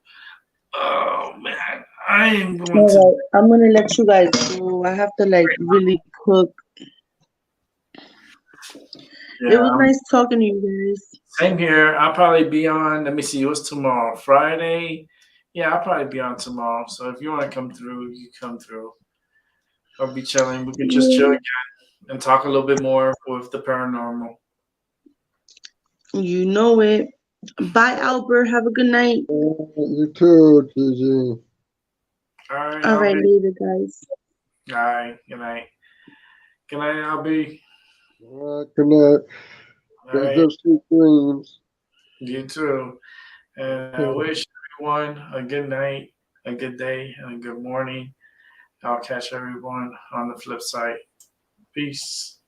Oh man, I am going to. All right, I'm gonna let you guys go. I have to like really cook. It was Yeah, nice talking to you guys. same here. I'll probably be on. Let me see. What's tomorrow? Friday. Yeah, I'll probably be on tomorrow. So if you want to come through, you come through. I'll be chilling. We could just chill Yeah. again and talk a little bit more with the paranormal. You know it. Bye, Albert. Have a good night. You too, Gigi. All right, All right, Albie. later, guys. All right. Good night. Good night, Albie. Good night. All Get right. those sweet dreams. You too. And I wish everyone a good night, a good day, and a good morning. I'll catch everyone on the flip side. Peace.